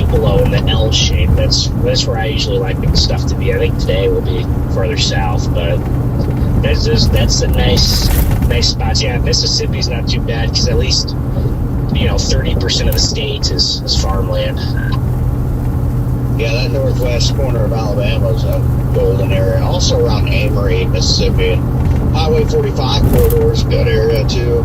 Tupelo in the L shape. That's where I usually like the stuff to be. I think today will be farther south, but that's a nice spots. Yeah, Mississippi's not too bad because at least 30% of the state is farmland. Yeah, that northwest corner of Alabama is a golden area. Also around Amory, Mississippi. Highway 45 corridor is a good area too.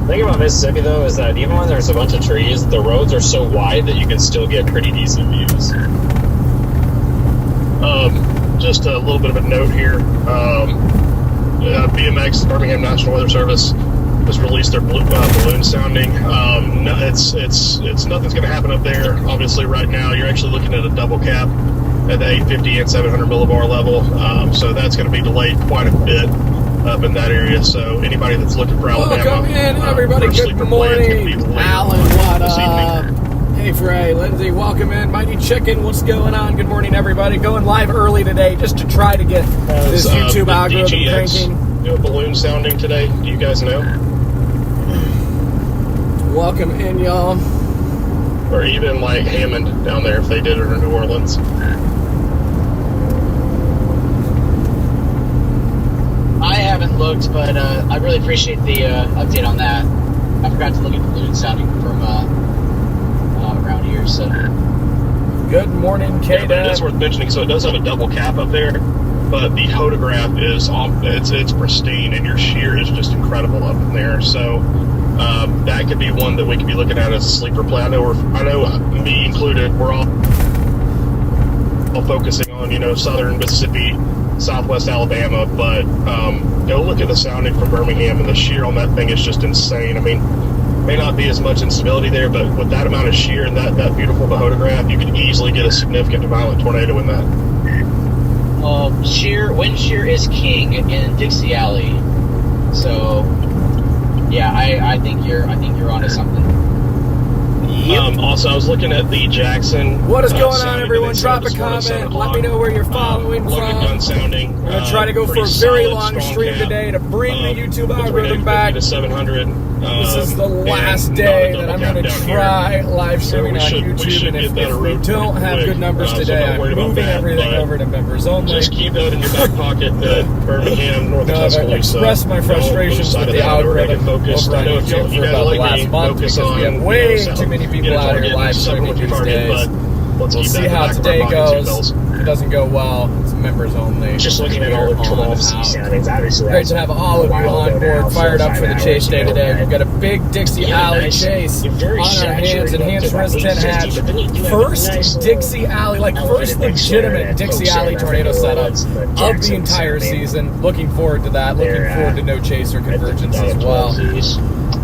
The thing about Mississippi though is that even when there's a bunch of trees, the roads are so wide that you can still get pretty decent views. Just a little bit of a note here. BMX, Birmingham National Weather Service, just released their balloon sounding. It's nothing's going to happen up there. Obviously, right now you're actually looking at a double cap at the 850 and 700 millibar level. So that's going to be delayed quite a bit up in that area. So anybody that's looking for Alabama, welcome in, everybody. Good morning, Alan. What up? Hey, Frey, Lindsay, welcome in. Mighty Chicken, what's going on? Good morning, everybody. Going live early today just to try to get this YouTube algorithm cranking. Do a balloon sounding today. Do you guys know? Welcome in, y'all. Or even like Hammond down there if they did it in New Orleans. I haven't looked, but I really appreciate the update on that. I forgot to look at the balloon sounding from around here, so. Good morning, Kate. Yeah, but it is worth mentioning, so it does have a double cap up there, but the photograph is it's pristine, and your shear is just incredible up in there. So that could be one that we could be looking at as a sleeper play. I know me included, we're all focusing on southern Mississippi, southwest Alabama, but look at the sounding from Birmingham, and the shear on that thing is just insane. I mean, may not be as much instability there, but with that amount of shear and that beautiful photograph, you could easily get a significant violent tornado in that. Wind shear is king in Dixie Alley. So, yeah, I think you're onto something. Yep. Also, I was looking at the Jackson. What is going on, everyone? Drop a comment. Let me know where you're following from. Gun sounding. We're going to try to go for a very long stream today to bring the YouTube algorithm back. To 700. This is the last day that I'm going to try live streaming on YouTube, and if we don't have good numbers today, I'm moving everything over to members only. Just keep that in your back pocket. Birmingham, North Tuscaloosa. I've expressed my frustrations with the algorithm over on YouTube for about the last month because we have way too many people out here live streaming these days. We'll see how today goes. If it doesn't go well, it's members only. Just looking at all the 12C soundings, obviously. Great to have all of you on board, fired up for the chase day today. We've got a big Dixie Alley chase on our hands. Enhanced Resistant Hatch. First Dixie Alley, first legitimate Dixie Alley tornado setup of the entire season. Looking forward to that. Looking forward to no chaser convergence as well.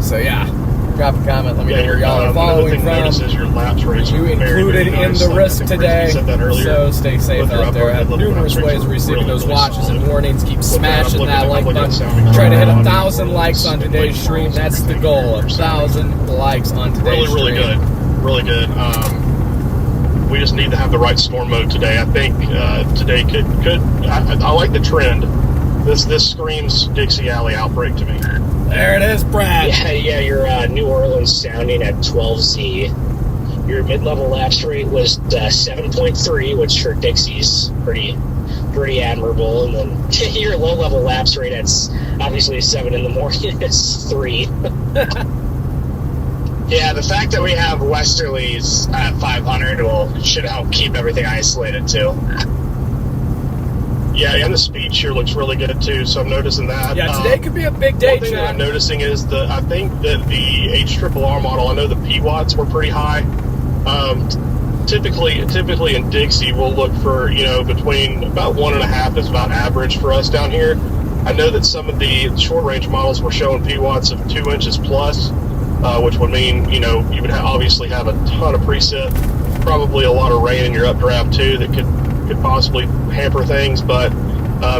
So yeah. Drop a comment. Let me know where y'all are following from. You included in the risk today, so stay safe out there. I have numerous ways of receiving those watches and warnings. Keep smashing that like button. Try to hit 1,000 likes on today's stream. That's the goal. 1,000 likes on today's stream. Really good. We just need to have the right storm mode today. I think today could. I like the trend. This screams Dixie Alley outbreak to me. There it is, Brad. Yeah, your New Orleans sounding at 12Z. Your mid-level lapse rate was 7.3, which for Dixie's pretty admirable. And then your low-level lapse rate, that's obviously 7 in the morning. It's 3. Yeah, the fact that we have westerlies at 500 should help keep everything isolated too. Yeah, and the speed shear looks really good too, so I'm noticing that. Yeah, today could be a big day, One thing that I'm noticing is I think that the HRRR model, I know the P-watts were pretty high. Typically in Dixie, we'll look for, between about 1.5 is about average for us down here. I know that some of the short-range models were showing P-watts of 2 inches plus, which would mean, you would obviously have a ton of precip, probably a lot of rain in your updraft too that could possibly hamper things, but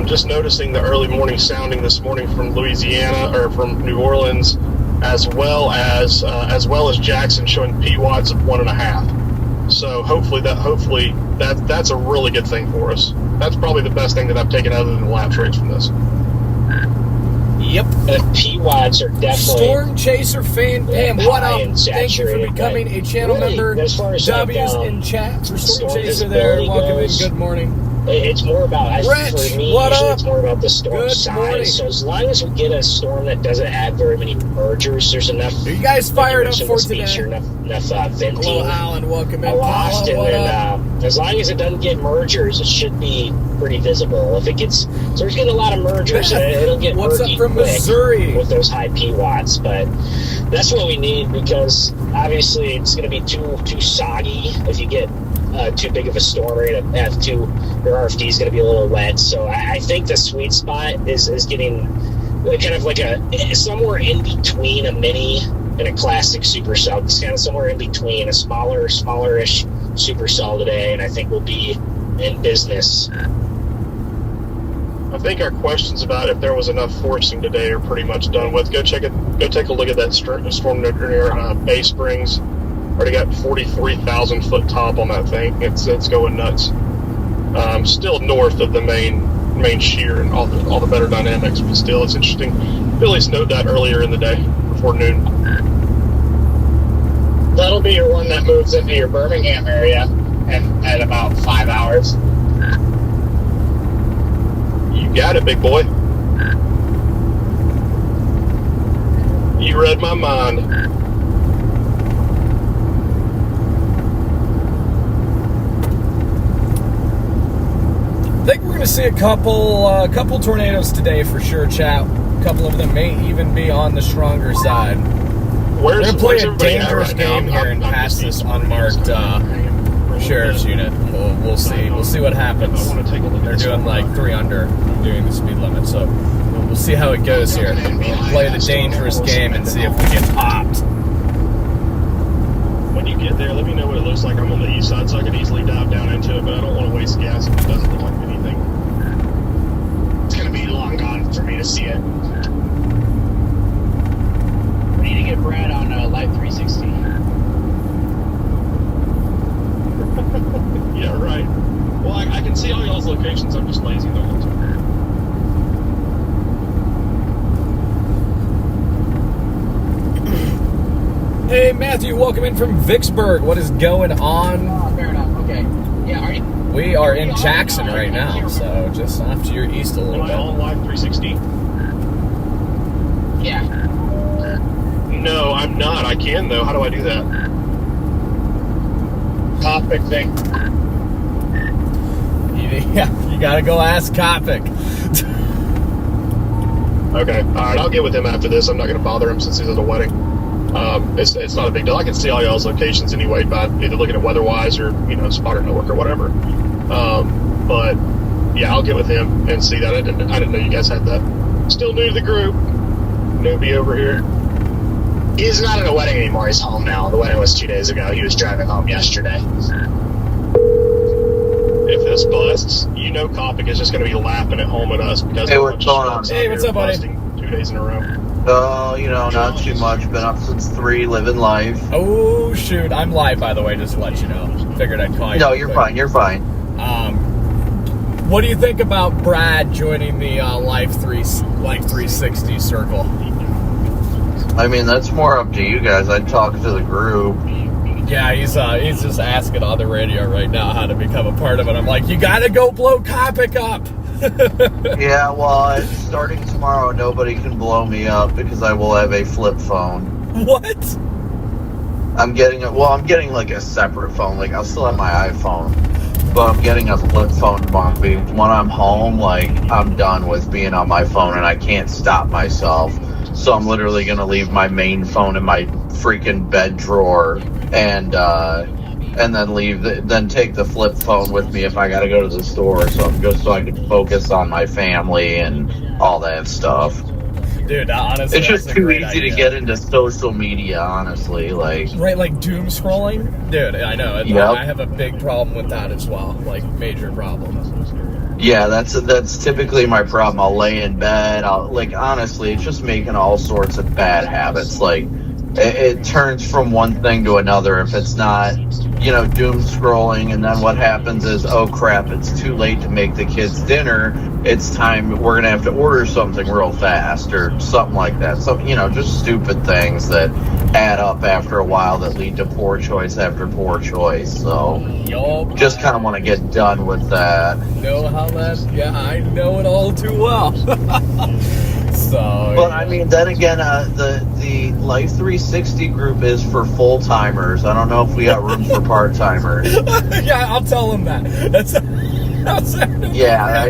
just noticing the early morning sounding this morning from Louisiana or from New Orleans, as well as Jackson showing P-watts of 1.5. So hopefully that's a really good thing for us. That's probably the best thing that I've taken other than the lapse rates from this. Yep. The PWATs are definitely Storm Chaser fan Pam, what high up? and Thank you for saturated, becoming a channel really, member. as far as W's like, in chat for Storm storm Chaser there. visibility Welcome goes, in. Good morning. It's more about, Rich, for me, what usually up? it's more about the storm Good size. morning. So as long as we get a storm that doesn't add very many mergers, there's enough. Are you guys fired up like you for mentioned in the speech, today? enough venting. Hello, Alan. Welcome in. Aloft, Paula, what up? and then as long as it doesn't get mergers, it should be pretty visible. If it gets, so there's getting a lot of mergers, and it'll get What's murky up from quick Missouri? with those high PWATs. But that's what we need, because obviously it's going to be too soggy if you get too big of a storm. You're going to have your RFD is going to be a little wet. So I think the sweet spot is getting kind of like somewhere in between a mini and a classic supercell. It's kind of somewhere in between, a smallerish supercell today, and I think we'll be in business. I think our questions about if there was enough forcing today are pretty much done with. Go take a look at that storm near Bay Springs. Already got 43,000 foot top on that thing. It's going nuts. Still north of the main shear and all the better dynamics, but still it's interesting. Billy snowed that earlier in the day before noon. That'll be your one that moves into your Birmingham area and at about 5 hours. You got it, big boy. You read my mind. I think we're going to see a couple tornadoes today for sure, chat. A couple of them may even be on the stronger side. We're going to play a dangerous game here and pass this unmarked sheriff's unit. We'll see. We'll see what happens. They're doing like 3 under doing the speed limit, so we'll see how it goes here. We'll play the dangerous game and see if we get popped. When you get there, let me know what it looks like. I'm on the east side, so I can easily dive down into it, but I don't want to waste gas if it doesn't look like anything. It's going to be long gone for me to see it. We need to get Brad on Live 360. Yeah, right. Well, I can see all y'all's locations. I'm just lazy the whole time. Hey, Matthew, welcome in from Vicksburg. What is going on? Oh, fair enough. Okay. Yeah, are you? We are in Jackson right now, so just off to your east a little Am I on bit. Live 360? Yeah. No, I'm not. I can, though. How do I do that? Topic thing. Yeah, you gotta go ask Kopic. Okay. All right, I'll get with him after this. I'm not going to bother him since he's at a wedding. It's not a big deal. I can see all y'all's locations anyway by either looking at WeatherWise or, Spotter Network or whatever. But, yeah, I'll get with him and see that. I didn't know you guys had that. Still new to the group. Newbie over here. He's not at a wedding anymore. He's home now. The wedding was 2 days ago. He was driving home yesterday. If this busts, Kopic is just going to be laughing at home at us because Hey, what's going on? Hey, what's up, buddy? Busting 2 days in a row. Not too much. Been up since 3, living life. Oh, shoot. I'm live, by the way, just to let you know. Figured I'd call you. No, you're fine. You're fine. What do you think about Brad joining the Life 360 circle? I mean, that's more up to you guys. I'd talk to the group. Yeah, he's just asking on the radio right now how to become a part of it. I'm like, you gotta go blow Kopic up. Yeah, well, starting tomorrow, nobody can blow me up because I will have a flip phone. What? I'm getting like a separate phone. Like, I'll still have my iPhone, but I'm getting a flip phone tomorrow. When I'm home, like, I'm done with being on my phone and I can't stop myself. So I'm literally gonna leave my main phone in my freaking bed drawer and then take the flip phone with me if I gotta go to the store, so I can focus on my family and all that stuff. Dude, honestly, It's just that's a too great easy to idea. get into social media, honestly. Like, Right, like doom scrolling? Dude, I know. Yep. I have a big problem with that as well. Like, major problem. yeah, that's typically my problem. I'll lay in bed. Honestly, it's just making all sorts of bad habits. Like, it turns from one thing to another if it's not, doom scrolling, and then what happens is, oh crap, it's too late to make the kids dinner, it's time, we're gonna have to order something real fast or something like that. So, just stupid things that add up after a while that lead to poor choice after poor choice. So just kind of want to get done with that. I know it all too well. But I mean, then again, the Life 360 group is for full timers. I don't know if we got room for part timers. Yeah, I'll tell them that.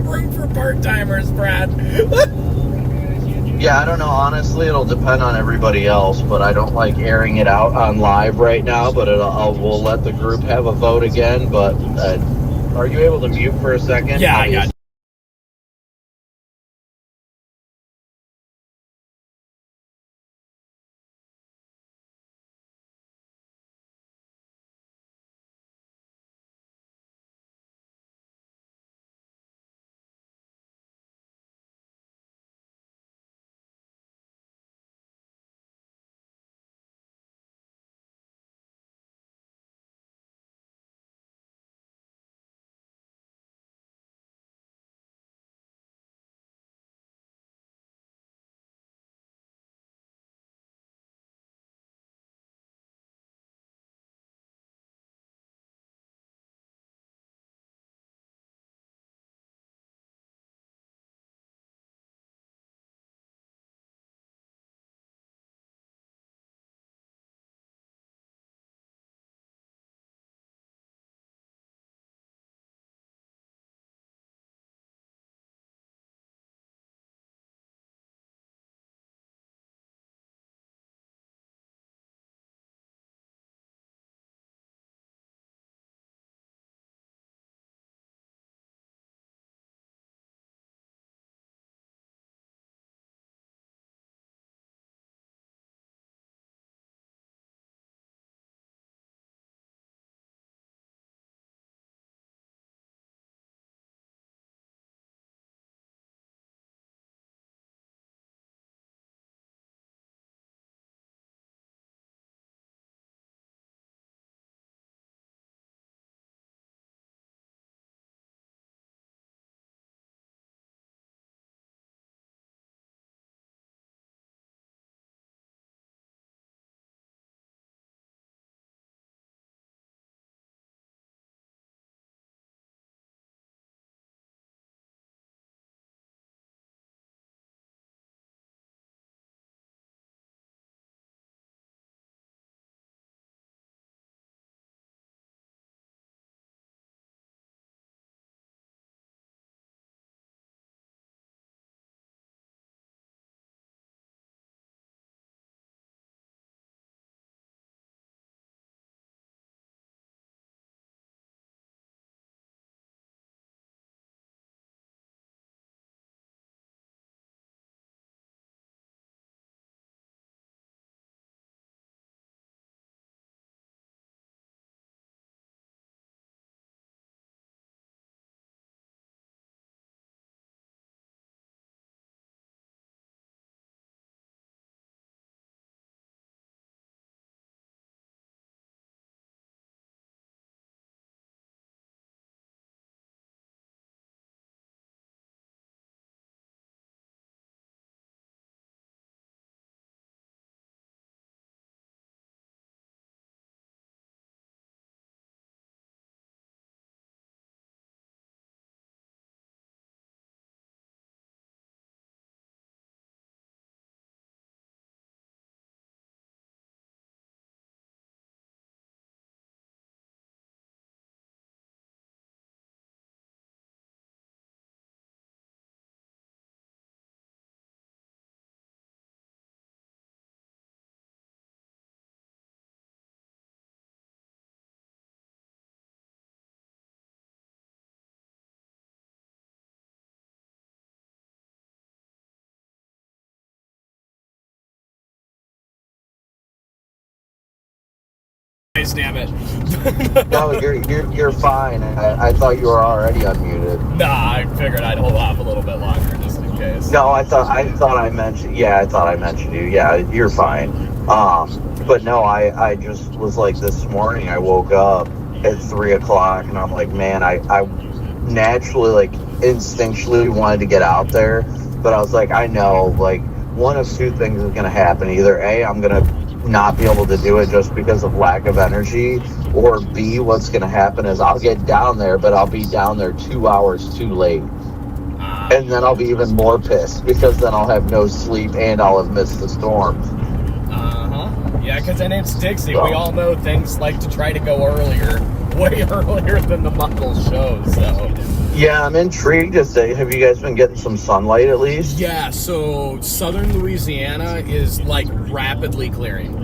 Room for part timers, Brad. Yeah, I don't know. Honestly, it'll depend on everybody else, but I don't like airing it out on live right now. But we'll let the group have a vote again. But are you able to mute for a second? Yeah, I got you. Damn it. No, you're fine. I thought you were already unmuted. Nah, I figured I'd hold off a little bit longer just in case. No, I thought I mentioned. Yeah, I thought I mentioned you. Yeah, you're fine. But no, I just was like this morning, I woke up at 3 o'clock and I'm like, man, I naturally, like, instinctually wanted to get out there. But I was like, I know, like, one of two things is going to happen. Either A, I'm going to not be able to do it just because of lack of energy, or B, what's going to happen is I'll get down there, but I'll be down there 2 hours too late. And then I'll be even more pissed because then I'll have no sleep and I'll have missed the storm. Yeah, because then it's Dixie. So, we all know things like to try to go earlier, way earlier than the model shows. So yeah, I'm intrigued to say, have you guys been getting some sunlight at least? Yeah, so southern Louisiana is like rapidly clearing.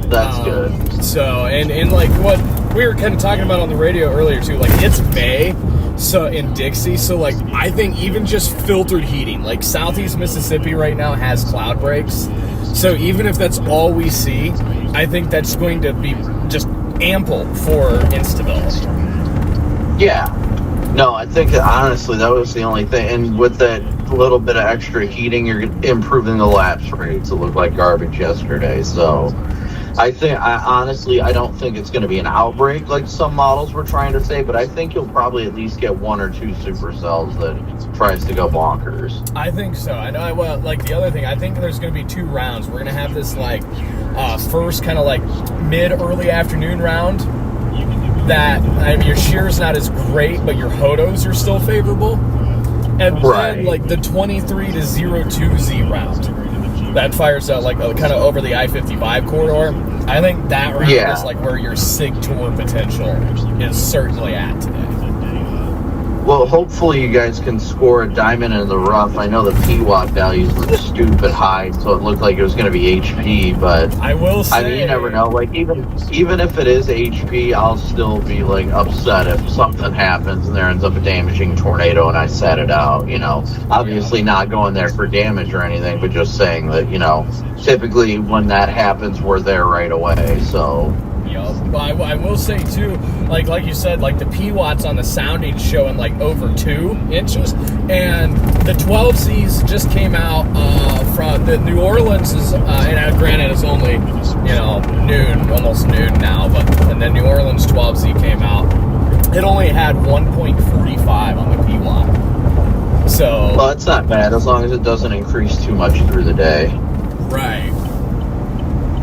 That's good. So, and like what we were kind of talking about on the radio earlier too, like it's May, so in Dixie, so like I think even just filtered heating, like southeast Mississippi right now has cloud breaks. So even if that's all we see, I think that's going to be just ample for instability. Yeah. No, I think honestly that was the only thing. And with that little bit of extra heating, you're improving the lapse rates. It looked like garbage yesterday. So I don't think it's going to be an outbreak like some models were trying to say, but I think you'll probably at least get one or two supercells that tries to go bonkers. I think so. I know. Well, like the other thing, I think there's going to be 2 rounds. We're going to have this like first kind of like mid-early afternoon round that, I mean, your shear's not as great, but your hodos are still favorable. And then like the 23 to 02Z round that fires out like kind of over the I-55 corridor. I think that round is like where your sig tour potential is certainly at today. Well, hopefully you guys can score a diamond in the rough. I know the PWAT values were stupid high, so it looked like it was going to be HP, but I will say, I mean, you never know. Like, even if it is HP, I'll still be, like, upset if something happens and there ends up a damaging tornado and I sat it out, you know. Obviously not going there for damage or anything, but just saying that, you know, typically when that happens, we're there right away, so... Well, I will say too, like you said, like the PWATs on the sounding showing like over 2 inches, and the 12Zs just came out from the New Orleans and granted it's only noon, almost noon now, and the New Orleans 12Z came out. It only had 1.45 on the PWAT. So well, it's not bad as long as it doesn't increase too much through the day. Right.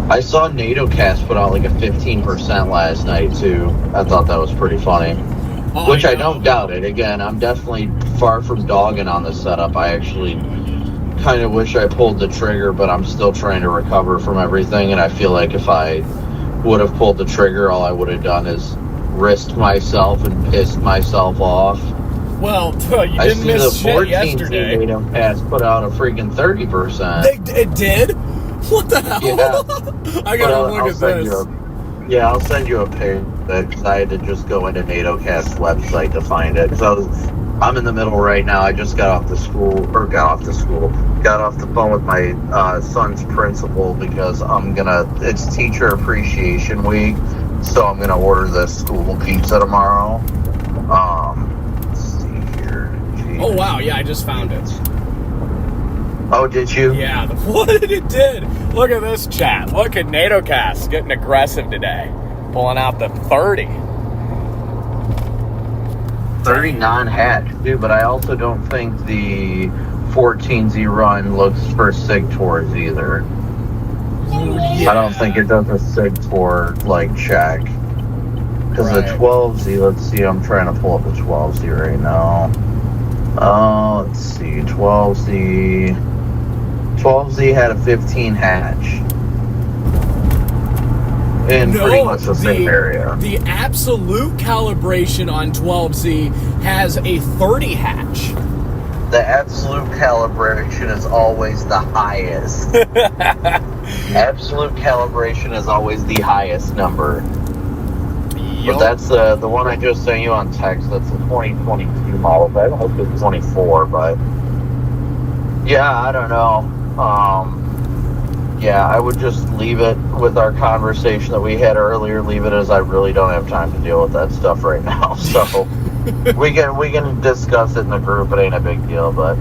I saw NATOcast put out like a 15% last night too. I thought that was pretty funny. Which I don't doubt it. Again, I'm definitely far from dogging on the setup. I actually kind of wish I pulled the trigger, but I'm still trying to recover from everything. And I feel like if I would have pulled the trigger, all I would have done is risked myself and pissed myself off. Well, you didn't miss shit yesterday. NATOcast put out a freaking 30%. It did? What the hell? Yeah. I gotta look at this. I'll send you a page because I had to just go into NATOcast's website to find it. Because I'm in the middle right now. I just got off the phone with my son's principal because it's Teacher Appreciation Week, so I'm gonna order the school pizza tomorrow. Let's see here. Jeez. Oh wow, yeah, I just found it. Oh, did you? Yeah, what it did. Look at this chat. Look at NATOcast getting aggressive today. Pulling out the 30. 30 non-hatch, dude, but I also don't think the 14Z run looks for SIG tours either. Yeah. I don't think it does a SIG tour, like, check. Because the 12Z, let's see, I'm trying to pull up the 12Z right now. Let's see, 12Z had a 15 hatch in pretty much the same area. The absolute calibration on 12Z has a 30 hatch. The absolute calibration is always the highest. Absolute calibration is always the highest number. But that's the one I just sent you on text. That's a 2022 model. But I don't know if it's 24, but yeah, I don't know. Yeah, I would just leave it with our conversation that we had earlier. Leave it as I really don't have time to deal with that stuff right now. So we can discuss it in the group. It ain't a big deal, but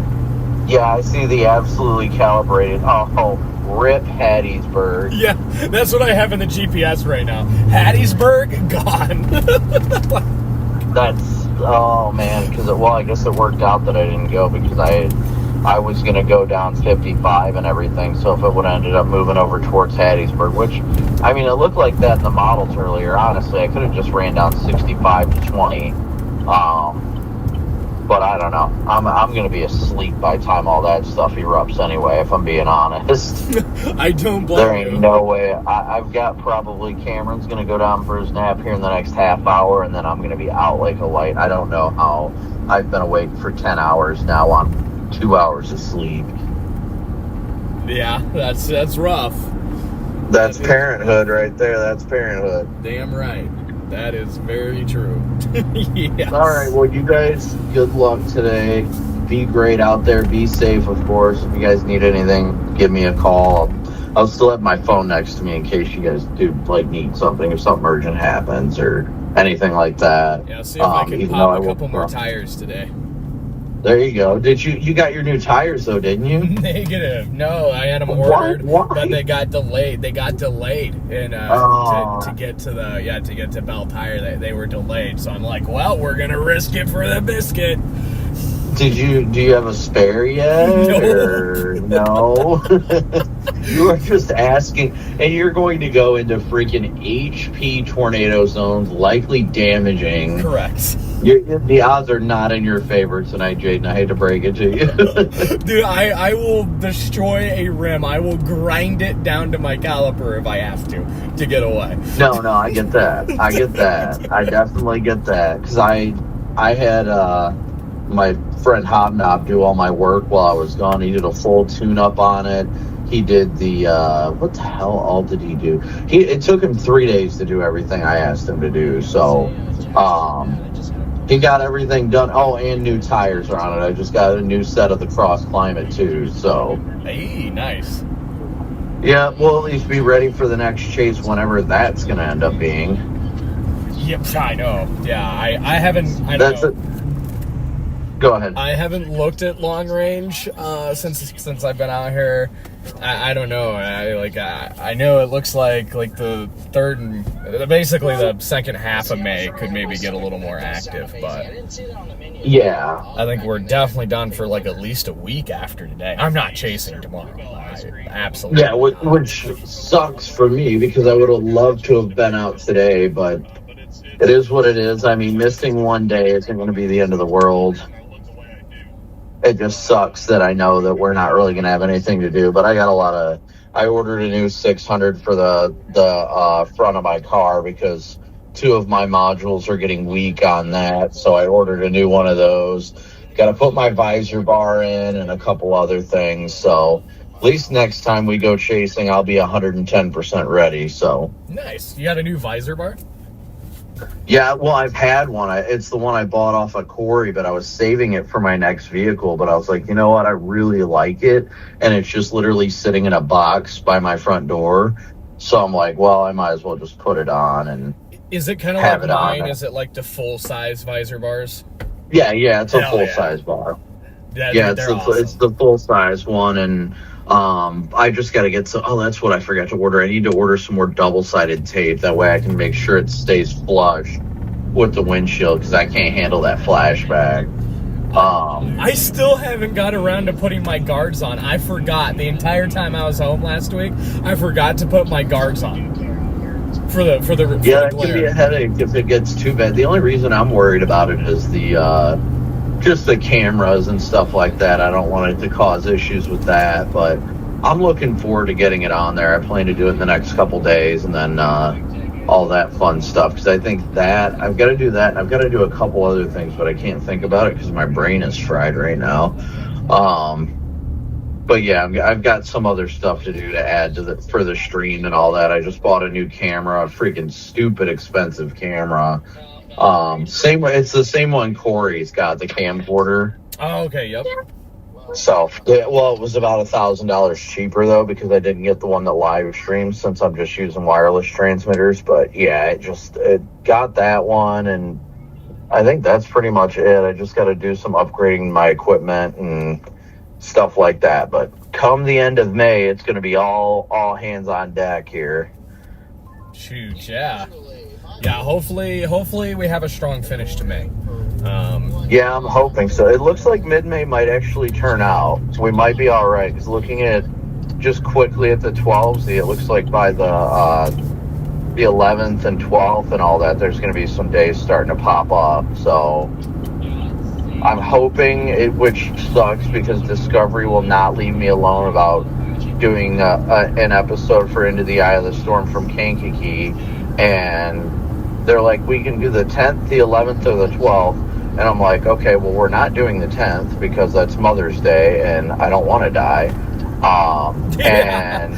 Yeah, I see the absolutely calibrated. Oh, rip Hattiesburg. Yeah, that's what I have in the GPS right now. Hattiesburg, gone. That's, oh man, because, well, I guess it worked out that I didn't go because I was going to go down 55 and everything, so if it would have ended up moving over towards Hattiesburg, which, I mean, it looked like that in the models earlier, honestly. I could have just ran down 65 to 20, but I don't know. I'm going to be asleep by the time all that stuff erupts anyway, if I'm being honest. I don't blame There ain't you. no way. I've got probably Cameron's going to go down for his nap here in the next half hour, and then I'm going to be out like a light. I don't know how. I've been awake for 10 hours now on 2 hours of sleep. Yeah, that's rough. That's parenthood right there. That's parenthood. Damn right. That is very true. Yes. All right. Well, you guys, good luck today. Be great out there. Be safe, of course. If you guys need anything, give me a call. I'll still have my phone next to me in case you guys do need something, if something urgent happens or anything like that. Yeah, see if I can pop a couple more tires today. There you go. Did you got your new tires though, didn't you? Negative. No, I had them ordered, but they got delayed. They got delayed, and to get to Bell Tire, they were delayed. So I'm like, well, we're gonna risk it for the biscuit. Do you have a spare yet? No. Or no? You are just asking, and you're going to go into freaking HP tornado zones, likely damaging. Correct. The odds are not in your favor tonight, Jaden. I hate to break it to you. Dude, I will destroy a rim. I will grind it down to my caliper if I have to get away. No, I get that. I definitely get that. Because I had my friend Hobnob do all my work while I was gone. He did a full tune-up on it. He did the, what the hell all did he do? It took him 3 days to do everything I asked him to do. So, he got everything done. Oh, and new tires are on it. I just got a new set of the Cross Climate too. So, hey, nice. Yeah, we'll at least be ready for the next chase whenever that's going to end up being. Yep, I know. Yeah, I haven't. I That's know. it. Go ahead. I haven't looked at long range since I've been out here. I don't know. I know it looks like the third and basically the second half of May could maybe get a little more active, but yeah, I think we're definitely done for like at least a week after today. I'm not chasing tomorrow. Absolutely. Yeah, which sucks for me because I would have loved to have been out today, but it is what it is. I mean, missing one day isn't going to be the end of the world. It just sucks that I know that we're not really going to have anything to do, but I ordered a new 600 for the front of my car because 2 of my modules are getting weak on that, so I ordered a new one of those. Got to put my visor bar in and a couple other things, so at least next time we go chasing, I'll be 110% ready, so. Nice. You got a new visor bar? Yeah, well, I've had one. It's the one I bought off of Corey, but I was saving it for my next vehicle. But I was like, you know what? I really like it. And it's just literally sitting in a box by my front door. So I'm like, well, I might as well just put it on. And is it kind of like mine? Is it like the full-size visor bars? Yeah, it's a full-size bar. Yeah, it's the full-size one. And I just got to get some. Oh, that's what I forgot to order. I need to order some more double-sided tape. That way I can make sure it stays flush with the windshield because I can't handle that flashback. I still haven't got around to putting my guards on. I forgot the entire time I was home last week. I forgot to put my guards on for the that can be a headache if it gets too bad. The only reason I'm worried about it is just the cameras and stuff like that. I don't want it to cause issues with that, but I'm looking forward to getting it on there. I plan to do it in the next couple days and then all that fun stuff because I think that I've got to do that and I've got to do a couple other things, but I can't think about it because my brain is fried right now. But yeah, I've got some other stuff to do to add to for the stream and all that. I just bought a new camera, a freaking stupid expensive camera. It's the same one Corey's got, the camcorder. Oh, okay, yep. So, it was about $1,000 cheaper though because I didn't get the one that live streams since I'm just using wireless transmitters. But yeah, it got that one, and I think that's pretty much it. I just got to do some upgrading my equipment and stuff like that. But come the end of May, it's going to be all hands on deck here. Shoot, yeah. Yeah, hopefully we have a strong finish to May. Yeah, I'm hoping so. It looks like mid-May might actually turn out. So we might be all right. Because looking at just quickly at the 12s, it looks like by the 11th and 12th and all that, there's going to be some days starting to pop up. So I'm hoping which sucks because Discovery will not leave me alone about doing an episode for Into the Eye of the Storm from Kankakee. And they're like, we can do the 10th, the 11th, or the 12th. And I'm like, okay, well, we're not doing the 10th because that's Mother's Day and I don't want to die. And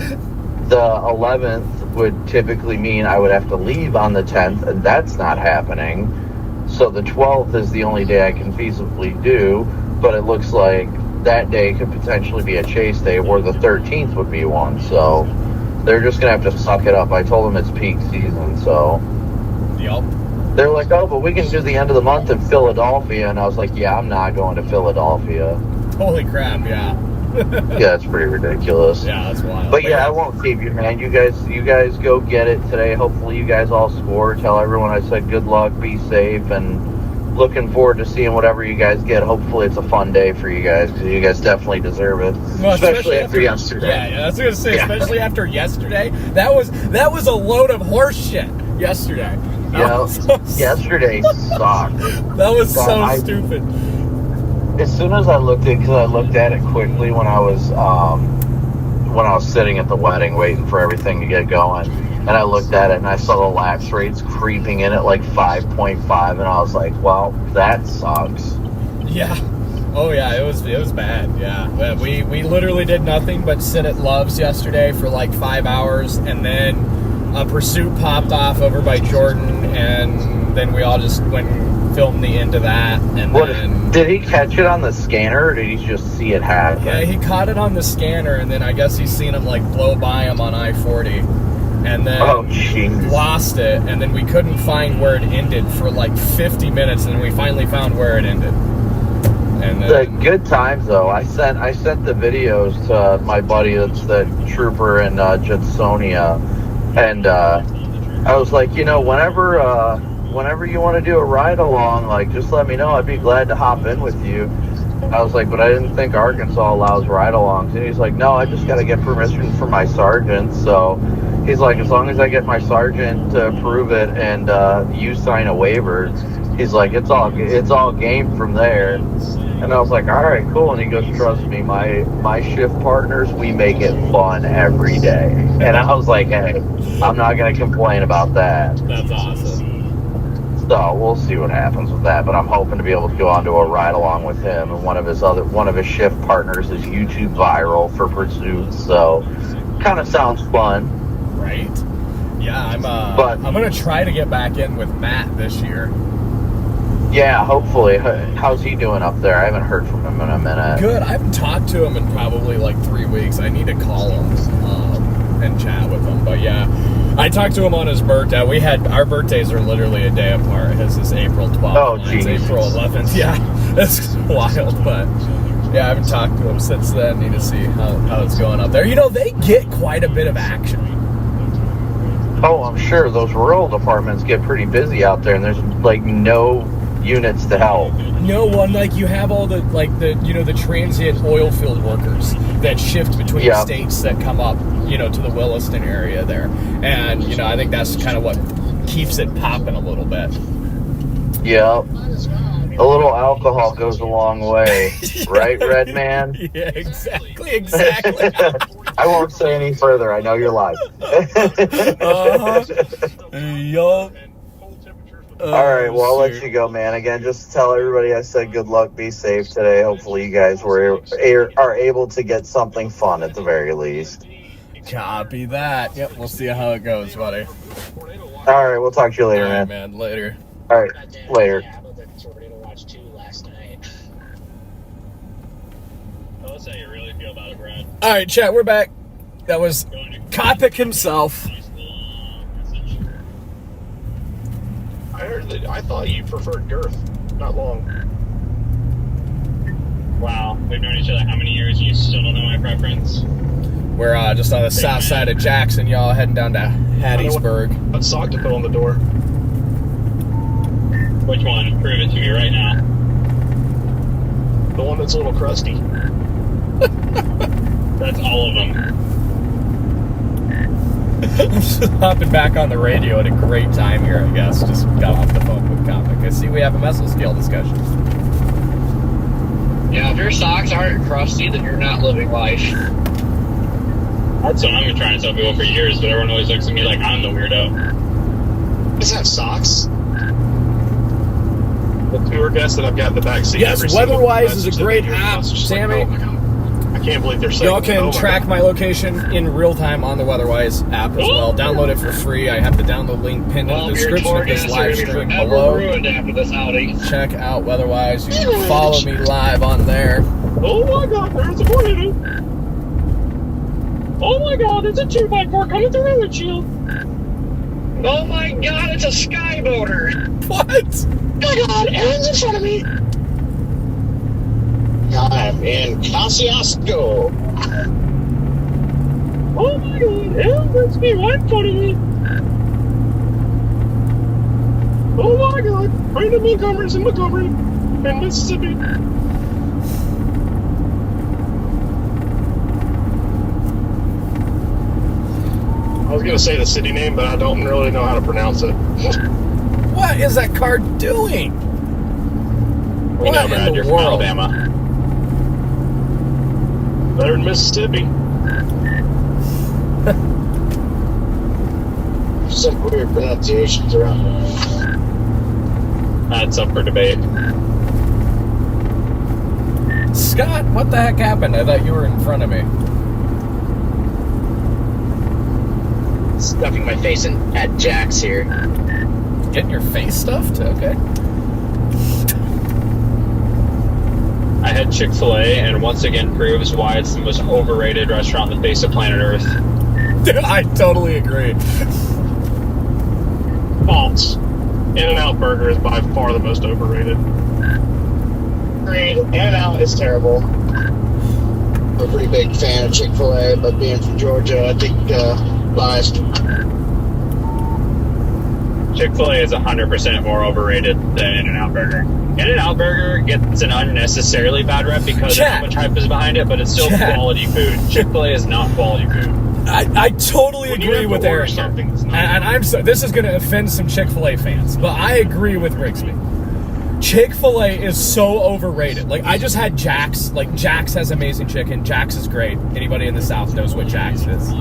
the 11th would typically mean I would have to leave on the 10th, and that's not happening. So the 12th is the only day I can feasibly do, but it looks like that day could potentially be a chase day where the 13th would be one. So they're just going to have to suck it up. I told them it's peak season, so. Yep. They're like, oh, but we can do the end of the month in Philadelphia. And I was like, yeah, I'm not going to Philadelphia. Holy crap, yeah. Yeah, it's pretty ridiculous. Yeah, that's wild. But yeah, I won't keep you, man. You guys go get it today. Hopefully you guys all score. Tell everyone I said good luck, be safe, and looking forward to seeing whatever you guys get. Hopefully it's a fun day for you guys because you guys definitely deserve it. Well, especially after yesterday. Yeah, I was gonna say, especially after yesterday. That was a load of horse shit yesterday. Yeah, yesterday sucked. That was stupid. As soon as I looked at it, because I looked at it quickly when I was sitting at the wedding waiting for everything to get going, and I looked at it and I saw the lapse rates creeping in at like 5.5, and I was like, well, that sucks. Yeah. Oh yeah, it was bad. Yeah, we literally did nothing but sit at Love's yesterday for like 5 hours, and then a pursuit popped off over by Jordan, and then we all just went and filmed the end of that. And then did he catch it on the scanner, or did he just see it happen? Yeah, he caught it on the scanner, and then I guess he's seen him like blow by him on I-40, and then lost it, and then we couldn't find where it ended for like 50 minutes, and then we finally found where it ended. And then, the good times though, I sent the videos to my buddy that's the trooper in Judsonia. And I was like, whenever you want to do a ride along, like, just let me know. I'd be glad to hop in with you. I was like, but I didn't think Arkansas allows ride-alongs. And he's like, no, I just got to get permission from my sergeant. So he's like, as long as I get my sergeant to approve it and you sign a waiver, he's like, it's all game from there. And I was like, all right, cool. And he goes, trust me, my shift partners, we make it fun every day. And I was like, hey, I'm not going to complain about that. That's awesome. So we'll see what happens with that. But I'm hoping to be able to go on to a ride along with him. And one of his shift partners is YouTube viral for pursuits. So kind of sounds fun. Right. Yeah, I'm going to try to get back in with Matt this year. Yeah, hopefully. How's he doing up there? I haven't heard from him in a minute. Good. I haven't talked to him in probably like 3 weeks. I need to call him and chat with him. But yeah, I talked to him on his birthday. Our birthdays are literally a day apart. His is April 12th. Oh, geez. It's April 11th. Yeah, it's wild. But yeah, I haven't talked to him since then. Need to see how it's going up there. They get quite a bit of action. Oh, I'm sure those rural departments get pretty busy out there, and there's like no units to help. No one, like you have all the transient oil field workers that shift between states that come up, to the Williston area there. And, I think that's kind of what keeps it popping a little bit. Yeah. A little alcohol goes a long way. Right, Red Man? Yeah, exactly. I won't say any further. I know you're live. Yup. All right, well, I'll let you go, man. Again, just tell everybody I said good luck, be safe today. Hopefully you guys are able to get something fun at the very least. Copy that. Yep, we'll see how it goes, buddy. All right, we'll talk to you later, All right, man. Later. All right, later. That's how you really feel about it, Brad. All right, chat, we're back. That was Kopic himself. I thought you preferred girth, not long. Wow, we've known each other how many years? You still don't know my preference? We're just on the south side of Jackson, y'all, heading down to Hattiesburg. What sock to put on the door? Which one? Prove it to me right now. The one that's a little crusty. That's all of them. I'm just hopping back on the radio at a great time here, I guess. Just got off the phone with Comic. I see we have a mesoscale discussion. Yeah, if your socks aren't crusty, then you're not living life. That's what I've been trying to tell people for years, but everyone always looks at me like I'm the weirdo. Does it have socks? The tour guests that I've got in the back seat. Yes, Weatherwise is a great app, Sammy. I can't believe they're saying. Y'all can track my location in real time on the Weatherwise app as well. Download it for free. I have the download link pinned in the description of this live stream below. After this outing. Check out Weatherwise. You can follow me live on there. Oh my God, there's a tornado! Oh my God, there's a 2x4 coming through the windshield. Oh my God, it's a skyboater. What? Oh my God, Aaron's in front of me. I'm in Kosciuszko. Oh my God, Aaron lets me right in front of me. Oh my God, Brandon Montgomery's in Montgomery, in Mississippi. I was going to say the city name, but I don't really know how to pronounce it. What is that car doing? We know, Brad, you're from Alabama. They're in Mississippi. Some weird pronunciations around there. That's up for debate. Scott, what the heck happened? I thought you were in front of me. Stuffing my face in at Jack's here. Getting your face stuffed? Okay. I had Chick-fil-A, and once again proves why it's the most overrated restaurant on the face of planet Earth. I totally agree. False. In-N-Out Burger is by far the most overrated. Agreed. In-N-Out is terrible. I'm a pretty big fan of Chick-fil-A, but being from Georgia, I think biased. Chick-fil-A is 100% more overrated than In-N-Out Burger. In-N-Out Burger gets an unnecessarily bad rep because of how much hype is behind it, but it's still quality food. Chick-fil-A is not quality food. I totally agree with Eric. And I'm so, this is going to offend some Chick-fil-A fans, but I agree with Rigsby. Chick-fil-A is so overrated. Like, I just had Jack's. Like, Jack's has amazing chicken. Jack's is great. Anybody in the South knows what Jack's is.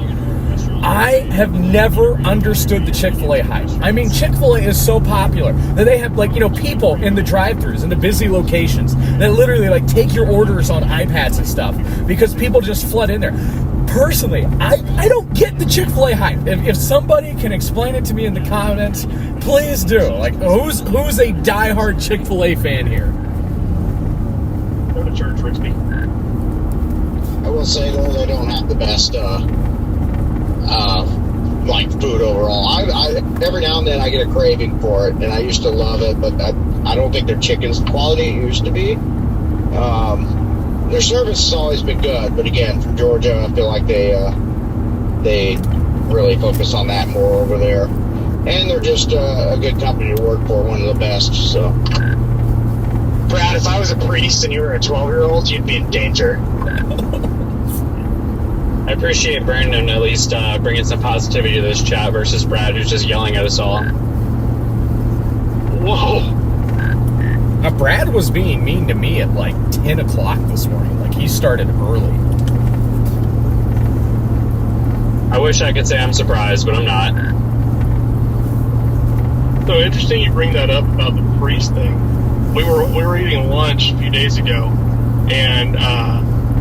I have never understood the Chick-fil-A hype. I mean, Chick-fil-A is so popular that they have, like, you know, people in the drive-thrus in the busy locations that literally, like, take your orders on iPads and stuff because people just flood in there. Personally, I don't get the Chick-fil-A hype. If somebody can explain it to me in the comments, please do. Like, who's a diehard Chick-fil-A fan here? Go to church, Rigsby. I will say, though, they don't have the best like food overall. I every now and then I get a craving for it, and I used to love it, but I don't think their chicken's the quality it used to be. Their service has always been good, but again, from Georgia, I feel like they really focus on that more over there, and they're just a good company to work for, one of the best. So, Brad, if I was a priest and you were a 12-year-old, you'd be in danger. I appreciate Brandon at least bringing some positivity to this chat versus Brad, who's just yelling at us all. Whoa. Brad was being mean to me at like 10 o'clock this morning. Like, he started early. I wish I could say I'm surprised, but I'm not. So interesting you bring that up about the priest thing. We were eating lunch a few days ago, and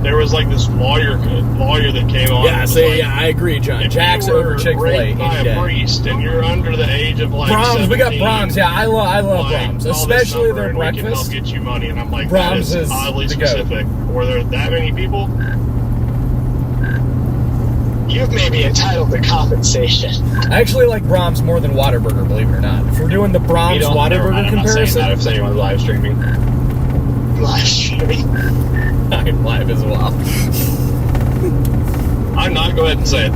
there was like this lawyer that came on. Yeah, I agree, John. Jack's over Chick-fil-A by any day. a priest, and you're under the age of like Brahms, 17, we got Brahms. Yeah, I love like, Brahms, call this especially number their and we can help breakfast. get you money, and I'm like, Brahms that is is oddly the goat. specific. Were there that many people? You may be entitled to compensation. I actually like Brahms more than Whataburger, believe it or not. If we're doing the Brahms Whataburger I'm not saying comparison, that if anyone's live streaming. live streaming. I'm live as well. I'm not. Go ahead and say it.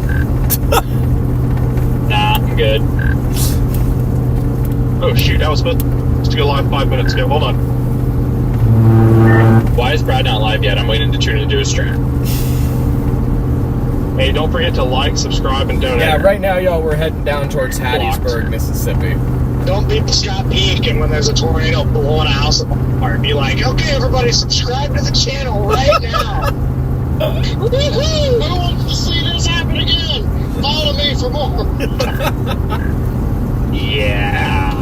Nah, I'm good. Oh shoot! I was supposed to go live 5 minutes ago. Hold on. Why is Brad not live yet? I'm waiting to tune into a stream. Hey, don't forget to like, subscribe, and donate. Yeah, right now, y'all, we're heading down towards Hattiesburg, Mississippi. Don't be Scott Peak, when there's a tornado blowing a house apart. Be like, okay, everybody, subscribe to the channel right now. Woo-hoo! I want to see this happen again. Follow me for more. Yeah.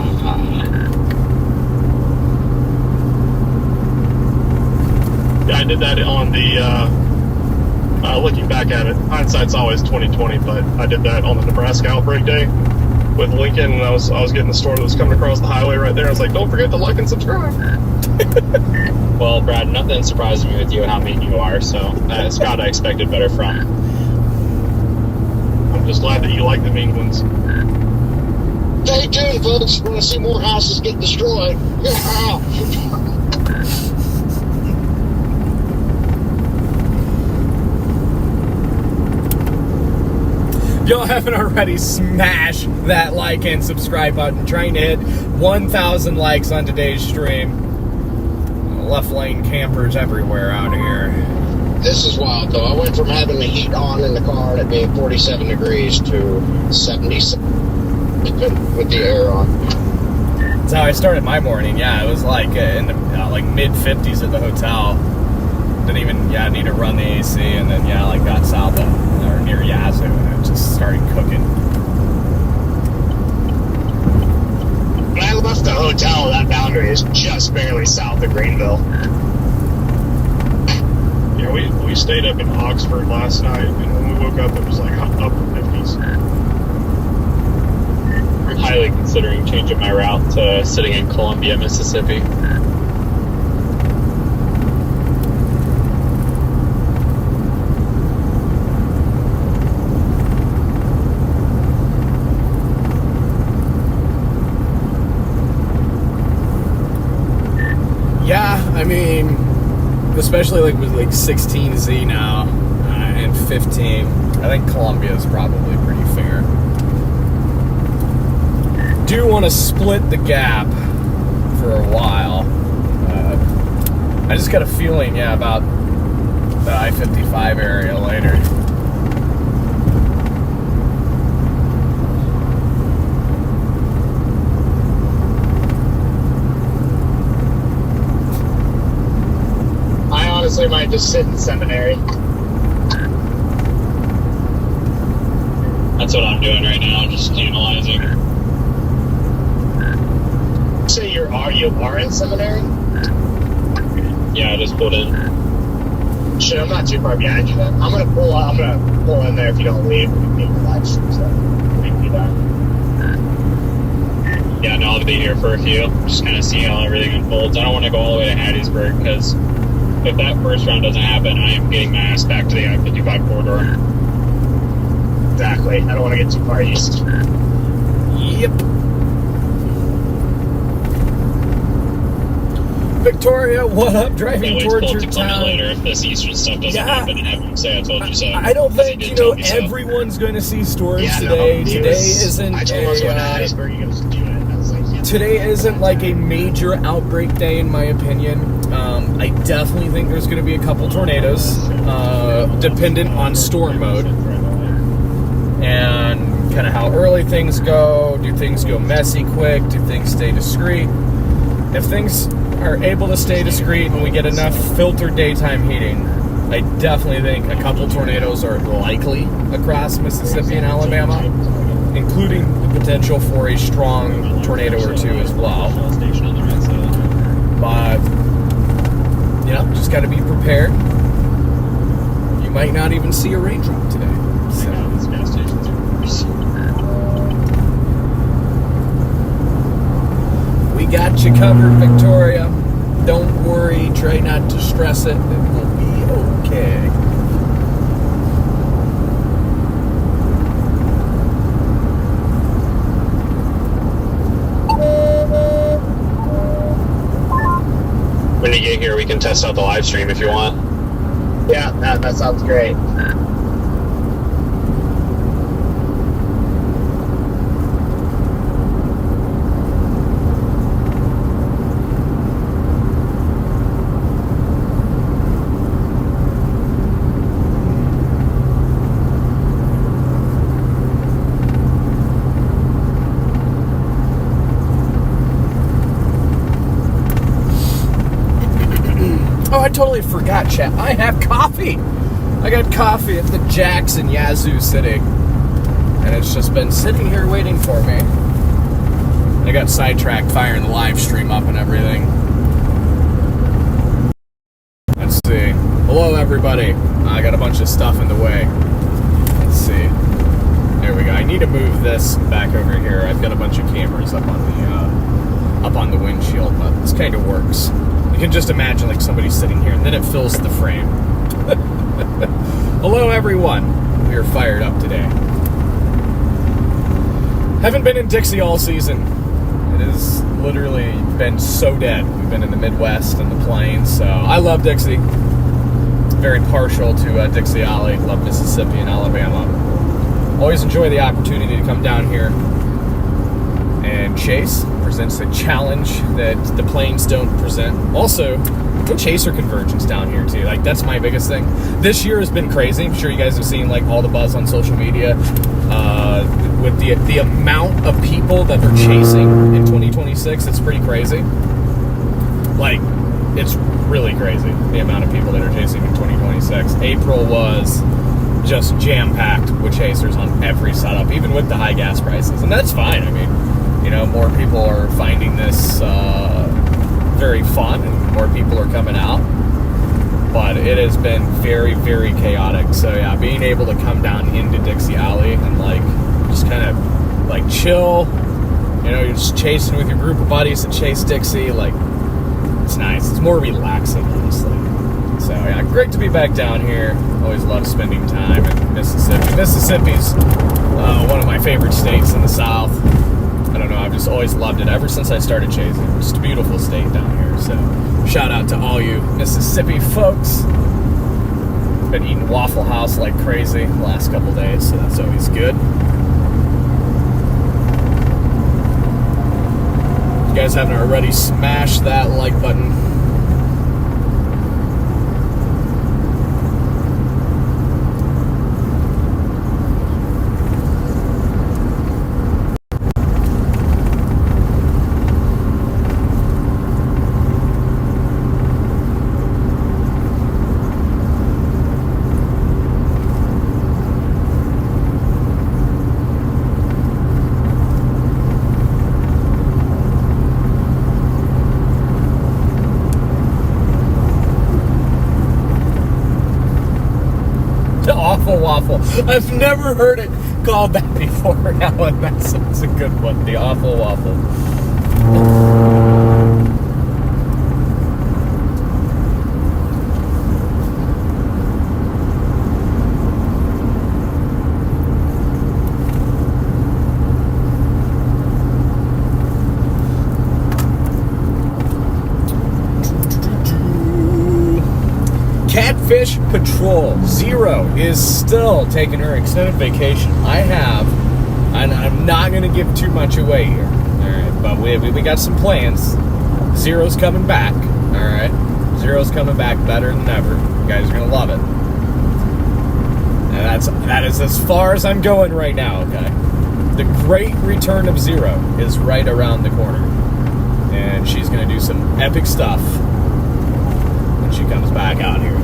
Yeah, I did that on the. Looking back at it, hindsight's always 20/20. But I did that on the Nebraska outbreak day with Lincoln, and I was getting the store that was coming across the highway right there. I was like, don't forget to like and subscribe. Well, Brad, nothing surprises me with you and how mean you are, so Scott, I expected better from. I'm just glad that you like the mean ones. Stay tuned, folks. Want to see more houses get destroyed. If y'all haven't already, smash that like and subscribe button. Trying to hit 1,000 likes on today's stream. Left lane campers everywhere out here. This is wild, though. I went from having the heat on in the car and it being 47 degrees to 76 with the air on. That's how I started my morning. Yeah, it was like in the like mid-50s at the hotel. Didn't even need to run the AC, and then got south of or near Yazoo, and it just started cooking. When I left the hotel, that boundary is just barely south of Greenville. Yeah, we stayed up in Oxford last night, and when we woke up, it was like upper 50s. I'm highly considering changing my route to sitting in Columbia, Mississippi. I mean, especially with 16Z now and 15, I think Columbia is probably pretty fair. Do want to split the gap for a while. I just got a feeling, about the I-55 area later. Honestly, might just sit in seminary. That's what I'm doing right now, just analyzing. So you are in seminary? Yeah, I just pulled in. Shit, I'm not too far behind you then. I'm gonna pull in there if you don't leave. We can do the live stream stuff. We can do that. Yeah, no, I'll be here for a few. Just kind of see how everything unfolds. I don't want to go all the way to Hattiesburg because if that first round doesn't happen, I am getting my ass back to the I-55 corridor. Exactly. I don't want to get too far east. Yep. Victoria, what up? Driving towards your town. Later if this eastern stuff doesn't happen and have them say I told you so. I don't think everyone's going to see storms today. Today isn't. I told him I was going to Hattiesburg. You guys do it. I was like, yeah. Today isn't like a major outbreak day, in my opinion. I definitely think there's going to be a couple tornadoes, dependent on storm mode and kind of how early things go. Do things go messy quick? Do things stay discreet? If things are able to stay discreet and we get enough filtered daytime heating, I definitely think a couple tornadoes are likely across Mississippi and Alabama, including the potential for a strong tornado or two as well. But just got to be prepared. You might not even see a raindrop today. So. We got you covered, Victoria. Don't worry. Try not to stress it. It will be okay. when you get here, we can test out the live stream if you want. Yeah, that sounds great. Oh, I totally forgot, chat. I have coffee. I got coffee at the Jack's in Yazoo City. And it's just been sitting here waiting for me. I got sidetracked firing the live stream up and everything. Let's see. Hello, everybody. I got a bunch of stuff in the way. Let's see. There we go. I need to move this back over here. I've got a bunch of cameras up on the windshield, but this kind of works. You can just imagine like somebody sitting here, and then it fills the frame. Hello, everyone. We are fired up today. Haven't been in Dixie all season. It has literally been so dead. We've been in the Midwest and the Plains, so I love Dixie. Very partial to Dixie Alley. Love Mississippi and Alabama. Always enjoy the opportunity to come down here and chase. Presents a challenge that the Plains don't present. Also, no chaser convergence down here too. Like, that's my biggest thing. This year has been crazy. I'm sure you guys have seen like all the buzz on social media with the amount of people that are chasing in 2026. It's pretty crazy. Like, it's really crazy the amount of people that are chasing in 2026. April was just jam-packed with chasers on every setup, even with the high gas prices, and that's fine. I mean, you know, more people are finding this very fun, and more people are coming out. But it has been very, very chaotic. So yeah, being able to come down into Dixie Alley and like just kind of like chill, you know, you're just chasing with your group of buddies that chase Dixie. Like, it's nice. It's more relaxing, honestly. So yeah, great to be back down here. Always love spending time in Mississippi. Mississippi's one of my favorite states in the South. I don't know, I've just always loved it ever since I started chasing. It's just a beautiful state down here. So shout out to all you Mississippi folks. Been eating Waffle House like crazy the last couple days, so that's always good. If you guys haven't already, smash that like button. Waffle. I've never heard it called that before, Alan. That's a good one. The awful waffle. Catfish Patrol Zero is still taking her extended vacation. I have, and I'm not going to give too much away here. All right, but we got some plans. Zero's coming back. All right, Zero's coming back better than ever. You guys are going to love it. And that is as far as I'm going right now. Okay, the great return of Zero is right around the corner, and she's going to do some epic stuff when she comes back out here.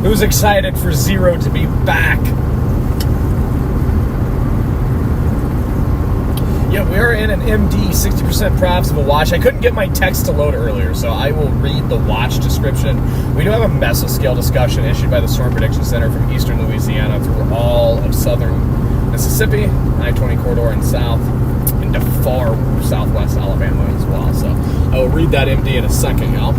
Who's excited for Zero to be back? Yeah, we are in an MD 60% props of a watch. I couldn't get my text to load earlier, so I will read the watch description. We do have a mesoscale discussion issued by the Storm Prediction Center from eastern Louisiana through all of southern Mississippi, I-20 corridor and south, into far southwest Alabama as well. So I will read that MD in a second, y'all.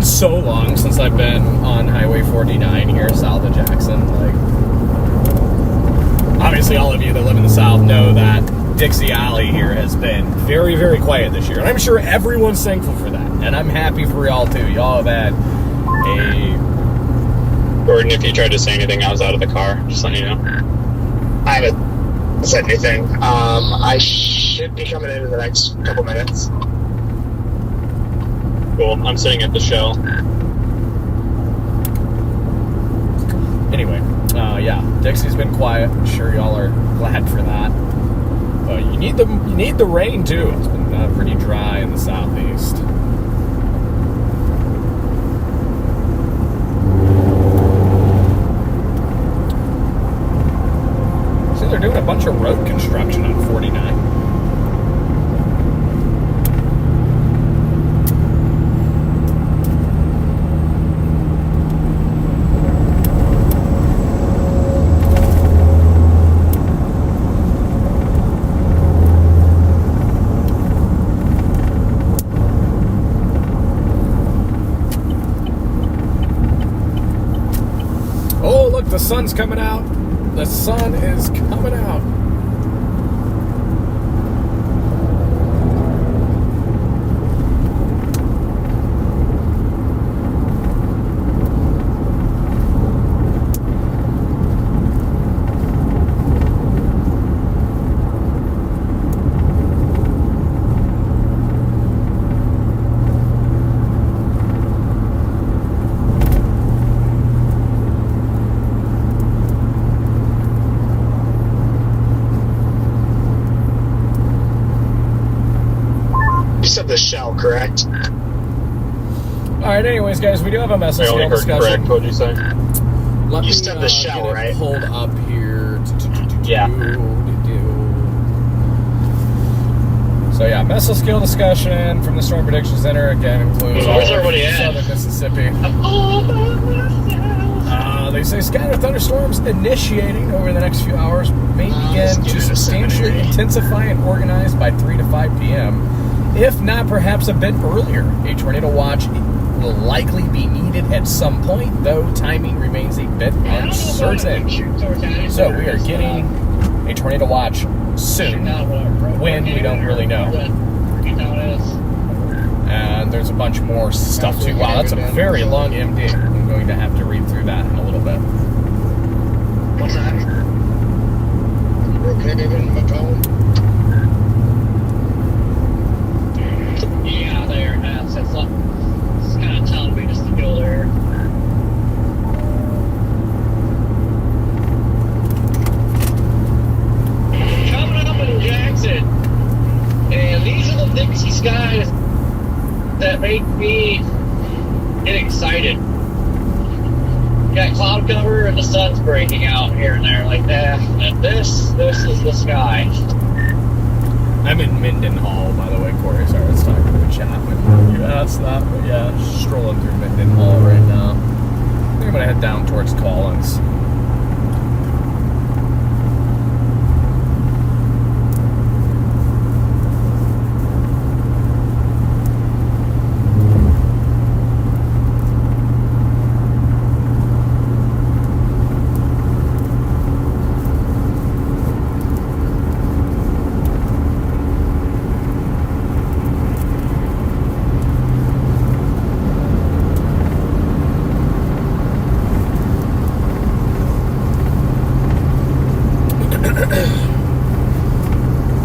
been so long since I've been on Highway 49 here south of Jackson. Like, obviously all of you that live in the South know that Dixie Alley here has been very, very quiet this year. And I'm sure everyone's thankful for that. And I'm happy for y'all too. Y'all have had a... Gordon, if you tried to say anything, I was out of the car. Just letting you know. I haven't said anything. I should be coming in the next couple minutes. Cool. I'm sitting at the shell. Anyway, yeah, Dixie's been quiet. I'm sure y'all are glad for that. You need the rain too. It's been pretty dry in the southeast. See, they're doing a bunch of road construction on 49. The sun's coming out. The sun is coming out. The shell, correct? Alright, anyways, guys, we do have a message discussion. Correct, what'd you say? Let You said the shell, right? Hold up here. Yeah. So yeah, missile skill discussion from the Storm Prediction Center again includes all Where's of everybody at? southern Mississippi. They say scattered thunderstorms initiating over the next few hours may begin to substantially intensify and organize by 3 to 5 p.m. If not, perhaps a bit earlier. A tornado watch will likely be needed at some point, though timing remains a bit uncertain. So we are getting a tornado watch soon. When, we don't really know. And there's a bunch more stuff too. Wow, that's a very long MD. I'm going to have to read through that in a little bit. What's that? Brookhaven, Macomb. Yeah, there. It's kind of telling me just to go there. Coming up in Jackson, and these are the Dixie skies that make me get excited. You got cloud cover and the sun's breaking out here and there like that. And this is the sky. I'm in Mendenhall, by the way, Corey. Sorry, I was talking to a chat when you asked that. But yeah, strolling through Mendenhall right now. I think I'm going to head down towards Collins.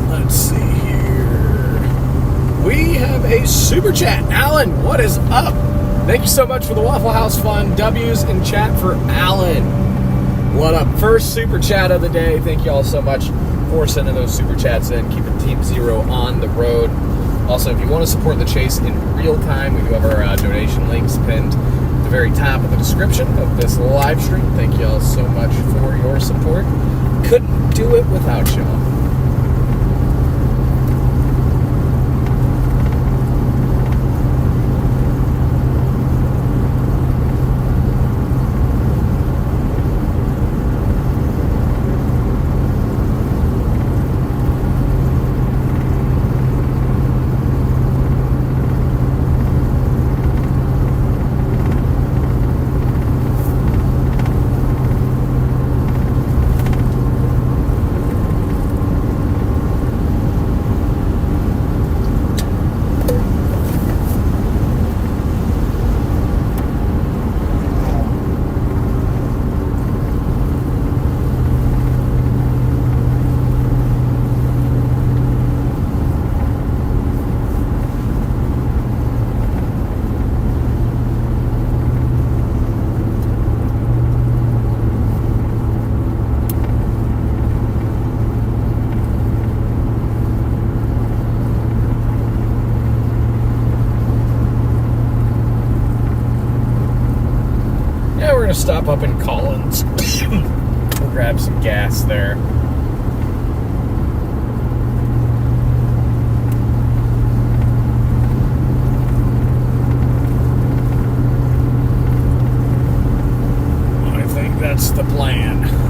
Let's see here. We have a super chat. Alan, what is up? Thank you so much for the Waffle House fun. W's in chat for Alan. What up? First super chat of the day. Thank you all so much for sending those super chats in. Keeping Team Zero on the road. Also, if you want to support the chase in real time, we do have our donation links pinned at the very top of the description of this live stream. Thank you all so much for your support. Couldn't do it without y'all. Yeah, we're gonna stop up in Collins. We'll grab some gas there. I think that's the plan.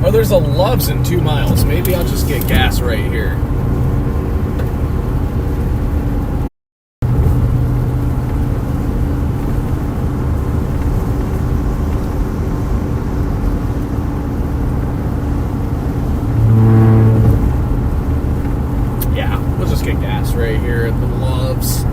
Oh, there's a Love's in 2 miles. Maybe I'll just get gas right here. Yeah, we'll just get gas right here at the Love's.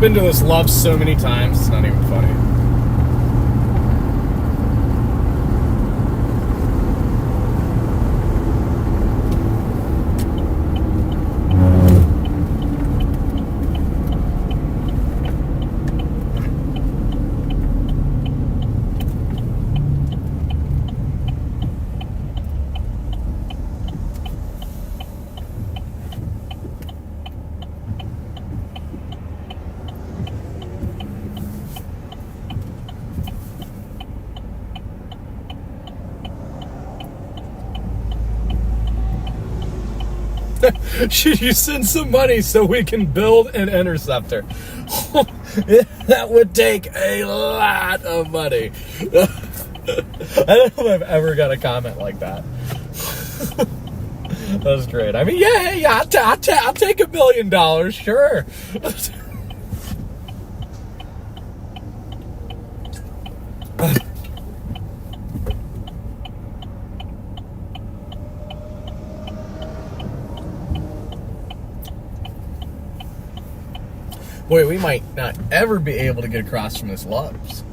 Been to this Love's so many times, it's not even funny. Should you send some money so we can build an interceptor? That would take a lot of money. I don't know if I've ever got a comment like that. That was great. I mean, yeah, I'll take $1 million, sure. Boy, we might not ever be able to get across from this Love's.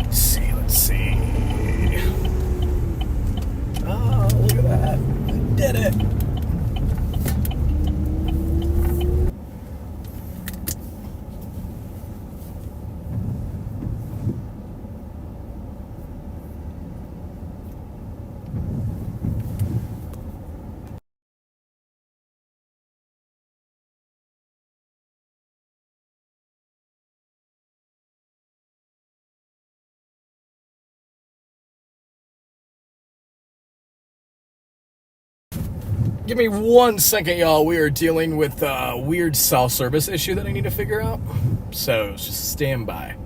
Let's see. Oh, look at that. We did it. Give me 1 second, y'all. We are dealing with a weird cell service issue that I need to figure out. So just stand by.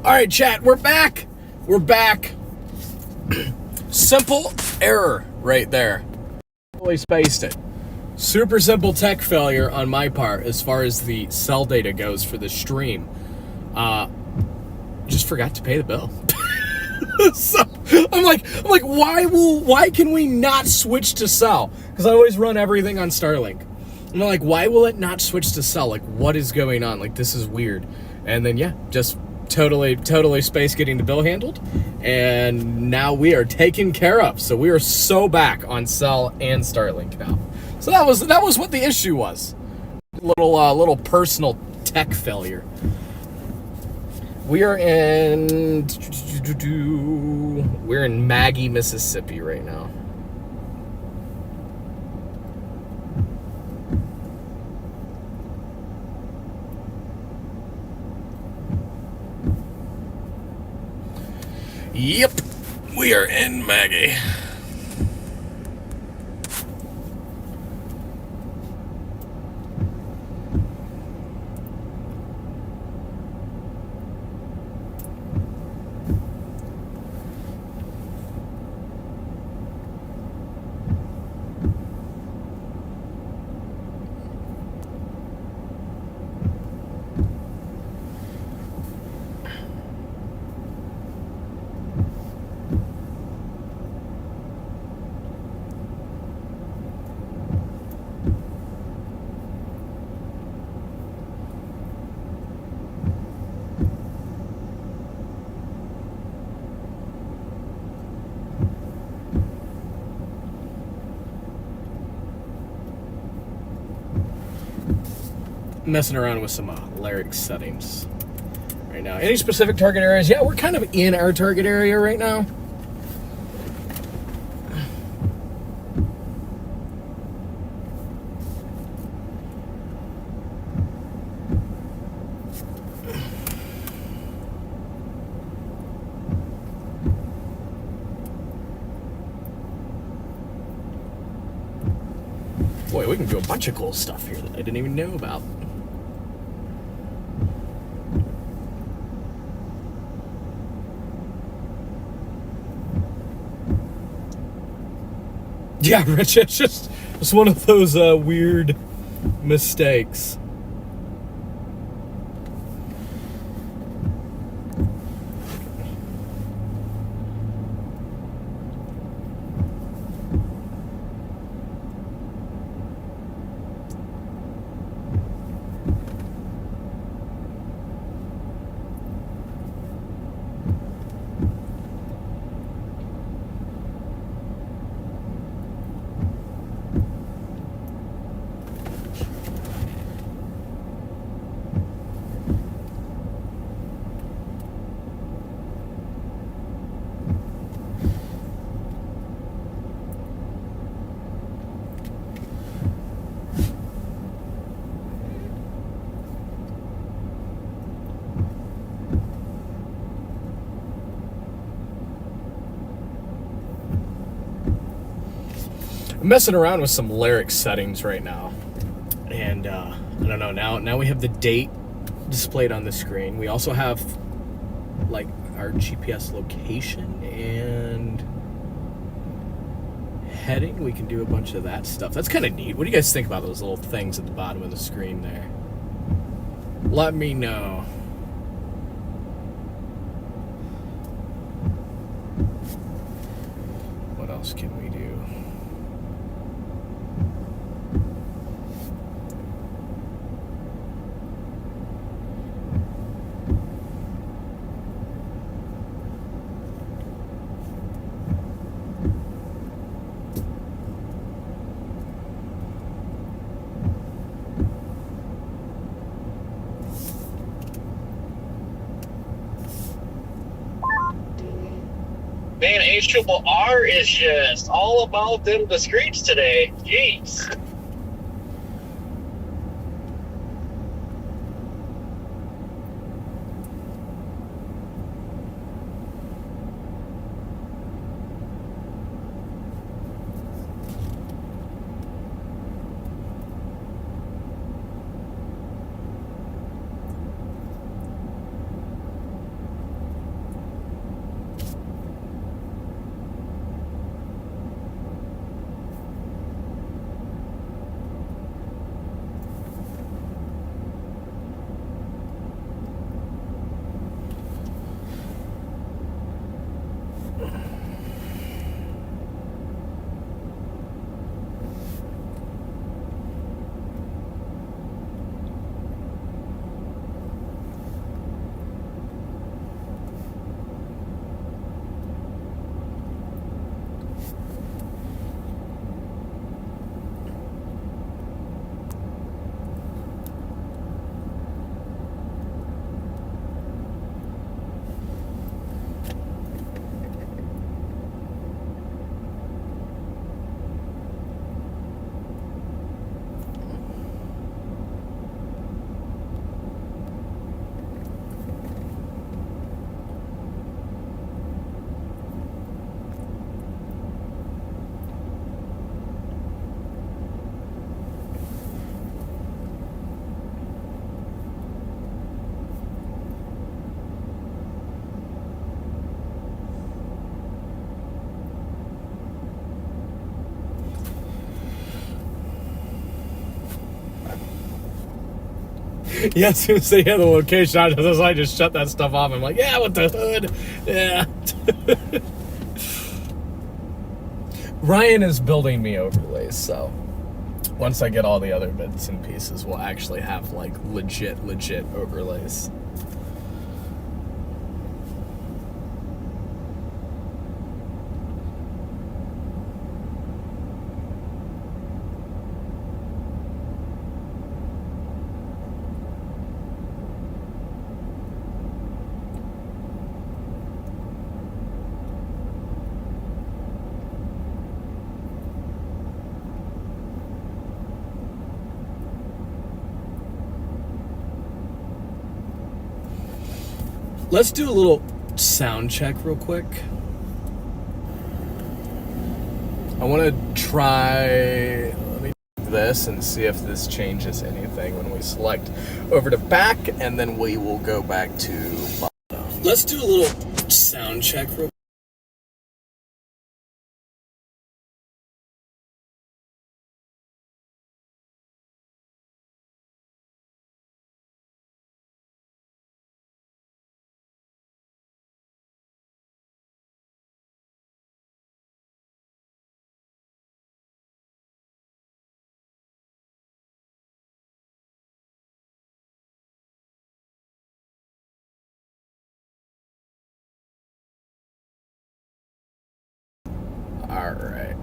All right, chat, we're back. We're back. Simple error right there. Totally spaced it. Super simple tech failure on my part as far as the cell data goes for the stream. Just forgot to pay the bill. So I'm like, why can we not switch to cell? Because I always run everything on Starlink. And I'm like, why will it not switch to cell? Like, what is going on? Like, this is weird. And then, yeah, just totally space getting the bill handled. And now we are taken care of. So we are so back on cell and Starlink now. So that was what the issue was. Little personal tech failure. We are in Maggie, Mississippi right now. Yep, we are in Maggie. Messing around with some lyric settings right now. Any specific target areas? Yeah, we're kind of in our target area right now. Boy, we can do a bunch of cool stuff here that I didn't even know about. Yeah, Rich, it's one of those weird mistakes. I'm messing around with some lyric settings right now, and I don't know, now we have the date displayed on the screen. We also have like our GPS location and heading. We can do a bunch of that stuff. That's kind of neat. What do you guys think about those little things at the bottom of the screen there? Let me know. What else can we do? Man, HRRR is just all about them discreets today. Jeez. Yeah, as soon as they had the location, I just shut that stuff off. I'm like, yeah, with the hood. Yeah. Ryan is building me overlays, so once I get all the other bits and pieces, we'll actually have like legit overlays. Let's do a little sound check real quick. I want to try, let me do this and see if this changes anything when we select over to back, and then we will go back to bottom. Let's do a little sound check real quick. All right.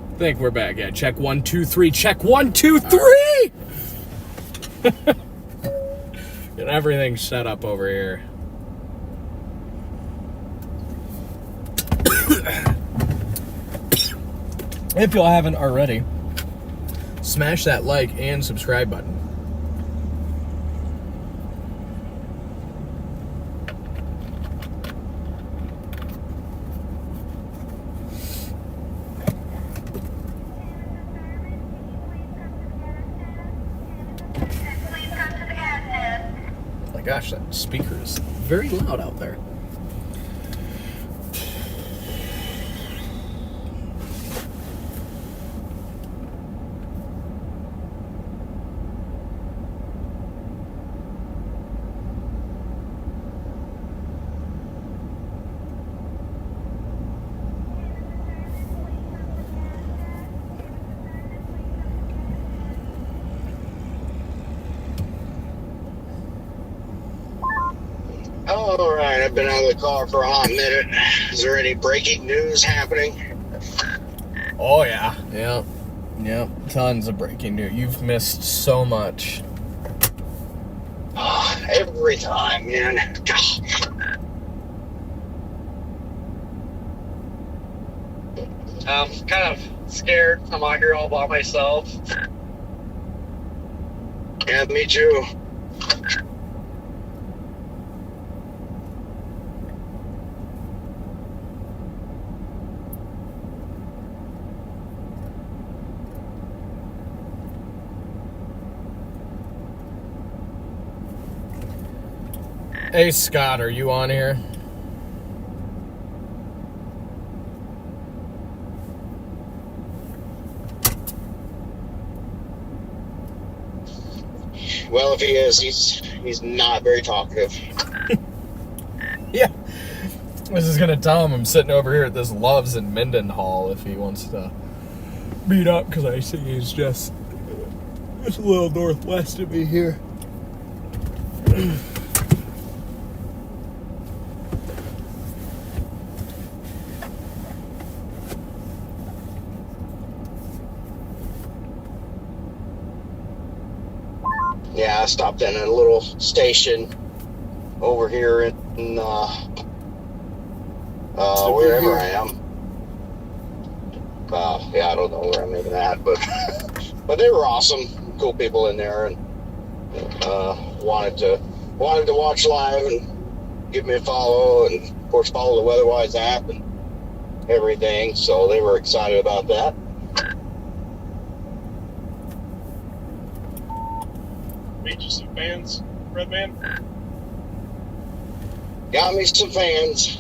I think we're back. Yeah, check 1, 2, 3. Check 1, 2, 3. Get everything set up over here. If y'all haven't already, smash that like and subscribe button. My gosh, that speaker is very loud out there. All right, I've been out of the car for a hot minute. Is there any breaking news happening? Oh yeah, yep, tons of breaking news. You've missed so much. Every time, man. I'm kind of scared. I'm out here all by myself. Yeah, me too. Hey Scott, are you on here? Well, if he is, he's not very talkative. Yeah. I was just gonna tell him I'm sitting over here at this Loves in Mendenhall if he wants to meet up, because I see he's just a little northwest of me here. Yeah, I stopped in a little station over here in wherever I am. Yeah, I don't know where I'm even at, but but they were awesome, cool people in there, and wanted to watch live and give me a follow, and of course follow the Weatherwise app and everything. So they were excited about that. Meet you some fans, Redman. Got me some fans.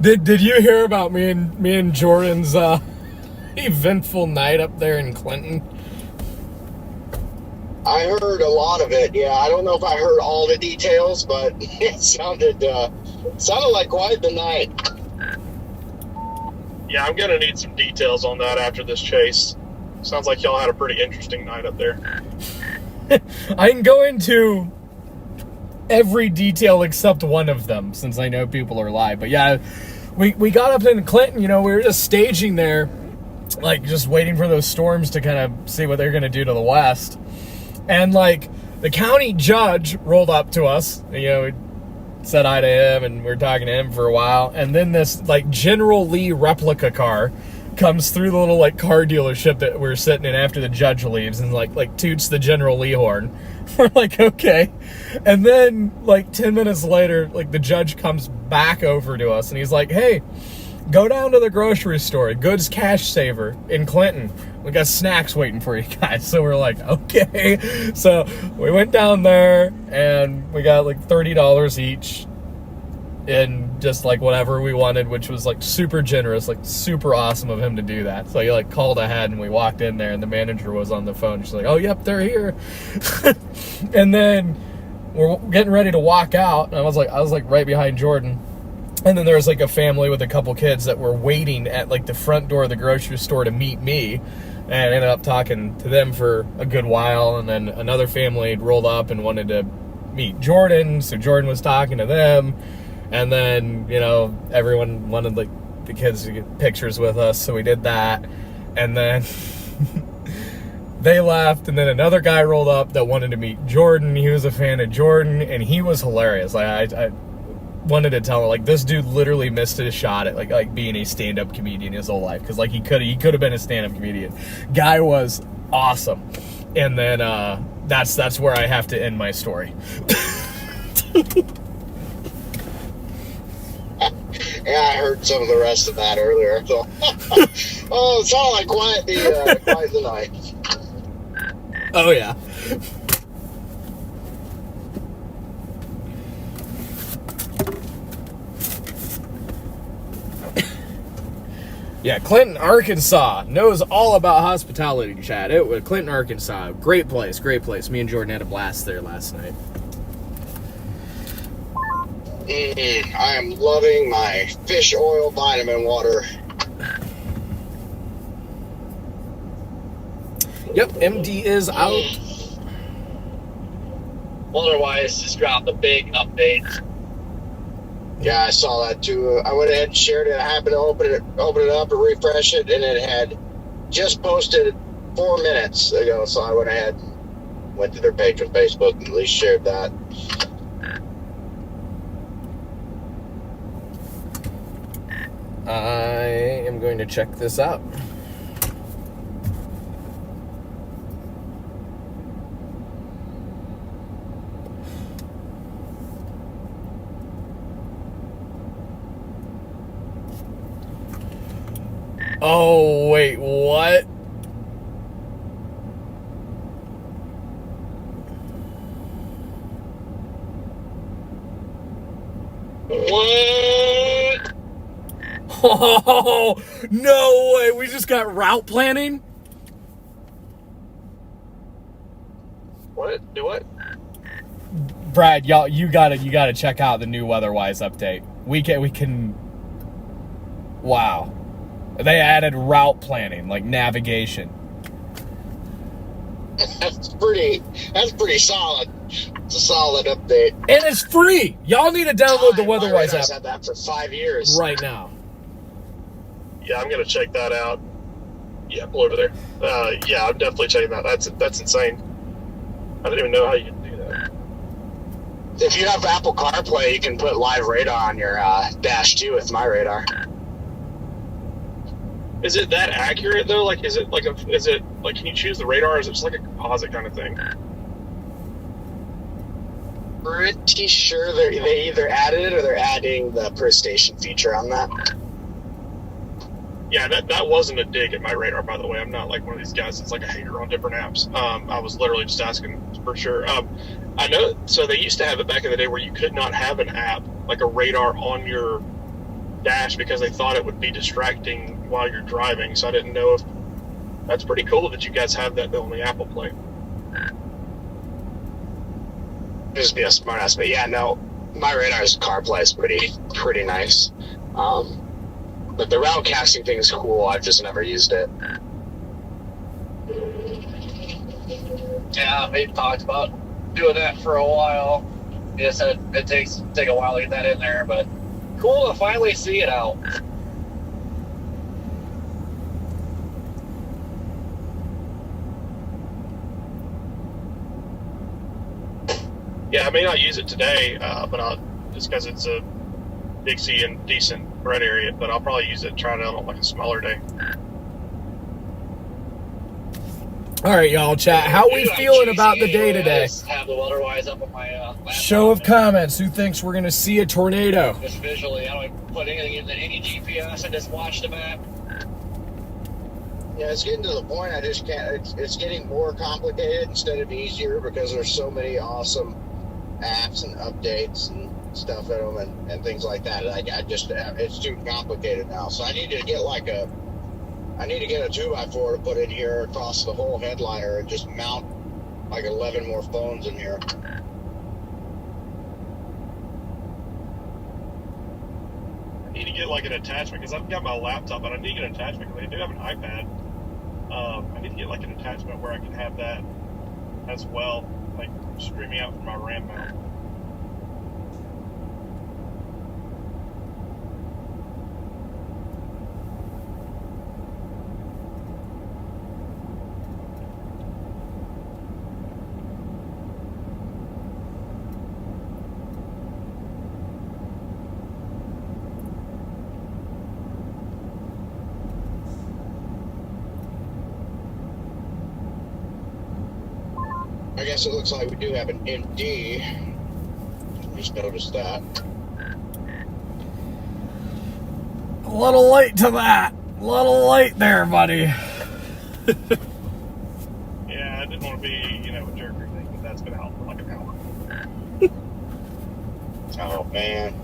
Did you hear about me and Jordan's eventful night up there in Clinton? I heard a lot of it. Yeah, I don't know if I heard all the details, but it sounded like quite the night. Yeah, I'm gonna need some details on that after this chase. Sounds like y'all had a pretty interesting night up there. I can go into every detail except one of them, since I know people are live. But yeah, we got up in Clinton, we were just staging there, like just waiting for those storms to kind of see what they're going to do to the west. And like the county judge rolled up to us, we said hi to him and we were talking to him for a while. And then this like General Lee replica car comes through the little like car dealership that we're sitting in after the judge leaves and like toots the General Lee horn. We're like, okay. And then like 10 minutes later, like the judge comes back over to us and he's like, hey, go down to the grocery store, Goods Cash Saver in Clinton. We got snacks waiting for you guys. So we're like, okay. So we went down there and we got like $30 each and just like whatever we wanted, which was like super generous, like super awesome of him to do that. So he like called ahead and we walked in there and the manager was on the phone. She's like, oh, yep, they're here. And then we're getting ready to walk out. And I was like right behind Jordan. And then there was like a family with a couple kids that were waiting at like the front door of the grocery store to meet me. And I ended up talking to them for a good while. And then another family rolled up and wanted to meet Jordan. So Jordan was talking to them. And then, everyone wanted like the kids to get pictures with us. So we did that. And then they left. And then another guy rolled up that wanted to meet Jordan. He was a fan of Jordan and he was hilarious. Like I wanted to tell him, like, this dude literally missed his shot at like being a stand-up comedian his whole life. Cause like he could have been a stand-up comedian. Guy was awesome. And then, that's where I have to end my story. Yeah, I heard some of the rest of that earlier. So, it sounded like quite the night. Oh yeah. Yeah, Clinton, Arkansas knows all about hospitality, Chad. It was Clinton, Arkansas. Great place. Me and Jordan had a blast there last night. I am loving my fish oil vitamin water. Yep, MD is out. Otherwise, just dropped a big update. Yeah, I saw that too. I went ahead and shared it. I happened to open it up and refresh it, and it had just posted 4 minutes ago. So I went ahead and went to their page on Facebook and at least shared that. I am going to check this out. Oh, wait, what? What? Oh, no way. We just got route planning? What? Do what? Brad, you gotta check out the new WeatherWise update. We can. Wow, they added route planning, like navigation. That's pretty solid. It's a solid update. And it's free. Y'all need to download the WeatherWise app. I've had that for 5 years. Right now. Yeah, I'm gonna check that out. Yeah, pull over there. Yeah, I'm definitely checking that. That's insane. I didn't even know how you could do that. If you have Apple CarPlay, you can put live radar on your dash too with my radar. Is it that accurate though? Like, is it like can you choose the radar? Or is it just like a composite kind of thing? Pretty sure they either added it or they're adding the per station feature on that. Yeah, that wasn't a dig at my radar, by the way. I'm not like one of these guys that's like a hater on different apps. I was literally just asking for sure. I know, so they used to have it back in the day where you could not have an app, like a radar on your dash because they thought it would be distracting while you're driving. So I didn't know if, that's pretty cool that you guys have that on the Apple Play. Just be a smart ass, but yeah, no, my radar's CarPlay is pretty nice. But the route casting thing is cool. I've just never used it. Yeah, we talked about doing that for a while. It said it take a while to get that in there, but cool to finally see it out. Yeah, I may not use it today, but just because it's a Dixie and decent red area, but I'll probably use it, try it out on like a smaller day. All right, y'all, chat. How we feeling about the day today? Have the weather-wise up on my laptop. Show of comments. Who thinks we're going to see a tornado? Just visually, I don't put anything in any GPS. I just watch the map. Yeah, it's getting to the point I just can't. It's getting more complicated instead of easier because there's so many awesome apps and updates and stuff in them and things like that. It's too complicated now. So I need to get a 2x4 to put in here across the whole headliner and just mount like 11 more phones in here. I need to get like an attachment because I've got my laptop, but I need an attachment because I do have an iPad. I need to get like an attachment where I can have that as well, like streaming out from my RAM mount. I guess it looks like we do have an MD. Just noticed that. A little late to that. A little late there, buddy. Yeah, I didn't want to be, a jerk or anything, but that's been out for like an hour. Oh, man.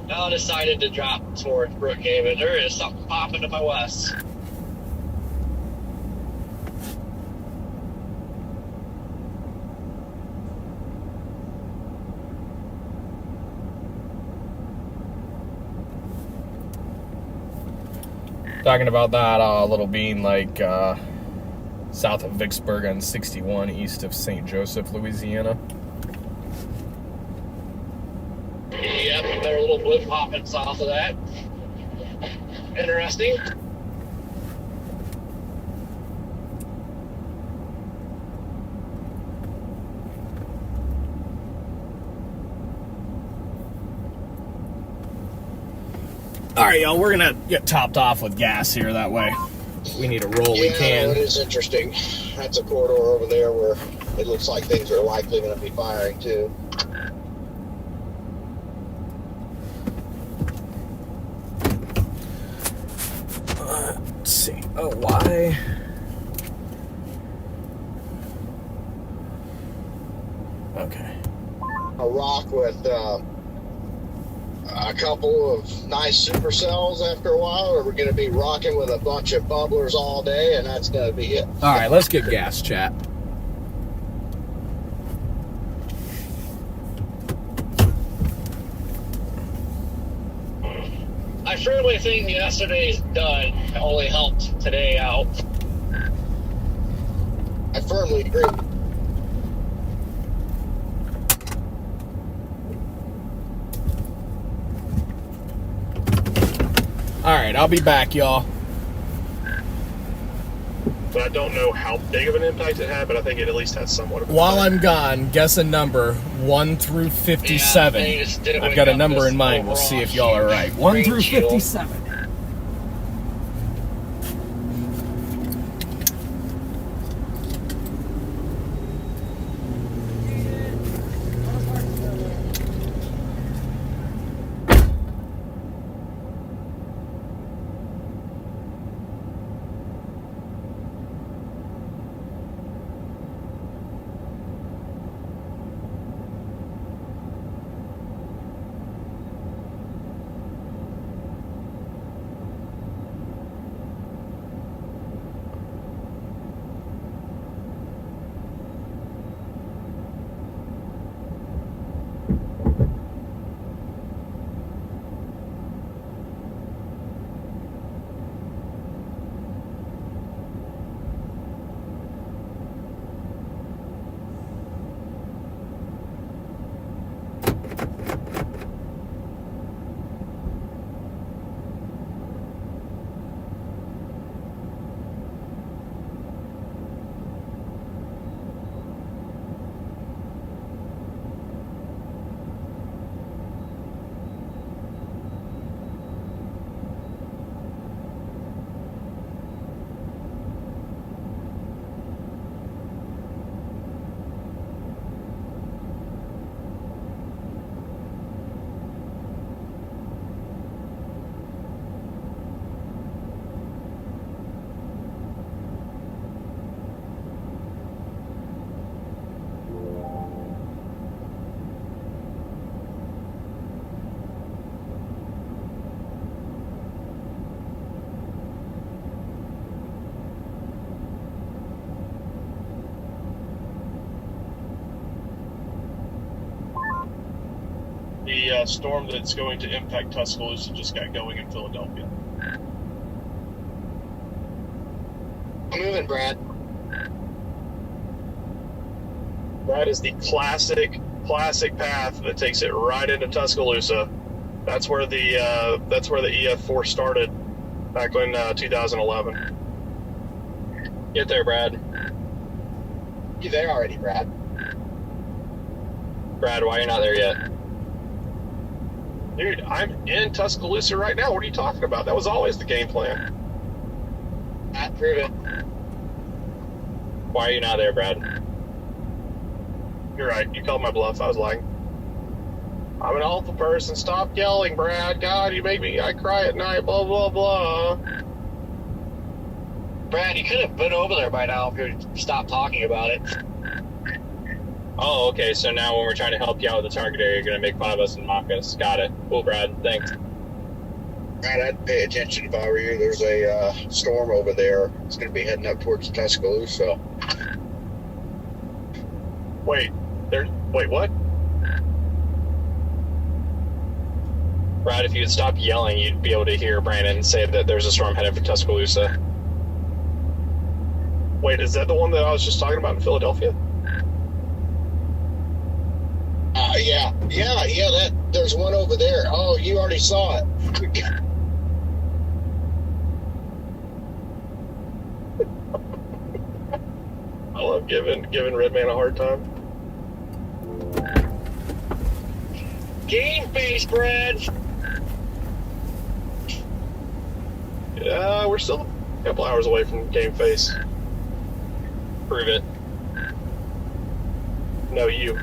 Now I decided to drop towards Brookhaven. There is something popping to my west. Talking about that little being like south of Vicksburg on 61, east of St. Joseph, Louisiana. Yep, they're a little blip popping south of that. Interesting. All right, y'all, we're going to get topped off with gas here. That way we need to roll. We can. It is interesting. That's a corridor over there where it looks like things are likely going to be firing, too. Let's see. Oh, why? Okay. A rock with a couple of nice supercells after a while, or we're going to be rocking with a bunch of bubblers all day, and that's going to be it. All right, let's get gas, chat. I firmly think yesterday's done only helped today out. I firmly agree. All right, I'll be back, y'all. But I don't know how big of an impact it had, but I think it at least had somewhat of an While impact. I'm gone, guess a number 1 through 57. Yeah, they just didn't I've wake got a up number this in mind. We'll see if y'all are right. 1 through rain shield. 57. The storm that's going to impact Tuscaloosa just got going in Philadelphia. I'm moving, Brad. That is the classic path that takes it right into Tuscaloosa. That's where the EF4 started back in 2011. Get there, Brad. You there already, Brad? Brad, why are you not there yet? Dude, I'm in Tuscaloosa right now. What are you talking about? That was always the game plan. Matt, prove it. Why are you not there, Brad? You're right. You called my bluff. I was lying. I'm an awful person. Stop yelling, Brad. God, you make me. I cry at night. Blah blah blah. Brad, you could have been over there by now if you stopped talking about it. Oh, okay, so now when we're trying to help you out with the target area, you're going to make fun of us and mock us. Got it. Cool, Brad. Thanks. Brad, I'd pay attention if I were you. There's a storm over there. It's going to be heading up towards Tuscaloosa. Wait, what? Brad, if you'd stop yelling, you'd be able to hear Brandon say that there's a storm headed for Tuscaloosa. Wait, is that the one that I was just talking about in Philadelphia? Yeah. There's one over there. Oh, you already saw it. I love giving Redman a hard time. Game face, Brad. Yeah, we're still a couple hours away from game face. Prove it. No, you.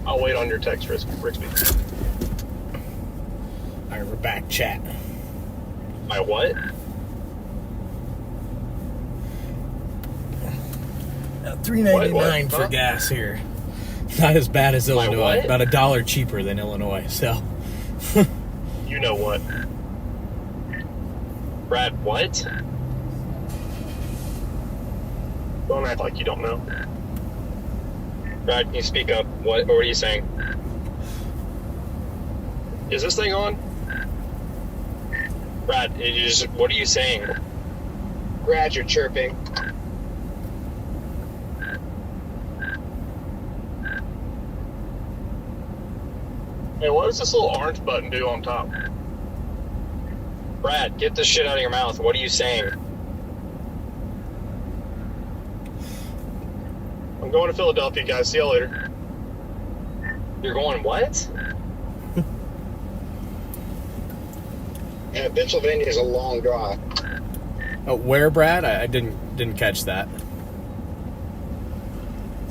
I'll wait on your text, Rigsby. All right, we're back, chat. My what? $3.99 for Huh? gas here. Not as bad as Illinois. what? About $1 cheaper than Illinois. So, You know what? Brad, what? Don't act like you don't know. Brad, can you speak up? What are you saying? Is this thing on? Brad, what are you saying? Brad, you're chirping. Hey, what does this little orange button do on top? Brad, get this shit out of your mouth. What are you saying? I'm going to Philadelphia, guys. See y'all later. You're going what? Yeah, Pennsylvania is a long drive. where, Brad? I didn't catch that.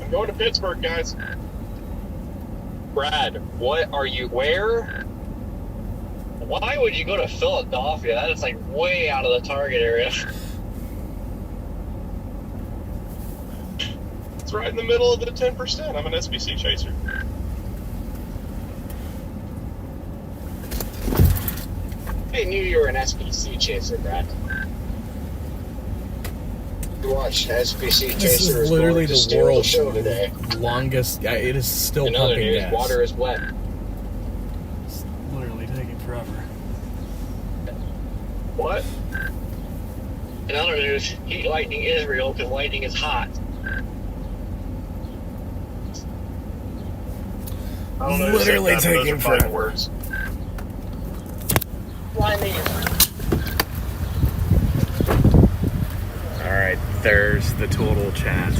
I'm going to Pittsburgh, guys. Brad, what are you? Where? Why would you go to Philadelphia? That is like way out of the target area. It's right in the middle of the 10%. I'm an SBC chaser. I knew you were an SBC chaser, Brad. You watch SBC This Chaser is is literally going to the steal the world's show today. longest. It is still In other pumping news, gas. water is wet. It's literally taking forever. What? In other news, heat lightning is real because lightning is hot. I don't know. Literally who said that, but taking those are fighting forever. words. Lightning is All right, there's the total chat.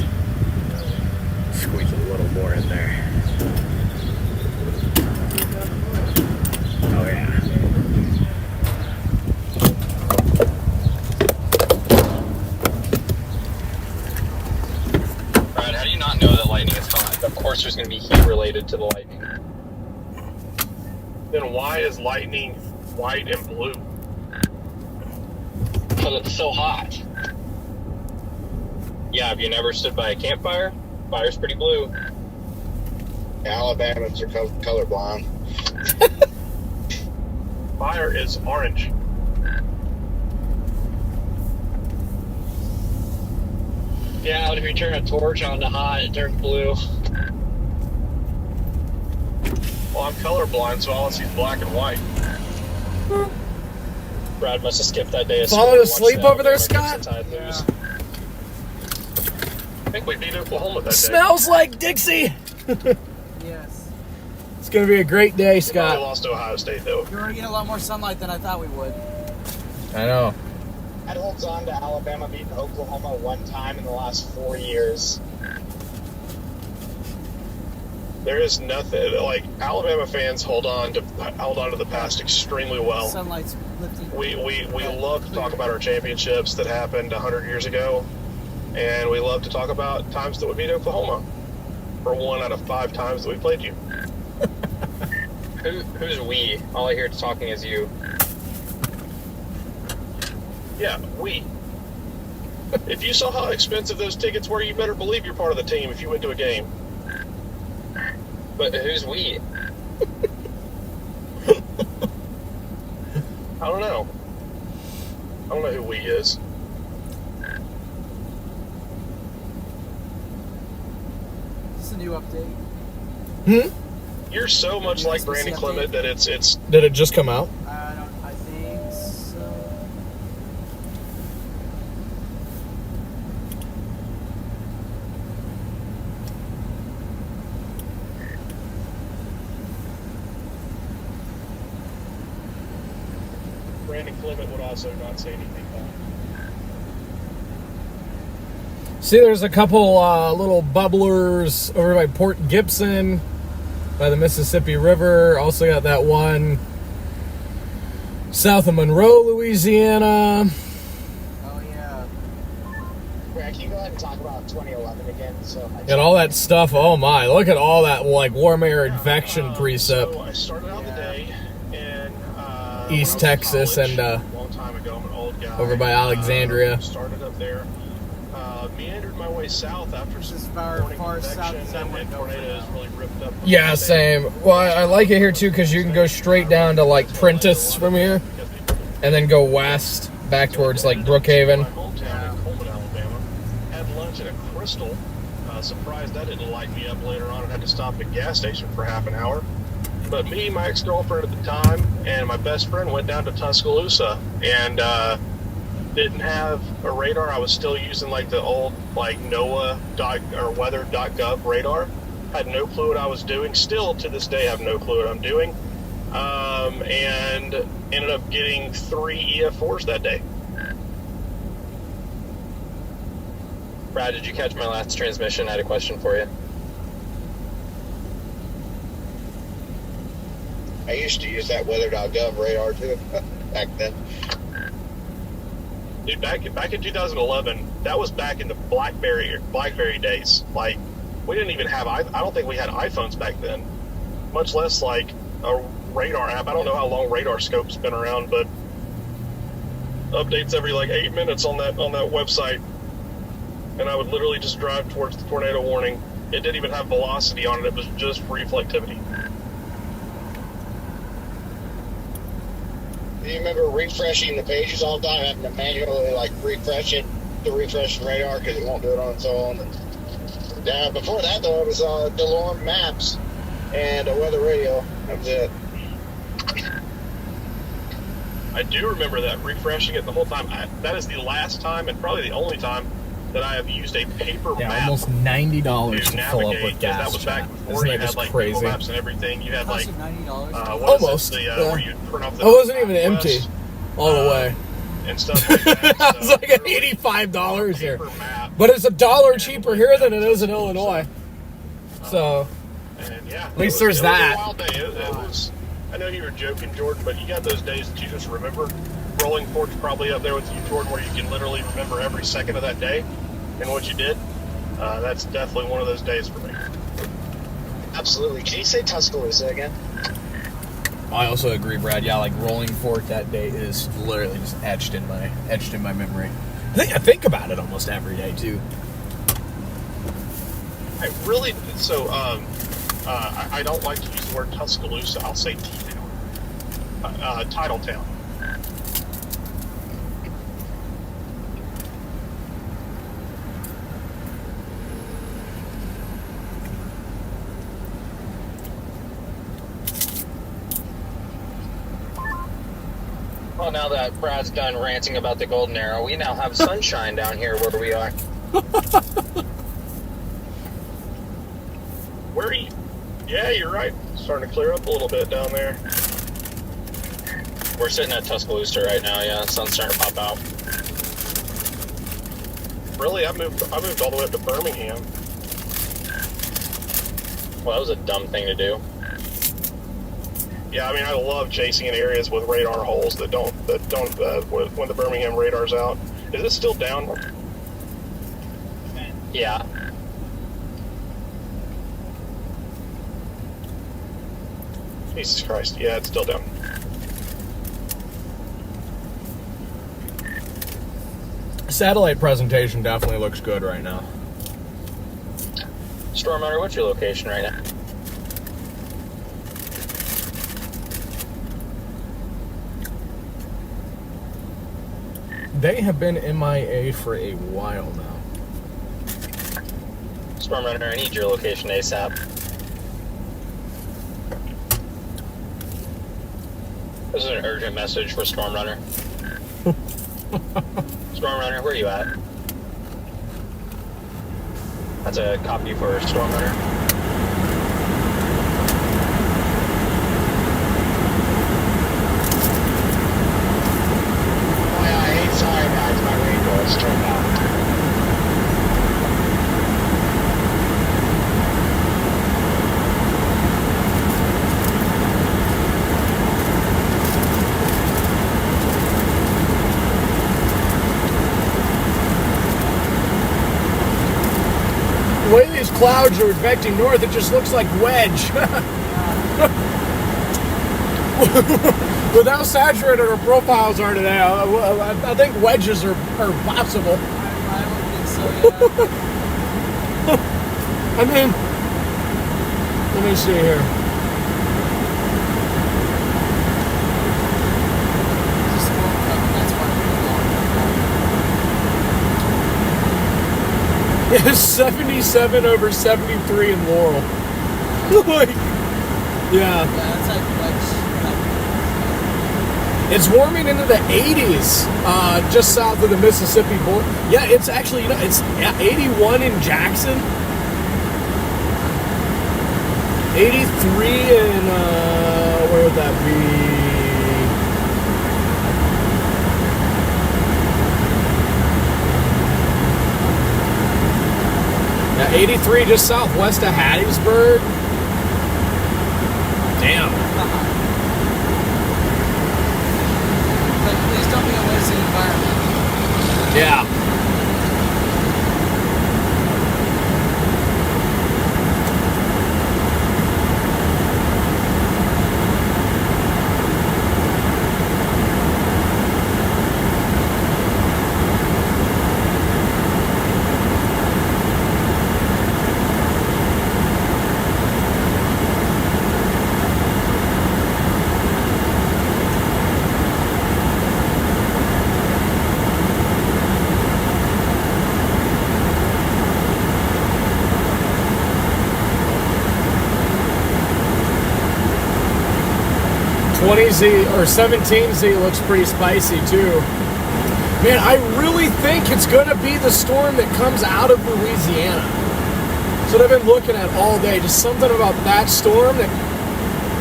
Squeeze a little more in there. Oh yeah. Brad, how do you not know that lightning is hot? Of course there's going to be heat related to the lightning. Then why is lightning white and blue? because it's so hot. Yeah, have you never stood by a campfire? Fire's pretty blue. Alabamans are colorblind. Fire is orange. Yeah, but if you turn a torch on to hot, it turns blue. Well, I'm colorblind, so all I see is black and white. Brad must have skipped that day of Falling school. asleep over there, Scott? Yeah. I think we beat Oklahoma that day. Smells like Dixie. Yes. It's going to be a great day, We Scott. lost to Ohio State, though. You're going to get a lot more sunlight than I thought we would. I know. That holds on to Alabama beating Oklahoma one time in the last 4 years. There is nothing like Alabama fans hold on to the past extremely well. Sunlight's lifting. We love to talk about our championships that happened 100 years ago, and we love to talk about times that we beat Oklahoma, or 1 out of 5 times that we played you. Who's we? All I hear talking is you. Yeah, we. If you saw how expensive those tickets were, you better believe you're part of the team if you went to a game. But who's we? I don't know. I don't know who we is. It's a new update. You're so much like Brandon Clement that it's Did it just come out? I think so. Brandon Clement would also not say anything about it. See, there's a couple little bubblers over by Port Gibson, by the Mississippi River. Also got that one south of Monroe, Louisiana. Oh, yeah. Brad, can you go ahead and talk about 2011 again? Got all that stuff. Oh my, look at all that like warm air advection precip. So I started out the day in East Texas college, and a long time ago. I'm an old guy. over by Alexandria. Started up there. Meandered my way south after This is some far morning south convection as I and would go for tornadoes now. really ripped up. Yeah, same. Well, I like it here too because you can go straight down to like Prentice from here, and then go west back towards like Brookhaven. My hometown in Coleman, Alabama. Had lunch at a Crystal. Surprised that didn't light me up later on and had to stop at a gas station for half an hour. But me, my ex-girlfriend at the time, and my best friend went down to Tuscaloosa and didn't have a radar. I was still using like the old like NOAA or weather.gov radar. Had no clue what I was doing. Still to this day have no clue what I'm doing. And ended up getting 3 EF4s that day. Brad, did you catch my last transmission? I had a question for you. I used to use that weather.gov radar too back then. Dude, back in 2011, that was back in the BlackBerry days. Like, we didn't even have, I don't think we had iPhones back then, much less like a radar app. I don't know how long Radar Scope's been around, but updates every like 8 minutes on that website. And I would literally just drive towards the tornado warning. It didn't even have velocity on it. It was just reflectivity. Do you remember refreshing the pages all the time, having to manually like refresh it to refresh the radar because it won't do it on its own? And, before that, though, it was DeLorme Maps and a weather radio. That was it. I do remember that, refreshing it the whole time. That is the last time and probably the only time that I have used a paper map. Almost $90 to fill up navigate, with gas. that was back before Isn't you that had just like crazy? Google Maps and everything. You had like $90. Almost, where you'd print off the I wasn't even map empty west, all the way. and stuff like that. It was So, like $85 here, paper map. but it's $1 cheaper here than it is in Illinois. So And yeah, at least it there's was that. a wild day. It was. I know you were joking, Jordan, but you got those days that you just remember. Rolling Fork's probably up there with you, Jordan, where you can literally remember every second of that day and what you did. That's definitely one of those days for me. Absolutely. Can you say Tuscaloosa again? I also agree, Brad. Yeah, like Rolling Fork that day is literally just etched in my memory. I think about it almost every day too. I really so. I don't like to use the word Tuscaloosa. I'll say T-Town, Titletown. Well, now that Brad's done ranting about the Golden Arrow, we now have sunshine down here where we are. Where are you? Yeah, you're right. Starting to clear up a little bit down there. We're sitting at Tuscaloosa right now, yeah. The sun's starting to pop out. Really? I moved all the way up to Birmingham. Well, that was a dumb thing to do. Yeah, I mean, I love chasing in areas with radar holes that don't when the Birmingham radar's out. Is it still down? Yeah. Jesus Christ. Yeah, it's still down. Satellite presentation definitely looks good right now. Storm Runner, what's your location right now? They have been MIA for a while now. Storm Runner, I need your location ASAP. This is an urgent message for Storm Runner. Storm Runner, where are you at? That's a copy for Storm Runner. Oh yeah, I ain't sorry guys, my rainbow is turned out. The way these clouds are advecting north, it just looks like wedge. With how saturated our profiles are today, I think wedges are possible. I would think so, yeah. I mean, let me see here. There's a storm coming, that's why we're going. It's 77 over 73 in Laurel. Like, yeah. Yeah, that's like wedge. It's warming into the 80s, just south of the Mississippi border. Yeah, it's actually, it's 81 in Jackson, 83 in, where would that be? Yeah, 83 just southwest of Hattiesburg. Damn. But please don't be a waste of the environment. Yeah. or 17Z looks pretty spicy too. Man, I really think it's going to be the storm that comes out of Louisiana. That's what I've been looking at all day. Just something about that storm that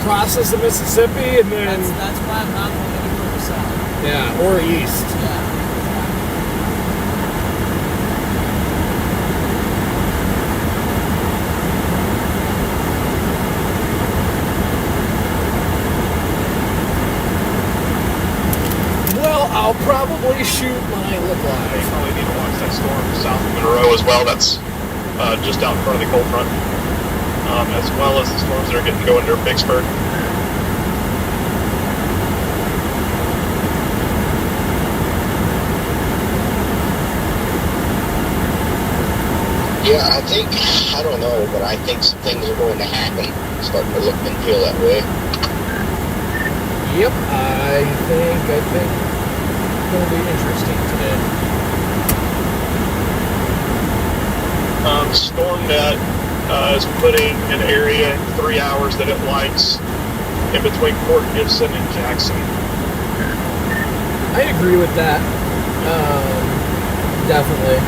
crosses the Mississippi and then... That's why I'm not going any further south. Yeah, or east. Yeah. I'll probably shoot my look You live. probably need to watch that storm south of Monroe as well. That's just out in front of the cold front, as well as the storms that are getting going near Vicksburg. Yeah, I don't know, but I think some things are going to happen. It's starting to look and feel that way. Yep, I think it's going to be interesting today. StormNet is putting an area in 3 hours that it likes in between Port Gibson and Jackson. I agree with that. Definitely.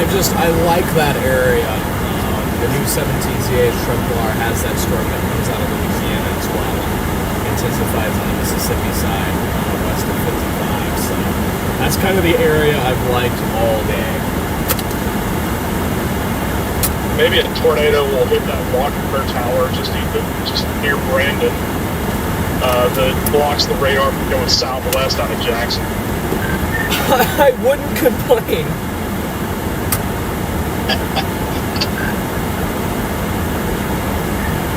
I like that area. The new 17ZH truck bar has that stroke that comes out of Louisiana as well. Intensifies on the Mississippi side, west of 55. So that's kind of the area I've liked all day. Maybe a tornado will hit that Walker Tower just near Brandon. That blocks the radar from going southwest out of Jackson. I wouldn't complain.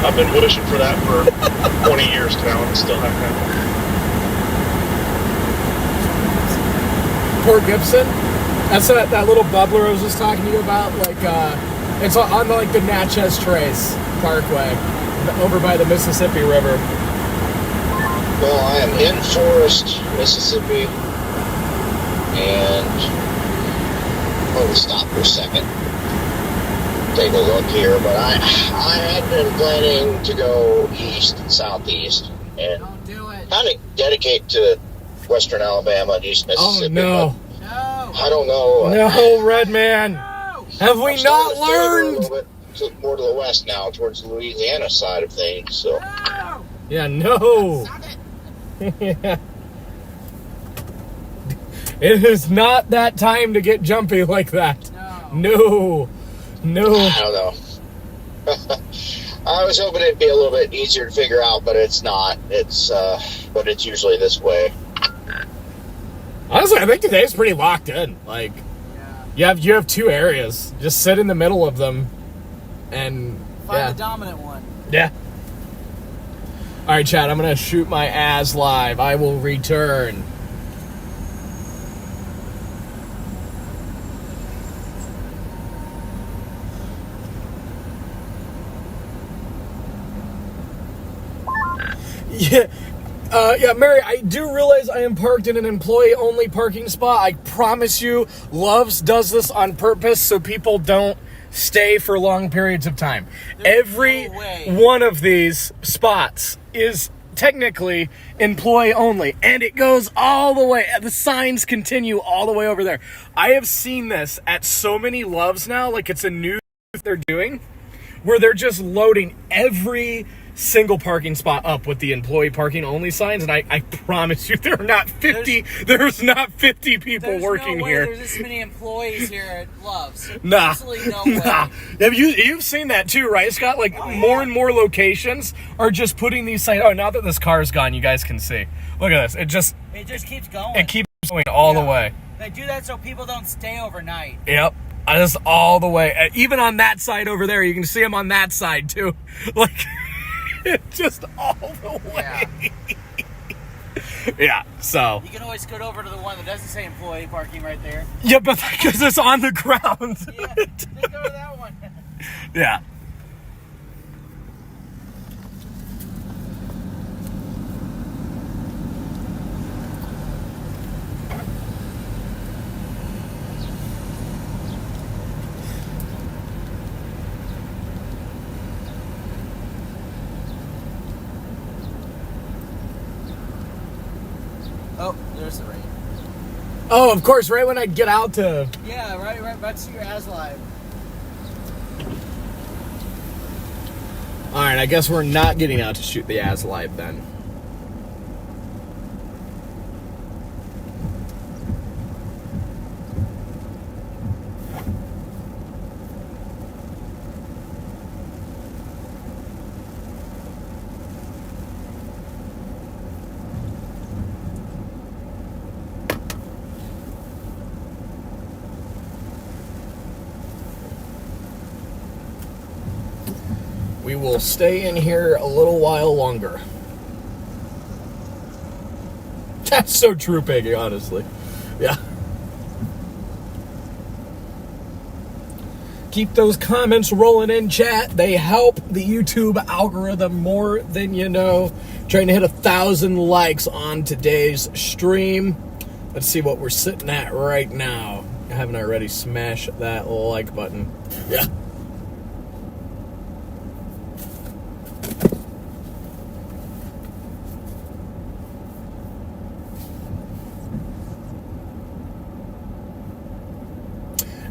I've been wishing for that for 20 years now, and it still hasn't happened. Port Gibson? That's that little bubbler I was just talking to you about. Like, it's on like the Natchez Trace Parkway, over by the Mississippi River. Well, I am in Forest, Mississippi, and I'm going to stop for a second. Take a look here, but I had been planning to go east and southeast and kind of dedicate to western Alabama and east Mississippi. Oh, no. I don't know. No, Red Man. Have we not learned? A little bit more to the west now, towards the Louisiana side of things. So. Yeah, no. Yeah. It is not that time to get jumpy like that. No. I don't know. I was hoping it'd be a little bit easier to figure out, but it's not. But it's usually this way. Honestly, I think today's pretty locked in. Like, you have two areas. Just sit in the middle of them, and find the dominant one. Yeah. All right, Chad. I'm gonna shoot my ass live. I will return. Yeah, Mary, I do realize I am parked in an employee-only parking spot. I promise you, Loves does this on purpose so people don't stay for long periods of time. Every one of these spots is technically employee-only, and it goes all the way. The signs continue all the way over there. I have seen this at so many Loves now, like it's a new thing they're doing, where they're just loading every single parking spot up with the employee parking only signs, and I promise you there's not 50 people working here. There's this many employees here at Love's. Nah. Absolutely no way. Nah. You've seen that too, right? It's got like more and more locations are just putting these signs. Oh, now that this car is gone, you guys can see. Look at this. It just keeps going. It keeps going all the way. They do that so people don't stay overnight. Yep. Just all the way. Even on that side over there, you can see them on that side too. Like, just all the way. Yeah, so. You can always scoot over to the one that doesn't say employee parking right there. Yeah, but because it's on the ground. Yeah, just go to that one. Yeah. Oh, there's the rain. Oh, of course, right when I get out to... Yeah, right about to see your ass live. Alright, I guess we're not getting out to shoot the Az live then. We will stay in here a little while longer. That's so true, Peggy, honestly. Yeah. Keep those comments rolling in, chat. They help the YouTube algorithm more than you know. Trying to hit 1,000 likes on today's stream. Let's see what we're sitting at right now. I haven't already smashed that like button. Yeah.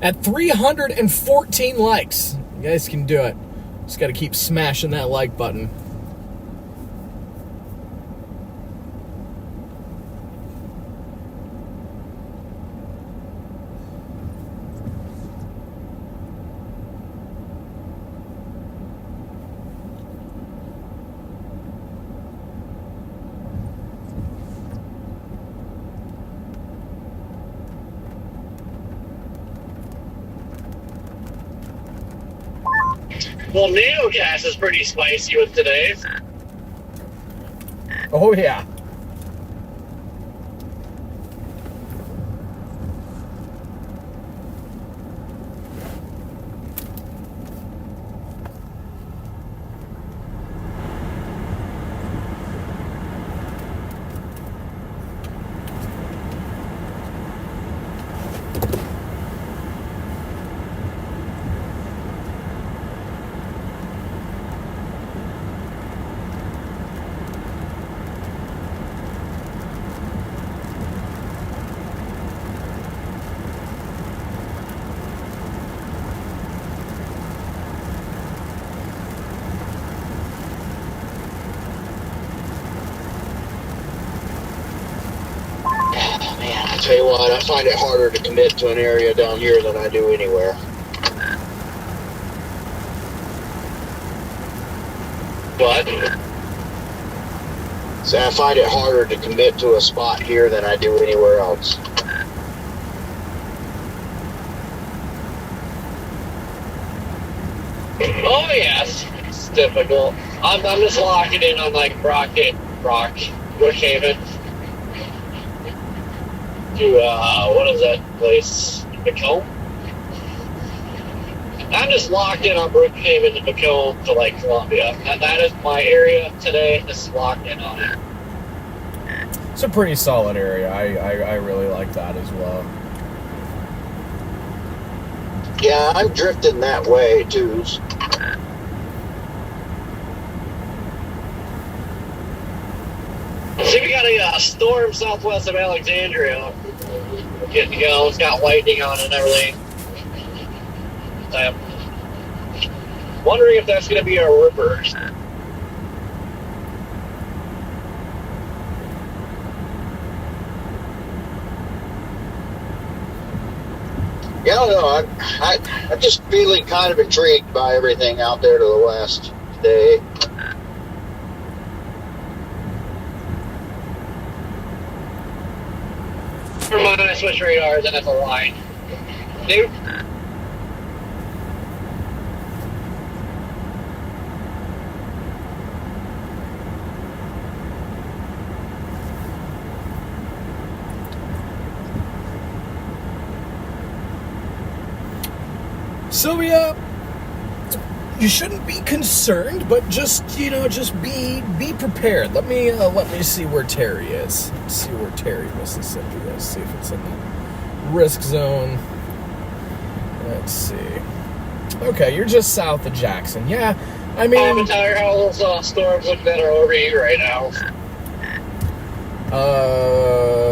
at 314 likes. You guys can do it. Just got to keep smashing that like button. Well, NATO gas is pretty spicy with today. Oh, yeah. I tell you what, I find it harder to commit to an area down here than I do anywhere. What? So I find it harder to commit to a spot here than I do anywhere else. Oh yes, it's difficult. I'm just locking in on like Brookhaven to what is that place? Macomb? I'm just locked in on Brookhaven to Macomb to like Columbia. And that is my area today. Just locked in on it. It's a pretty solid area. I really like that as well. Yeah, I'm drifting that way too. See, we got a storm southwest of Alexandria. Getting to go. It's got lightning on it and everything. I'm wondering if that's going to be our rivers. Yeah, I don't know. I'm just feeling kind of intrigued by everything out there to the west today. Never mind, I switch radars and it's a line. Dude. So you shouldn't be concerned, but just be prepared. Let me see where Terry is. Let's see where Terry, Mississippi is. See if it's in the risk zone. Let's see. Okay, you're just south of Jackson. Yeah, I mean, I'm tired how those storms look that are over here right now.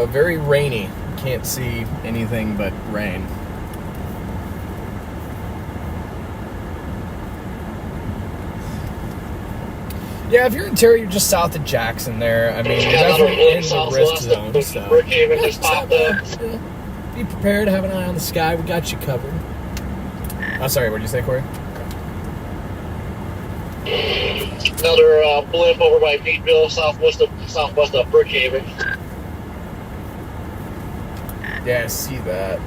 Very rainy. Can't see anything but rain. Yeah, if you're in Terry, you're just south of Jackson there. I mean, you're definitely in the risk zone. So Brookhaven just popped up. Be prepared, have an eye on the sky. We got you covered. Oh, sorry, what did you say, Corey? Another blimp over by Meadville, southwest of Brookhaven. Yeah, I see that.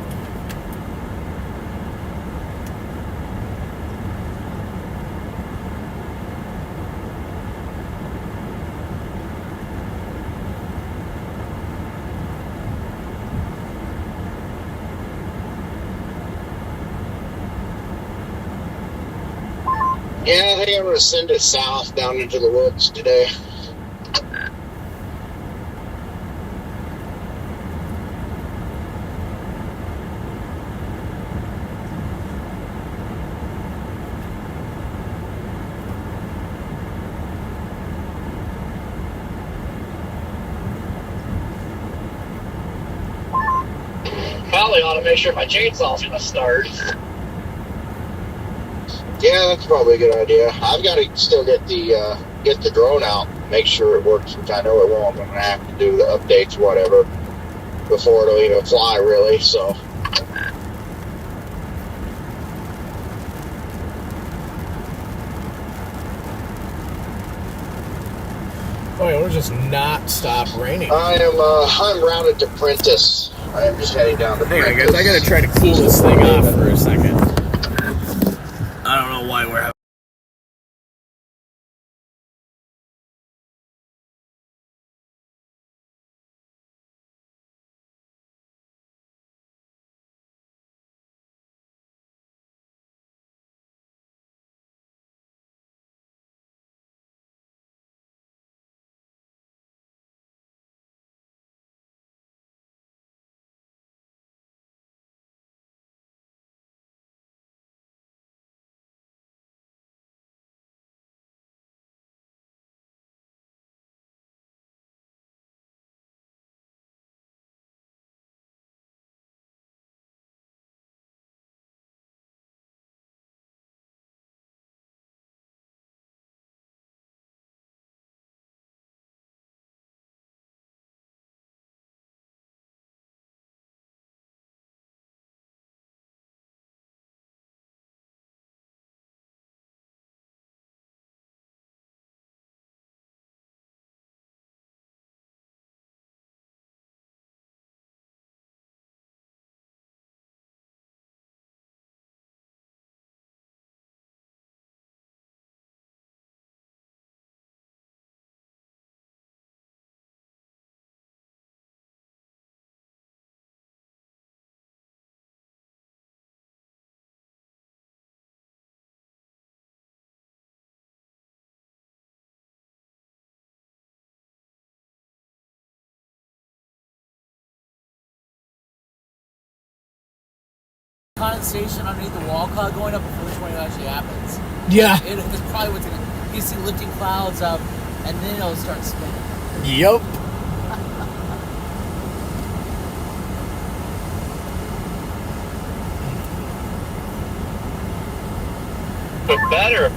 Yeah, I think I'm going to send it south down into the woods today. probably ought to make sure my chainsaw's going to start. Yeah, that's probably a good idea. I've got to still get the drone out, make sure it works, which I know it won't. I'm going to have to do the updates, whatever, before it'll even fly, really, so... Oh, it'll just not stop raining. I'm routed to Prentice. I am just heading down to Prentice. Hang on, guys. I gotta try to cool this thing off for a second. I don't know why we're having... Condensation underneath the wall cloud going up before the tornado actually happens. Yeah. It's probably what's going to... You see lifting clouds up, and then it'll start spinning. Yep. But better,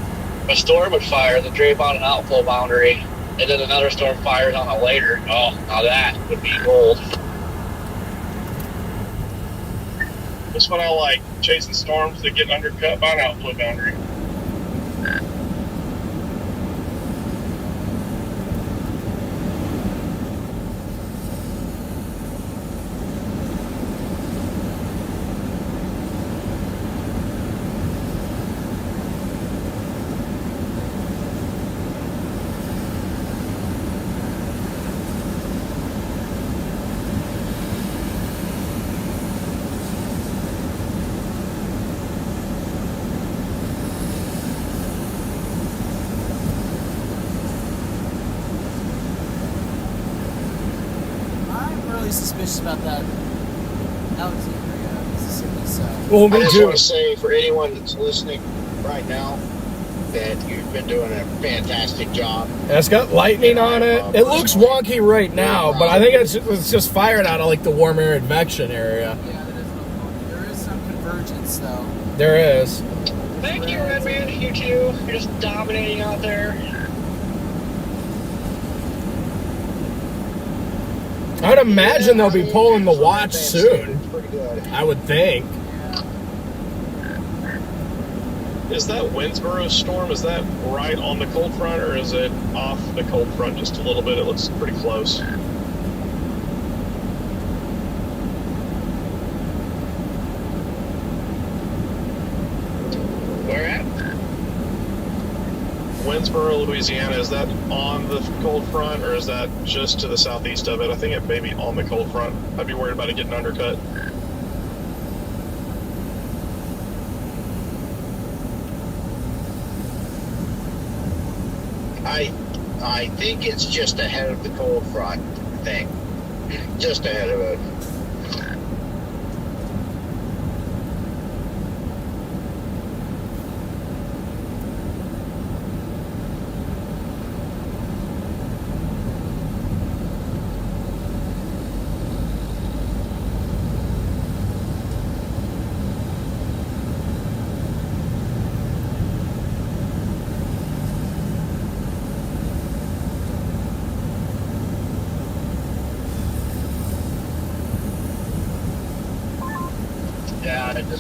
a storm would fire the drape on an outflow boundary, and then another storm fires on it later. Oh, now that would be gold. That's what I like, chasing storms that get undercut by an outflow boundary. Suspicious about that altitude area, Mississippi. So, Well, I me just too. want to say for anyone that's listening right now that you've been doing a fantastic job. It's got lightning on it. It looks wonky right now, but I think it's just fired out of like the warm air advection area. yeah, there is some convergence though. There is. Thank you, Redman. You too. You're just dominating out there. I'd imagine they'll be pulling the watch soon. It's pretty good. I would think. Is that Winnsboro storm, is that right on the cold front, or is it off the cold front just a little bit? It looks pretty close. Where at? Winnsboro, Louisiana, is that on the cold front, or is that just to the southeast of it? I think it may be on the cold front. I'd be worried about it getting undercut. I think it's just ahead of the cold front thing. Just ahead of it.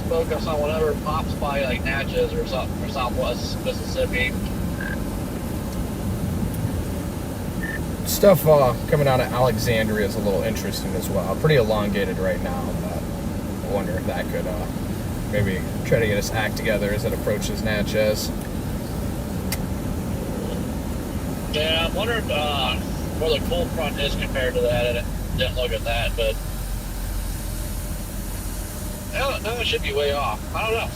focus on whatever pops by, like Natchez or Southwest Mississippi. Stuff coming out of Alexandria is a little interesting as well. Pretty elongated right now, but I wonder if that could maybe try to get its act together as it approaches Natchez. Yeah, I'm wondering where the cold front is compared to that. I didn't look at that, but no, it should be way off. I don't know.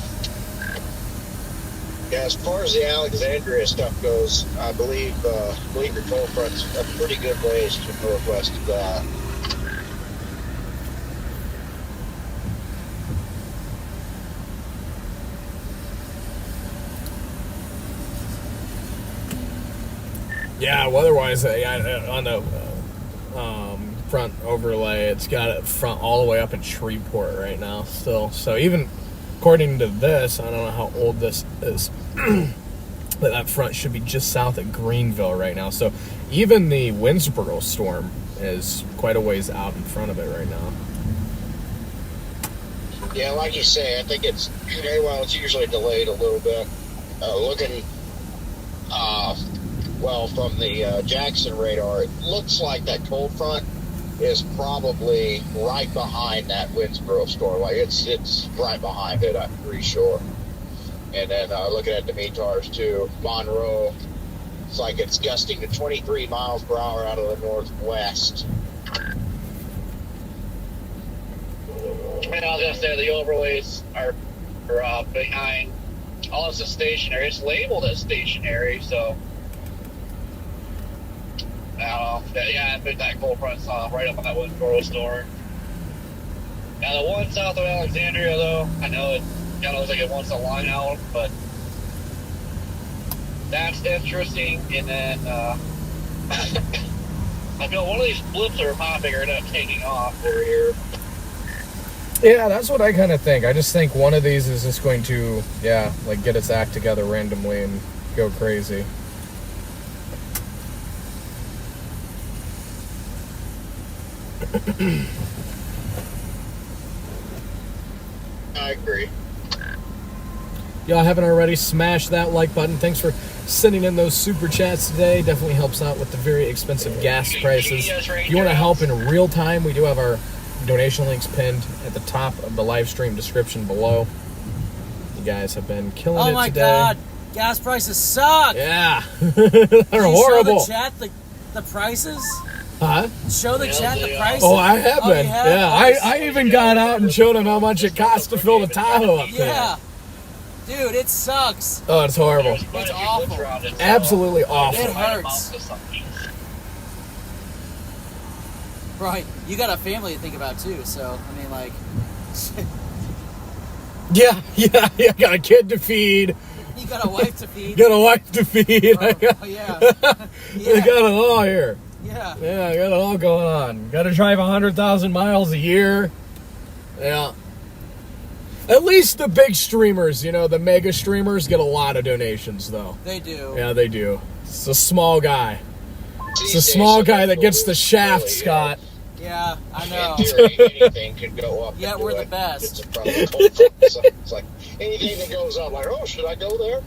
Yeah, as far as the Alexandria stuff goes, I believe your cold front's a pretty good ways to northwest of that. Yeah, weather-wise, on the front overlay, it's got it front all the way up in Shreveport right now still. So even according to this, I don't know how old this is, but that front should be just south of Greenville right now. So even the Winnsboro storm is quite a ways out in front of it right now. Yeah, like you say, I think it's usually delayed a little bit. Looking, from the Jackson radar, it looks like that cold front is probably right behind that Winnsboro storm. Like it's right behind it, I'm pretty sure. And then looking at the METARs too, Monroe, it's like it's gusting to 23 miles per hour out of the northwest. And I was gonna say the overlays are behind. All this is stationary. It's labeled as stationary, so I don't know. Yeah, I think that cold front's right up on that Winnsboro storm. Now the one south of Alexandria, though, I know it kind of looks like it wants to line out, but that's interesting. And then I feel one of these blips that are popping are not taking off over here. Yeah, that's what I kind of think. I just think one of these is just going to, get its act together randomly and go crazy. I agree. Y'all haven't already, smash that like button. Thanks for sending in those super chats today. Definitely helps out with the very expensive gas prices. If you want to help in real time, we do have our donation links pinned at the top of the live stream description below. You guys have been killing it today. Oh my god, gas prices suck. Yeah, they're horrible. Show the chat the prices. Huh? Show the chat the prices. Oh, I have been. You have? Yeah, I even got out and showed them how much it costs to fill the Tahoe up there. Yeah. Dude, it sucks. Oh, it's horrible. It's awful. Absolutely awful. It hurts. Right. You got a family to think about, too, so, I mean, like... Yeah, got a kid to feed. You got a wife to feed. Got a wife to feed. Oh, yeah. You got it all here. Yeah. Yeah, I got it all going on. Got to drive 100,000 miles a year. Yeah. At least the big streamers, the mega streamers get a lot of donations, though. They do. Yeah, they do. It's a small guy. It's a small guy that gets the shaft, Scott. Yeah, I know. In theory, anything could go up. Yeah, we're the best. It's a problem. It's like anything that goes up, like, oh, should I go there?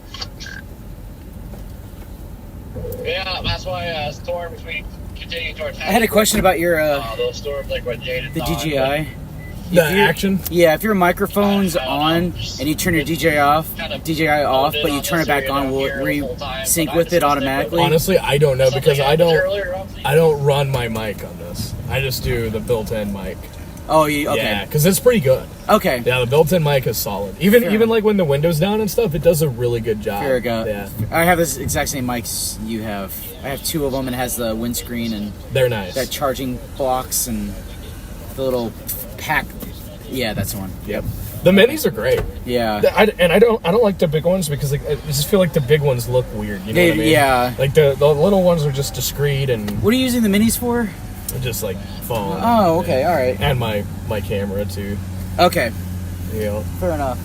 Yeah, that's why storms we continue to attack. I had a question about your those storms like what Jade the DJI. The action? Yeah, if your microphone's on and you turn your DJI off, but you turn it back on, will it sync with it automatically? Honestly, I don't know because I don't run my mic on this. I just do the built-in mic. Oh, okay. Yeah, because it's pretty good. Okay. Yeah, the built-in mic is solid. Even like when the window's down and stuff, it does a really good job. Fair go. Yeah. I have this exact same mics you have. I have two of them and it has the windscreen and they're nice. That charging box and the little pack. Yeah, that's the one. Yep. The minis are great. Yeah. I don't like the big ones because I just feel like the big ones look weird. You know what I mean? Yeah. Like the little ones are just discreet and. What are you using the minis for? Just like phone. Oh, okay, all right. And my camera too. Okay. Fair enough.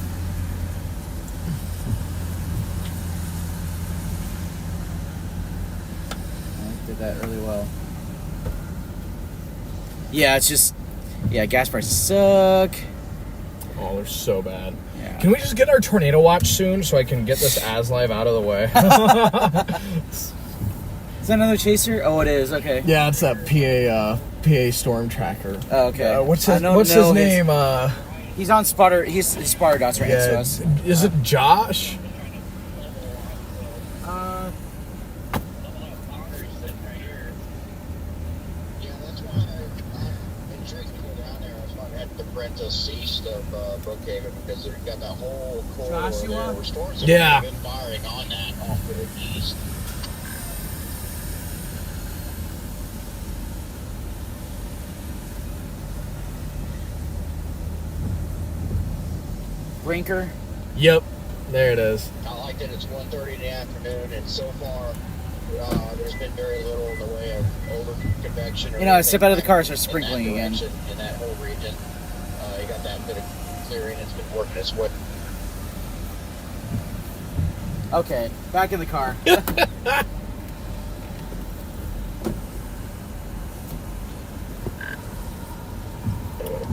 I did that really well. Yeah, it's just gas prices suck. Oh, they're so bad. Yeah. Can we just get our tornado watch soon so I can get this ASLive out of the way? Is that another chaser? Oh, it is. Okay. Yeah, it's that PA storm tracker. Oh, okay. What's his name? He's on spotter. He's spotter dots right next to us. Is it Josh? Us east of Brookhaven because they've got that whole corridor Joshua? there. Storms Yeah. have been firing on that off to the east. Brinker. Yep, there it is. I like that it's 1:30 in the afternoon, and so far there's been very little in the way of over convection. You know, I step out of the car and start sprinkling again. In that whole region, you got that bit of clearing. It's been working its way. Okay, back in the car.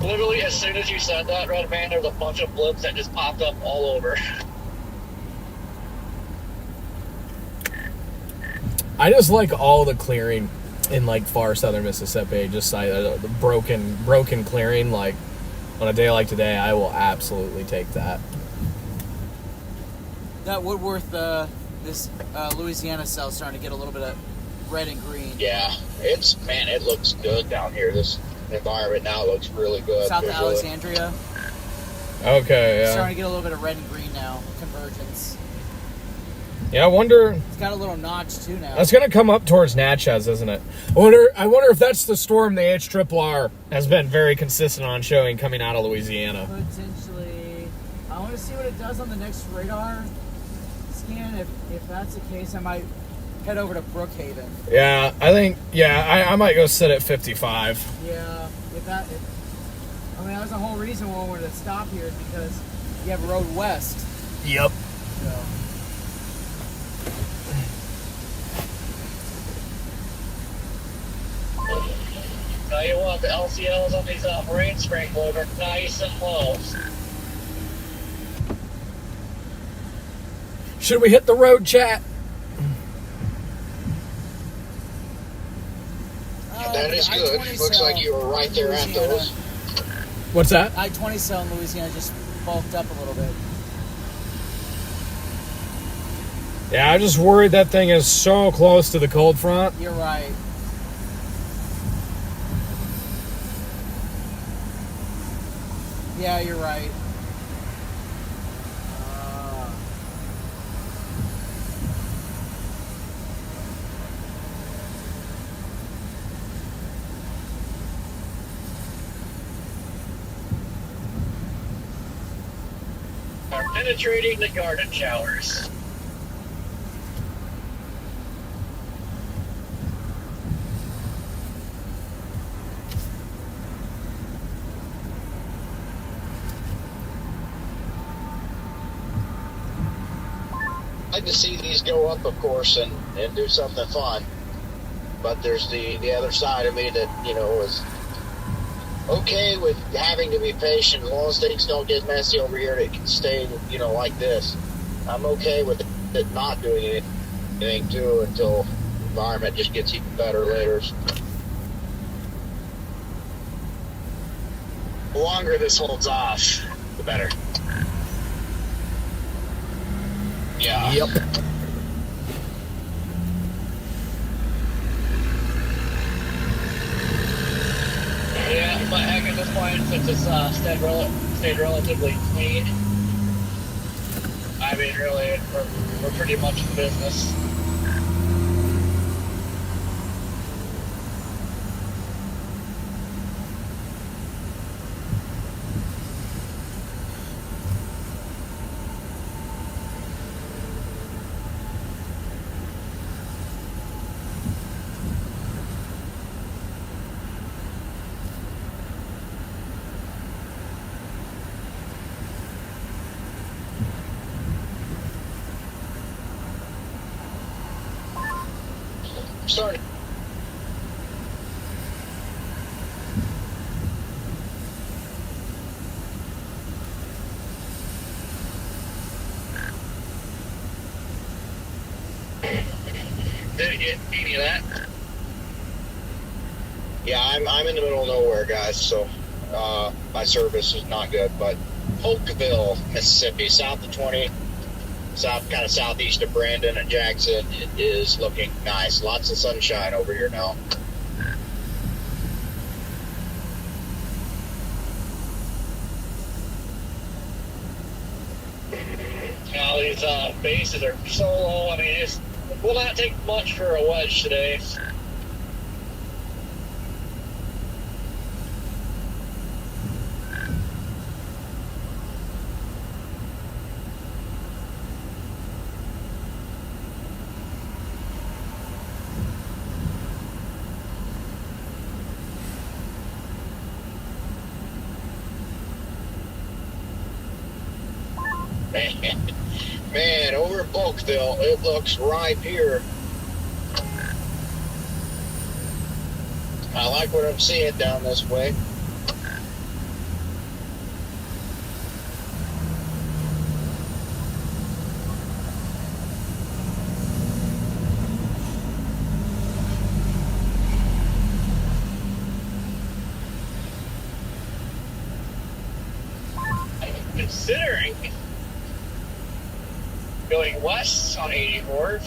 Literally, as soon as you said that, Red Man, there's a bunch of blips that just popped up all over. I just like all the clearing in like far southern Mississippi. Just like the broken clearing. Like on a day like today, I will absolutely take that. That Woodworth, this Louisiana cell starting to get a little bit of red and green. Yeah, it looks good down here. This environment now looks really good. South of visually. Alexandria. Okay, yeah. Starting to get a little bit of red and green now. Convergence. Yeah, I wonder. It's got a little notch too now. That's gonna come up towards Natchez, isn't it? I wonder if that's the storm the HRRR has been very consistent on showing coming out of Louisiana. Potentially. I want to see what it does on the next radar scan. If that's the case, I might head over to Brookhaven. Yeah, I think. Yeah, I might go sit at 55. Yeah, I mean, that was the whole reason why we wanted to stop here, is because you have road west. Yep. So. Tell you what, the LCLs on these rain sprinklers are nice and low. Should we hit the road, chat? That is good. Looks like you were right there at those. What's that? I-20 cell in Louisiana just bulked up a little bit. Yeah, I'm just worried that thing is so close to the cold front. You're right. Yeah, you're right. Are penetrating the garden showers. I'd like to see these go up, of course, and do something fun. But there's the other side of me that, is okay with having to be patient as long as things don't get messy over here. It can stay, like this. I'm okay with it not doing anything too until the environment just gets even better later. The longer this holds off, the better. Yeah. Yep. Yeah, but heck, at this point, since it's stayed relatively clean, I mean, really, we're pretty much in business. Sorry. Didn't get any of that. Yeah, I'm in the middle of nowhere, guys, so my service is not good. But Polkville, Mississippi, south of 20, kind of southeast of Brandon and Jackson, it is looking nice. Lots of sunshine over here now. Now these bases are so low. I mean, it will not take much for a wedge today. Man, over at Polkville, it looks ripe here. I like what I'm seeing down this way. Considering going west on 84.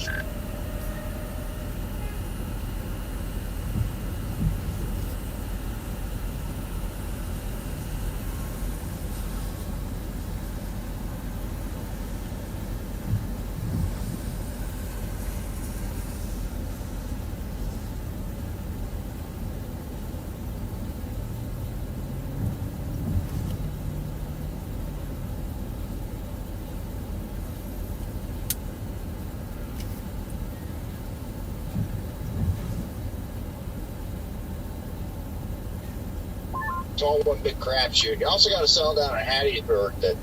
It's all one big crapshoot. You also got to sell down a Hattiesburg that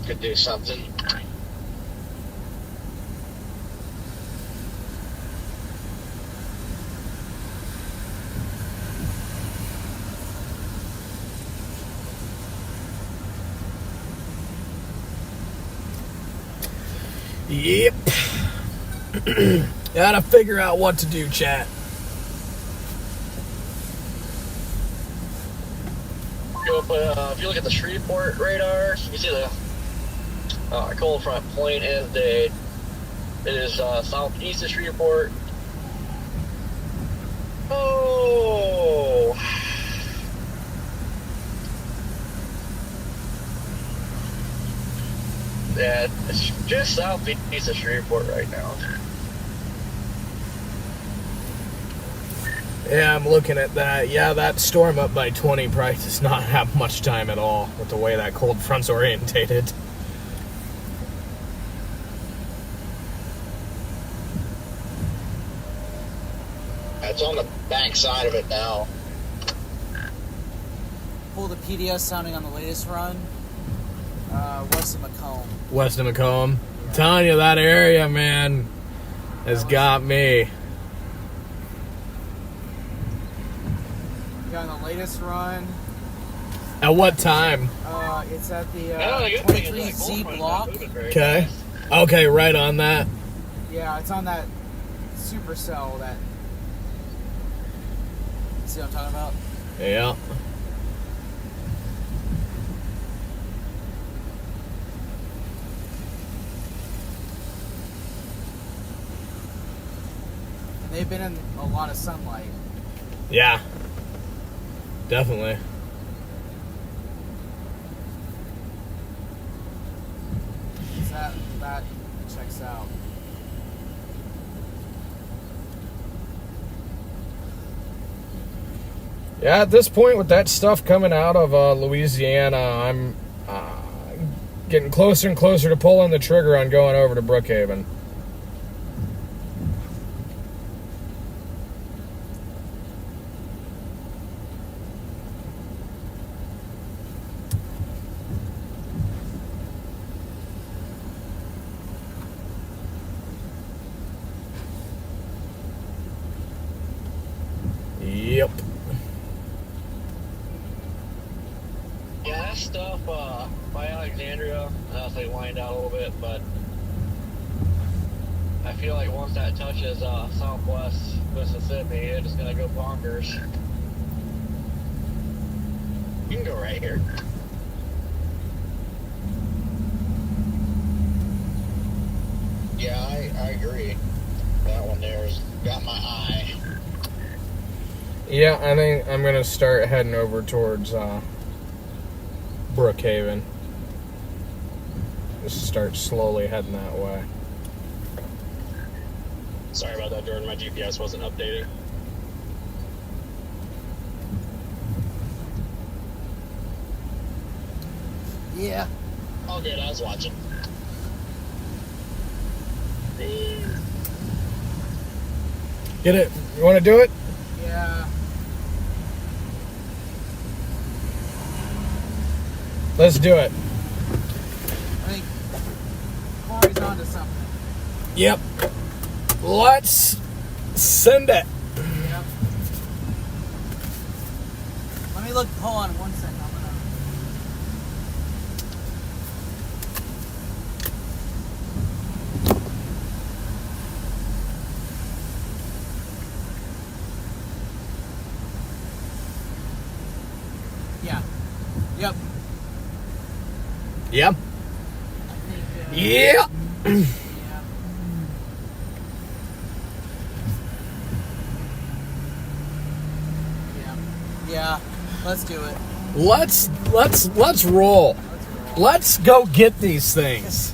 could do something. Yep. Gotta figure out what to do, chat. If you look at the Shreveport radar, you see the cold front point as day. It is southeast of Shreveport. Oh! Yeah, it's just southeast of Shreveport right now. Yeah, I'm looking at that. Yeah, that storm up by 20 probably does not have much time at all with the way that cold front's orientated. It's on the back side of it now. Pull the PDS sounding on the latest run. West of Macomb. West of Macomb. Yeah. Telling you, that area, man, has got me. On the latest run. At what time? It's at the 23Z block. Okay. Okay, right on that. Yeah, it's on that supercell that. See what I'm talking about? Yeah. And they've been in a lot of sunlight. Yeah. Definitely. That checks out. Yeah, at this point with that stuff coming out of Louisiana, I'm getting closer and closer to pulling the trigger on going over to Brookhaven. Yep. Yeah, that stuff by Alexandria, they wind out a little bit, but I feel like once that touches southwest Mississippi, it's gonna go bonkers. You can go right here. Yeah, I agree. That one there's got my eye. Yeah, I think I'm gonna start heading over towards Brookhaven. Just start slowly heading that way. Sorry about that, Jordan. My GPS wasn't updating. Yeah. All good, I was watching. Get it? You want to do it? Yeah. Let's do it. I think Corey's onto something. Yep. Let's send it. Yep. Let me look. Hold on 1 second. I'm gonna. Yeah. Yep. Yep. I think. Yeah. Yeah. Yeah. Let's do it. Let's roll. Let's go get these things.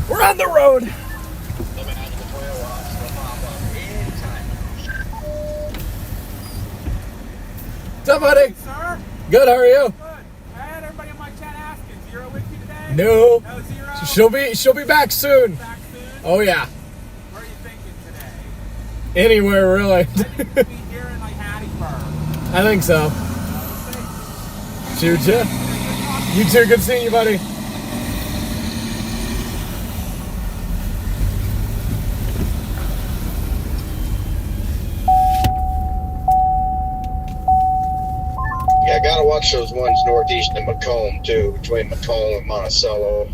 We're on the road. What's up, buddy? Sir? Good, how are you? Good. I had everybody in my chat asking, Zero with you today? No. No Zero? She'll be back soon. Back soon? Oh yeah. Where are you thinking today? Anywhere really. I think we'll be here in like Hattiesburg. I think so. Shoot ya. You too, good seeing you, buddy. Yeah, I gotta watch those ones northeast of Macomb too, between Macomb and Monticello.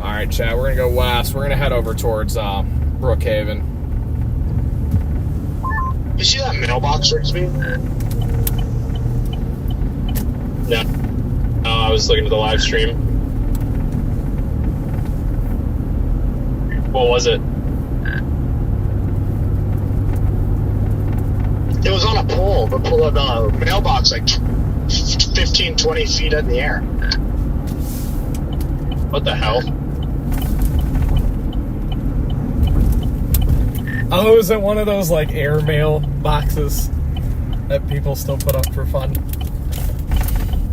Alright, chat, we're gonna go west. We're gonna head over towards Brookhaven. You see that mailbox, Rigsby? No. I was looking at the live stream. What was it? It was on a pole, the pull of the mailbox, like 15, 20 feet in the air. What the hell? Oh, is it one of those like airmail boxes that people still put up for fun?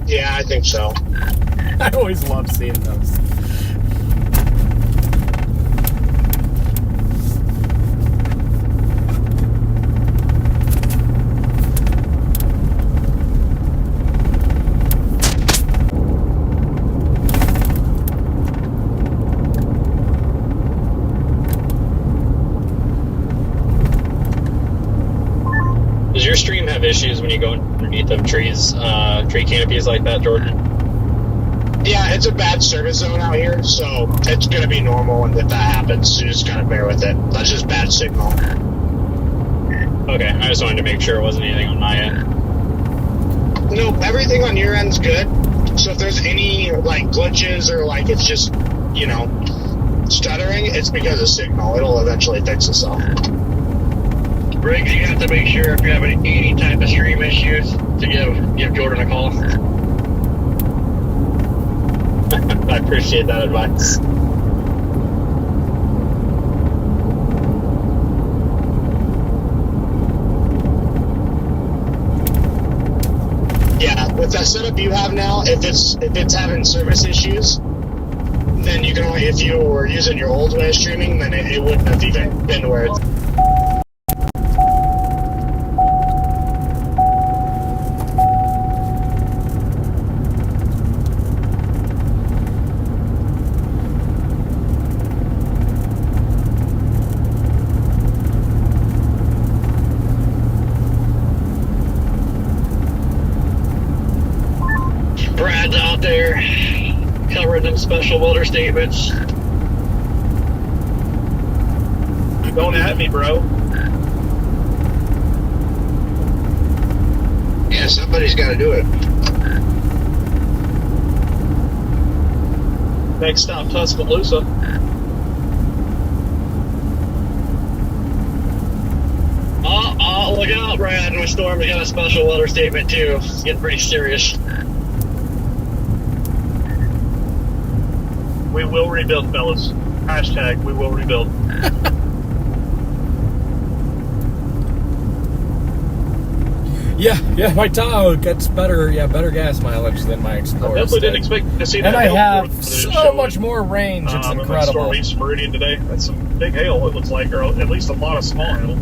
Yeah, I think so. I always love seeing those. Does your stream have issues when you go underneath of trees, tree canopies like that, Jordan? Yeah, it's a bad service zone out here, so it's going to be normal, and if that happens, you just got to bear with it. That's just bad signal. Okay, I just wanted to make sure it wasn't anything on my end. No, everything on your end's good. So if there's any, like, glitches or, like, it's just, you know, stuttering, it's because of signal. It'll eventually fix itself. Briggs, you have to make sure if you're having any type of stream issues to give Jordan a call. I appreciate that advice. Yeah, with that setup you have now, if it's having service issues, then you can only, if you were using your old way of streaming, then it wouldn't have even been where it's. Brad's out there covering them special welder statements. Don't at me, bro. Yeah, somebody's got to do it. Next stop, Tuscaloosa. Look out, Brad. We Storm, we got a special welder statement too. It's getting pretty serious. We will rebuild, fellas. Hashtag we will rebuild. Yeah, my Tahoe gets better gas mileage than my Explorer. Definitely didn't expect to see that. And I hail have footage so showing. much more range. It's I'm in incredible. Storm East Meridian today. That's some big hail, it looks like, or at least a lot of small hail.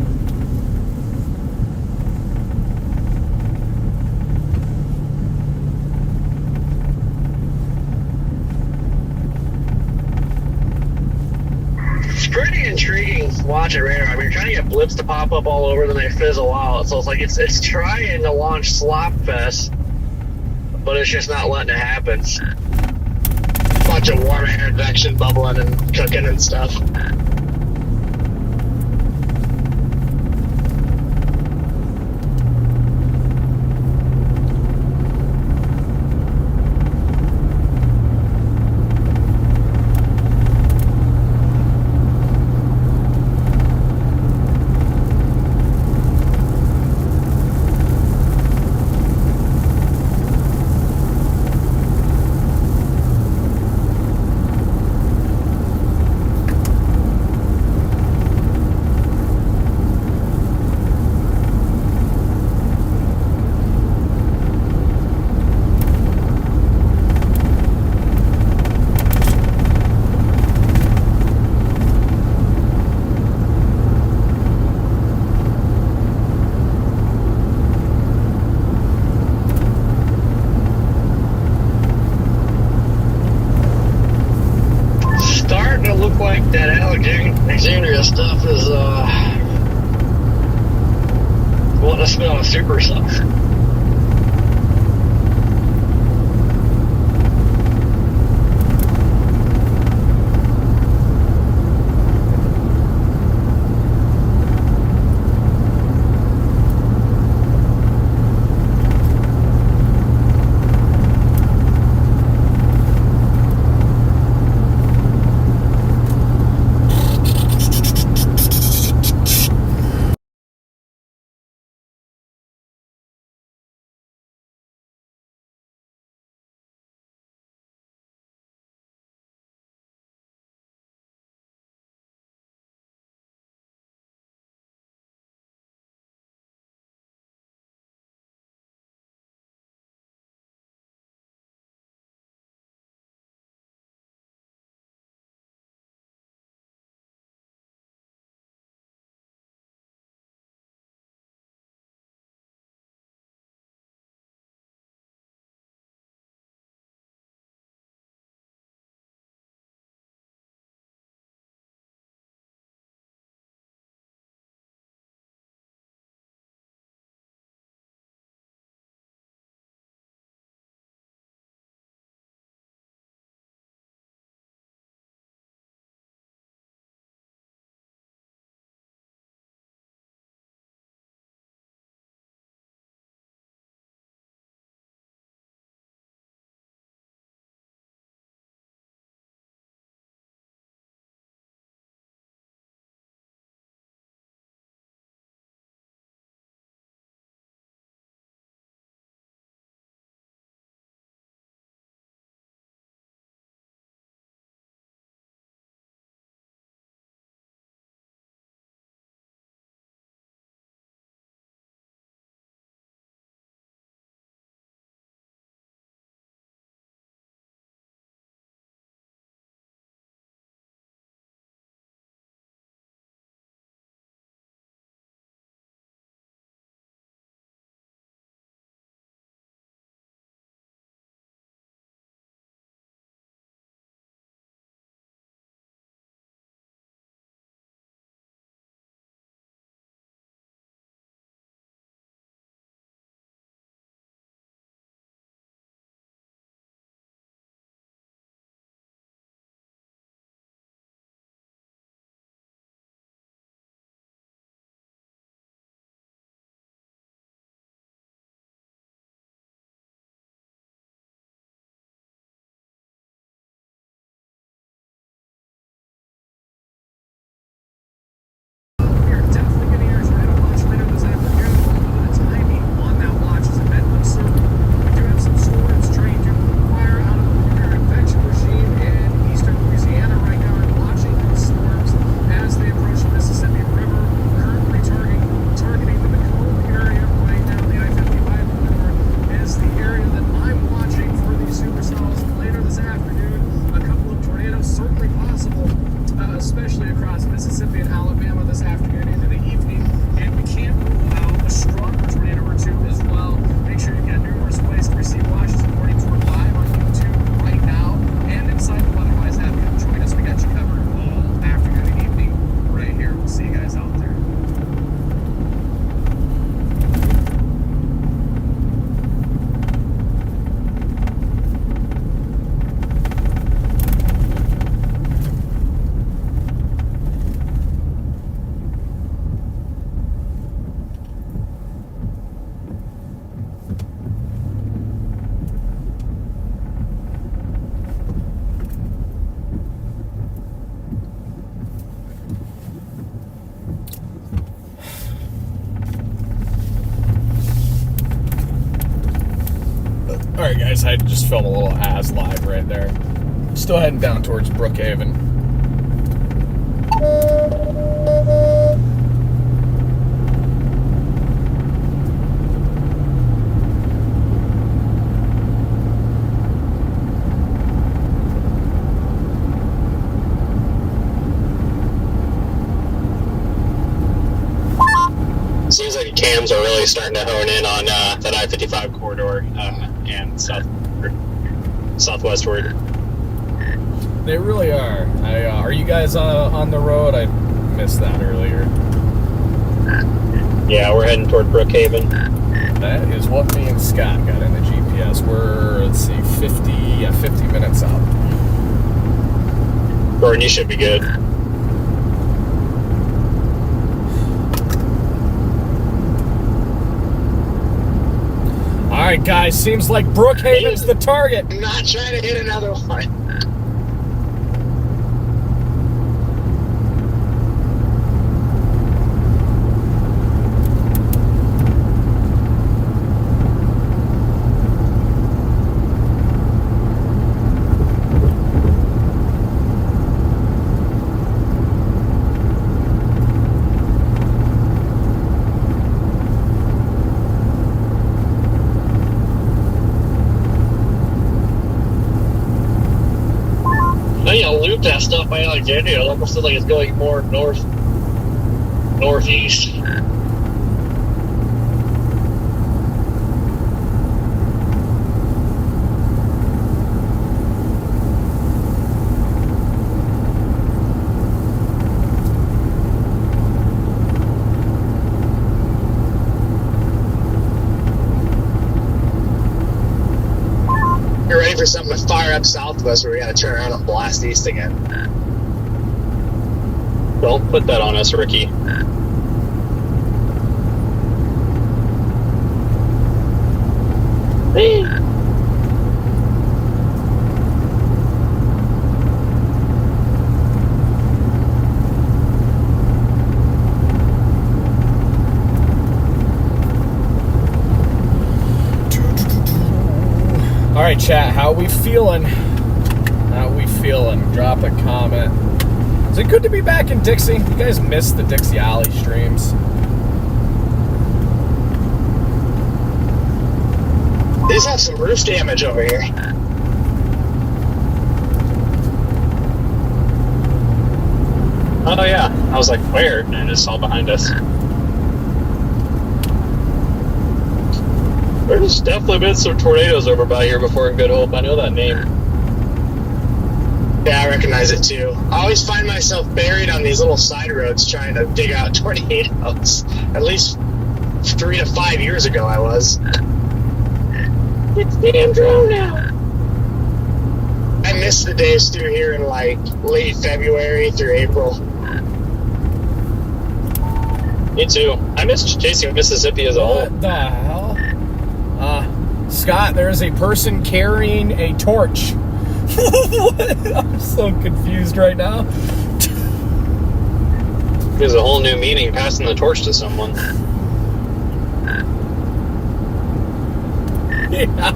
It's pretty intriguing watching radar. I mean, you're trying to get blips to pop up all over, then they fizzle out. So it's like it's trying to launch slop fest, but it's just not letting it happen. Bunch of warm air injection bubbling and cooking and stuff. That Alexandria stuff is wanting to smell a supercell. Alright guys, I had to just film a little As live right there. Still heading down towards Brookhaven. Seems like the cams are really starting to hone in on that I-55 corridor and southwestward. They really are. Are you guys on the road? I missed that earlier. Yeah, we're heading toward Brookhaven. That is what me and Scott got in the GPS. We're, let's see, 50 minutes out. Gordon, you should be good. Alright guys, seems like Brookhaven's the target. I'm not trying to hit another one. Loop that stuff by Alexandria. It almost looks like it's going more northeast. You're ready for something to fire up south of us where we gotta turn around and blast east again. Don't put that on us, Ricky. Alright chat, how we feeling? Drop a comment. Is it good to be back in Dixie? You guys missed the Dixie Alley streams. These have some roof damage over here. Oh yeah, I was like, where? And it's all behind us. There's definitely been some tornadoes over by here before in Good Hope. I know that name. Yeah, I recognize it too. I always find myself buried on these little side roads trying to dig out tornadoes. At least 3 to 5 years ago I was. It's damn drone now. I miss the days through here in like late February through April. Me too. I miss chasing Mississippi as a whole. What the hell? Scott, there is a person carrying a torch. I'm so confused right now. There's a whole new meaning passing the torch to someone. Yeah.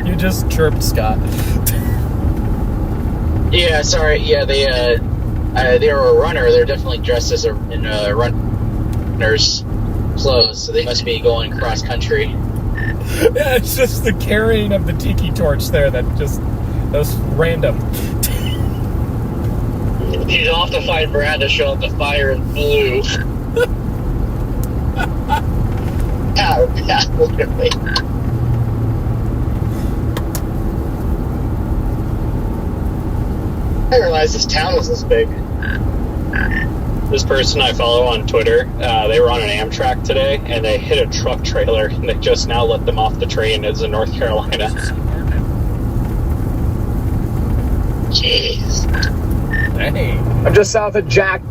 You just chirped Scott. Yeah, sorry. Yeah, they were a runner. They're definitely dressed as in runner's clothes, so they must be going cross country. Yeah, it's just the carrying of the tiki torch there that was random. He's off to find Brad to show up the fire in blue. Yeah, literally. I didn't realize this town was this big. This person I follow on Twitter, they were on an Amtrak today, and they hit a truck trailer, and they just now let them off the train. It's in North Carolina. Jeez. Hey. I'm just south of Jack.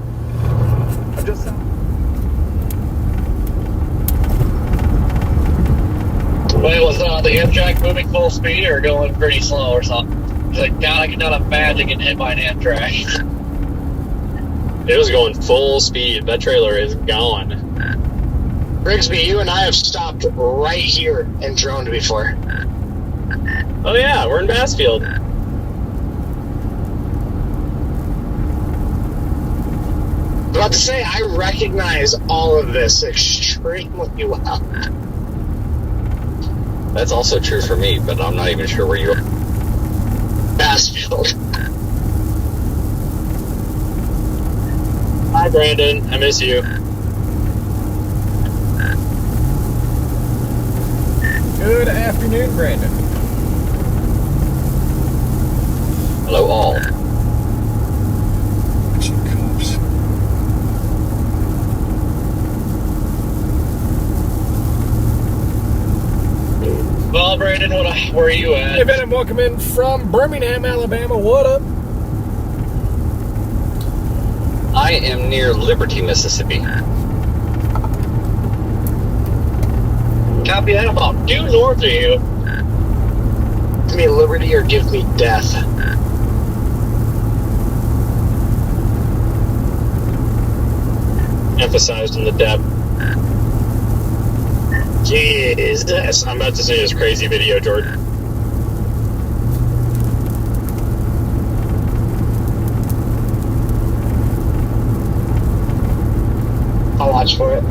Wait, was the Amtrak moving full speed or going pretty slow or something? He's like, God, I cannot imagine getting hit by an Amtrak. It was going full speed. That trailer is gone. Grigsby, you and I have stopped right here and droned before. Oh yeah, we're in Bassfield. About to say, I recognize all of this extremely well. That's also true for me, but I'm not even sure where you are. Bassfield. Hi, Brandon. I miss you. Good afternoon, Brandon. Hello, all. Well, Brandon, where are you at? Hey, Ben, and welcome in from Birmingham, Alabama. What up? I am near Liberty, Mississippi. Copy that. About due north of you. Give me liberty or give me death. Emphasized in the depth. Jesus. I'm about to see this crazy video, Jordan. I'll watch for it.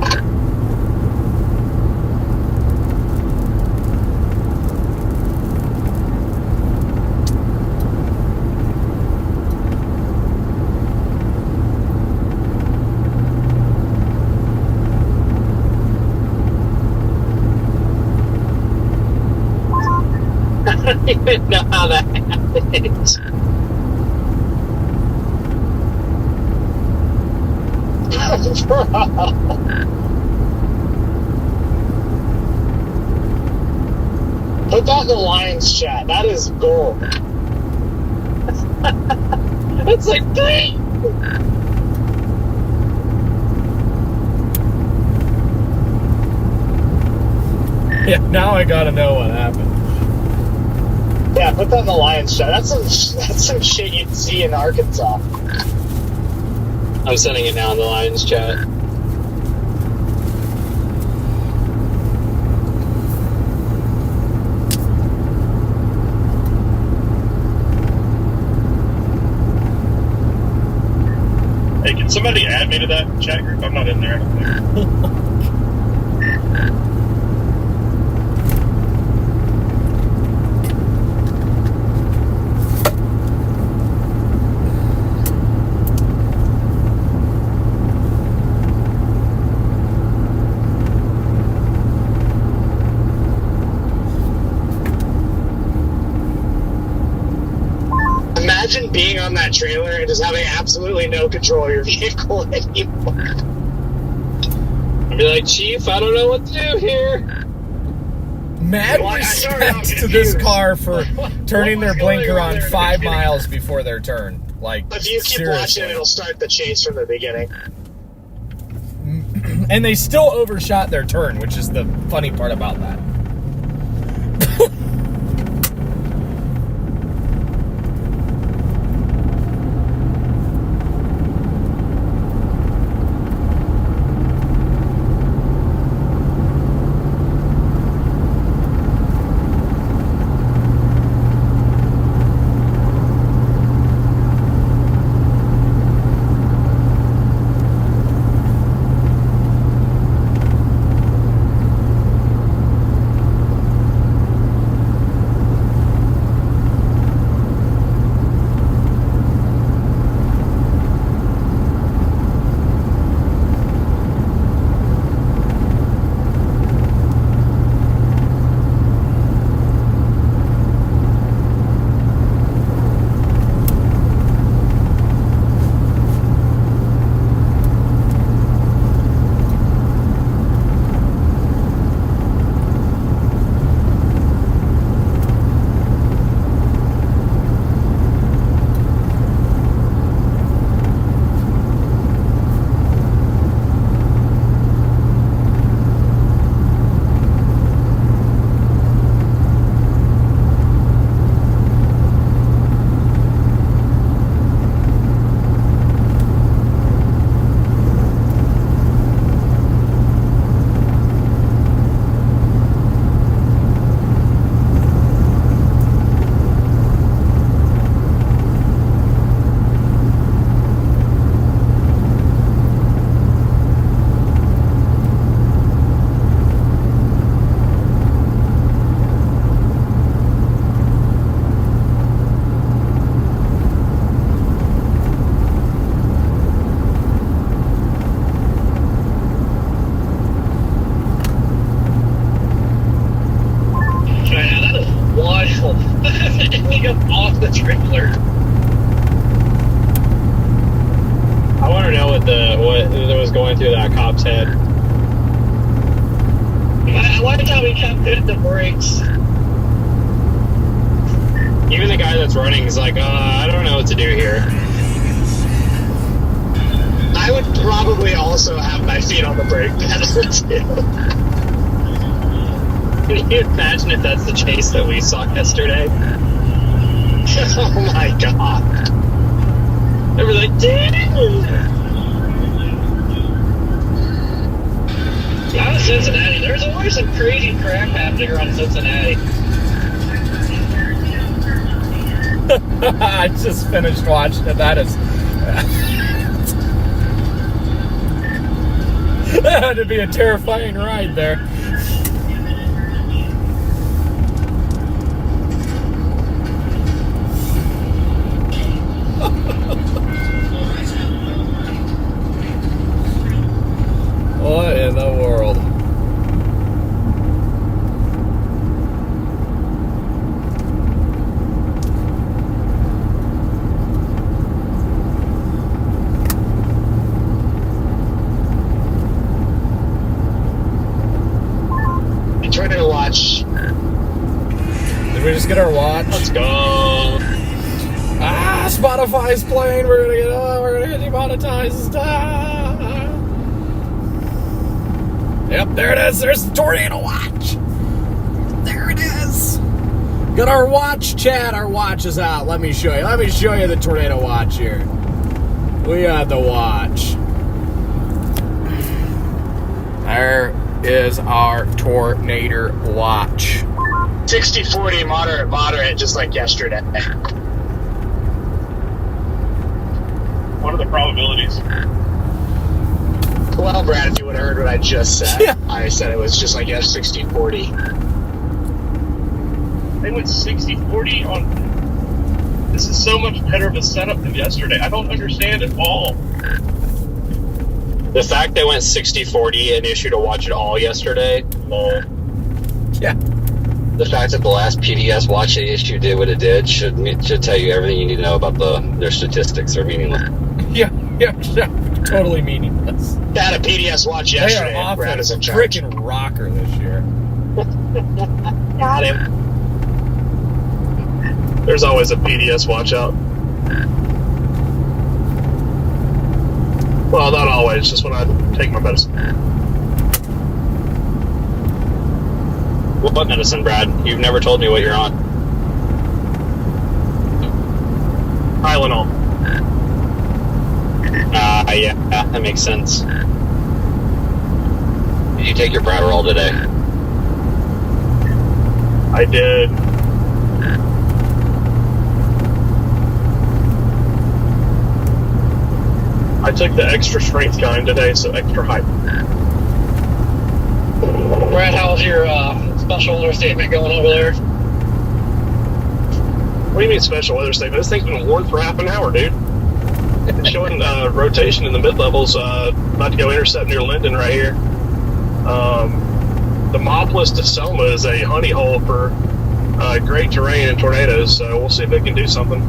I don't even know how that happens. Put that in the Lions chat. That is gold. It's like, dang. Yeah, now I gotta know what happened. Yeah, put that in the Lions chat. That's some shit you'd see in Arkansas. I'm sending it now in the Lions chat. Hey, can somebody add me to that chat group? I'm not in there, I don't think. Imagine being on that trailer and just having absolutely no control of your vehicle anymore. I'd be like, Chief, I don't know what to do here. Mad Well, respect to this car for turning their blinker on 5 miles before their turn. Like, If you keep seriously. watching, it'll start the chase from the beginning. And they still overshot their turn, which is the funny part about that. the trailer. I want to know what was going through that cop's head. I liked how he kept hitting the brakes. Even the guy that's running is like, I don't know what to do here. I would probably also have my feet on the brake pedal too. Can you imagine if that's the chase that we saw yesterday? Oh my god. They were like, damn! Out of Cincinnati, there's always some crazy crap happening around Cincinnati. I just finished watching it. That is... that had to be a terrifying ride there. What in the world? Tornado watch. Did we just get our watch? Let's go. Spotify's playing. We're gonna get demonetized. Yep, there it is. There's the tornado watch. There it is. Got our watch, Chad. Our watch is out. Let me show you. Let me show you the tornado watch here. We got the watch. There is our tornado watch. 60-40, moderate, just like yesterday. What are the probabilities? Well, Brad, if you would have heard what I just said, Yeah. I said it was just like 60-40. They went 60-40 on... This is so much better of a setup than yesterday. I don't understand at all. The fact they went 60-40 and issued a watch it all yesterday, lol. Yeah. The fact that the last PDS watch they issued did what it did should tell you everything you need to know about their statistics. They're meaningless. Yeah. Totally meaningless. They had a PDS watch They yesterday. are off Brad a is in charge. freaking rocker this year. Got him. There's always a PDS watch out. Well, not always, just when I take my medicine. What medicine, Brad? You've never told me what you're on. Tylenol. Yeah, that makes sense. Did you take your Pradderall today? I did. I took the extra strength kind today, so extra height. Brad, how's your special weather statement going over there? What do you mean special weather statement? This thing's been warned for half an hour, dude. It's showing rotation in the mid-levels, about to go intercept near Linden right here. The Mopolis to Selma is a honey hole for great terrain and tornadoes, so we'll see if it can do something.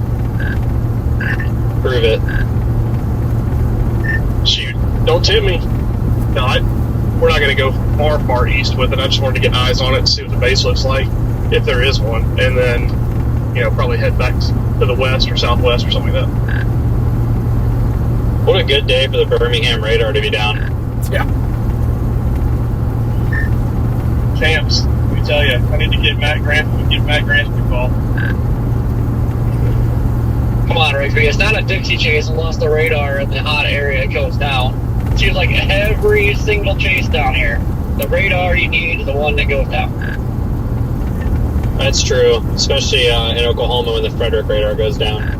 Prove it. Shoot, don't tempt me. No, we're not going to go far east with it. I just wanted to get eyes on it and see what the base looks like, if there is one, and then, probably head back to the west or southwest or something like that. What a good day for the Birmingham radar to be down. Yeah. Champs, let me tell you, I need to get Matt Gransby a call. Come on, Rigby. It's not a Dixie chase unless the radar in the hot area goes down. It seems like every single chase down here, the radar you need is the one that goes down. That's true, especially in Oklahoma when the Frederick radar goes down.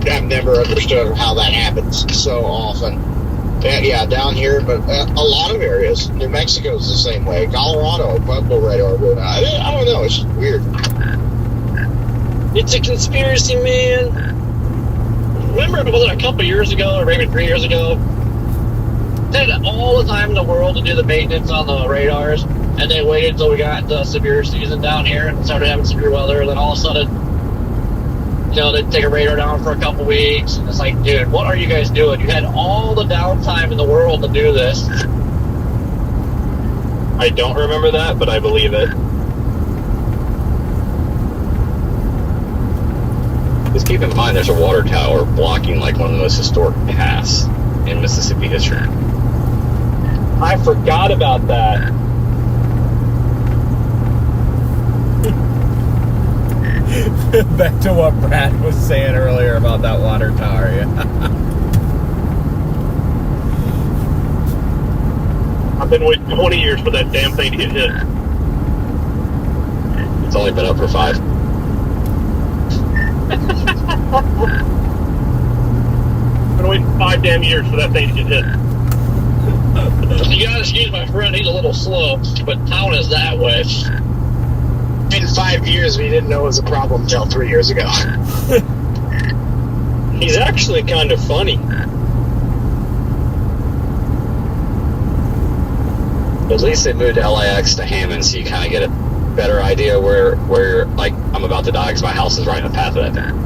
I've never understood how that happens so often. Yeah, down here, but a lot of areas. New Mexico's the same way. Colorado, Pueblo radar. I don't know. It's weird. It's a conspiracy, man. Remember, was it a couple years ago, or maybe 3 years ago? They had all the time in the world to do the maintenance on the radars, and they waited until we got into severe season down here and started having severe weather, and then all of a sudden, they take a radar down for a couple weeks. And it's like, dude, what are you guys doing? You had all the downtime in the world to do this. I don't remember that, but I believe it. Just keep in mind, there's a water tower blocking like one of the most historic paths in Mississippi history. I forgot about that. Back to what Brad was saying earlier about that water tower. Yeah. I've been waiting 20 years for that damn thing to get hit. It's only been up for 5. I've been waiting 5 damn years for that thing to get hit. You gotta excuse my friend, he's a little slow, but town is that way. In 5 years, we didn't know it was a problem until 3 years ago. He's actually kind of funny. At least they moved LAX to Hammond, so you kind of get a better idea where like I'm about to die because my house is right in the path of that thing.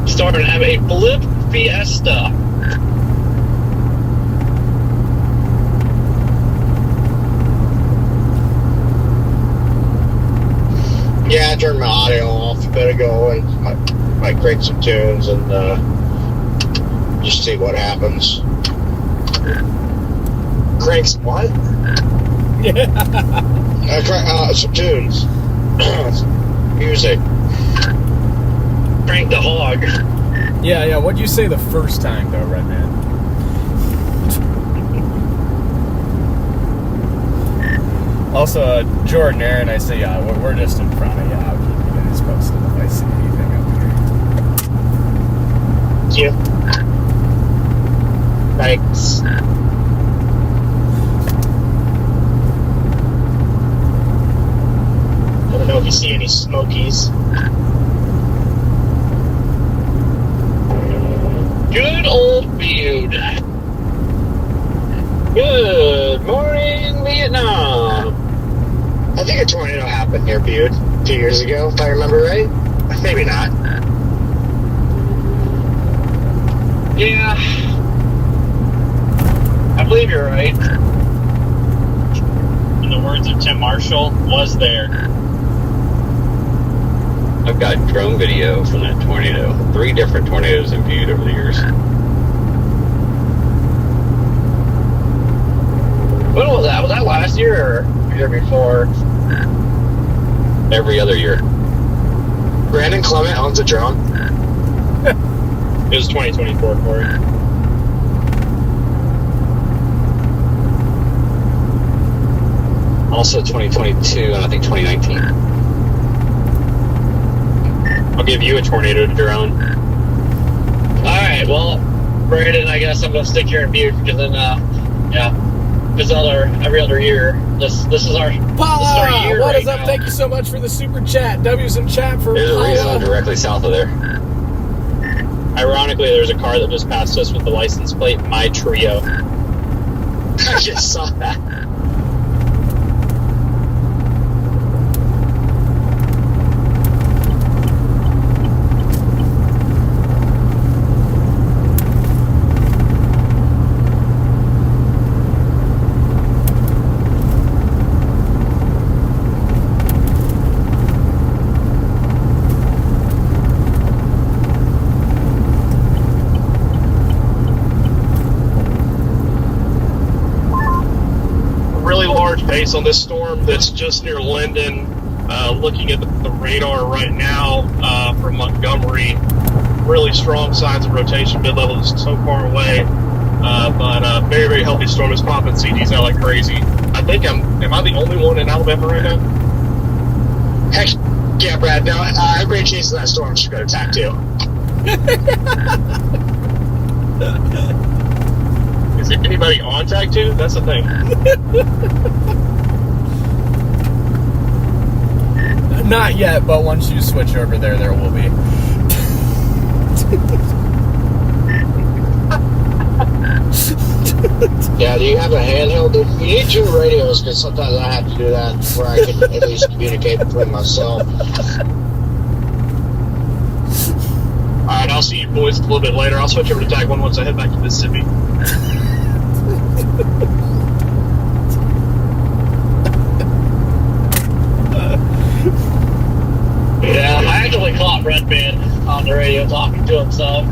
Starting to have a blip fiesta. Yeah, I turned my audio off a bit ago and might create some tunes and just see what happens. Cranks what? Some tunes. Music. Crank the hog. Yeah. What'd you say the first time, though, Redman? Also, Jordan, Aaron, I say, we're just in front of you. I'll keep you guys posted if I see anything up here. Thank you. Thanks. I don't know if you see any smokies. Good old feud. Good morning, Vietnam. I think a tornado happened near Butte 2 years ago, if I remember right. Maybe not. Yeah. I believe you're right. In the words of Tim Marshall, was there. I've got drone video from that tornado. 3 different tornadoes in Butte over the years. When was that? Was that last year or the year before? Every other year. Brandon Clement owns a drone. It was 2024, Corey. Also 2022 and I think 2019. I'll give you a tornado drone. Alright, well, Brandon, I guess I'm going to stick here in Butte because then, this every other year. This is our Paula, year what right is up? now. Thank you so much for the super chat. W's in chat for There's a reason I'm Paula. directly south of there. Ironically, there's a car that just passed us with the license plate, My Trio. I just saw that. Base on this storm that's just near Linden. Looking at the radar right now from Montgomery, really strong signs of rotation. Mid-level is so far away, but very, very healthy storm is popping CDs out like crazy. I think am I the only one in Alabama right now? Heck yeah, Brad. No, everybody chasing that storm should go to attack too. Is anybody on tag 2? That's the thing. Not yet, but once you switch over there, there will be. Yeah, do you have a handheld? You need 2 radios, because sometimes I have to do that where I can at least communicate between myself. Alright, I'll see you boys a little bit later. I'll switch over to Tag 1 once I head back to Mississippi. Yeah, I actually caught Red Man on the radio talking to himself.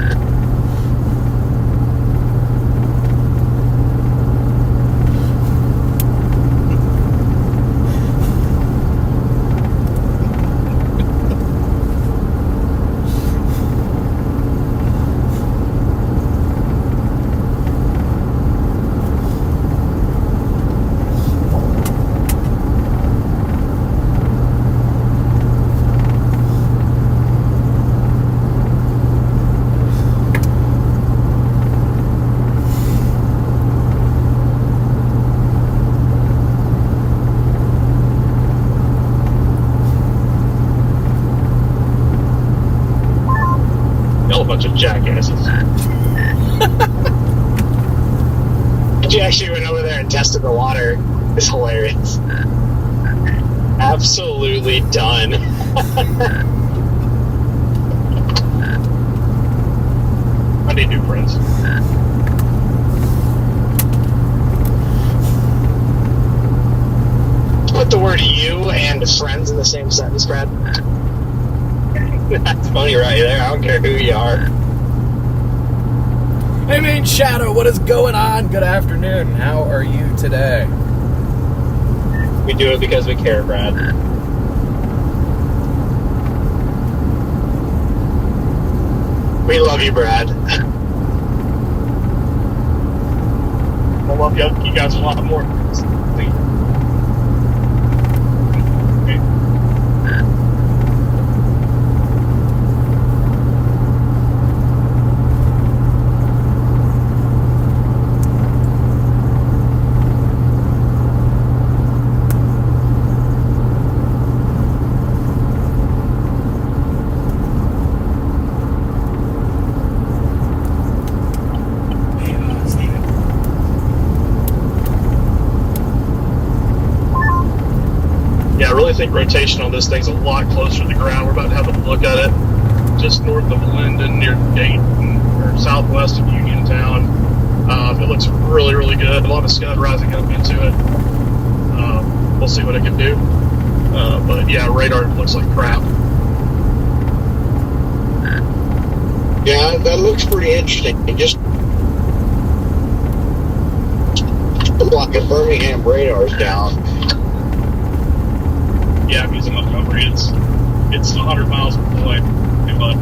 Y'all a bunch of jackasses. You actually went over there and tested the water. It's hilarious. Absolutely done. I need new friends. Put the word you and friends in the same sentence, Brad. That's funny right there. I don't care who you are. Hey, Main Shadow, what is going on? Good afternoon. How are you today? We do it because we care, Brad. We love you, Brad. I love you guys a lot more. I think rotation on this thing's a lot closer to the ground. We're about to have a look at it just north of Linden near Dayton, or southwest of Uniontown. It looks really, really good. A lot of scud rising up into it. We'll see what it can do. But yeah, radar looks like crap. Yeah, that looks pretty interesting. It just like a Birmingham radar's down. Yeah, I'm using Montgomery. It's 100 miles away. But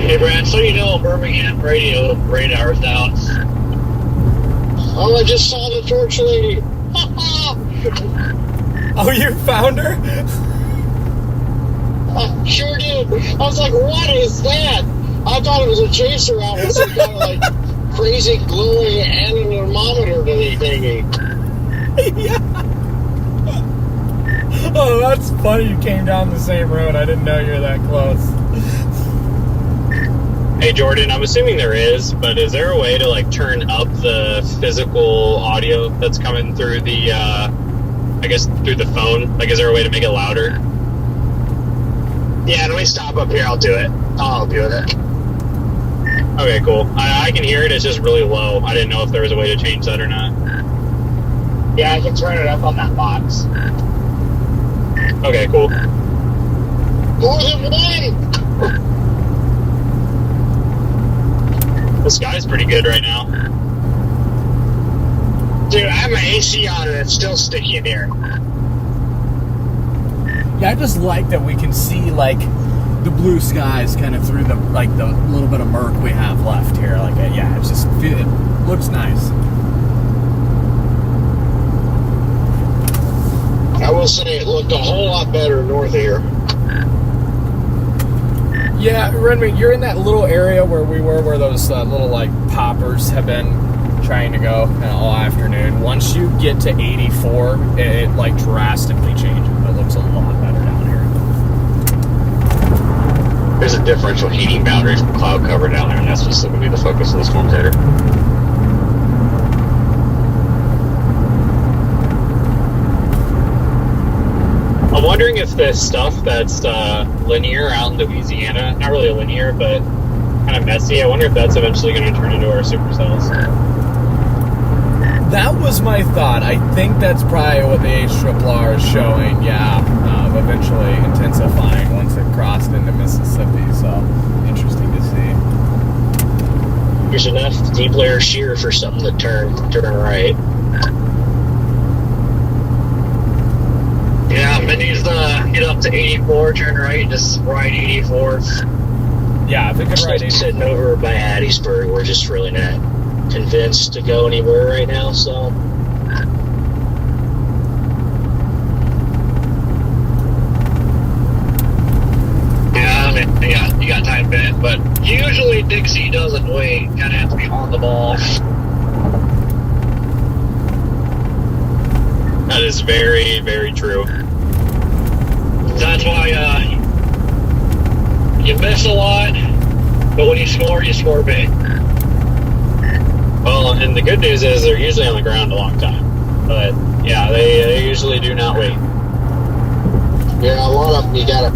Hey, Brad, so you know Birmingham radio radar is down. Oh, I just saw the torch lady. Oh, you found her? I sure did. I was like, what is that? I thought it was a chaser out with some kind of like crazy glowing anemometer thingy. Yeah. Oh, that's funny. You came down the same road. I didn't know you were that close. Hey Jordan, I'm assuming there is, but is there a way to like turn up the physical audio that's coming through the, I guess through the phone? Like, is there a way to make it louder? Yeah, let me stop up here. I'll do it. I'll help you with it. Okay, cool. I can hear it. It's just really low. I didn't know if there was a way to change that or not. Yeah, I can turn it up on that box. Okay, cool. More than one! The sky's pretty good right now. Dude, I have my AC on and it's still sticky in here. Yeah, I just like that we can see, like, the blue skies kind of through the, like, the little bit of murk we have left here. Like, yeah, it's just, it looks nice. I will say it looked a whole lot better north of here. Yeah, Renwick, you're in that little area where we were, where those little, like, poppers have been trying to go all afternoon. Once you get to 84, it like drastically changes. It looks a lot better down here. There's a differential heating boundary from cloud cover down there, and that's specifically the focus of the storm theater. I'm wondering if the stuff that's linear out in Louisiana, not really linear, but kind of messy, I wonder if that's eventually going to turn into our supercells. That was my thought. I think that's probably what the HRR is showing, eventually intensifying once it crossed into Mississippi, so interesting to see. There's enough deep layer shear for something to turn right. Yeah, it needs to get up to 84, turn right, just ride 84. Yeah, if it could It's ride like 84. sitting over by Hattiesburg. We're just really not convinced to go anywhere right now, so. Yeah, I mean, you got time bent, but usually Dixie doesn't wait. Kind of have to be on the ball. That is very, very true. That's why you miss a lot, but when you score big. Well, and the good news is they're usually on the ground a long time. But, yeah, they usually do not wait. Yeah, a lot of them you gotta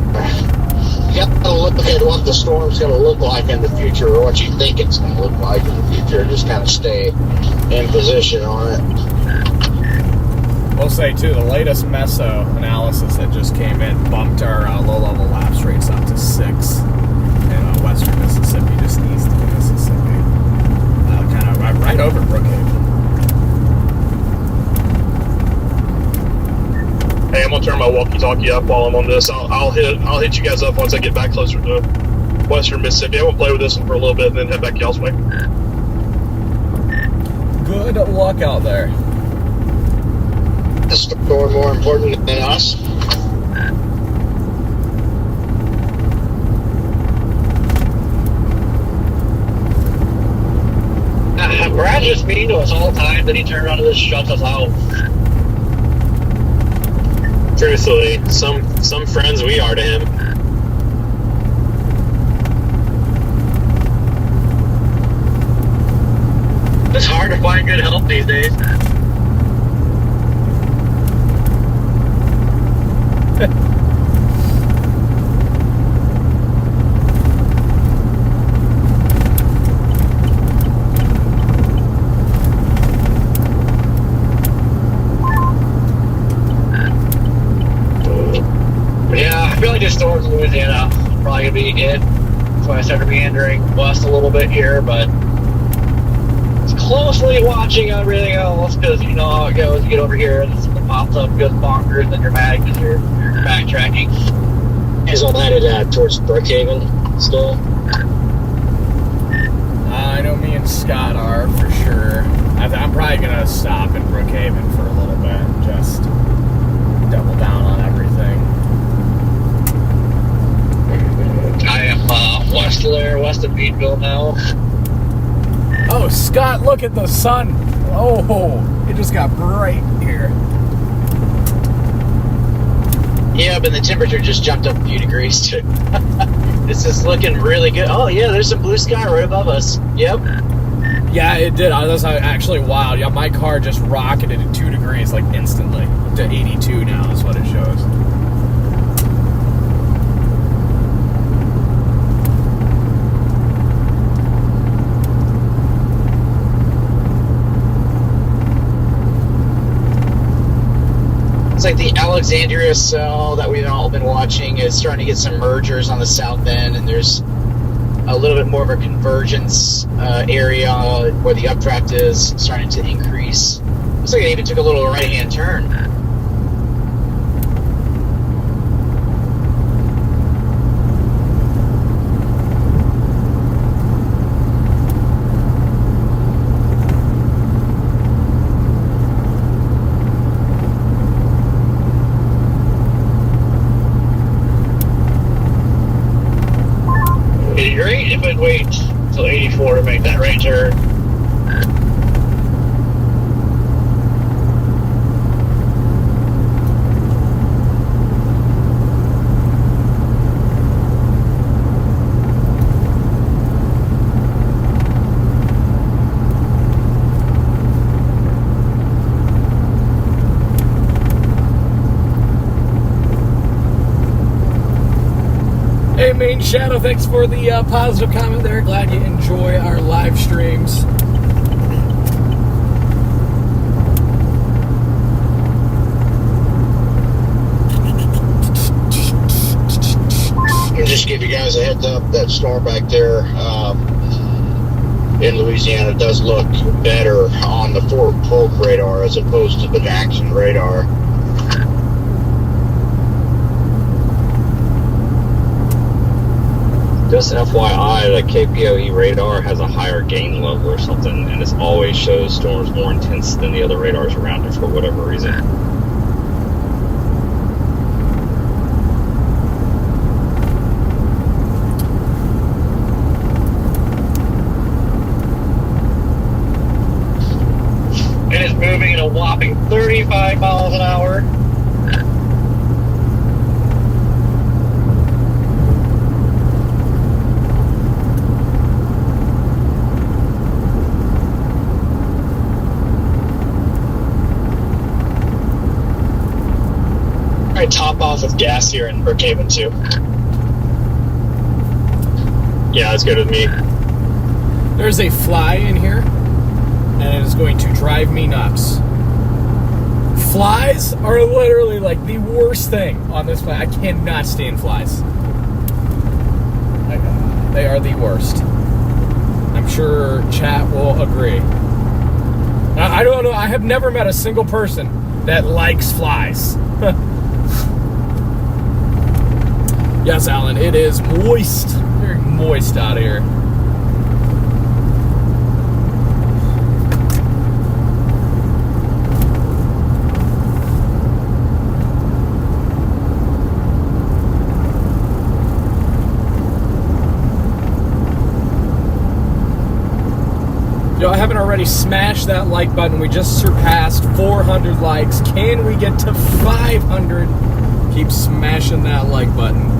look at what the storm's gonna look like in the future, or what you think it's gonna look like in the future. Just kind of stay in position on it. We'll say, too, the latest MESO analysis that just came in bumped our low-level lapse rates up to 6 in western Mississippi, just east of Mississippi. Kind of right over Brookhaven. Hey, I'm gonna turn my walkie-talkie up while I'm on this. I'll hit you guys up once I get back closer to western Mississippi. I'm gonna play with this one for a little bit and then head back y'all's way. Good luck out there. The storm more important than us. Brad just mean to us all the time, then he turned around and just shuts us out. Truthfully, some friends we are to him. It's hard to find good help these days. Yeah, I feel like this storm's in Louisiana probably gonna be it. That's why I started meandering west a little bit here, but closely watching everything else, because you know how it goes. You get over here and it pops up good bonkers, and then you're mad because you're backtracking. Is all headed towards Brookhaven still? I know me and Scott are, for sure. I'm probably going to stop in Brookhaven for a little bit and just double down on everything. I am west of there, west of Meadville now. Oh, Scott, look at the sun. Oh, it just got bright here. Yeah, but the temperature just jumped up a few degrees too. This is looking really good. Oh yeah, there's some blue sky right above us. Yep. Yeah, it did. That's actually wild. Yeah, my car just rocketed at 2 degrees like instantly. Up to 82 now is what it shows. It's like the Alexandria cell that we've all been watching is starting to get some mergers on the south end, and there's a little bit more of a convergence area where the updraft is starting to increase. Looks like it even took a little right-hand turn. It'd be great if it waits till 84 to make that right turn. Hey, Main Shadow, thanks for the positive comment there. Glad you enjoy our live streams. And just give you guys a heads up, that storm back there in Louisiana does look better on the Fort Polk radar as opposed to the Jackson radar. Just FYI, the KPOE radar has a higher gain level or something, and it always shows storms more intense than the other radars around it for whatever reason. It is moving at a whopping 35 miles an hour. I top off with gas here in Brookhaven too. Yeah, that's good with me. There's a fly in here, and it is going to drive me nuts. Flies are literally like the worst thing on this planet. I cannot stand flies. They are the worst. I'm sure chat will agree. I don't know. I have never met a single person that likes flies. Yes, Alan, it is moist. Very moist out here. Yo, I haven't already smashed that like button. We just surpassed 400 likes. Can we get to 500? Keep smashing that like button.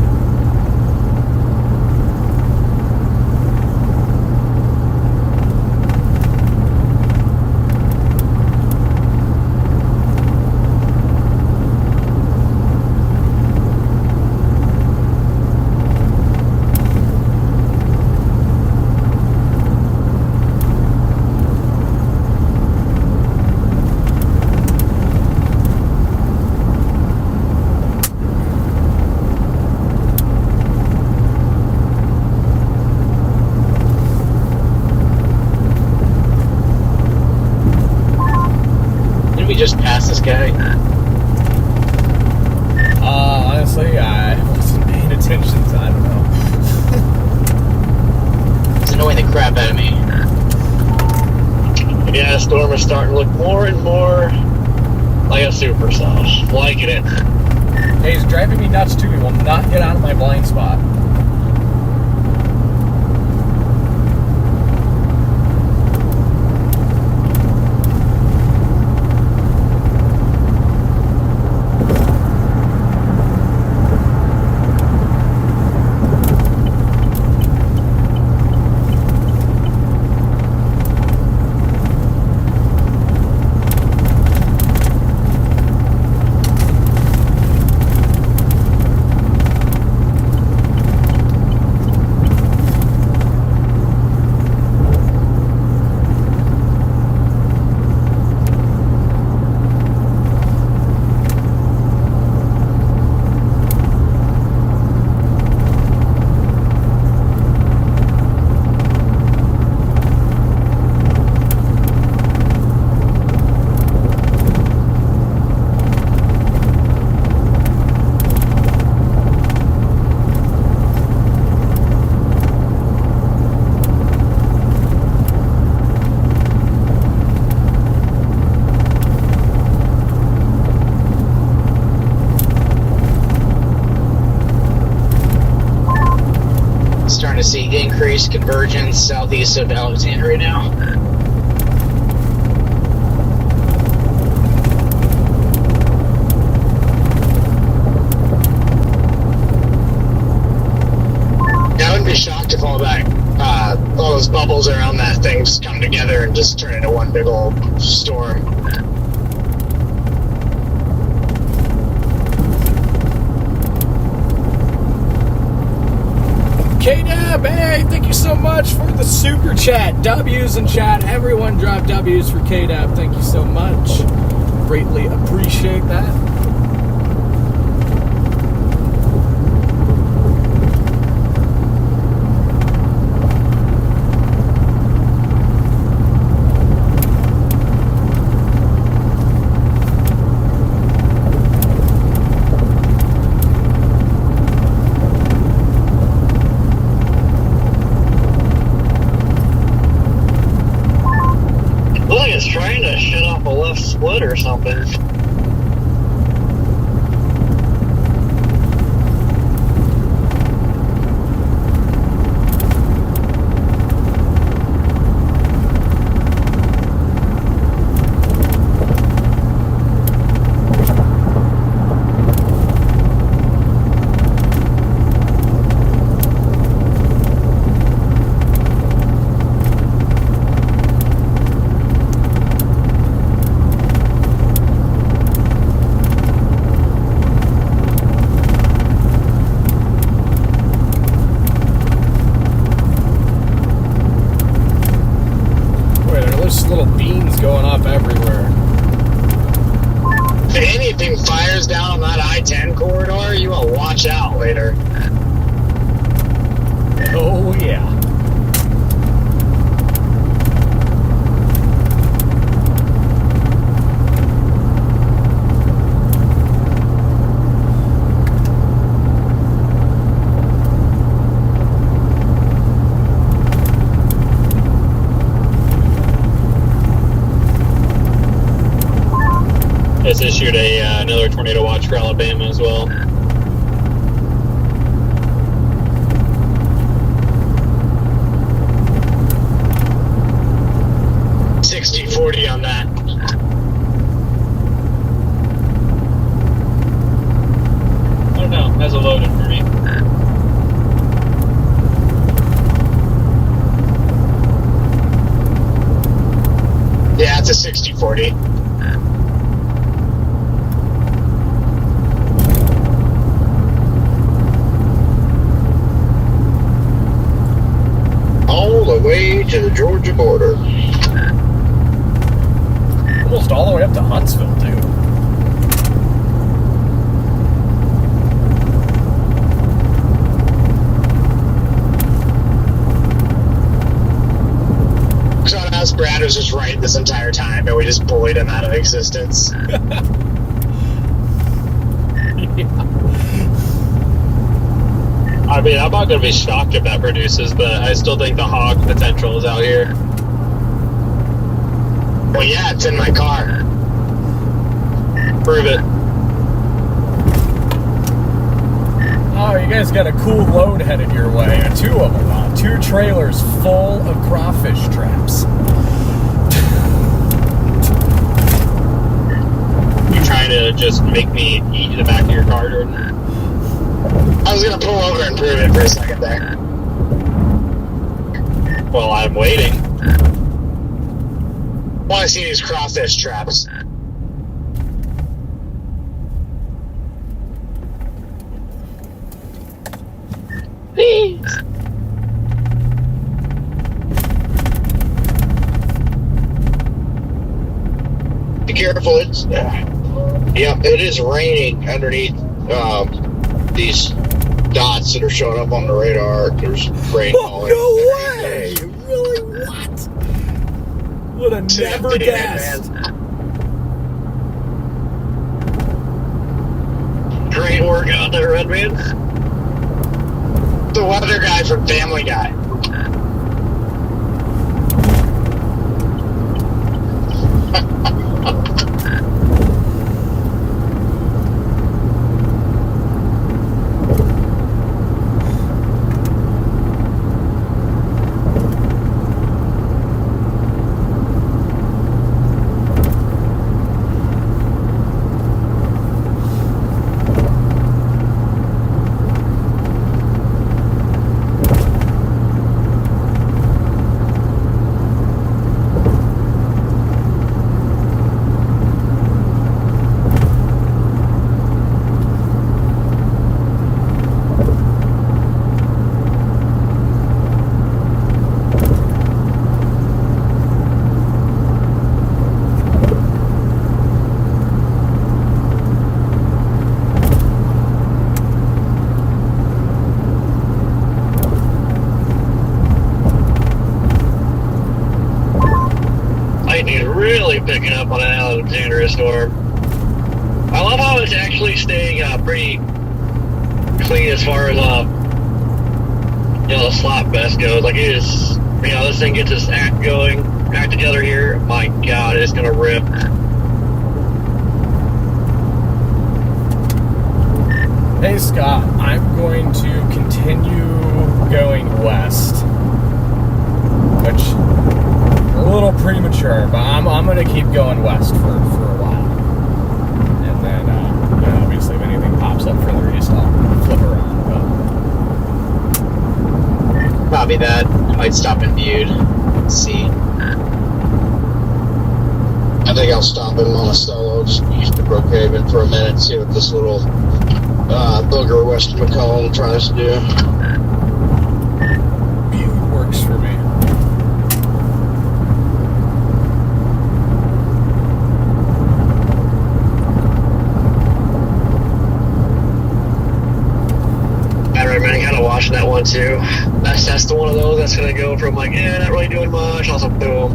Just pass this guy. Honestly, I wasn't paying attention, so I don't know. It's annoying the crap out of me. Yeah, the storm is starting to look more and more like a supercell. Liking it. Hey, he's driving me nuts too. He will not get out of my blind spot. Starting to see increased convergence southeast of Alexandria now. I wouldn't be shocked if all those bubbles around that thing just come together and just turn into one big old storm. K-Dub, hey, thank you so much for the super chat. W's in chat. Everyone drop W's for K-Dub. Thank you so much. Greatly appreciate that. Look, it's trying to shut off a left split or something. Little beams going off everywhere. If anything fires down on that I-10 corridor, you will watch out later. Oh, yeah. It's issued another tornado watch for Alabama as well. $60-40 on that. Oh no, has a loaded for me. Yeah, it's a 60-40. All the way to the Georgia border. Almost all the way up to Huntsville, too. So us, Brad was just right this entire time, and we just bullied him out of existence. I mean, I'm not going to be shocked if that produces, but I still think the hog potential is out here. Well, yeah, it's in my car. Prove it. Oh, you guys got a cool load headed your way. Two of them, 2 trailers full of crawfish traps. You trying to just make me eat the back of your car, Jordan? I was going to pull over and prove it for a second there. Well, I'm waiting. I want to see these crawfish traps. Please. Be careful, it's yeah, it is raining underneath these dots that are showing up on the radar. There's rain falling. No way! Really? What? Would have never guessed. Great work out there, Redman. The weather guy from Family Guy. really picking up on an Alexandria storm. I love how it's actually staying pretty clean as far as the slot best goes. Like it is, this thing gets its act together here. My God, it's gonna rip. Hey Scott, I'm going to continue going west, which a little premature, but I'm going to keep going west for a while, and then obviously if anything pops up further east, I'll flip around. But Copy that. I might stop in Butte. See. I think I'll stop in Monticello, just use the Brookhaven for a minute, see what this little booger west of Macomb tries to do. Butte works for me. I recommend kind of watching that one too. That's the one of those that's gonna go from like, not really doing much, also boom.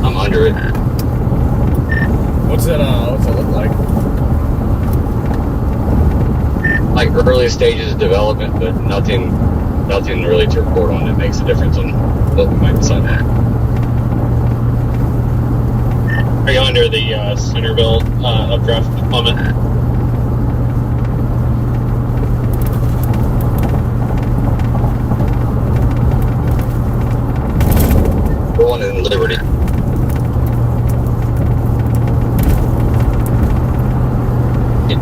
I'm under it. What's it look like? Like early stages of development, but nothing really to report on that makes a difference on what we might decide on. Are you under the Centerville updraft at the moment? We're one in Liberty.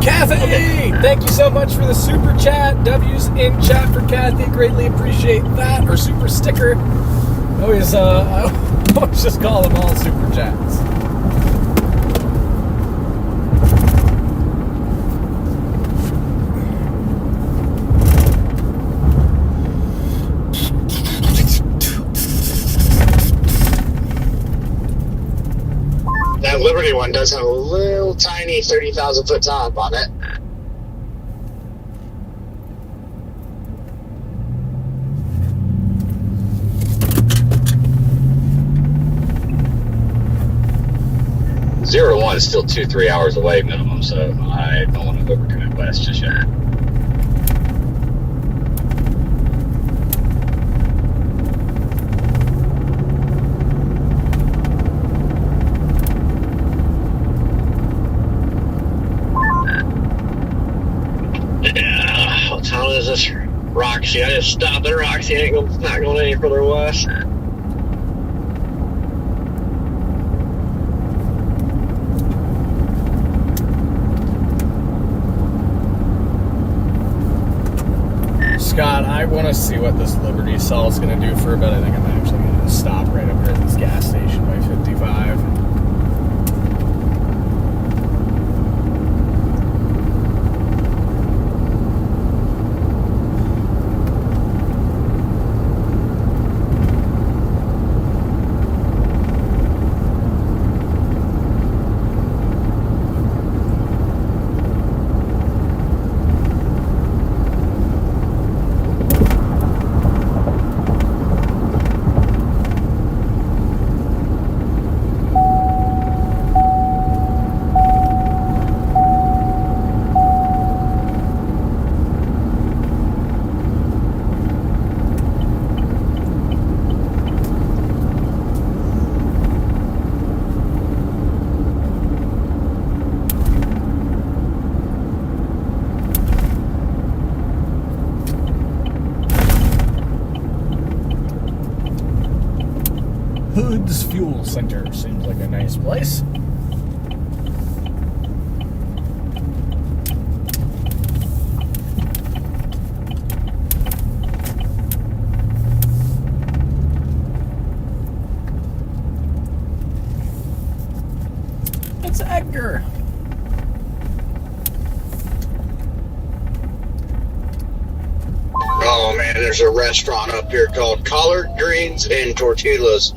Kathy! Thank you so much for the super chat. W's in chat for Kathy. Greatly appreciate that. Or super sticker. I always just call them all super chats. That Liberty one does have a little tiny 30,000 foot top on it. Zero to one is still 2-3 hours away minimum, so I don't want to overcommit west just yet. Yeah, what town is this? Roxy. I just stopped at Roxy. I ain't not going any further west. Scott, I want to see what this Liberty Cell is going to do for a bit. I think I'm actually going to stop right up here at this gas station by 55. Hood's Fuel Center seems like a nice place. It's Edgar. Oh man, there's a restaurant up here called Collard Greens and Tortillas.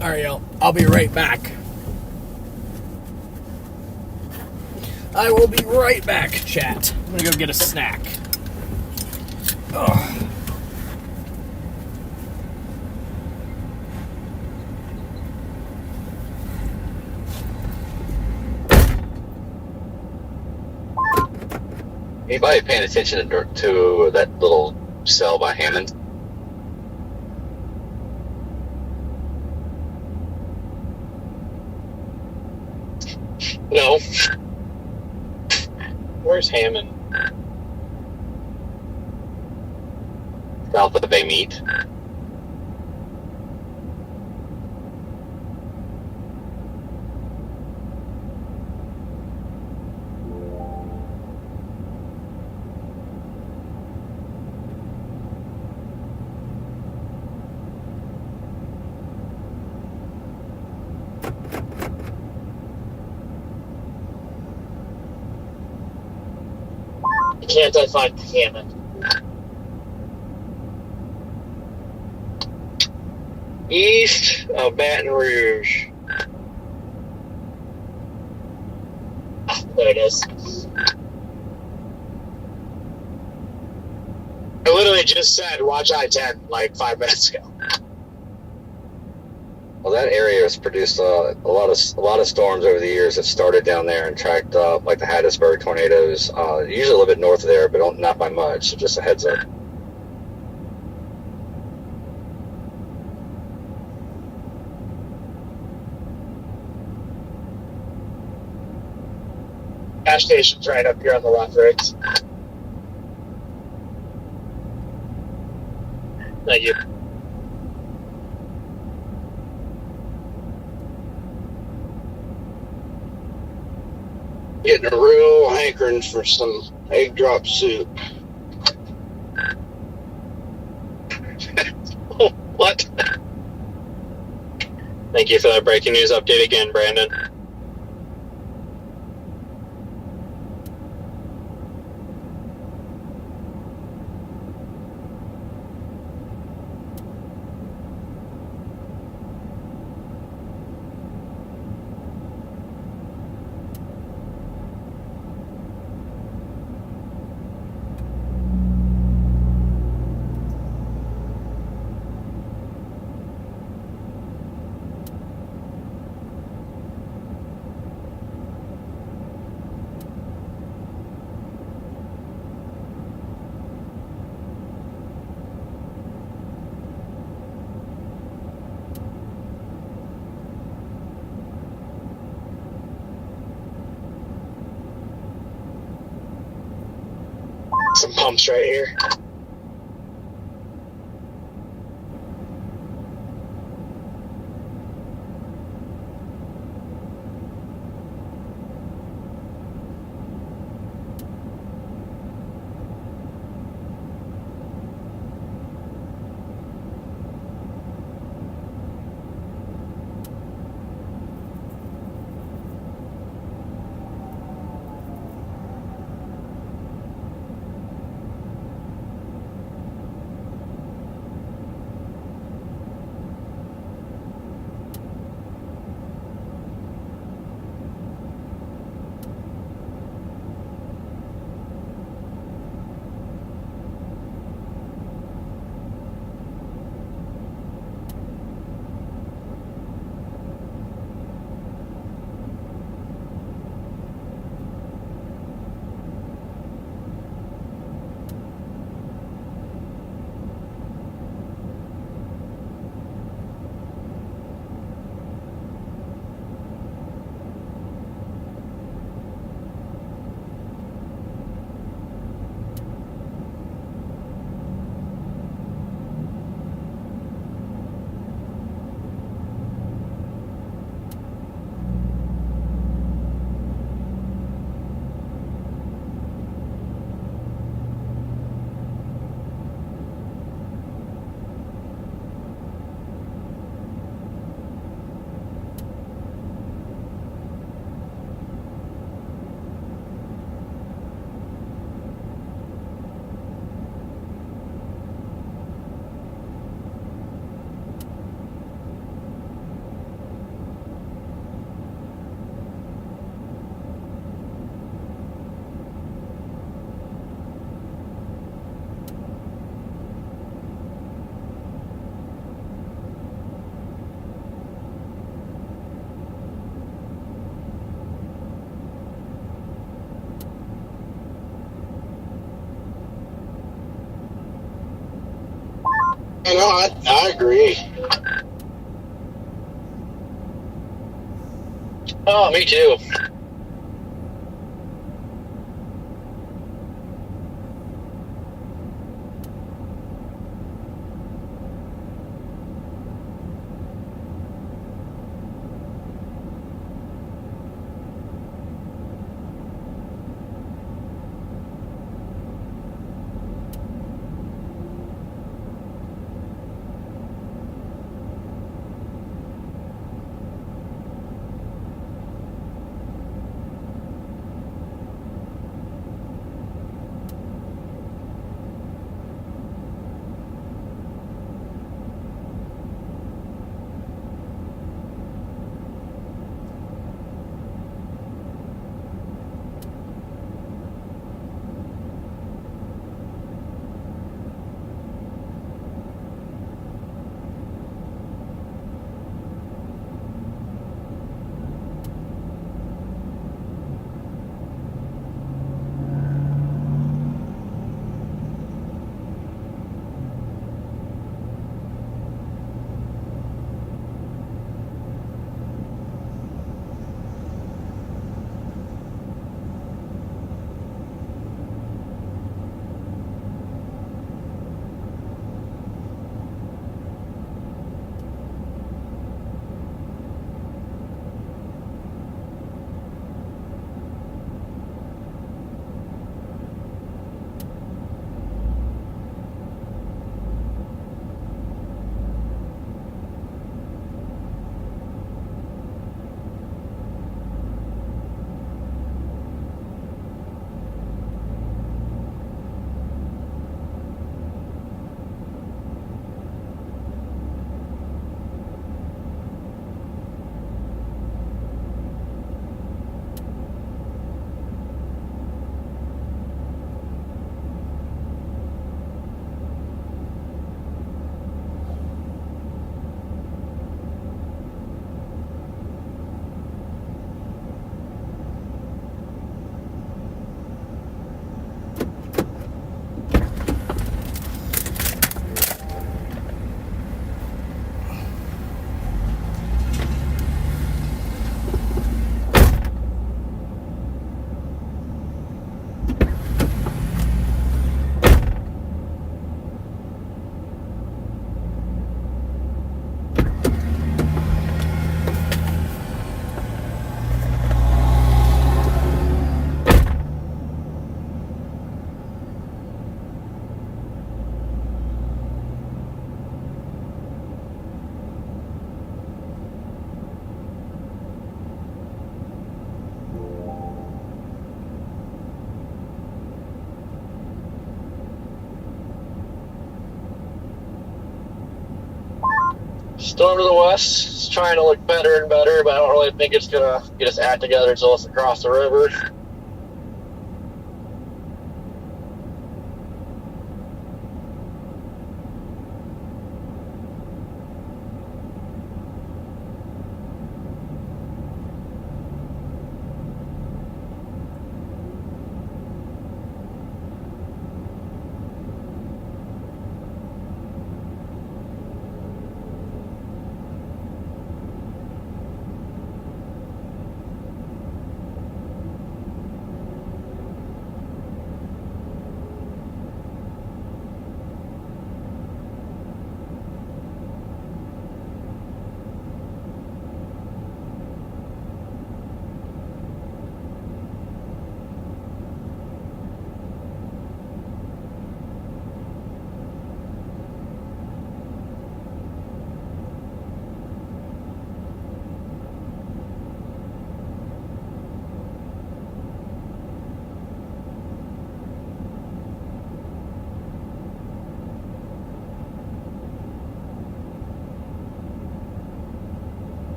All right, y'all. I'll be right back. I will be right back, chat. I'm gonna go get a snack. Oh. Anybody paying attention to that little cell by Hammond? No. Where's Hammond? South of Bay Meat. Can't I find Hammond? East of Baton Rouge. There it is. I literally just said watch I-10 like 5 minutes ago. Well, that area has produced a lot of storms over the years that started down there and tracked up, like the Hattiesburg tornadoes. Usually a little bit north of there, but not by much. So just a heads up. Gas station's right up here on the left, right? Thank you. Getting a real hankering for some egg drop soup. Oh, what? Thank you for that breaking news update again, Brandon. Some pumps right here. I agree. Oh, me too. Storm to the west. It's trying to look better and better, but I don't really think it's going to get its act together until it's across the river.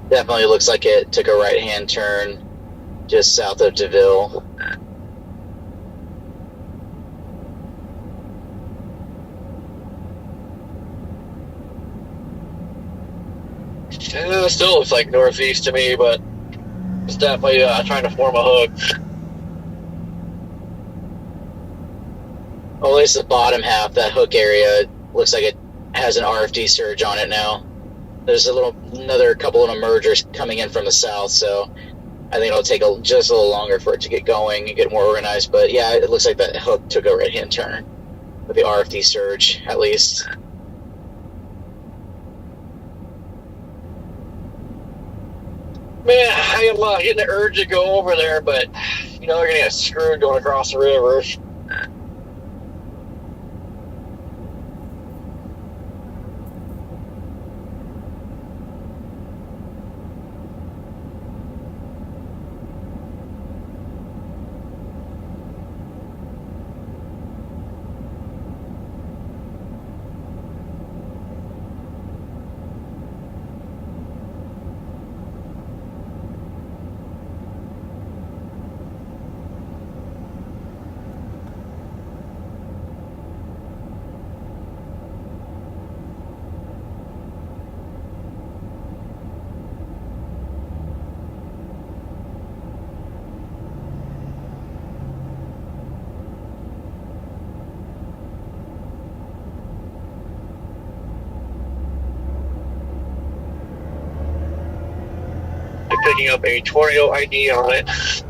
Definitely looks like it took a right-hand turn just south of DeVille. It still looks like northeast to me, but it's definitely trying to form a hook. Well, at least the bottom half, that hook area, looks like it has an RFD surge on it now. There's another couple of emergers coming in from the south, so I think it'll take just a little longer for it to get going and get more organized. But yeah, it looks like that hook took a right-hand turn with the RFD surge, at least. Man, I am getting the urge to go over there, but they're gonna get screwed going across the river. Picking up a Tornado ID on it.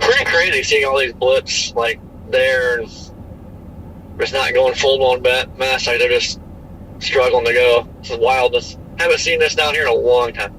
Pretty crazy seeing all these blips like there and it's not going full blown mass. Like they're just struggling to go. This is wildness. Haven't seen this down here in a long time.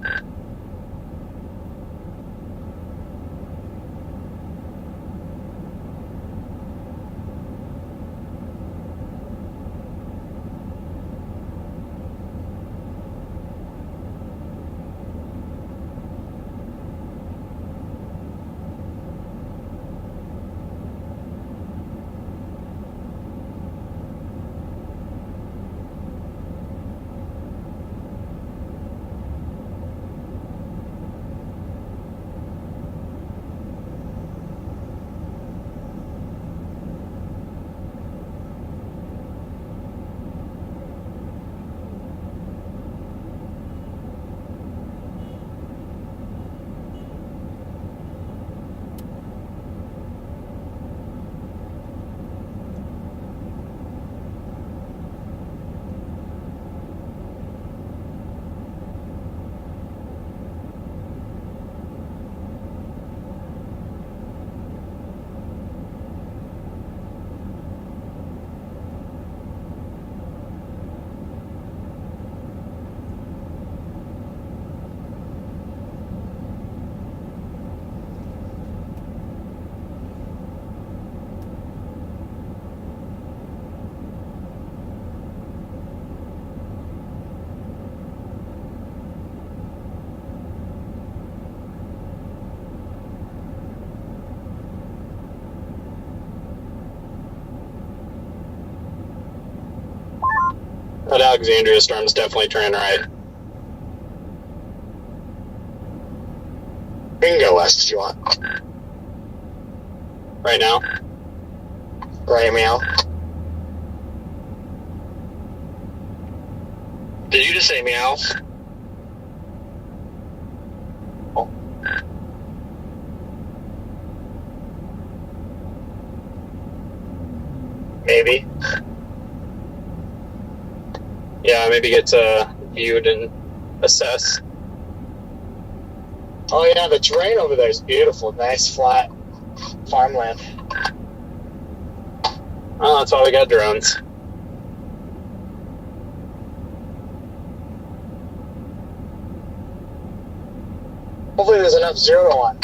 Alexandria storm's definitely turning right. We can go west if you want. Right now. Right, meow. Did you just say meow? Maybe. Yeah, maybe get viewed and assess. Oh yeah, the terrain over there is beautiful. Nice flat farmland. Oh, that's why we got drones. Hopefully there's enough 0 to 1.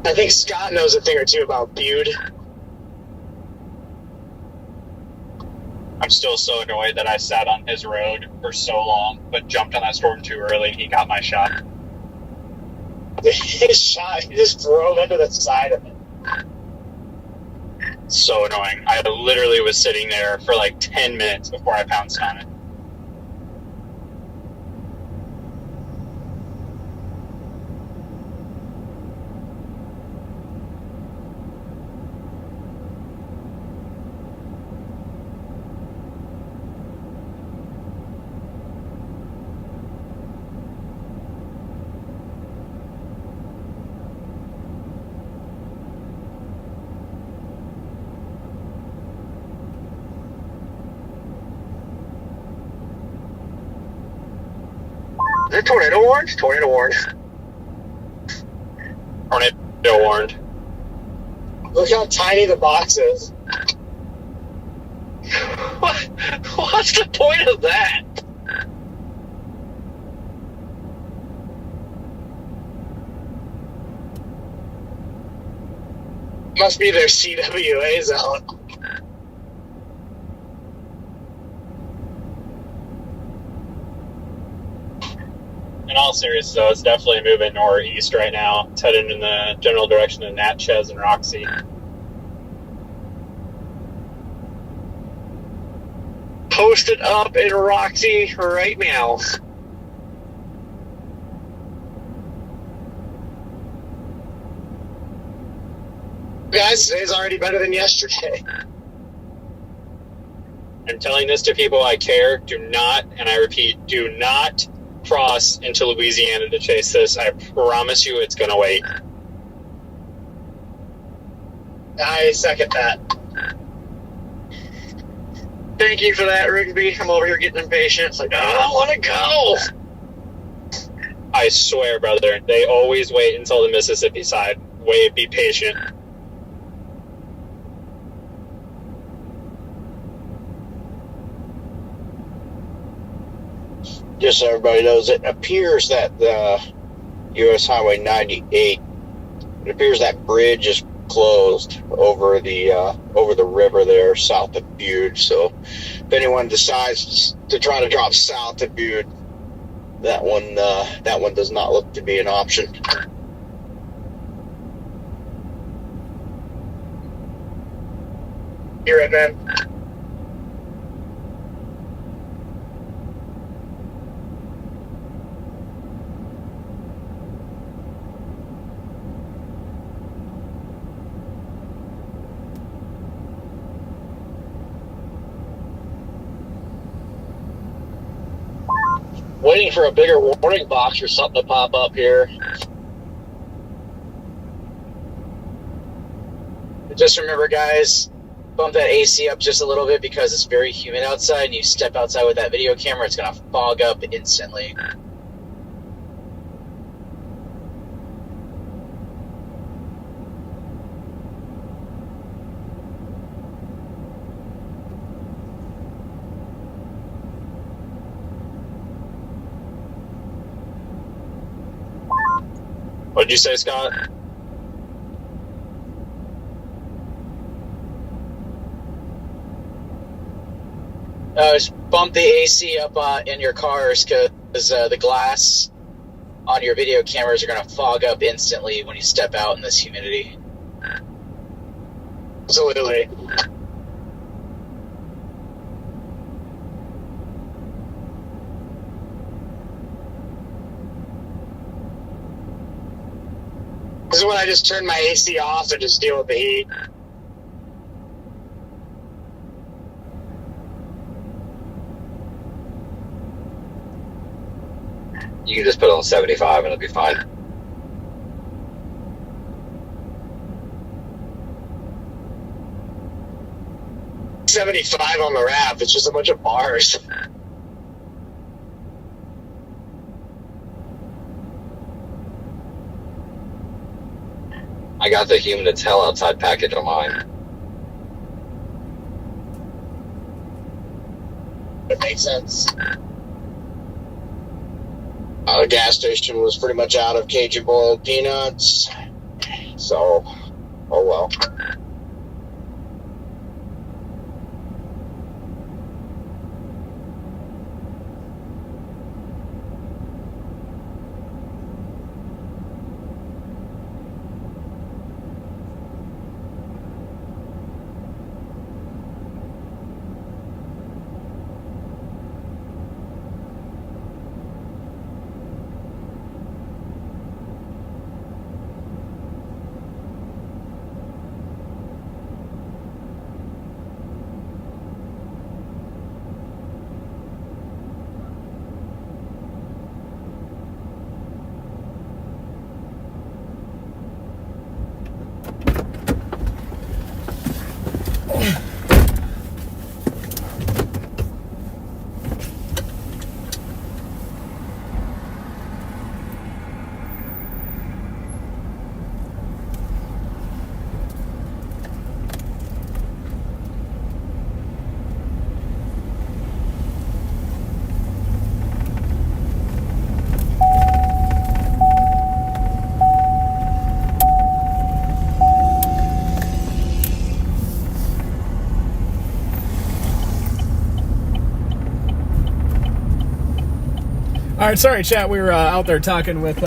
I think Scott knows a thing or two about Bude. I'm still so annoyed that I sat on his road for so long, but jumped on that storm too early and he got my shot. His shot, he just drove into the side of it. So annoying. I literally was sitting there for like 10 minutes before I pounced on it. Is it tornado orange? Tornado orange. Tornado warned. Look how tiny the box is. What's the point of that? Must be their CWA zone. In all seriousness, though, it's definitely moving northeast right now. It's heading in the general direction of Natchez and Roxy. Posted up in Roxy right now. Guys, today's already better than yesterday. I'm telling this to people I care. Do not, and I repeat, do not cross into Louisiana to chase this. I promise you it's going to wait. I second that. Thank you for that, Rigby. I'm over here getting impatient. It's like, oh, I want to go. I swear, brother, they always wait until the Mississippi side. Wait, be patient. Just so everybody knows, it appears that the U.S. Highway 98, it appears that bridge is closed over the river there south of Bude. So if anyone decides to try to drop south of Bude, that one does not look to be an option. You're it, man. Waiting for a bigger warning box or something to pop up here. Just remember, guys, bump that AC up just a little bit because it's very humid outside, and you step outside with that video camera, it's going to fog up instantly. What'd you say, Scott? Just bump the AC up in your cars because the glass on your video cameras are going to fog up instantly when you step out in this humidity. Absolutely. This is when I just turn my AC off and just deal with the heat. You can just put it on 75 and it'll be fine. $75 on the wrap. It's just a bunch of bars. I got the humid as hell outside package on mine. It makes sense. The gas station was pretty much out of Cajun boiled peanuts. So, oh well. All right, sorry, chat. We were out there talking with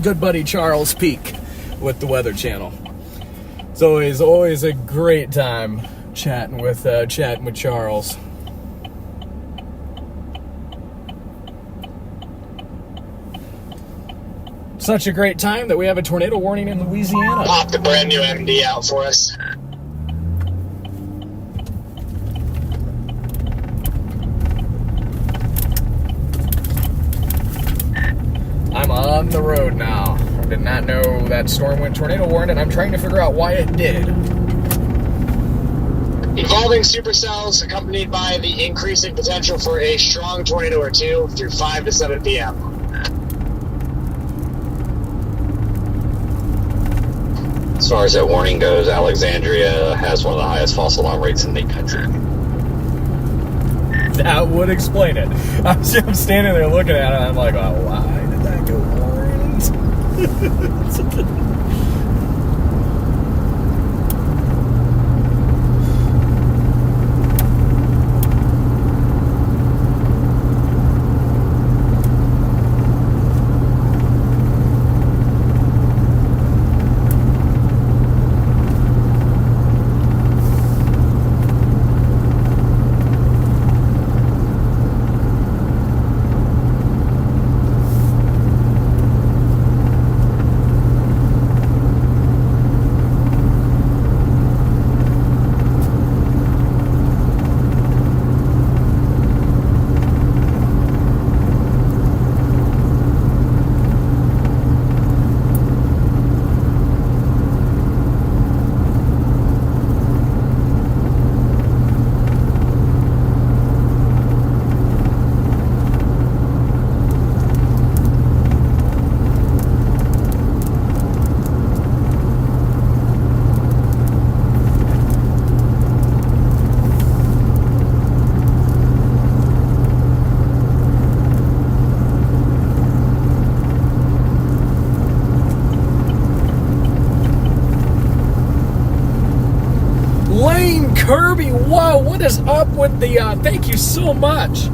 good buddy Charles Peak with the Weather Channel. It's always a great time chatting with Charles. Such a great time that we have a tornado warning in Louisiana. Pop the brand new MD out for us. I'm on the road now. I did not know that storm went tornado warned, and I'm trying to figure out why it did. Evolving supercells accompanied by the increasing potential for a strong tornado or two through 5 to 7 p.m. As far as that warning goes, Alexandria has one of the highest false alarm rates in the country. That would explain it. I'm standing there looking at it, and I'm like, oh, why did that go orange? Kirby, whoa, what is up with the, thank you so much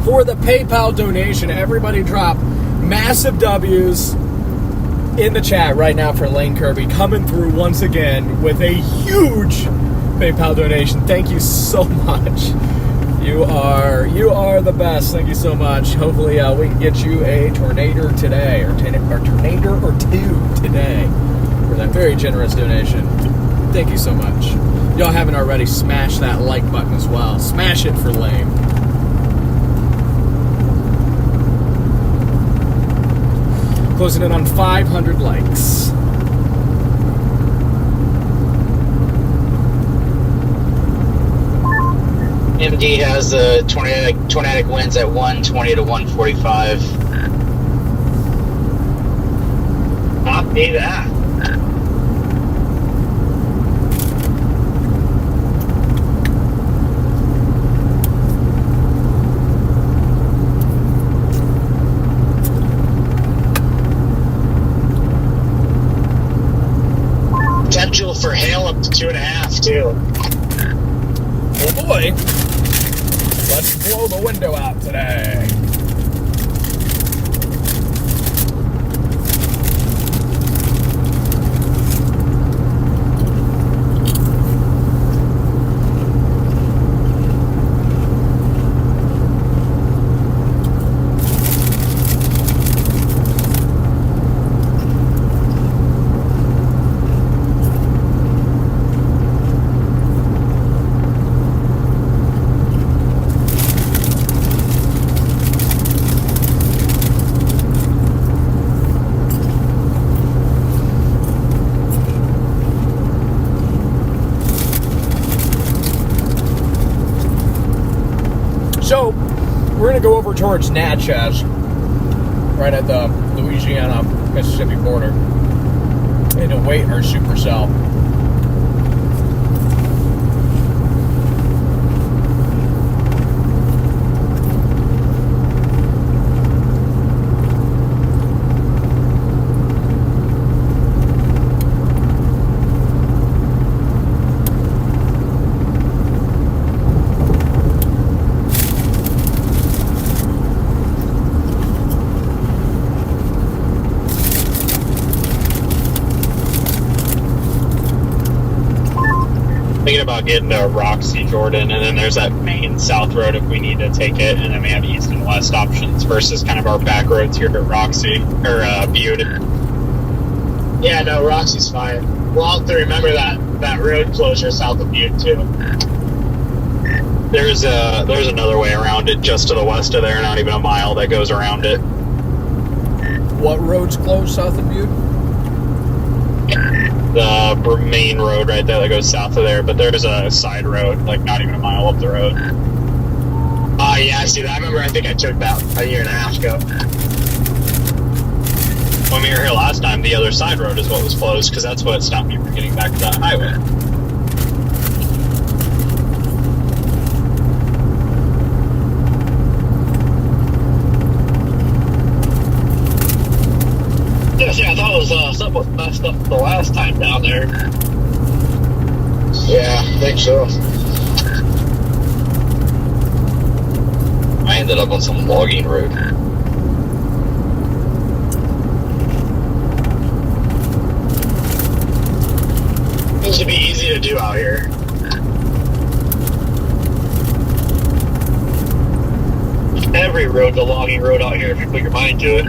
for the PayPal donation. Everybody drop massive W's in the chat right now for Lane Kirby, coming through once again with a huge PayPal donation. Thank you so much. You are the best. Thank you so much. Hopefully we can get you a tornado today, or tornado or two today for that very generous donation. Thank you so much. Y'all haven't already, smash that like button as well. Smash it for Lane. Closing in on 500 likes. MD has the tornadic winds at 120 to 145. Copy that. Potential for hail up to 2.5 too. Oh boy. Let's blow the window out today. So, we're going to go over towards Natchez, right at the Louisiana-Mississippi border, and await our supercell. Thinking about getting to Roxy, Jordan, and then there's that main south road if we need to take it, and then we have east and west options versus kind of our back roads here at Roxy, or Butte. Yeah, no, Roxy's fine. We'll have to remember that road closure south of Butte too. There's another way around it just to the west of there, not even a mile that goes around it. What road's closed south of Butte? The main road right there that goes south of there, but there's a side road, like not even a mile up the road. Oh, yeah, I see that. I think I took that a year and a half ago. When we were here last time, the other side road is what was closed, because that's what stopped me from getting back to that highway. Yeah, I thought it was something was messed up the last time down there. Yeah, I think so. I ended up on some logging road. Seems to be easy to do out here. Every road's a logging road out here if you put your mind to it.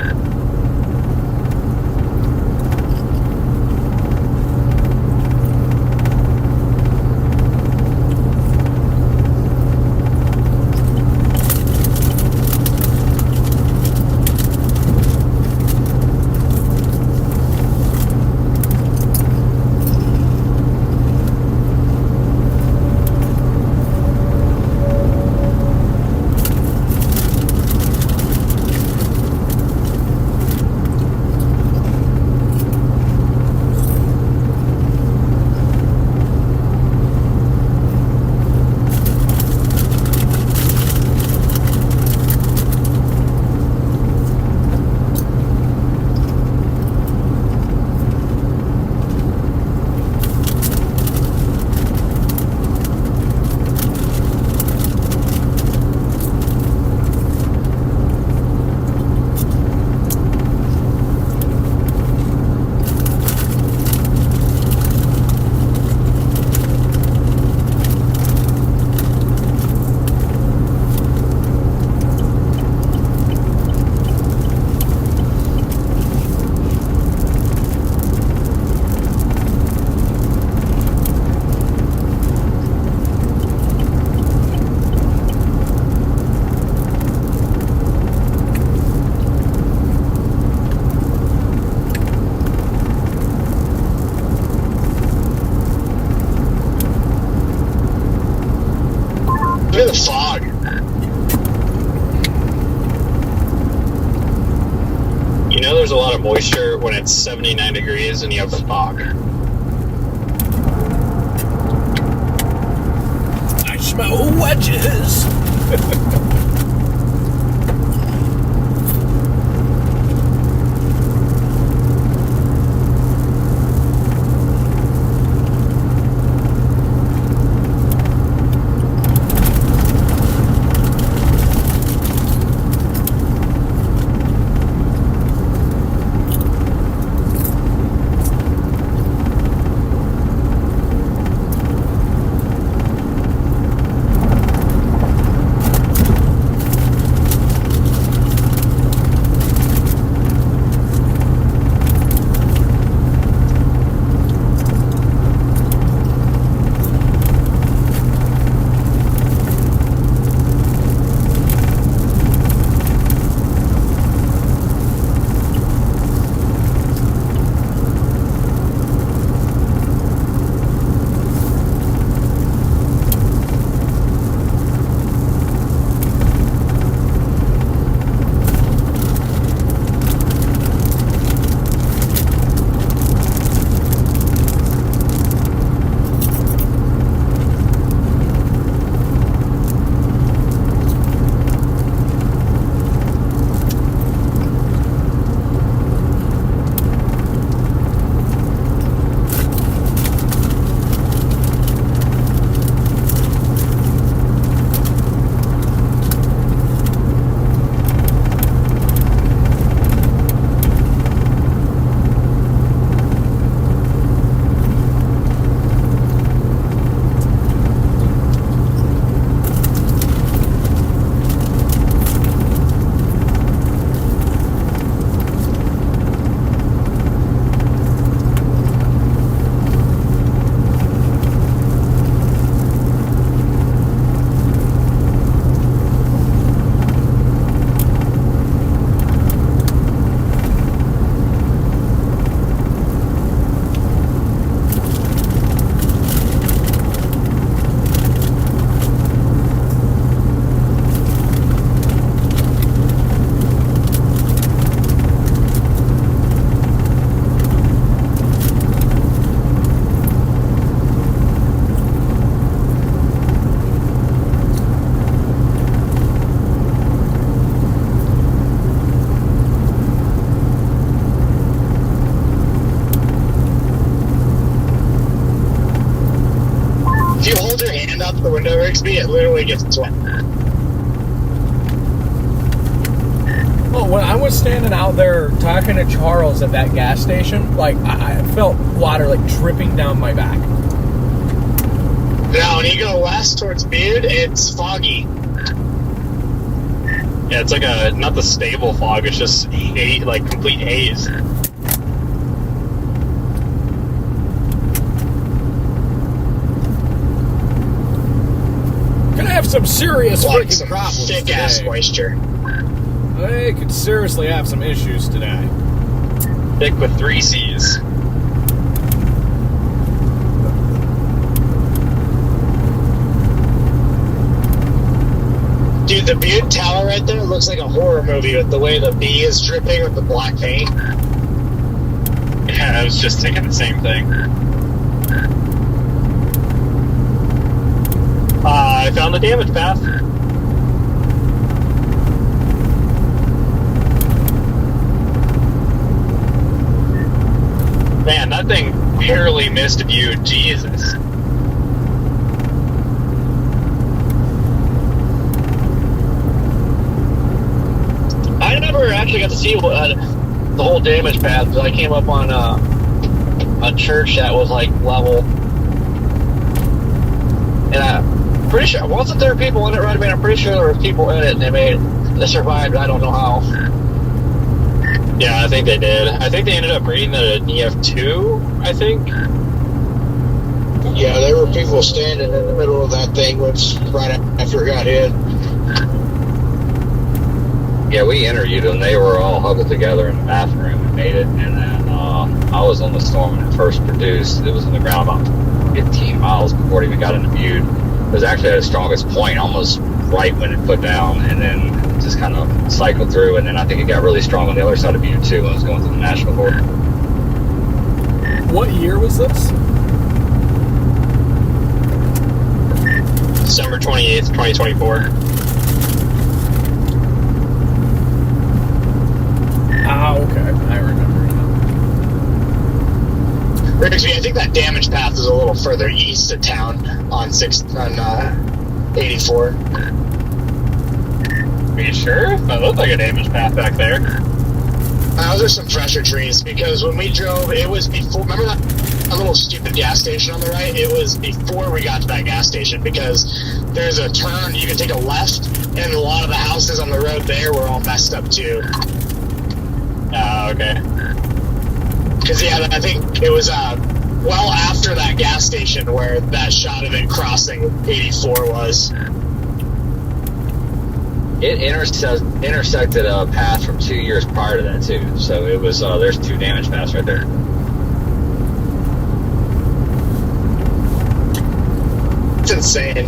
moisture when it's 79 degrees and you have fog. I smell wedges. The window rigs me, it literally gets wet. Oh, when I was standing out there talking to Charles at that gas station, like I felt water like dripping down my back. Now, when you go west towards Butte, it's foggy. Yeah, it's like not the stable fog, it's just like complete haze. Gonna have some serious like freaking problems thick ass moisture. They could seriously have some issues today. Thick with 3 C's. Dude, the Butte Tower right there looks like a horror movie with the way the bee is dripping with the black paint. Yeah, I was just thinking the same thing. I found the damage path. Man, that thing barely missed View. Jesus. I never actually got to see the whole damage path, because I came up on a church that was like level. And I'm pretty sure, wasn't there people in it, right? I mean, I'm pretty sure there were people in it and they survived. I don't know how. Yeah, I think they did. I think they ended up rating it an EF2, I think. Yeah, there were people standing in the middle of that thing right after it got hit. Yeah, we interviewed them. They were all huddled together in the bathroom and made it. And then I was on the storm when it first produced. It was on the ground about 15 miles before it even got into Butte. It was actually at its strongest point, almost right when it put down, and then just kind of cycled through, and then I think it got really strong on the other side of Butte too when I was going to the national border. What year was this? December 28th, 2024. Ah, okay. I remember now. Rigsby, I think that damage path is a little further east of town on 84. Are you sure? That looked like a damage path back there. Those are some fresher trees, because when we drove, it was before, remember that little stupid gas station on the right? It was before we got to that gas station, because there's a turn, you can take a left, and a lot of the houses on the road there were all messed up too. Oh, okay. Because, yeah, I think it was well after that gas station where that shot of it crossing 84 was. It intersected a path from 2 years prior to that too. So it was there's 2 damage paths right there. It's insane.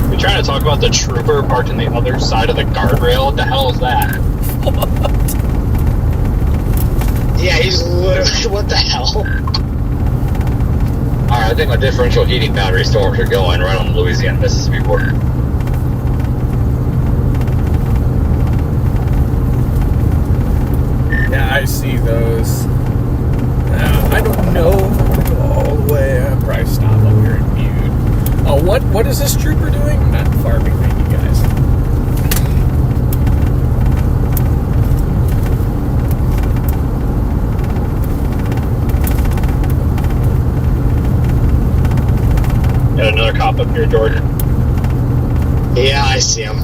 You're trying to talk about the trooper parked on the other side of the guardrail? What the hell is that? Yeah, he's literally, what the hell? Alright, I think my differential heating boundary storms are going right on the Louisiana-Mississippi border. Yeah, I see those. I don't know if I'm going to go all the way. I'll probably stop up here in Butte. Oh, what is this trooper doing? Not far behind you guys. Got another cop up here, Jordan. Yeah, I see him.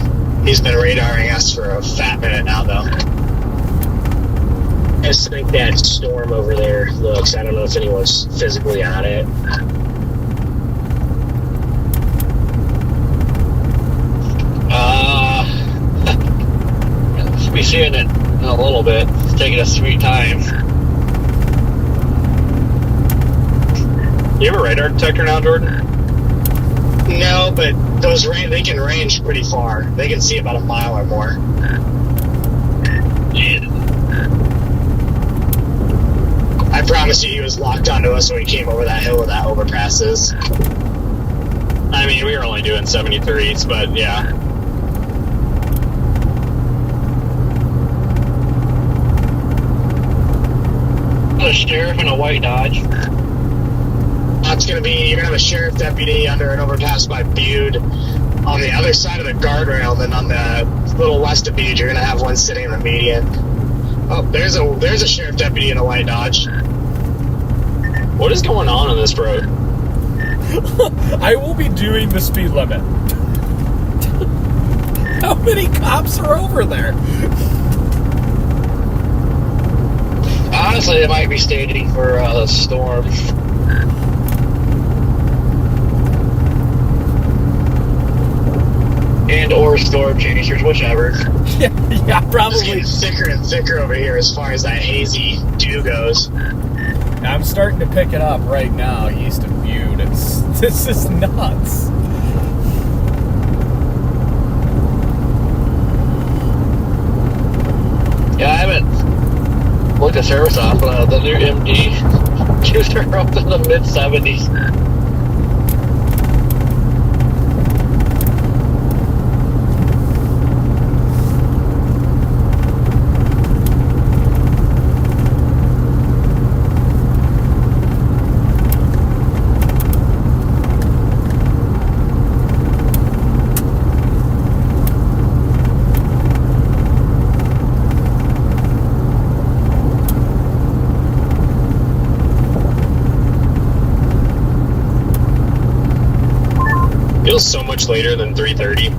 He's been radaring us for a fat minute now, though. I just think that storm over there looks, I don't know if anyone's physically on it. Should be seeing it in a little bit. It's taking a sweet time. You have a radar detector now, Jordan? No, but they can range pretty far. They can see about a mile or more. Jesus. I promise you, he was locked onto us when we came over that hill where that overpass is. I mean, we were only doing 73s, but yeah. A sheriff in a white Dodge. That's gonna be, you're gonna have a sheriff deputy under an overpass by Butte on the other side of the guardrail, then on the little west of Butte, you're gonna have one sitting in the median. Oh, there's a sheriff deputy in a white Dodge. What is going on this road? I will be doing the speed limit. How many cops are over there? Honestly, it might be staging for a storm. And or storm chasers, whichever. Yeah, It's probably. getting thicker and thicker over here as far as that hazy dew goes. I'm starting to pick it up right now, east of Butte. This is nuts. Yeah, I haven't looked at service off, but the new MD gives her up to the mid-70s. Feels so much later than 3:30.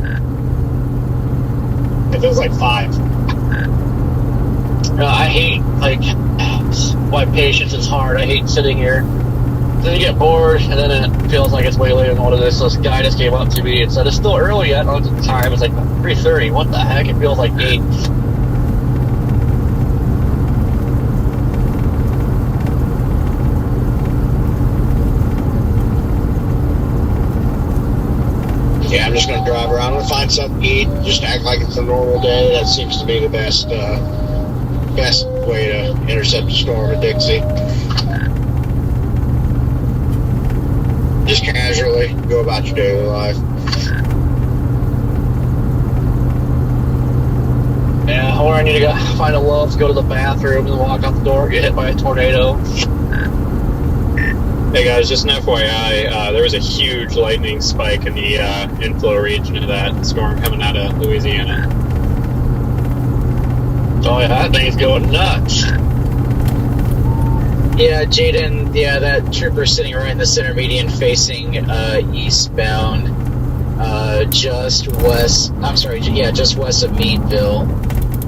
It feels like 5. I hate, why patience is hard. I hate sitting here. Then you get bored, and then it feels like it's way later than what it is. So this guy just came up to me and said, it's still early yet. I looked at the time, it's like 3:30. What the heck? It feels like 8. Yeah, I'm just going to drive around and find something to eat. Just act like it's a normal day. That seems to be the best way to intercept a storm at Dixie. Just casually go about your daily life. Yeah, or I need to go find a love, go to the bathroom, and walk out the door, get hit by a tornado. Hey guys, just an FYI, there was a huge lightning spike in the inflow region of that storm coming out of Louisiana. Oh yeah, that thing's going nuts. Yeah, Jaden, yeah, that trooper's sitting right in the center median facing eastbound, just west of Meadville.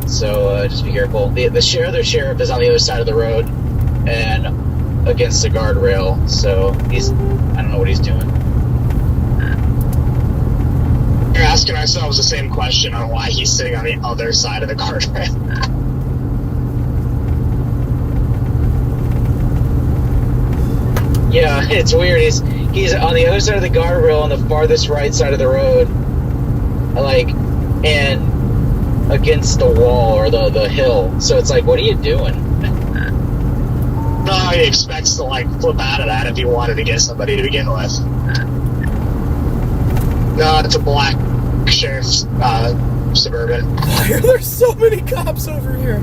So just be careful. The other sheriff is on the other side of the road and against the guardrail, so I don't know what he's doing. We're asking ourselves the same question on why he's sitting on the other side of the guardrail. Yeah, it's weird. He's on the other side of the guardrail on the farthest right side of the road, and against the wall or the hill. So it's like, what are you doing? No, he expects to flip out of that if he wanted to get somebody to begin with. No, it's a black sheriff's Suburban. Why are there so many cops over here?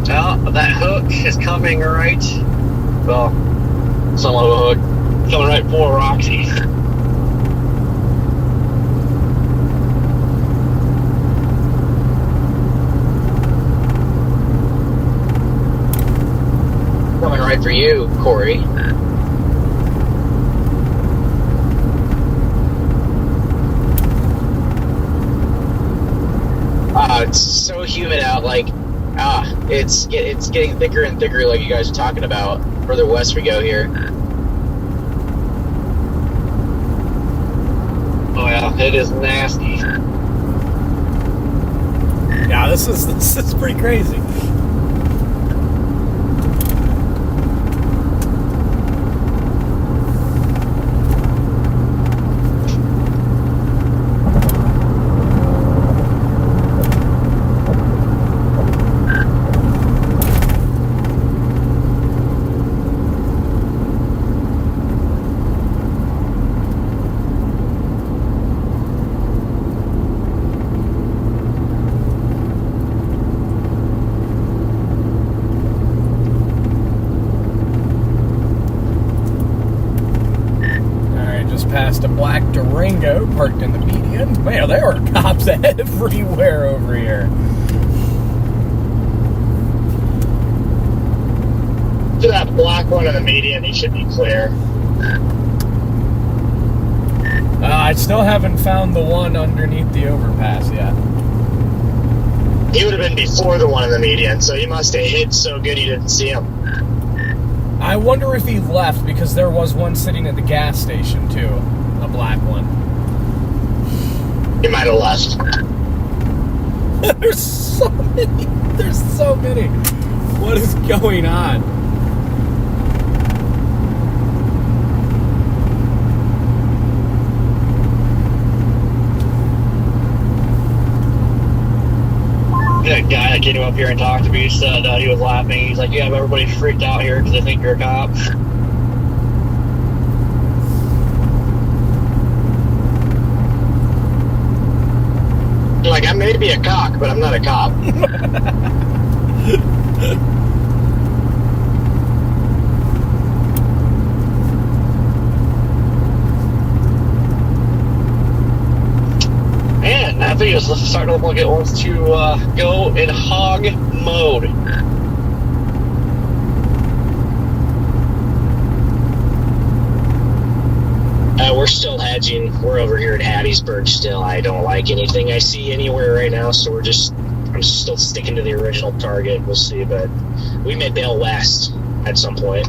Well, that hook is coming right. Well, somewhat of a hook. Coming right for Roxy. Coming right for you, Corey. It's so humid out, it's getting thicker and thicker, like you guys are talking about. Further west we go here. Oh yeah, it is nasty. Yeah, this is pretty crazy. Past a black Durango parked in the median. Man, there are cops everywhere over here. To that black one in the median, he should be clear. I still haven't found the one underneath the overpass yet. He would have been before the one in the median, so he must have hit so good you didn't see him. I wonder if he left, because there was one sitting at the gas station too, a black one. He might have left. There's so many. There's so many. What is going on? That guy that came up here and talked to me said he was laughing. He's like, yeah, everybody's freaked out here because they think you're a cop. I may be a cock, but I'm not a cop. And that thing is starting to look like it wants to go in hog mode. We're still hedging. We're over here at Hattiesburg still. I don't like anything I see anywhere right now, so I'm still sticking to the original target. We'll see, but we may bail west at some point.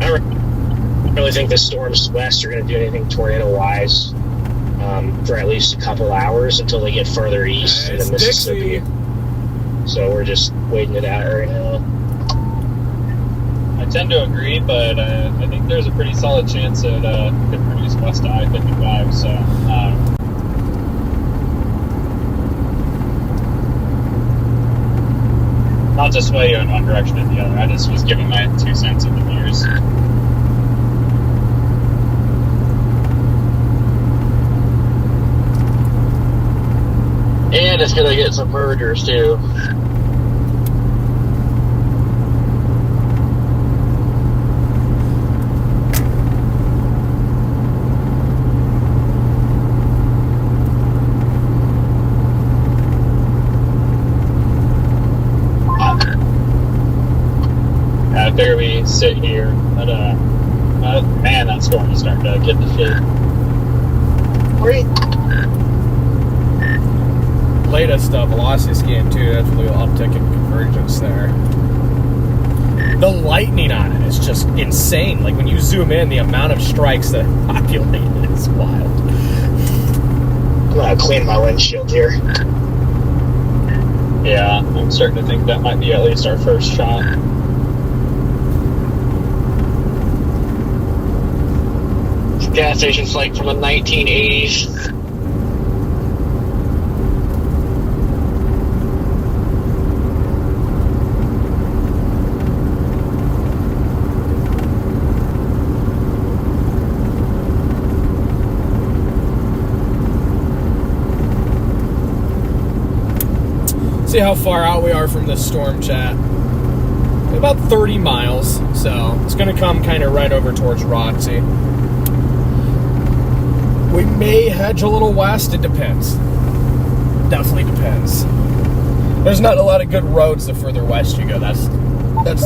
I don't really think the storms west are going to do anything tornado-wise for at least a couple hours until they get further east into Mississippi. Dixie. So we're just waiting it out right now. tend to agree, but I think there's a pretty solid chance it could produce west to I-55. So, not to sway you in one direction or the other. I just was giving my 2 cents of the views. And it's gonna get some mergers too. I figure we sit here, but man, that storm is starting to get the shit. Great. Latest velocity scan too. That's a little uptick in convergence there. The lightning on it is just insane. Like when you zoom in, the amount of strikes that populate is wild. I'm gonna clean my windshield here. Yeah, I'm starting to think that might be at least our first shot. Gas station's like from the 1980s. See how far out we are from this storm, chat. About 30 miles, so it's going to come kind of right over towards Roxy. We may hedge a little west, it depends. Definitely depends. There's not a lot of good roads the further west you go, that's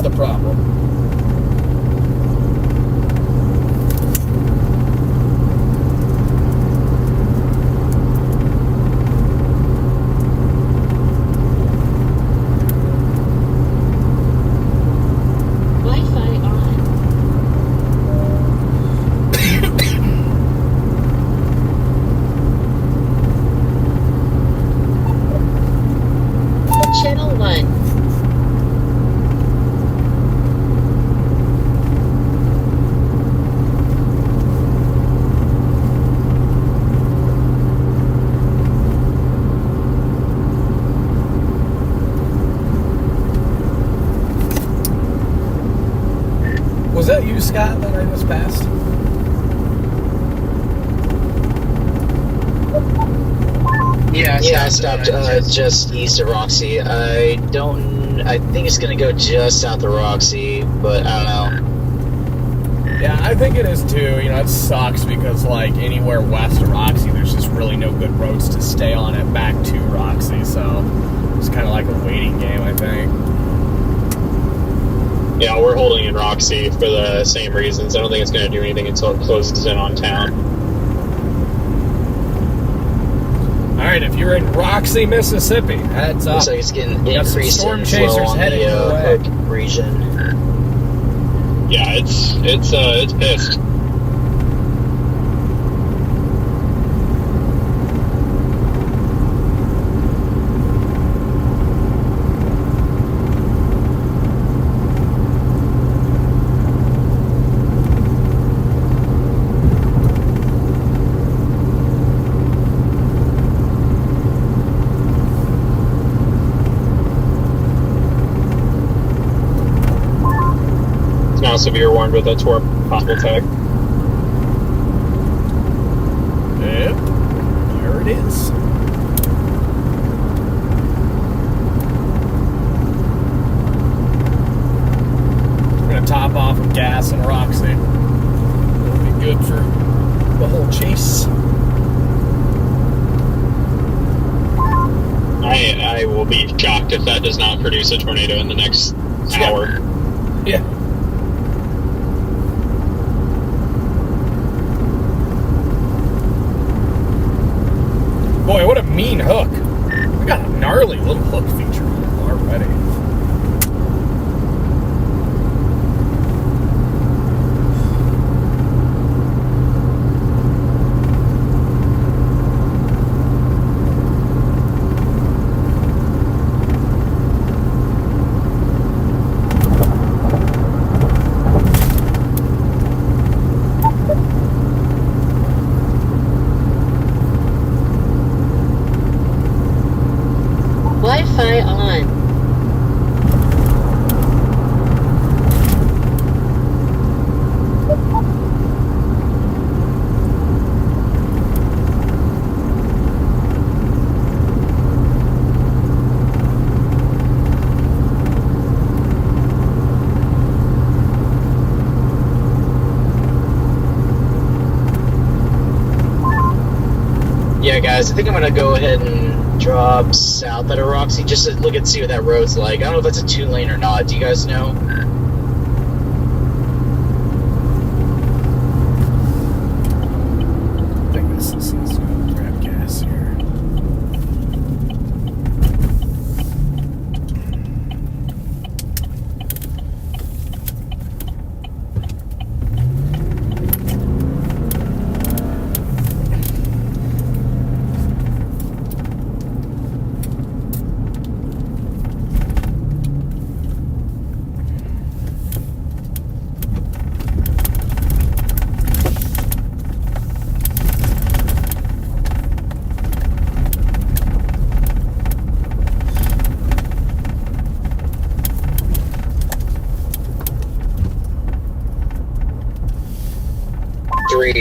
the problem. Was that you, Scott, that I just passed? Yeah, I stopped just east of Roxy. I think it's gonna go just south of Roxy, but I don't know. Yeah, I think it is too. You know, it sucks because, like, anywhere west of Roxy, there's just really no good roads to stay on it back to Roxy, so it's kind of like a waiting game, I think. Yeah, we're holding in Roxy for the same reasons. I don't think it's going to do anything until it closes in on town. Alright, if you're in Roxy, Mississippi, heads up. Looks like it's getting got some increased storm in chasers flow on heading your way. the Hook region. Yeah, it's pissed. Now severe warned with a torp possible tag. Yep, there it is. We're gonna top off with gas and Roxy. It'll be good for the whole chase. I will be shocked if that does not produce a tornado in the next hour. Yeah. Boy, what a mean hook. We got a gnarly little hook feature already. Yeah, guys, I think I'm going to go ahead and drop south out of Roxy just to look and see what that road's like. I don't know if that's a 2-lane or not. Do you guys know? I think this is going to grab gas here.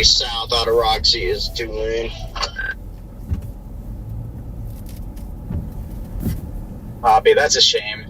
South out of Roxy is 2-lane. Poppy, that's a shame.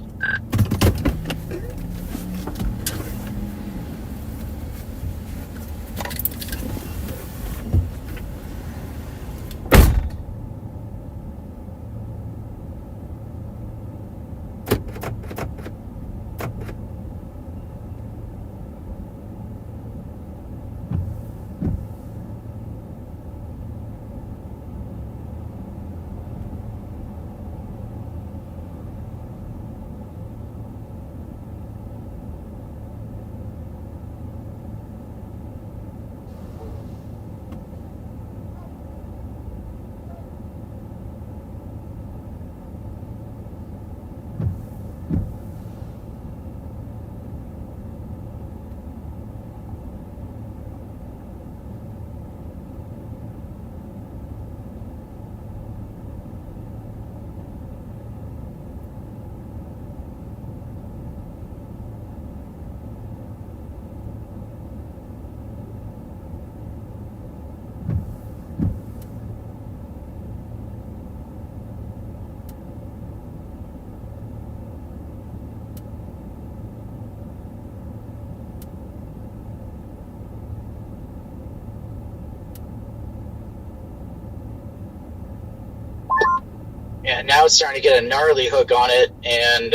Yeah, now it's starting to get a gnarly hook on it and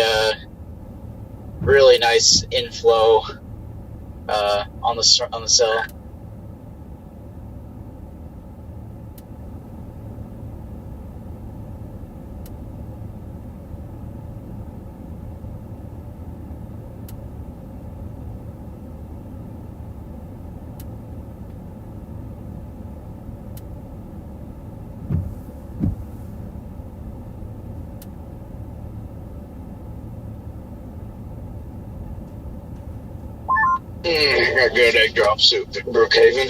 really nice inflow on the cell. Got good egg drop soup at Brookhaven.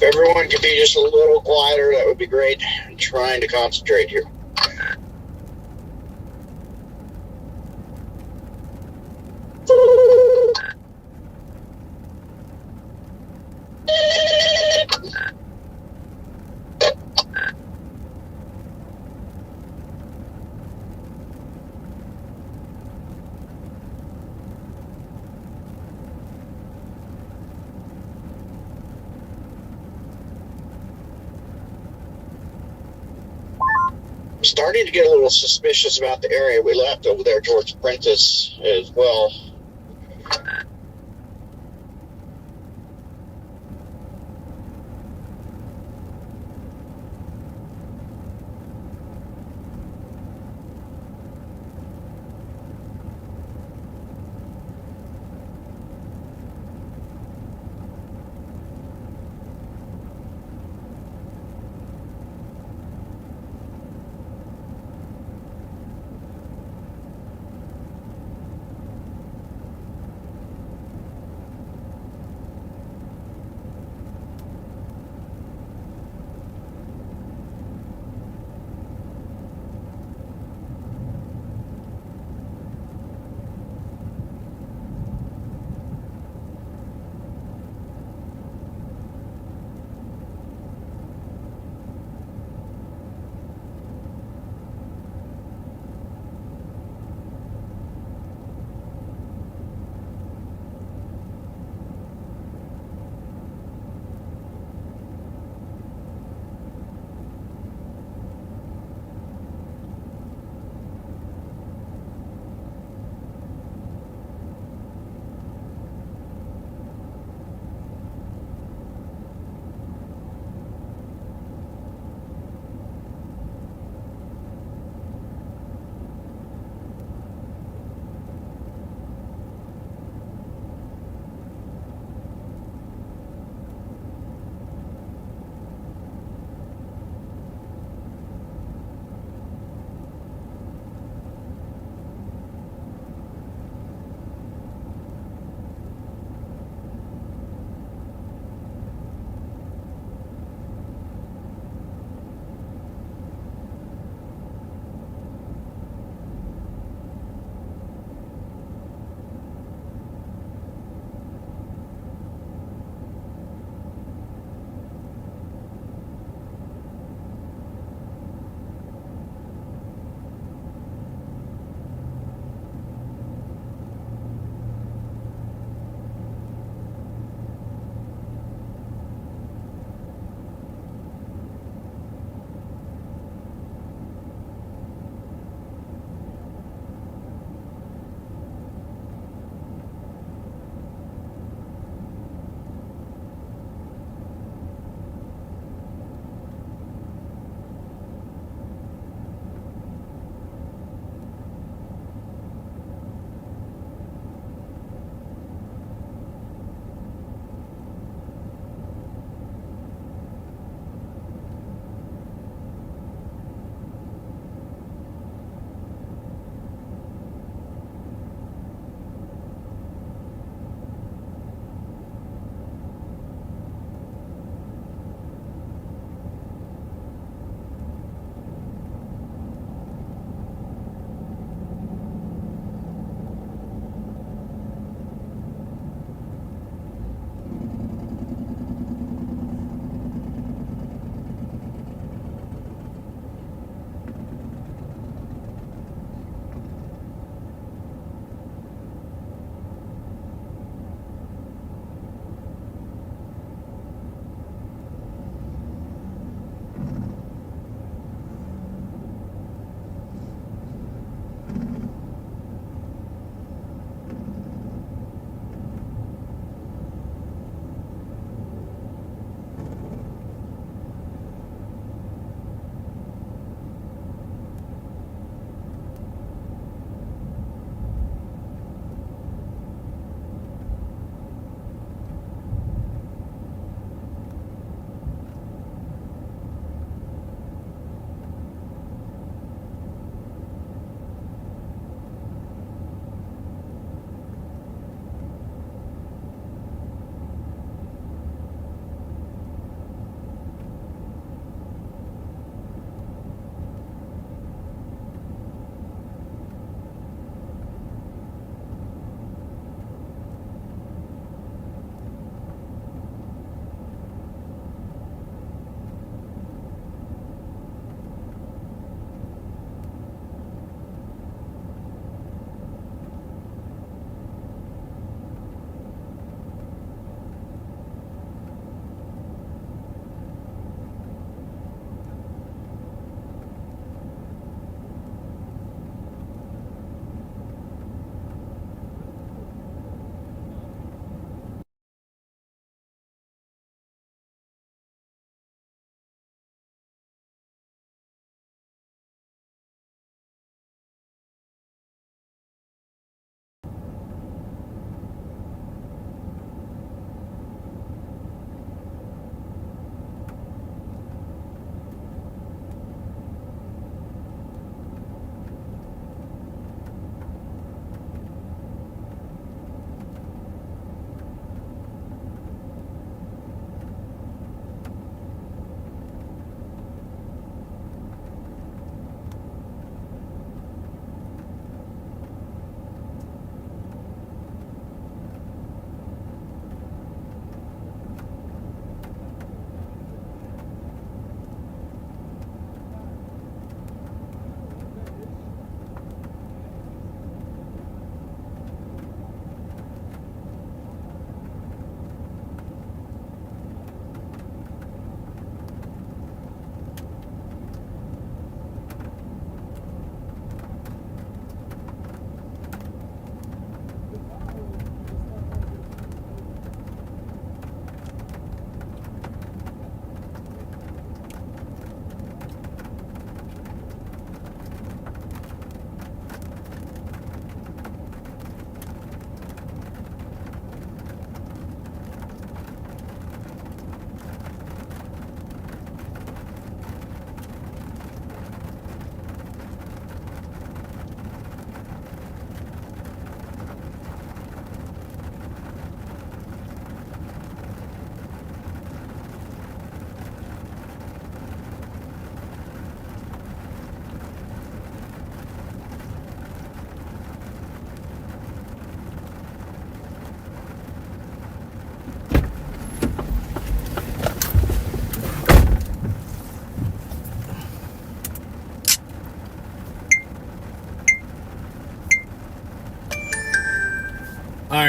If everyone could be just a little quieter, that would be great. I'm trying to concentrate here. I'm starting to get a little suspicious about the area we left over there towards Prentice as well.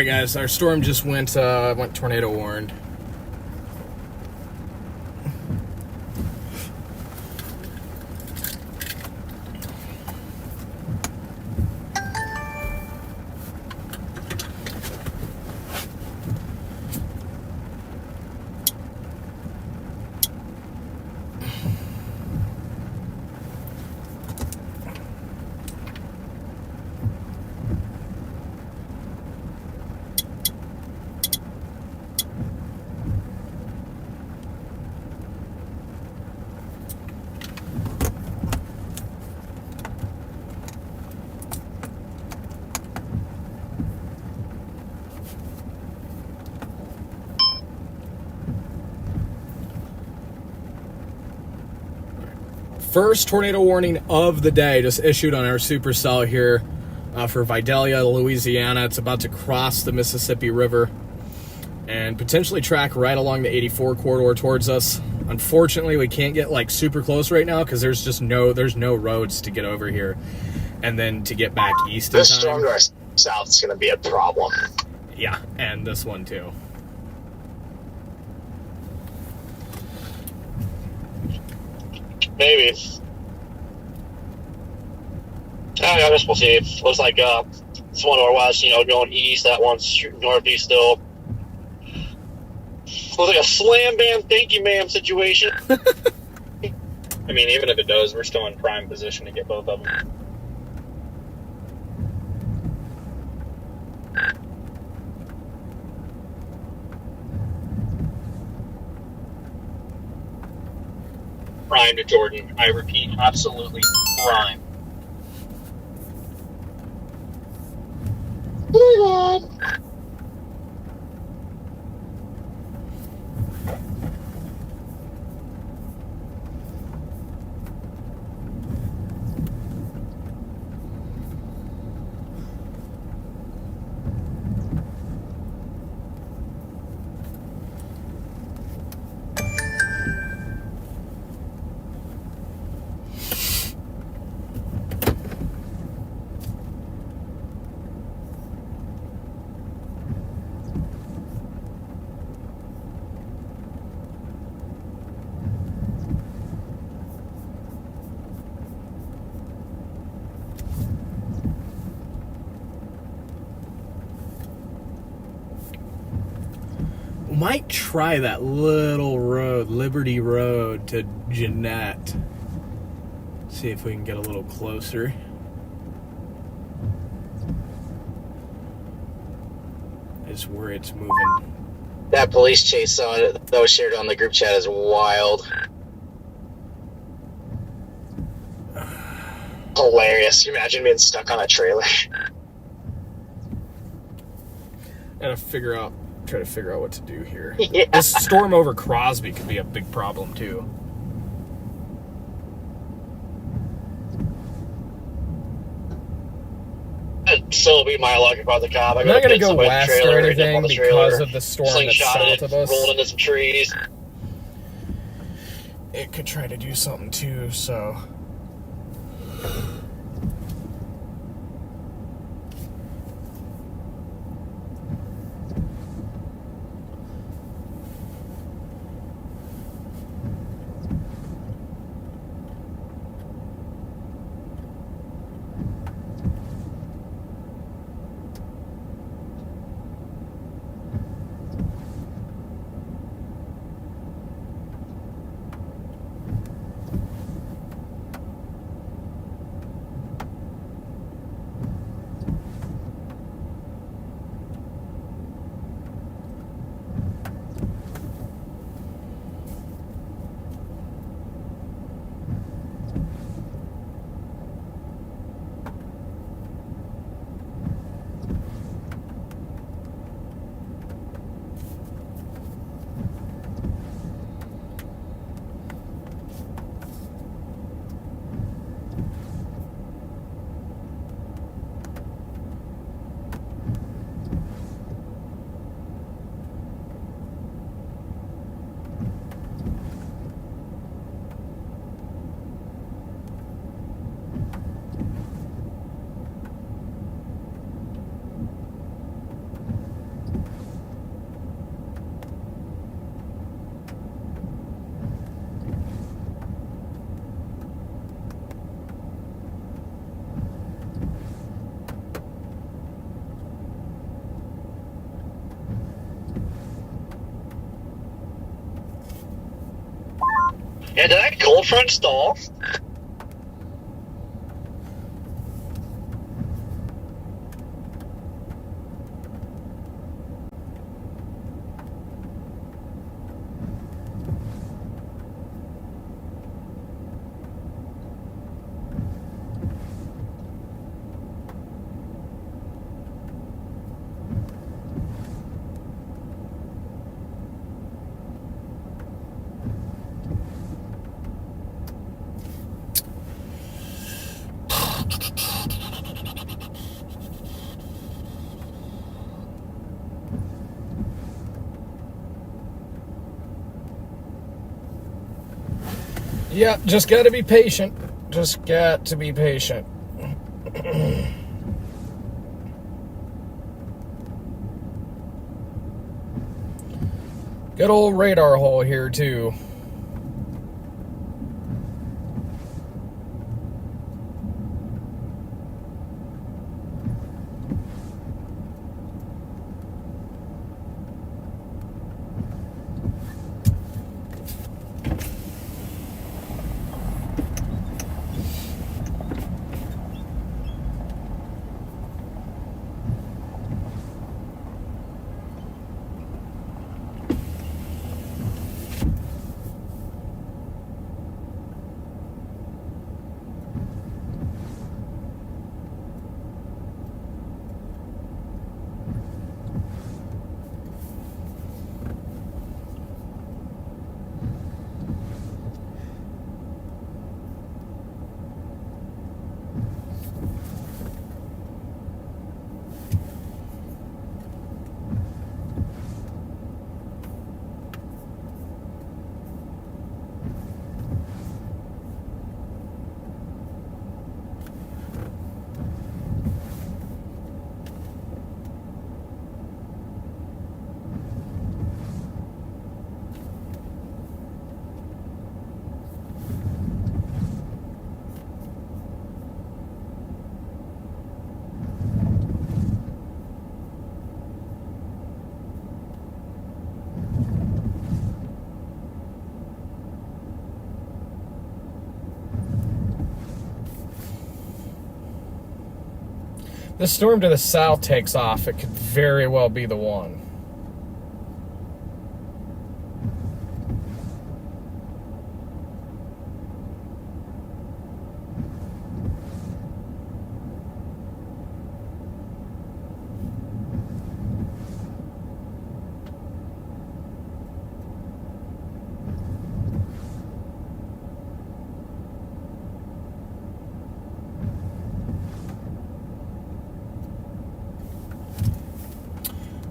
right, guys, our storm just went tornado warned. First tornado warning of the day just issued on our supercell here for Vidalia, Louisiana. It's about to cross the Mississippi River and potentially track right along the 84 corridor towards us. Unfortunately, we can't get like super close right now because there's no roads to get over here and then to get back east. This storm to our south is going to be a problem. Yeah, and this one too. Maybe. I guess we'll see. Looks like this one northwest, going east. That one's shooting northeast still. Looks like a slam bam, thank you ma'am situation. I mean, even if it does, we're still in prime position to get both of them. Prime to Jordan. I repeat, absolutely prime. Oh my God. Might try that little road, Liberty Road to Jeanette. See if we can get a little closer. I just worry it's moving. That police chase that was shared on the group chat is wild. Hilarious. You imagine being stuck on a trailer. Gotta try to figure out what to do here. Yeah. This storm over Crosby could be a big problem too. It'd still be my luck if I was a cop. I'm not gonna go west or anything because of the storm that's south of us. Rolled into some trees. It could try to do something too, so. Yeah, did that cold front stall? Yep, just got to be patient. Just got to be patient. Good old radar hole here, too. The storm to the south takes off. It could very well be the one.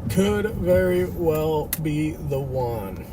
Could very well be the one.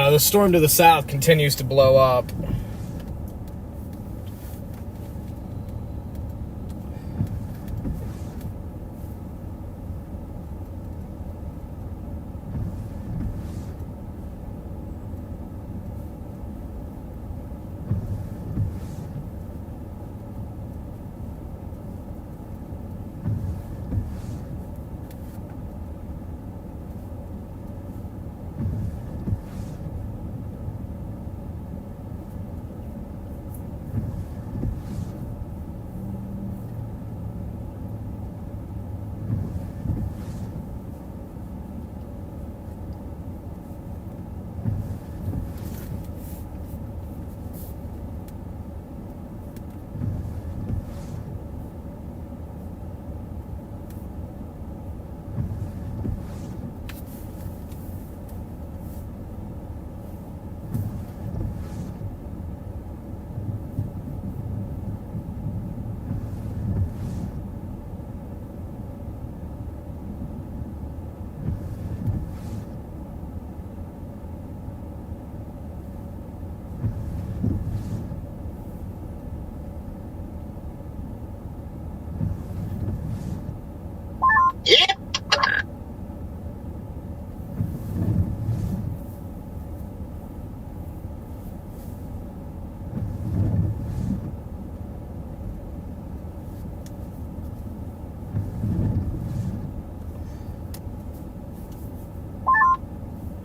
The storm to the south continues to blow up.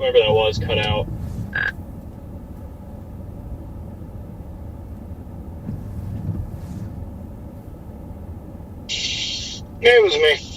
Whoever that was cut out. Yeah, it was me.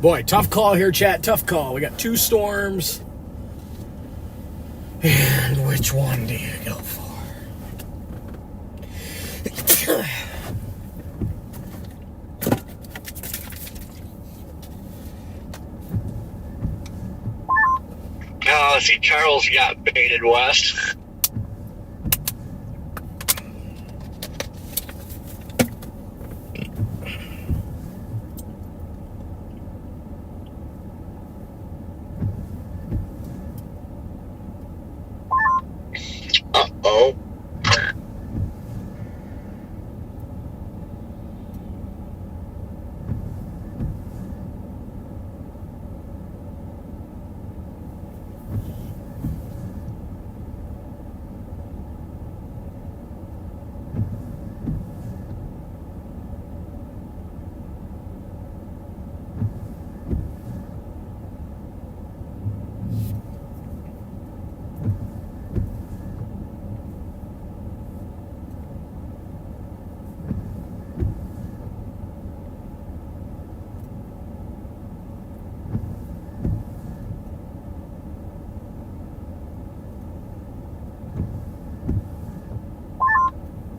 Boy, tough call here, chat. Tough call. We got 2 storms. And which one do you go for? Oh, I see Charles got baited west. Uh-oh.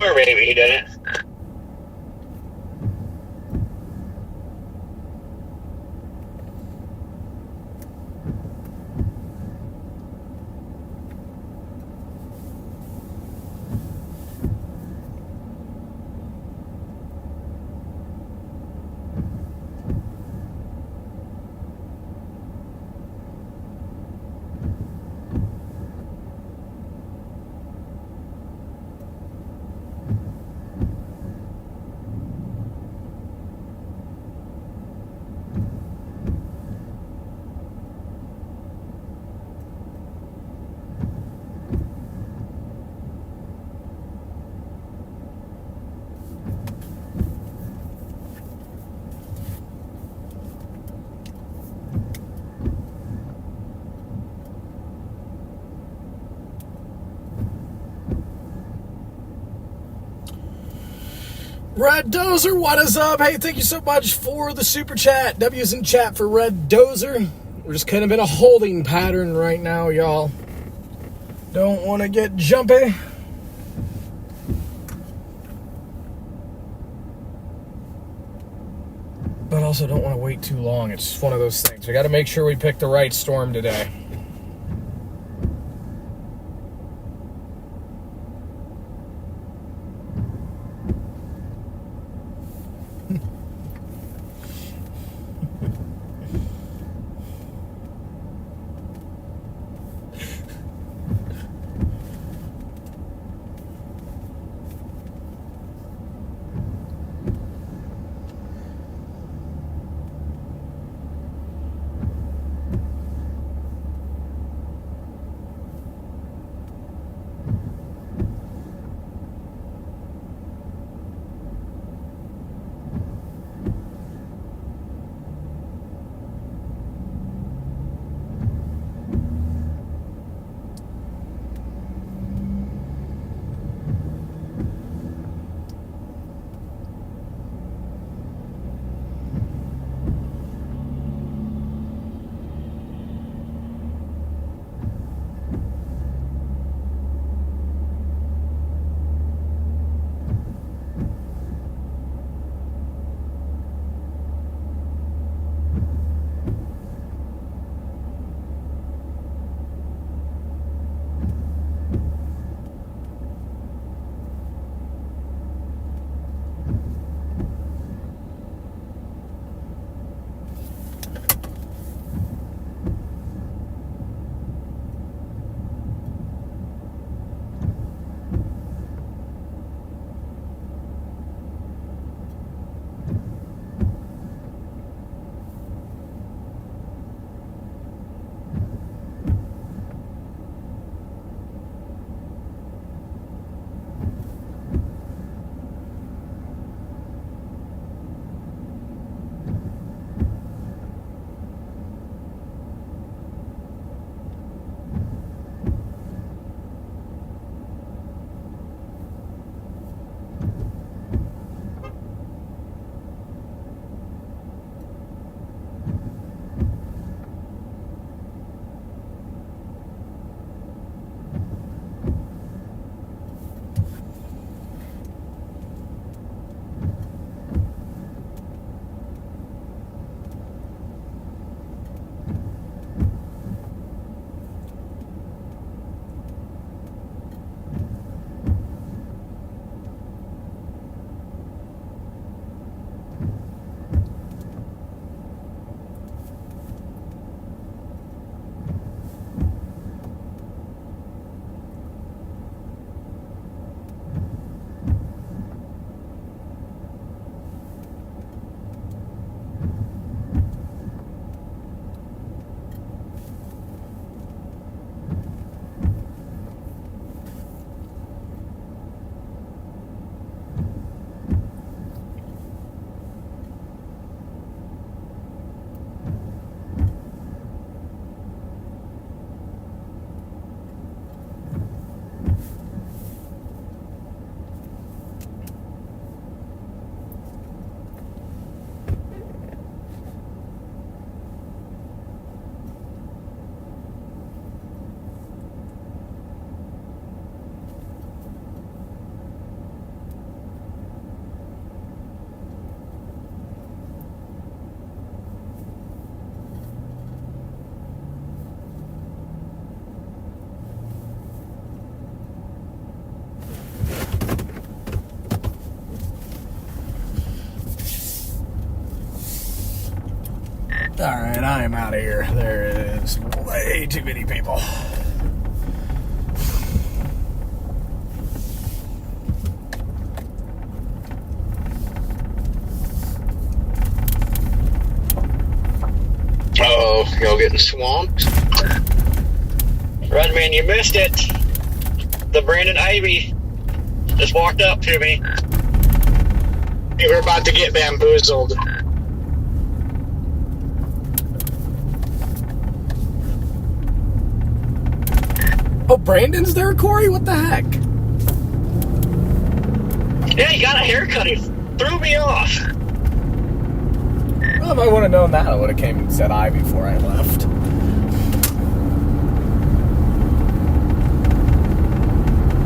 Or maybe he didn't. Red Dozer, what is up? Hey, thank you so much for the super chat. W's in chat for Red Dozer. We're just kind of in a holding pattern right now, y'all. Don't want to get jumpy. But also don't want to wait too long. It's just one of those things. We got to make sure we pick the right storm today. Alright, I am out of here. There is way too many people. Uh-oh, y'all getting swamped? Redman, you missed it. The Brandon Ivy just walked up to me. Hey, we're about to get bamboozled. Oh, Brandon's there, Corey? What the heck? Yeah, he got a haircut. He threw me off. Well, if I would have known that, I would have came and said hi before I left.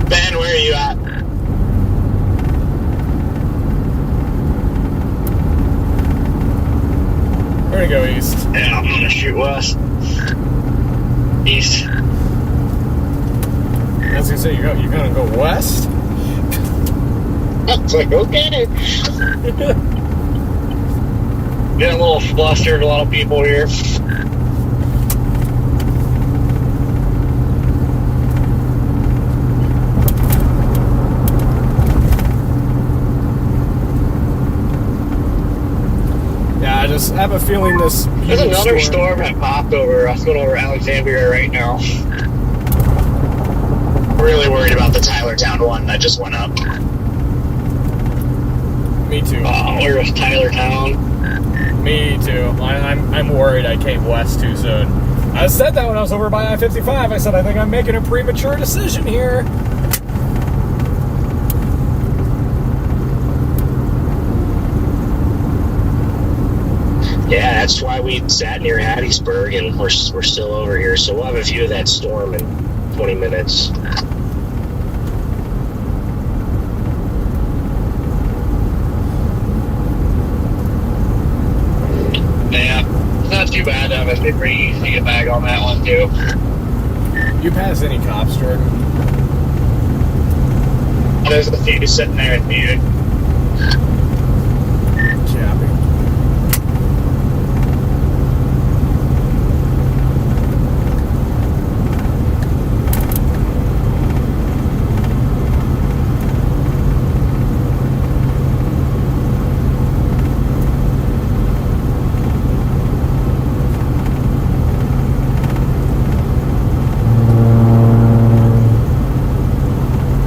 Ben, where are you at? We're gonna go east. Yeah, I'm gonna shoot west. East. I was gonna say, you're gonna go west? It's like, okay. Getting a little flustered, a lot of people here. Yeah, I just have a feeling this. There's another storm that popped over. I was going over Alexandria right now. Really worried about the Tylertown one that just went up. Me too. Oh, where's Tylertown? Me too. I'm worried I came west too soon. I said that when I was over by I-55. I said I think I'm making a premature decision here. Yeah, that's why we sat near Hattiesburg, and we're still over here. So we'll have a view of that storm in 20 minutes. Yeah, it's not too bad. It's been pretty easy to get back on that one, too. You pass any cops, Jordan? There's a few sitting there in Butte. Chappy.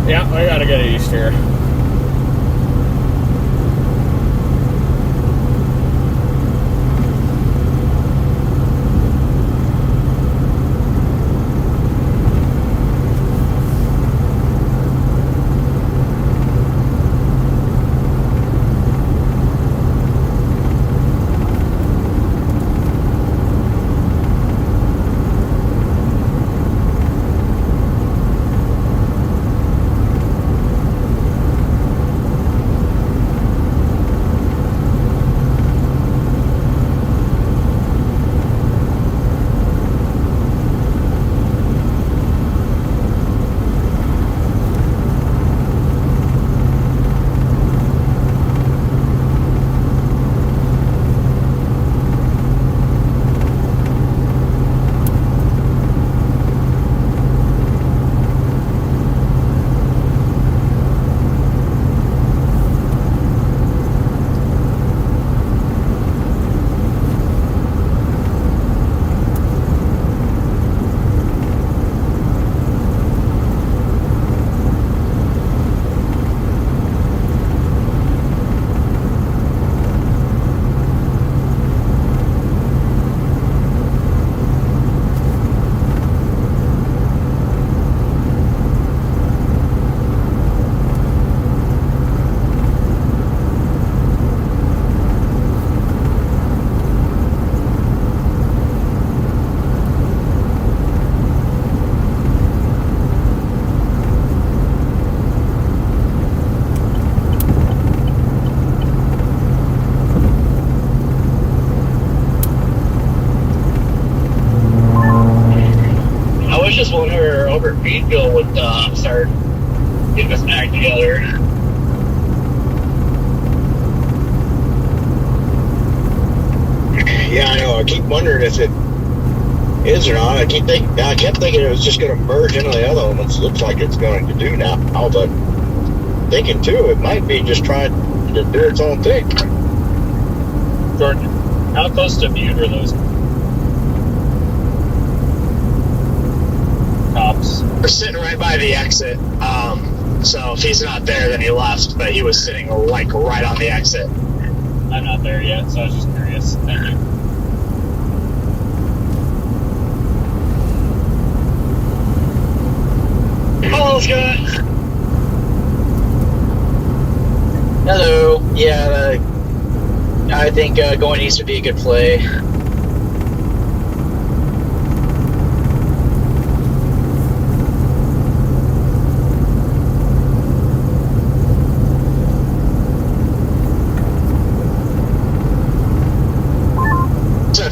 Yeah, I gotta get east here. Just wonder over Beadville would start getting us back together. Yeah, I know. I keep wondering if it is or not. I kept thinking it was just going to merge into the other one, which looks like it's going to do now. But thinking too, it might be just trying to do its own thing. Jordan, how close to Butte are those cops? We're sitting right by the exit. So if he's not there, then he left. But he was sitting like right on the exit. I'm not there yet, so I was just curious. Thank you. Hello, Scott. Hello. Yeah, I think going east would be a good play.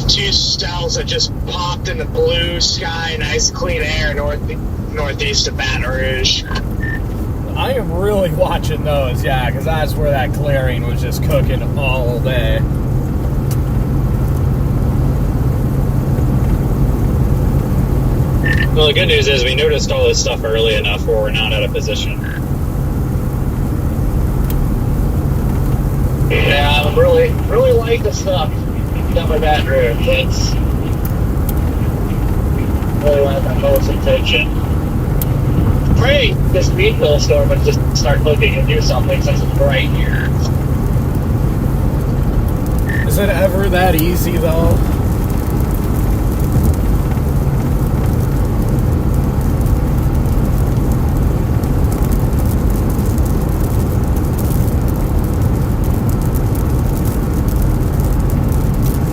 Two stells that just popped in the blue sky, nice clean air northeast of Baton Rouge. I am really watching those, yeah, because that's where that clearing was just cooking all day. Well, the good news is we noticed all this stuff early enough where we're not out of position. Yeah, I really like the stuff down by that road. That's really what I'm most attention. Pray this meatball storm would just start looking and do something since it's right here. Is it ever that easy, though?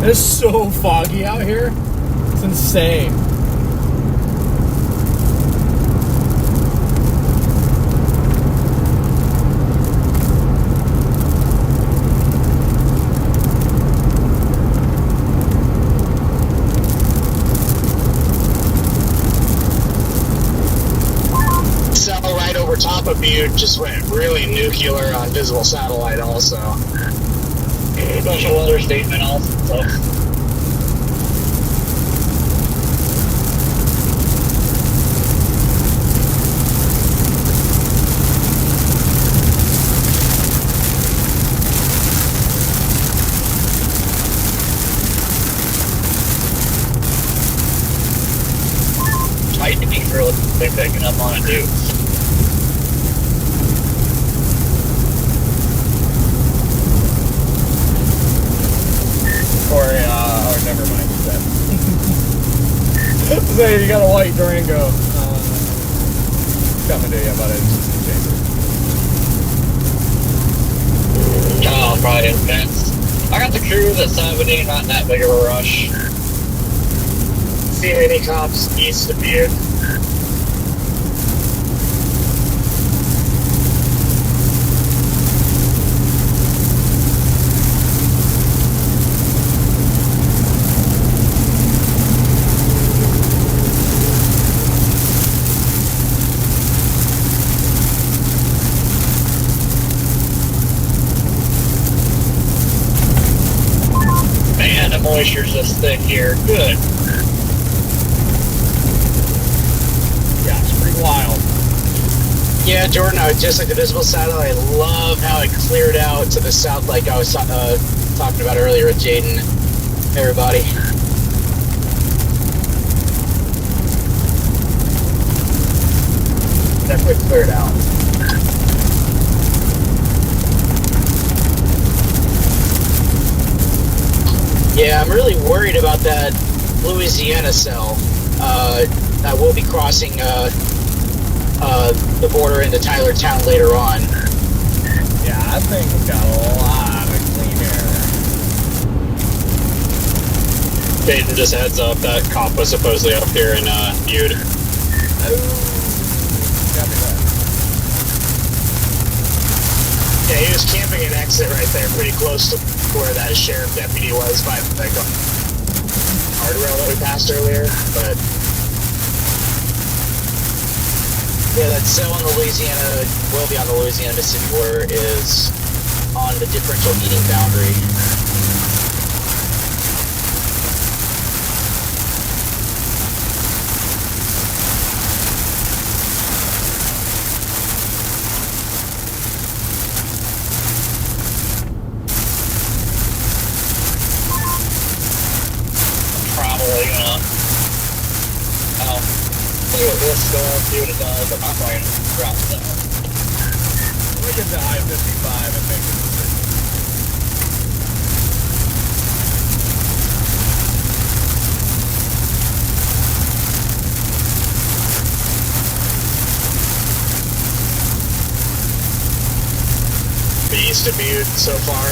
It's so foggy out here. It's insane. Cell right over top of Butte just went really nuclear on visible satellite also. Special weather statement also. Lightning's really picking up on it too. Oh, never mind. So you got a white Durango coming to you, but it's just a chaser. Oh, probably intense. I got the cruise at 70, not that big of a rush. See any cops east of Butte. Man, the moisture's just thick here. Good. Yeah, it's pretty wild. Yeah, Jordan, just like the visible satellite, I love how it cleared out to the south, like I was talking about earlier with Jaden. Everybody. Definitely cleared out. Yeah, I'm really worried about that Louisiana cell that will be crossing the border into Tylertown later on. Yeah, that thing's got a lot of clean air. Dayton, just a heads up, that cop was supposedly up here in Butte. Oh, copy that. Yeah, he was camping an exit right there, pretty close to where that sheriff deputy was by the guardrail that we passed earlier. But yeah, that cell on the Louisiana, will be on the Louisiana-Mississippi border, is on the differential heating boundary. Probably gonna. Oh, see what this storm, see what it does. I'm not probably gonna drop that. We get to I-55 and make a decision. The east of Butte so far.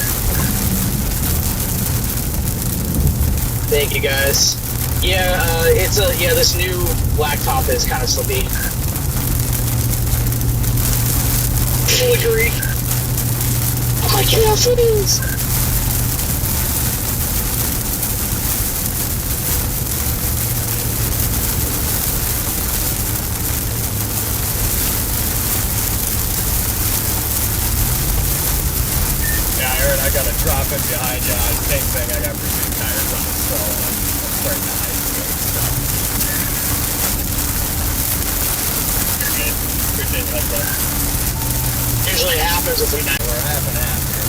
Thank you guys. Yeah, this new blacktop is kind of slippy. Holy grief. Oh my gosh, it is. Yeah, Aaron, I got a drop in behind you. Same thing, I got pursuit tires on it, so I'm starting to isolate stuff. appreciate that stuff. Usually happens if we not. We're half and half here.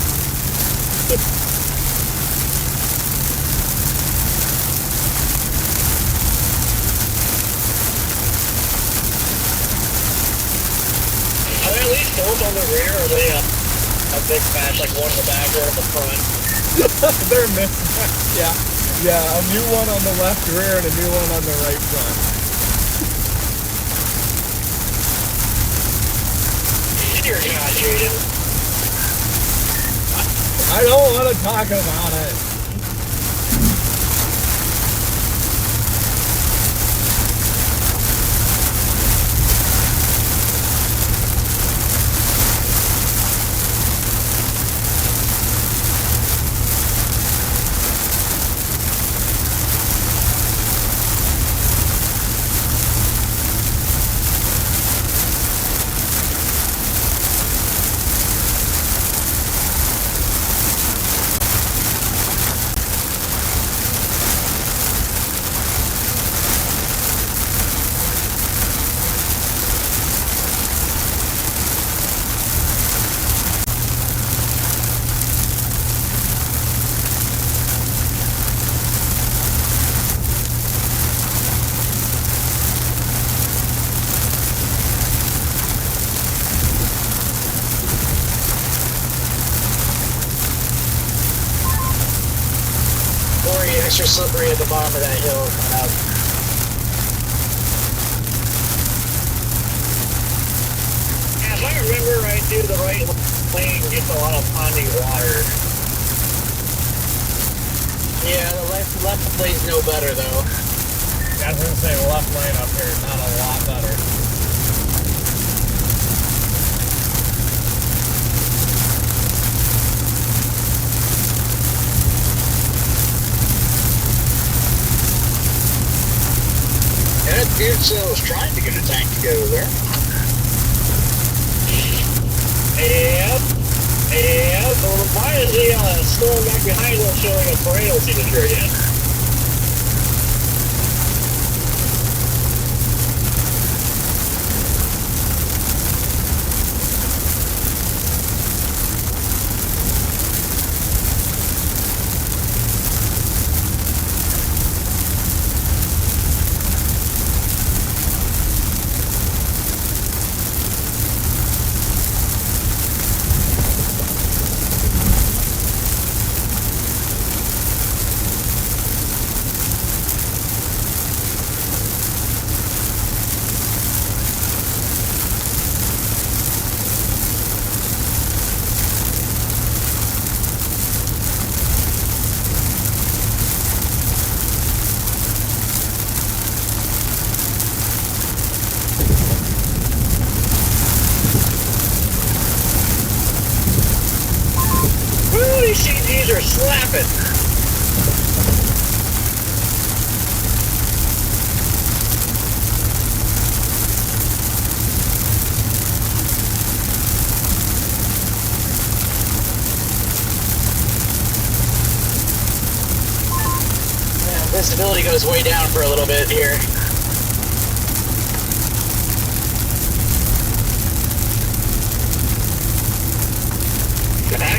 Are they at least both on the rear, or are they a big batch, like one in the back or in the front? They're missing. Yeah, a new one on the left rear and a new one on the right front. Dear God, Jaden. I don't want to talk about it. Extra slippery at the bottom of that hill coming up. Yeah, if I remember right, dude, the right lane gets a lot of ponding water. Yeah, the left lane's no better though. I was gonna say the left lane up here is not a lot better. That beard cell is trying to get a tank to go there. Yeah, but why is he storm back behind him showing a parental signature yet? These CGs are slapping. Yeah, visibility goes way down for a little bit here.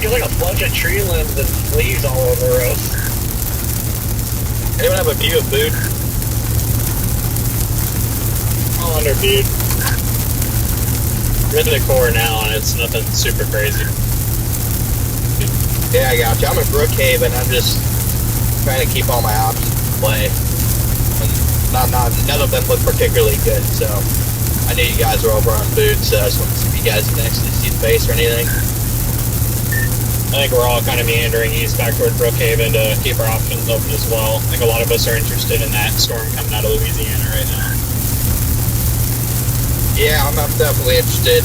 There's like a bunch of tree limbs and leaves all over the road. Anyone have a view of Butte? All under Butte. We're in the core now, and it's nothing super crazy. Yeah, I got you. I'm in Brookhaven. I'm just trying to keep all my options in play. And none of them look particularly good, so I knew you guys were over on Butte, so I just wanted to see if you guys can actually see the base or anything. I think we're all kind of meandering east back toward Brookhaven to keep our options open as well. I think a lot of us are interested in that storm coming out of Louisiana right now. Yeah, I'm definitely interested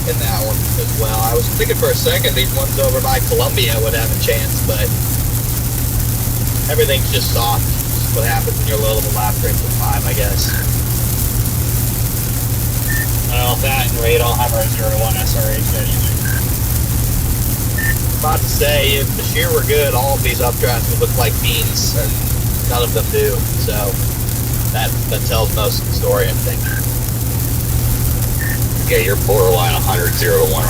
in that one as well. I was thinking for a second these ones over by Columbia would have a chance, but everything's just soft. It's what happens when you're low level lap rates with 5, I guess. Well, that and we don't have our 0-1 SRH yet either. About to say, if the shear were good, all of these updrafts would look like beans, and none of them do. So that tells most of the story, I think. Yeah, you're borderline 100, 0 to 100.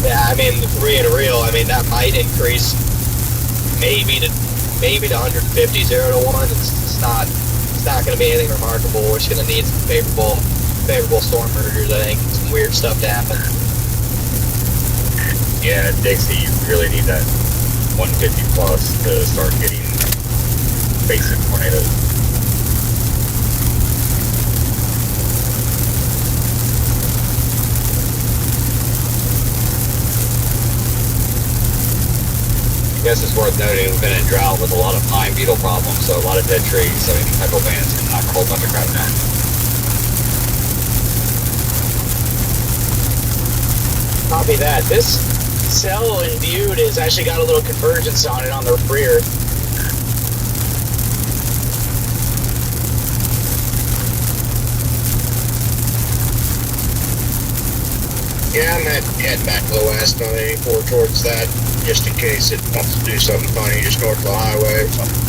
Yeah, I mean, being real, I mean, that might increase maybe to 150, 0 to 1. It's not going to be anything remarkable. We're just going to need some favorable storm mergers, I think, some weird stuff to happen. Yeah, Dixie, you really need that 150 plus to start getting basic tornadoes. I guess it's worth noting we've been in drought with a lot of pine beetle problems, so a lot of dead trees, so any type of winds can knock a whole bunch of crap down. Copy that. This cell in Butte has actually got a little convergence on it on the rear. Yeah, I'm heading back to the west on 84 towards that, just in case it wants to do something funny just north of the highway or something.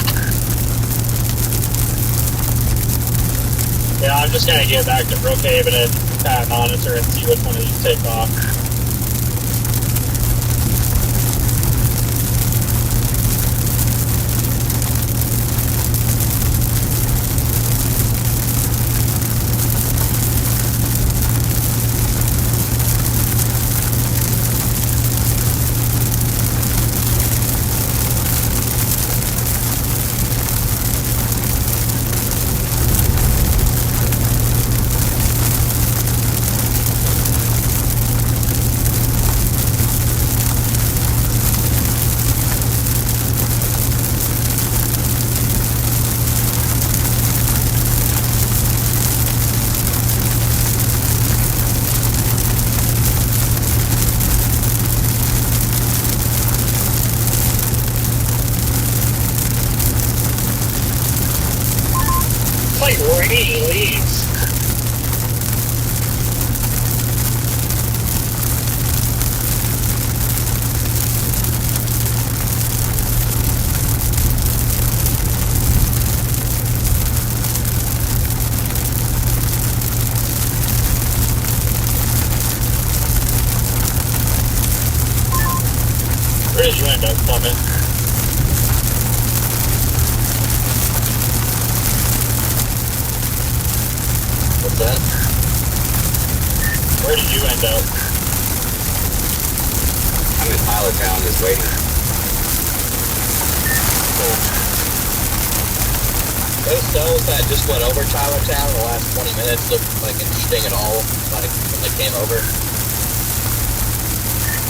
Yeah, I'm just gonna get back to Brookhaven and kind of monitor and see which one of these take off. Raining leaves. Where did you end up, Clement? What's that? Where did you end up? I'm in Tylertown just waiting. Cool. Those cells that just went over Tylertown in the last 20 minutes looked like anything at all, like when they came over.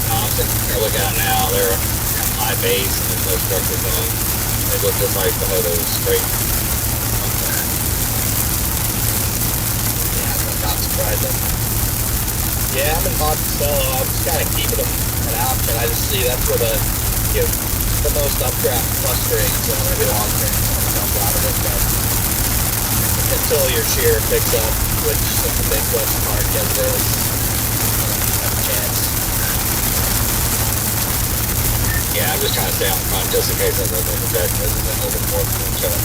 I'm sitting here looking at now. They're on high base and there's no structures in them. They look just like the Hodos straight. Yeah, that's not surprising. Yeah, I'm in Monticello. I'm just kind of keeping them an option. I just see that's where the most updraft clustering, so every long term comes out of it. But until your shear picks up, which is a big question mark as it is, I don't have a chance. Yeah, I'm just trying to stay on front just in case I look like a dead because it's a little bit more than each other.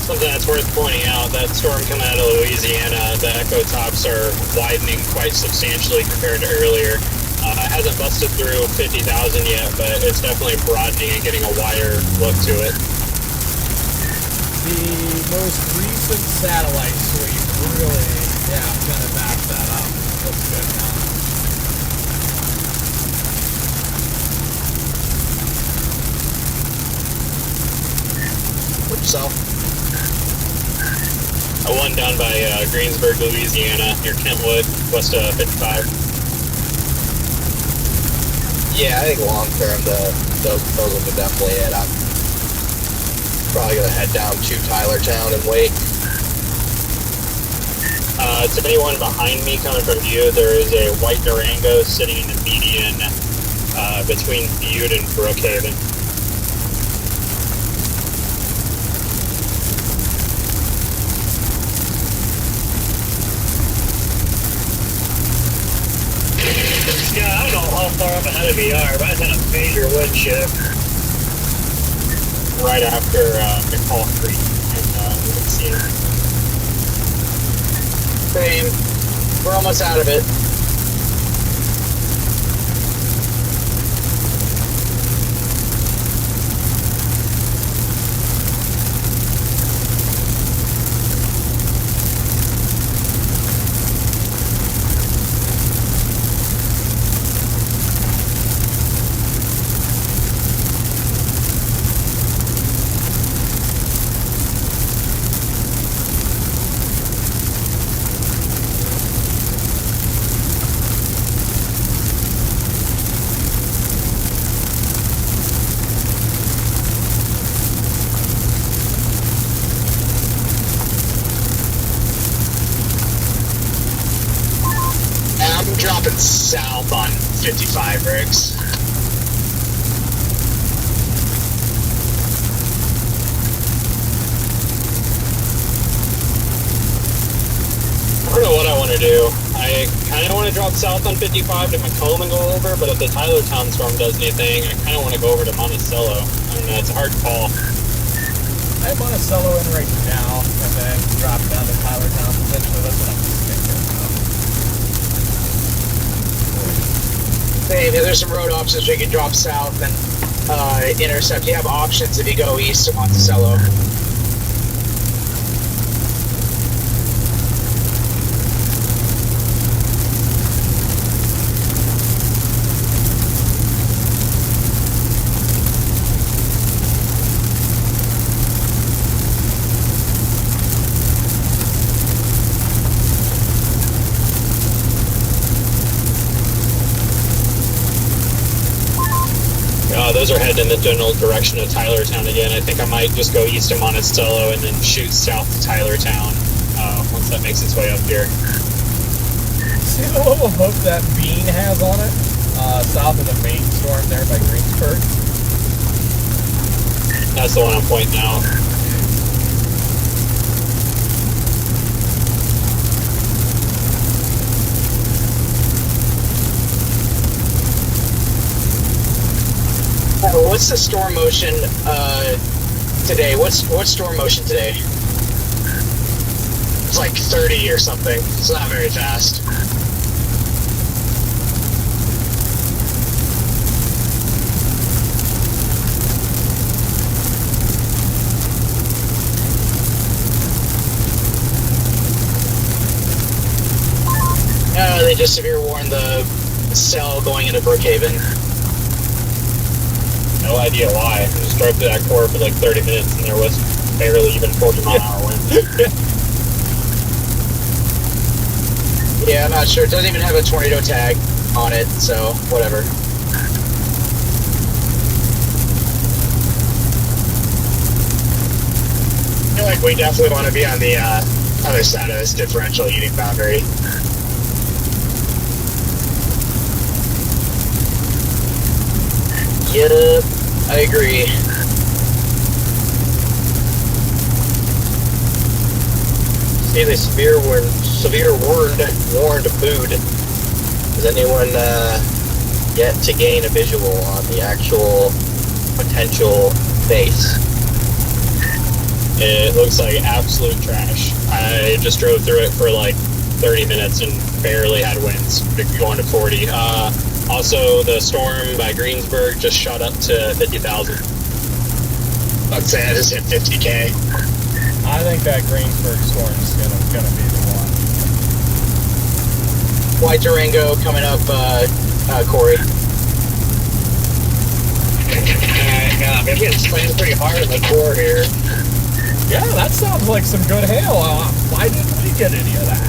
Something that's worth pointing out, that storm coming out of Louisiana, the echo tops are widening quite substantially compared to earlier. It hasn't busted through 50,000 yet, but it's definitely broadening and getting a wider look to it. The most recent satellite sweep really, yeah, I'm gonna back that up. Looks good now. Which cell? One down by Greensburg, Louisiana, near Kentwood, west of 55. Yeah, I think long term, those will be definitely it. I'm probably going to head down to Tylertown and wait. To anyone behind me coming from you, there is a white Durango sitting in the median between Butte and Brookhaven. Yeah, I don't know how far up ahead of we are, but I had a major wind shift. Right after McCall Creek and Louisiana. Same. We're almost out of it. Dropping south on 55 rigs. I don't know what I want to do. I kind of want to drop south on 55 to Macomb and go over, but if the Tylertown storm does anything, I kind of want to go over to Monticello. I don't know, it's a hard call. I have Monticello in right now, and then drop down to Tylertown potentially. That's what I'm thinking. Hey, there's some road options where you can drop south and intercept. You have options if you go east of Monticello. Those are heading in the general direction of Tylertown again. I think I might just go east of Monticello and then shoot south to Tylertown once that makes its way up here. See the little hook that Bean has on it? South of the main storm there by Greensburg? That's the one I'm pointing out. What's the storm motion today? What's storm motion today? It's like 30 or something. It's not very fast. They just severe warned the cell going into Brookhaven. No idea why. I just drove through that core for like 30 minutes and there was barely even 40 mile an hour wind. Yeah, I'm not sure. It doesn't even have a tornado tag on it, so whatever. I feel like we definitely want to be on the other side of this differential heating boundary. Yep, I agree. See the severe warned food. Does anyone yet to gain a visual on the actual potential base? It looks like absolute trash. I just drove through it for like 30 minutes and barely had winds going to 40. Also, the storm by Greensburg just shot up to 50,000. I'd say I just hit 50K. I think that Greensburg storm is gonna be the one. White Durango coming up, Corey. Alright, I'm getting slammed pretty hard in the core here. Yeah, that sounds like some good hail. Why didn't we get any of that?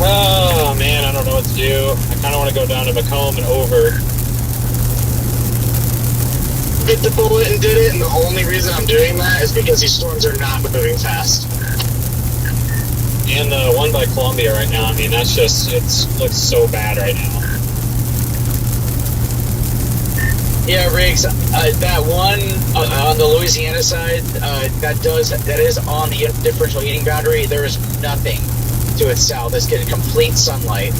Oh man, I don't know what to do. I kind of want to go down to Macomb and over. Bit the bullet and did it, and the only reason I'm doing that is because these storms are not moving fast. And the one by Columbia right now, I mean, that's just, it looks so bad right now. Yeah, Riggs, that one on the Louisiana side, that is on the differential heating boundary. There is nothing to its south. It's getting complete sunlight.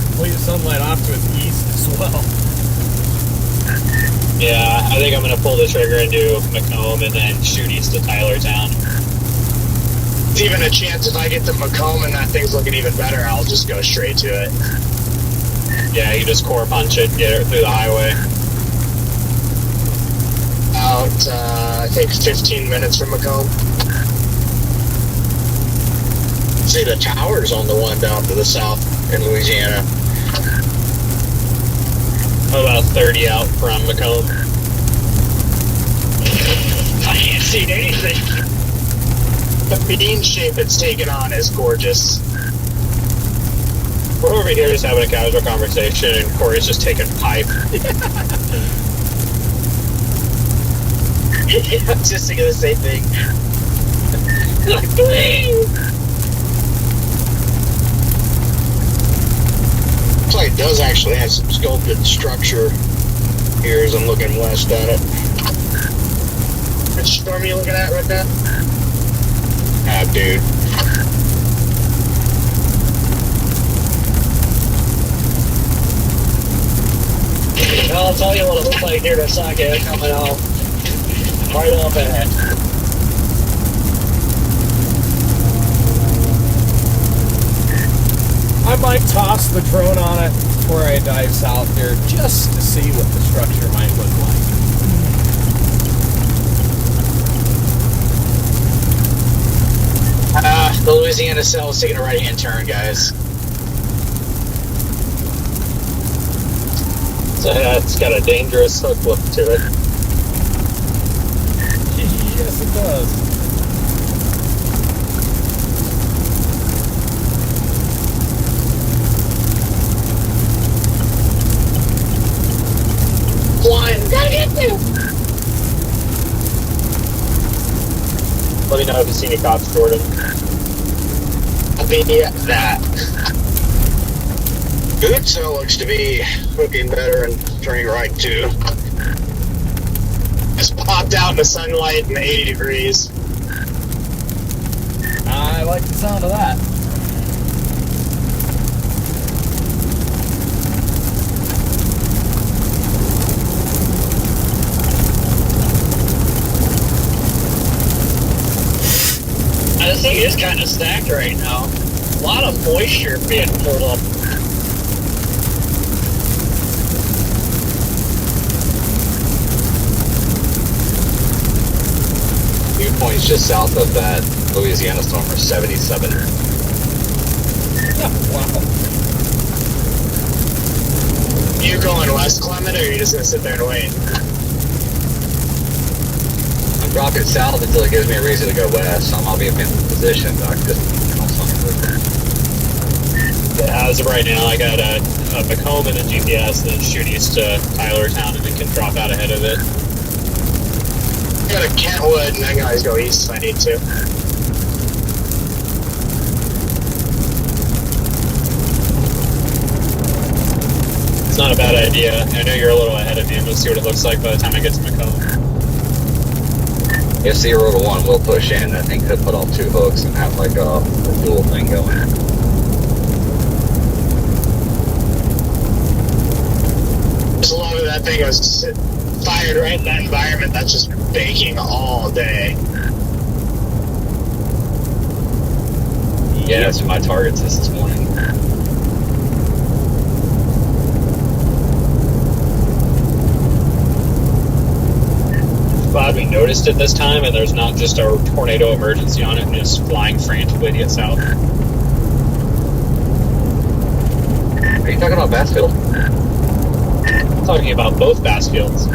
Complete sunlight off to its east as well. Yeah, I think I'm going to pull the trigger and do Macomb and then shoot east to Tylertown. There's even a chance if I get to Macomb and that thing's looking even better, I'll just go straight to it. Yeah, you just core punch it and get it through the highway. About, I think 15 minutes from Macomb. See, the tower's on the one down to the south in Louisiana. About 30 out from Macomb. I can't see anything. The bean shape it's taken on is gorgeous. We're over here just having a casual conversation and Corey's just taking pipe. I'm just thinking the same thing. Like, please! Looks like it does actually have some sculpted structure here as I'm looking west at it. Which storm are you looking at right now? Ah, dude. Well, I'll tell you what it looks like here in a second, coming out right up ahead. I might toss the drone on it before I dive south here just to see what the structure might look like. The Louisiana cell is taking a right-hand turn, guys. So yeah, it's got a dangerous hook look to it. Yes, it does. Flying, gotta get you! Let me know if you see any cops, Jordan. I'll be at that. Good cell looks to be looking better and turning right too. Just popped out in the sunlight in 80 degrees. I like the sound of that. This thing is kind of stacked right now. A lot of moisture being pulled up. Dew points just south of that Louisiana storm are 77. Wow. You going west, Clement, or are you just gonna sit there and wait? I'm dropping south until it gives me a reason to go west, so I'll be in position. I just, Yeah, as of right now, I got a Macomb and a GPS, and then shoot east to Tylertown, and then can drop out ahead of it. I got a Kentwood, and I can always go east if I need to. It's not a bad idea. I know you're a little ahead of me. We'll see what it looks like by the time I get to Macomb. if 0 to 1 will push in, I think could put on 2 hooks and have like a dual thing going. Just love that thing was fired right in that environment that's just baking all day. Yeah, that's my targets this morning. Glad we noticed it this time, and there's not just a tornado emergency on it and just flying frantically to get south. Are you talking about Bassfield? Talking about both bass fields.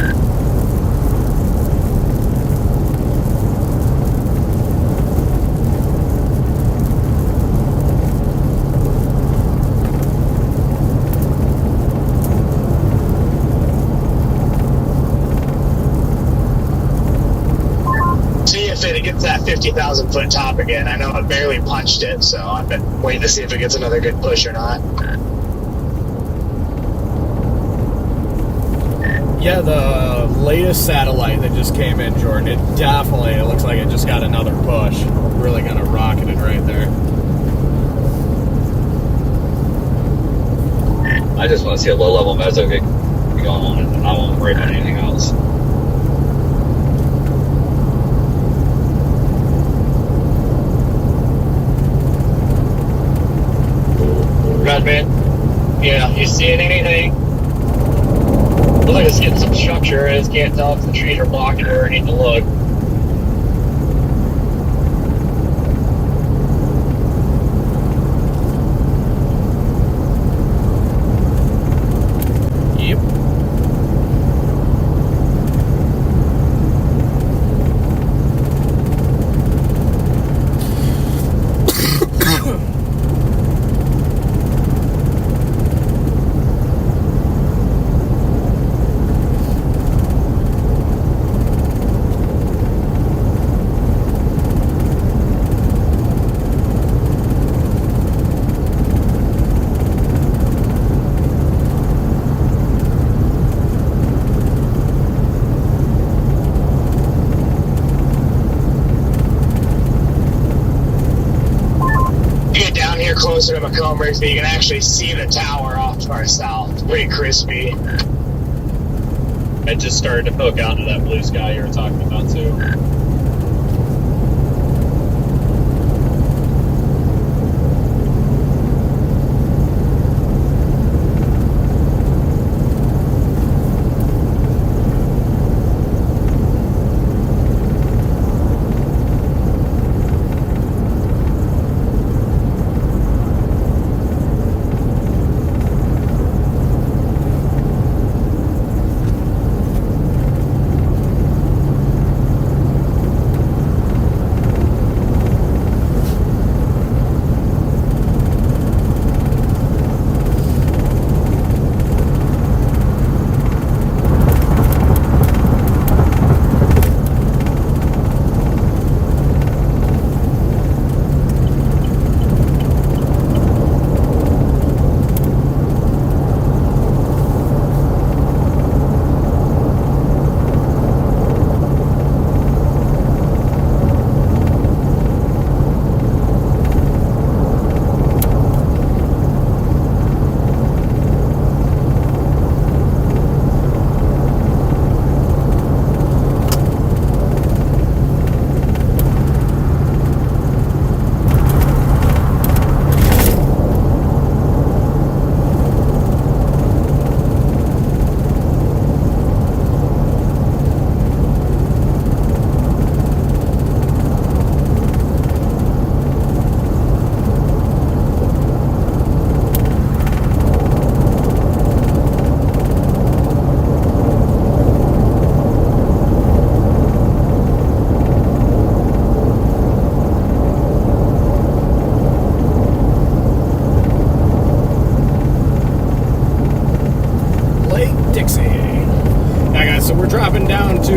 See if it gets that 50,000 foot top again. I know it barely punched it, so I've been waiting to see if it gets another good push or not. Yeah, the latest satellite that just came in, Jordan, it looks like it just got another push. Really gonna rocket it right there. I just want to see a low-level mezzo get going, and I won't worry about anything else. Redman, yeah, you seeing anything? Looks like it's getting some structure. I just can't tell if the trees are blocking where I need to look. Yep. Closer to Macomb, Rigsby, you can actually see the tower off to our south. It's pretty crispy. It just started to poke out into that blue sky you were talking about too. So we're dropping down to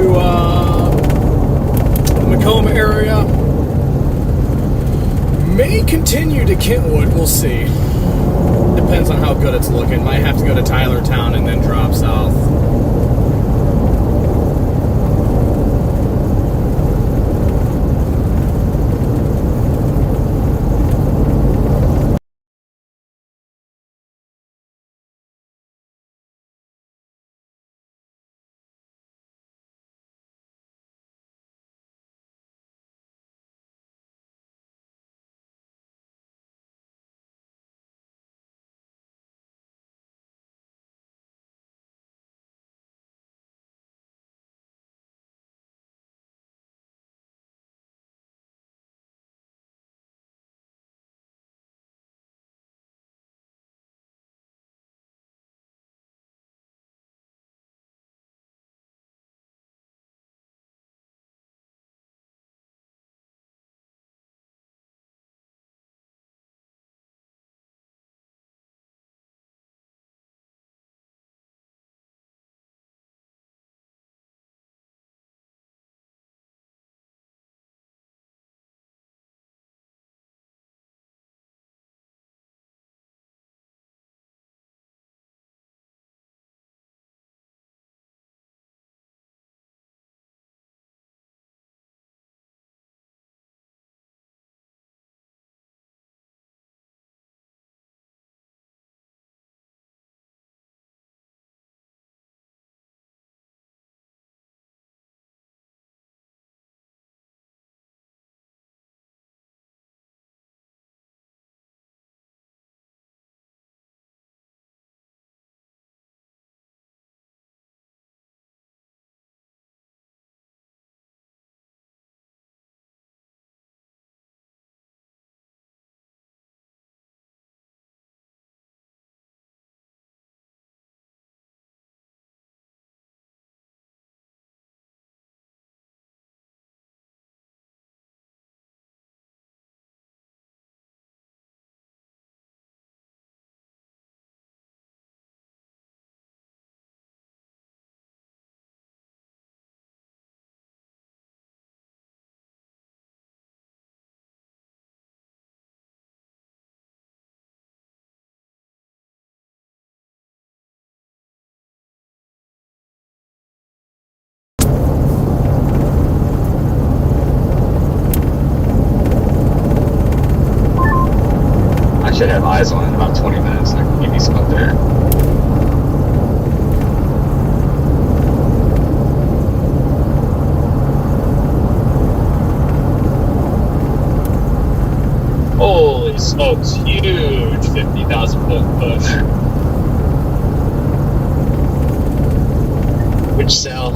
the Macomb area. May continue to Kentwood, we'll see. Depends on how good it's looking. Might have to go to Tylertown and then drop south. I should have eyes on in about 20 minutes. I can give you some up there. Holy smokes, huge 50,000 foot push. Which cell?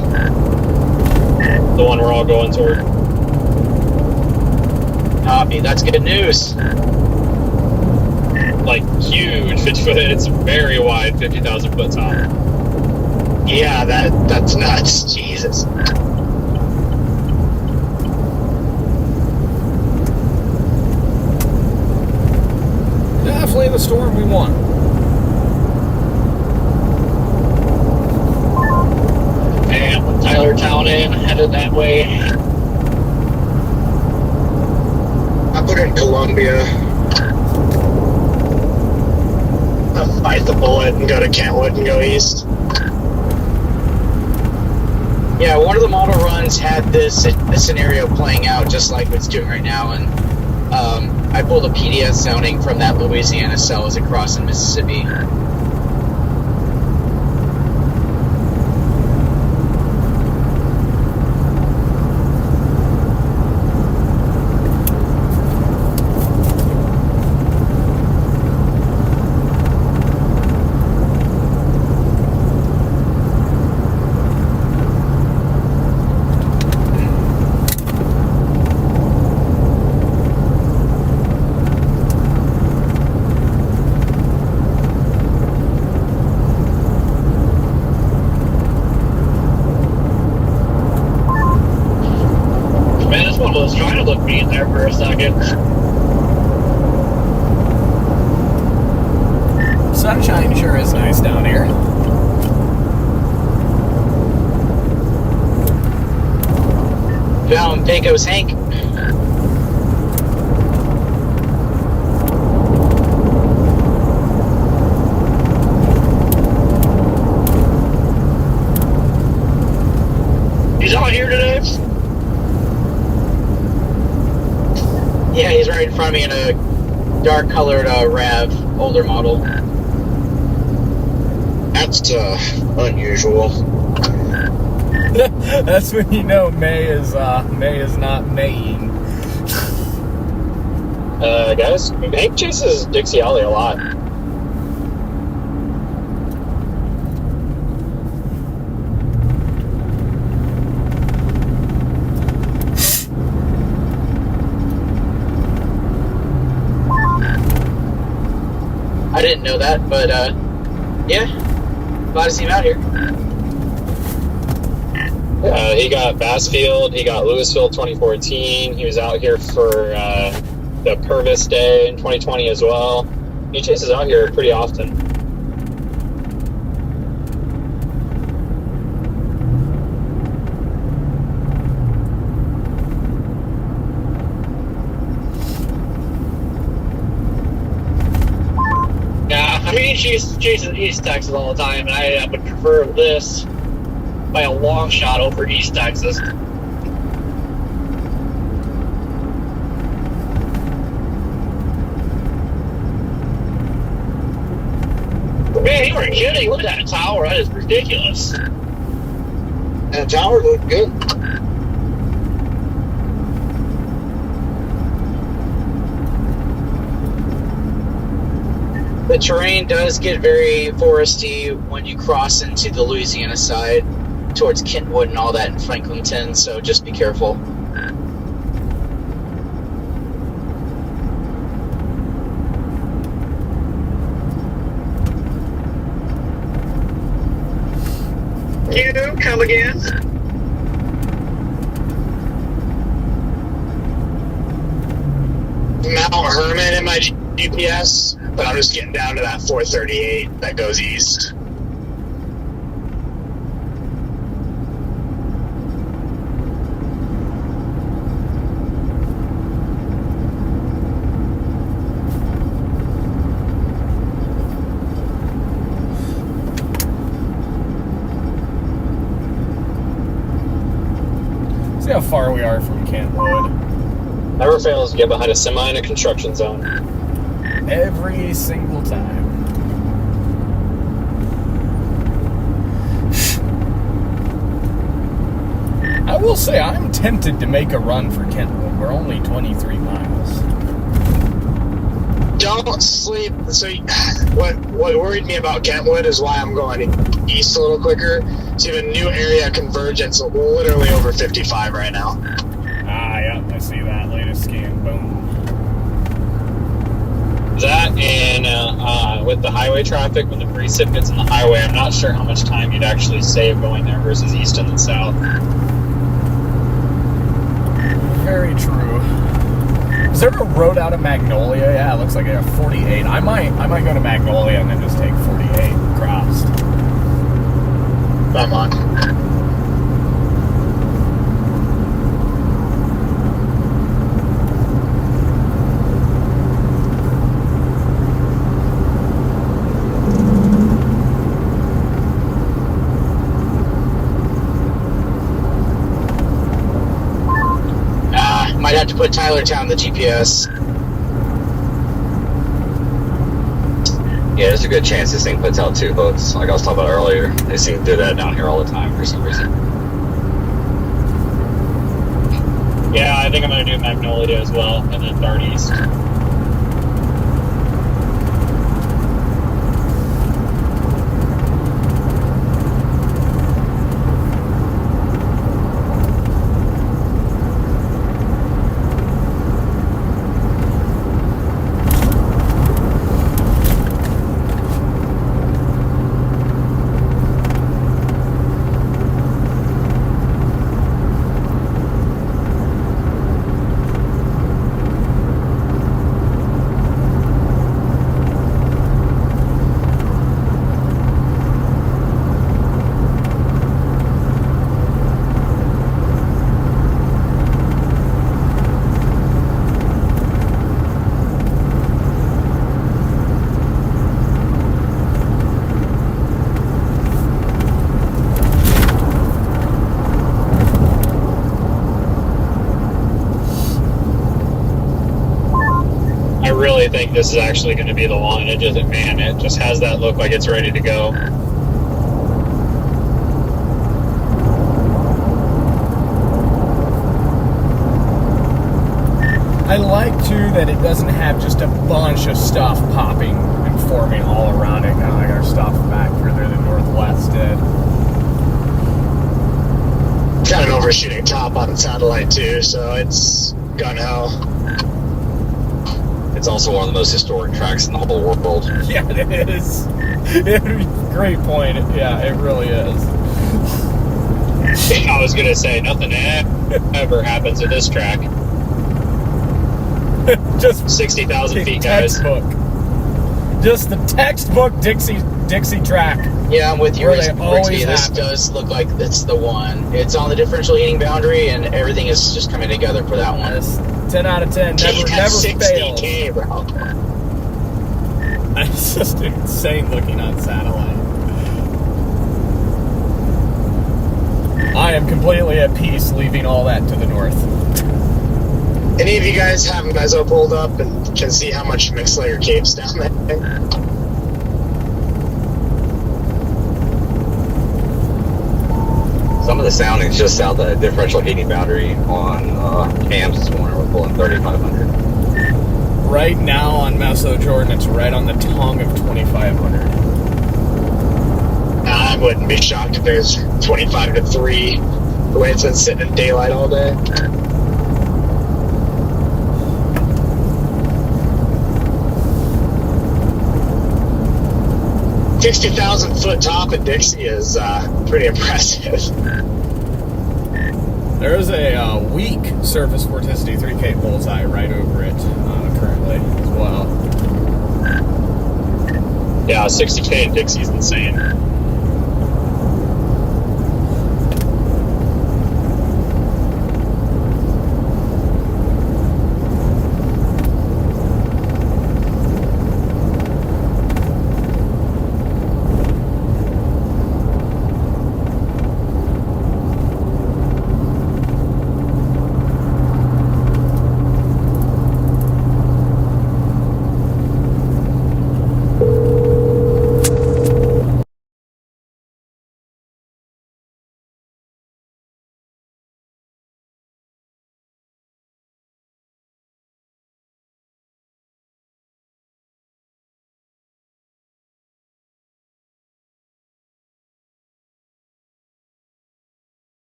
The one we're all going toward. Copy. That's good news. Like huge 50 foot. It's very wide 50,000 foot top. Yeah, that's nuts. Jesus. Definitely the storm we want. And Tyler Town in, headed that way. I put in Columbia. I'll bite the bullet and go to Kentwood and go east. Yeah, one of the model runs had this scenario playing out just like it's doing right now, and I pulled a PDS sounding from that Louisiana cell as it crossed in Mississippi. I was trying to look mean there for a second. Sunshine sure is nice down here. Down Pecos Hank. He's out here today? Yeah, he's right in front of me in a dark colored RAV, older model. That's unusual. That's when you know May is not Maying. Guys, Hank chases Dixie Alley a lot. I didn't know that, but yeah, glad to see him out here. He got Bassfield, he got Louisville 2014, he was out here for the Purvis Day in 2020 as well. He chases out here pretty often. Yeah, I mean, he chases East Texas all the time, and I would prefer this by a long shot over East Texas. Man, you weren't kidding. Look at that tower. That is ridiculous. And the tower looked good. The terrain does get very foresty when you cross into the Louisiana side towards Kentwood and all that in Franklinton, so just be careful. You come again? Mount Herman in my GPS, but I'm just getting down to that 438 that goes east. See how far we are from Kentwood. Never fails to get behind a semi in a construction zone. Every single time. I will say, I'm tempted to make a run for Kentwood. We're only 23 miles. Don't sleep. So, what worried me about Kentwood is why I'm going east a little quicker. So, you have a new area of convergence, literally over 55 right now. Ah, yeah, I see that. Latest scan. Boom. That and with the highway traffic, when the precip gets on the highway, I'm not sure how much time you'd actually save going there versus east and then south. Very true. Is there a road out of Magnolia? Yeah, it looks like a 48. I might go to Magnolia and then just take 48 across. I'm on. Might have to put Tylertown in the GPS. Yeah, there's a good chance this thing puts out 2 hooks. Like I was talking about earlier, they seem to do that down here all the time for some reason. Yeah, I think I'm going to do Magnolia as well, and then dart east. I think this is actually going to be the one. It just has that look like it's ready to go. I like too that it doesn't have just a bunch of stuff popping and forming all around it, kind of like our stuff back further to the northwest did. Got an overshooting top on the satellite too, so it's gun hell. It's also one of the most historic tracks in the whole world. Yeah, it is. Great point. Yeah, it really is. I was going to say, nothing ever happens at this track. Just 60,000 feet, guys. Just the textbook Dixie track. Yeah, I'm with you, Ricky. This does look like it's the one. It's on the differential heating boundary, and everything is just coming together for that one. Yes. 10 out of 10. Never fails. 60K, bro. It's just insane looking on satellite. I am completely at peace leaving all that to the north. Any of you guys have meso pulled up and can see how much mixed layer caves down there? Some of the sounding's just south of the differential heating boundary on cams this morning. We're pulling 3,500. Right now on Meso, Jordan, it's right on the tongue of 2,500. I wouldn't be shocked if there's 25 to 3 the way it's been sitting in daylight all day. $60,000-foot top in Dixie is pretty impressive. There is a weak surface vorticity 3K bullseye right over it currently as well. Yeah, 60K in Dixie is insane.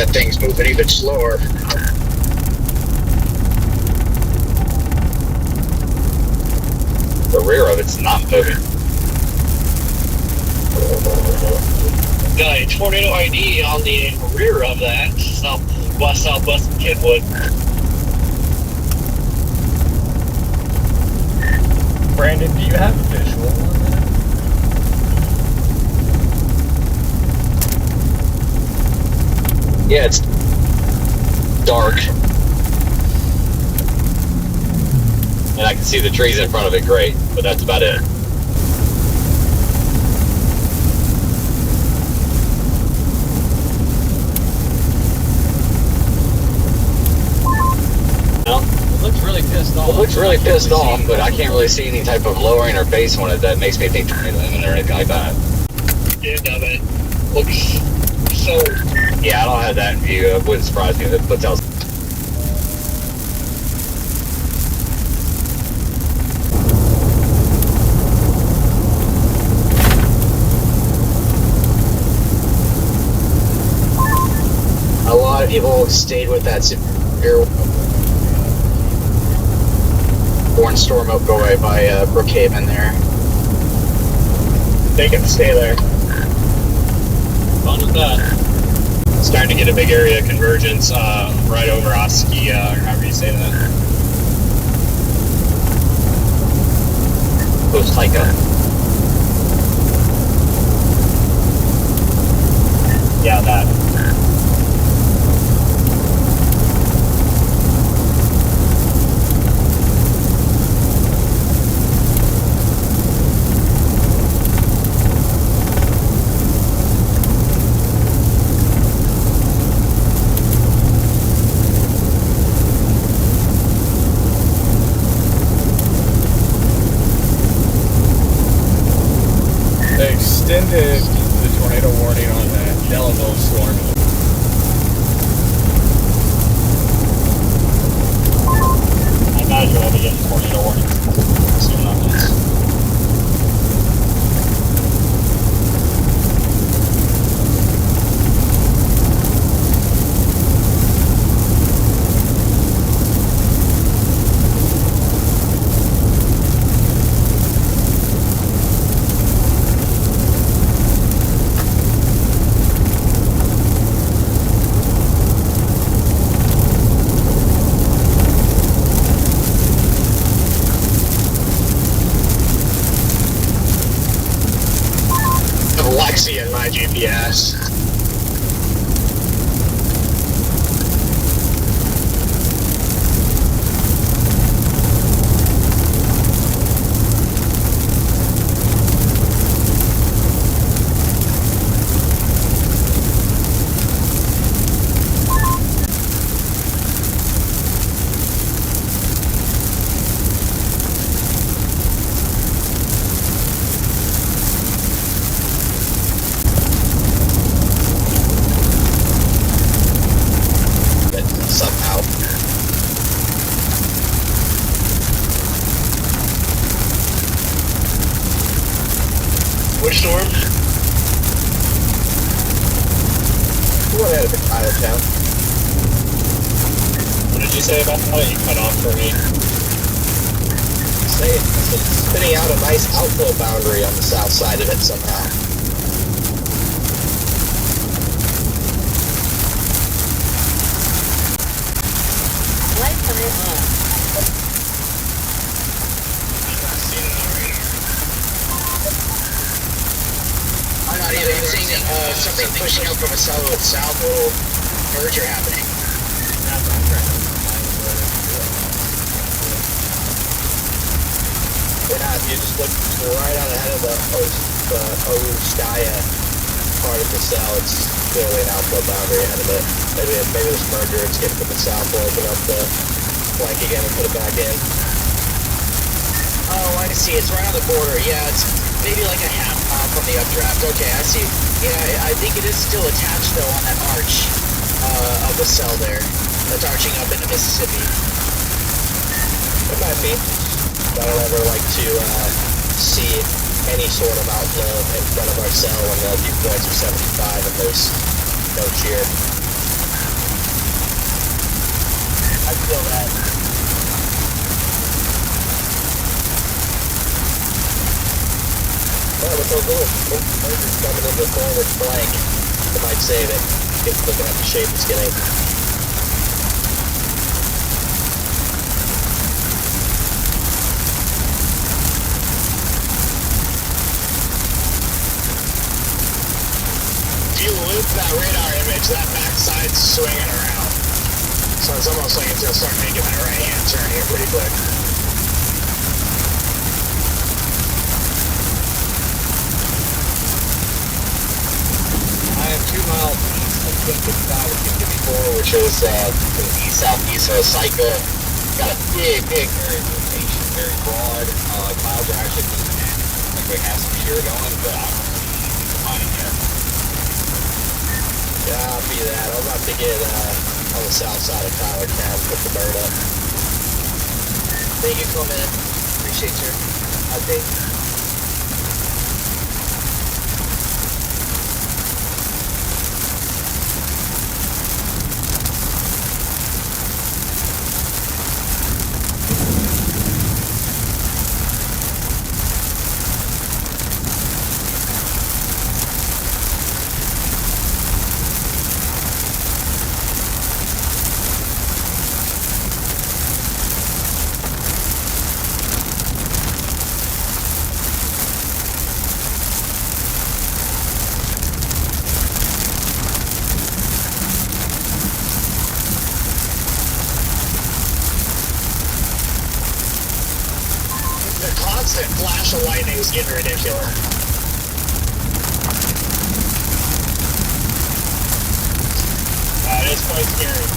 got things moving even slower. The rear of it's not moving. Got a tornado ID on the rear of that, southwest of Kenwood. Brandon, do you have a visual on that? Yeah, it's dark. And I can see the trees in front of it great, but that's about it. It looks really pissed off, but I can't really see any type of lowering or base on it that makes me think tornado imminent or anything like that. End of it looks so. Yeah, I don't have that view. It wouldn't surprise me if it puts out. A lot of people stayed with that severe Born Storm Oakaway by Brookhaven there. They can stay there. Fun with that. Starting to get a big area of convergence right over Oskia, or however you say that. Looks like a. Yeah, that. They extended the tornado warning on that Delaware storm. I imagine we'll be getting tornado warnings soon on this. Lexi in my GPS. Somehow. Which storm? What had been out of town? What did you say about that? You cut off for me. Say it's spinning out a nice outflow boundary on the south side of it somehow. I'm not either. I'm seeing something pushing up from a south, a little merger happening. Yeah, if you just look right out ahead of the Oskaya part of the cell, it's clearly an outflow boundary ahead of it. Maybe this merger, it's getting to the south, will open up the flank again and put it back in. Oh, I see. It's right on the border. Yeah, it's maybe like a half mile from the updraft. Okay, I see. Yeah, I think it is still attached, though, on that arch of the cell there. That's arching up into Mississippi. It might be. I don't ever like to see any sort of outflow in front of our cell when the dew points are 75 and there's no cheer. I feel that. Well, with those little mergers coming into forward flank, you might say that it's looking at the shape it's getting. If you loop that radar image, that backside's swinging around. So it's almost like it's going to start making that right-hand turn here pretty quick. I am 2 miles east of 55 which is the east-southeast of Syca. Got a big rotation, very broad. Clouds are actually moving in. I think we have some shear going, but I don't see anything defining yet. Copy that. I'm about to get on the south side of Tyler Town, put the bird up. Thank you for coming in. Appreciate your update. Constant flash of lightning is getting ridiculous. That is quite scary.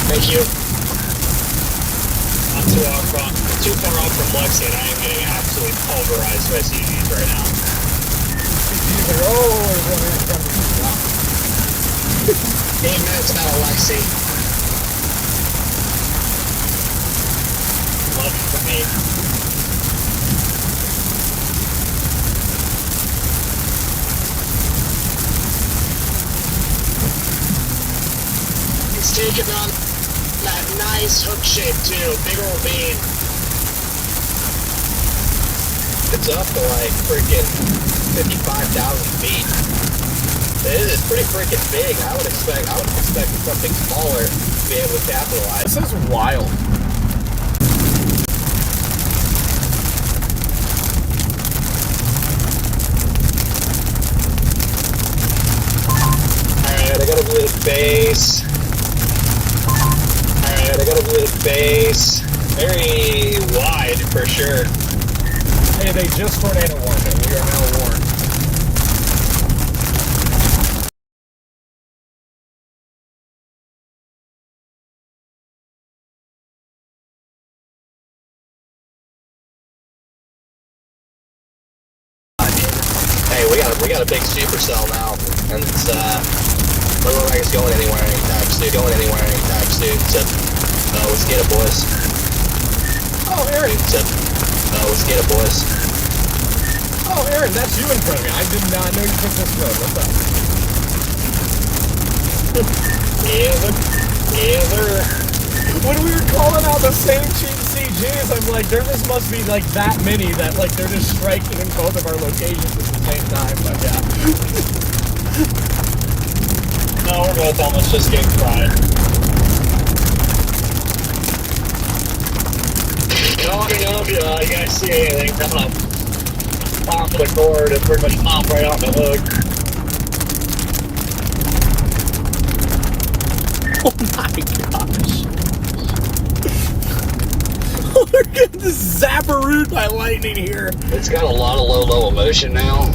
Thank you. Not too far off from Lexi, and I am getting absolutely pulverized by CGs right now. CGs are always running in front of me. 8 minutes out of Lexi. Lucky for me. It's taking on that nice hook shape too, big old beam. It's up to like freaking 55,000 feet. It is pretty freaking big. I would expect something smaller to be able to capitalize. This is wild. Alright, I got a blue base. I got a blue base. Very wide for sure. Hey, they just tornado warned it. We are now warned. Hey, we got a big supercell now, and it's doesn't look like it's going anywhere anytime soon. So, let's get it, boys. Oh, Aaron. Let's get it, boys. Oh, Aaron, that's you in front of me. I did not know you took this road. What's up? Yeah, When we were calling out the same cheap CGs, I'm like, there just must be like that many that like they're just striking in both of our locations at the same time. But yeah. No, we're both almost just getting fried. You guys see anything coming up off the cord and pretty much pop right off the hook. Oh my gosh. We're getting zapperooed by lightning here. It's got a lot of low motion now.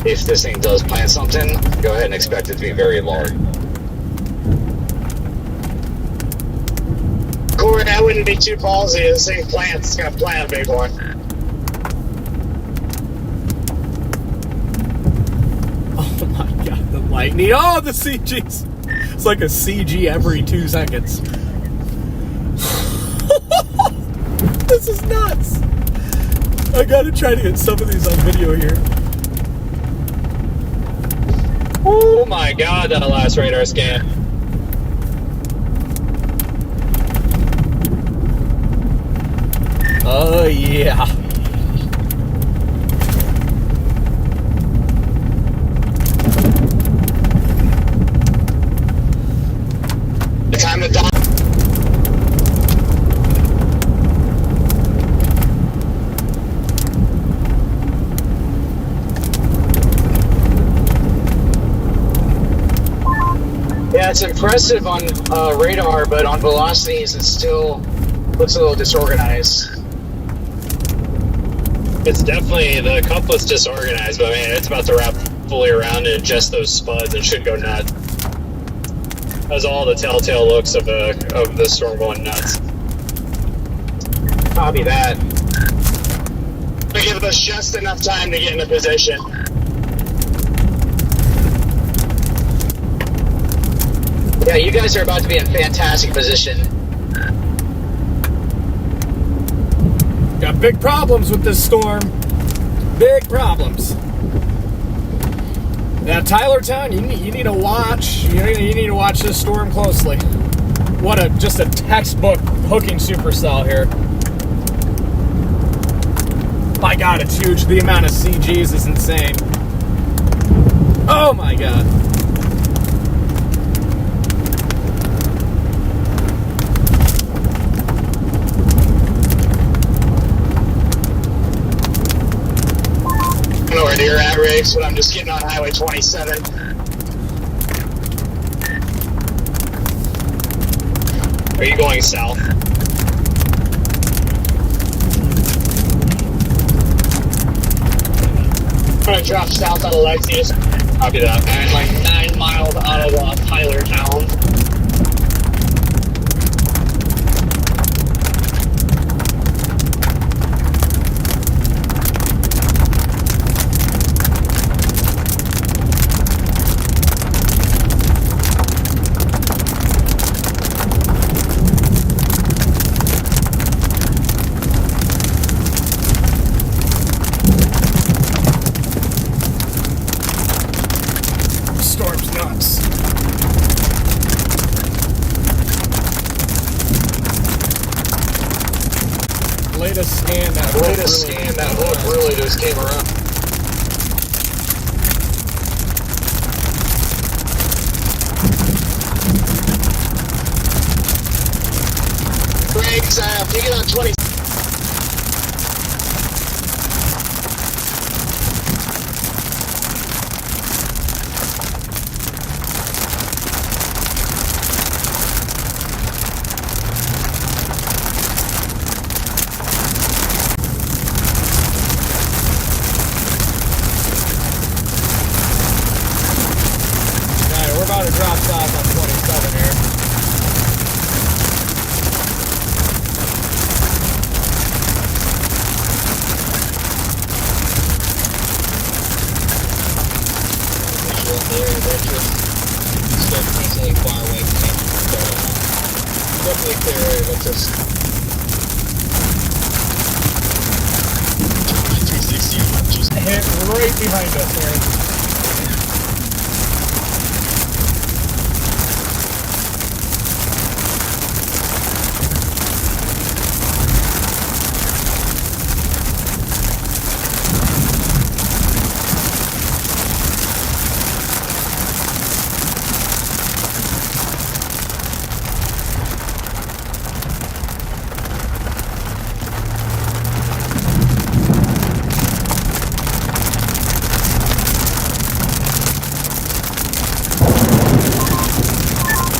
If this thing does plant something, go ahead and expect it to be very large. Corey, I wouldn't be too ballsy. This thing plants. It's going to plant a big one. lightning. Oh, the CGs. It's like a CG every 2 seconds. This is nuts. I gotta try to get some of these on video here. Oh my god, that last radar scan. Oh, yeah. Time to die. Yeah, it's impressive on radar, but on velocities, it still looks a little disorganized. It's definitely, the couplet's disorganized, but man, it's about to wrap fully around and adjust those spuds and should go nuts. That's all the telltale looks of the storm going nuts. Copy that. To give us just enough time to get into position. Yeah, you guys are about to be in fantastic position. Got big problems with this storm. Big problems. Now, Tylertown, you need to watch. You need to watch this storm closely. What just a textbook hooking supercell here. My God, it's huge. The amount of CGs is insane. Oh my God. I don't know where you're at, Riggs, but I'm just getting on Highway 27. Are you going south? I'm gonna drop south out of Lexington. Copy that. And like 9 miles out of Tylertown. Storm's nuts. Latest scan that hook really just came around. Riggs, if you get on 20. We're about to drop south on 27 here. Definitely clear area, but just 360 just Hit right behind us, Aaron.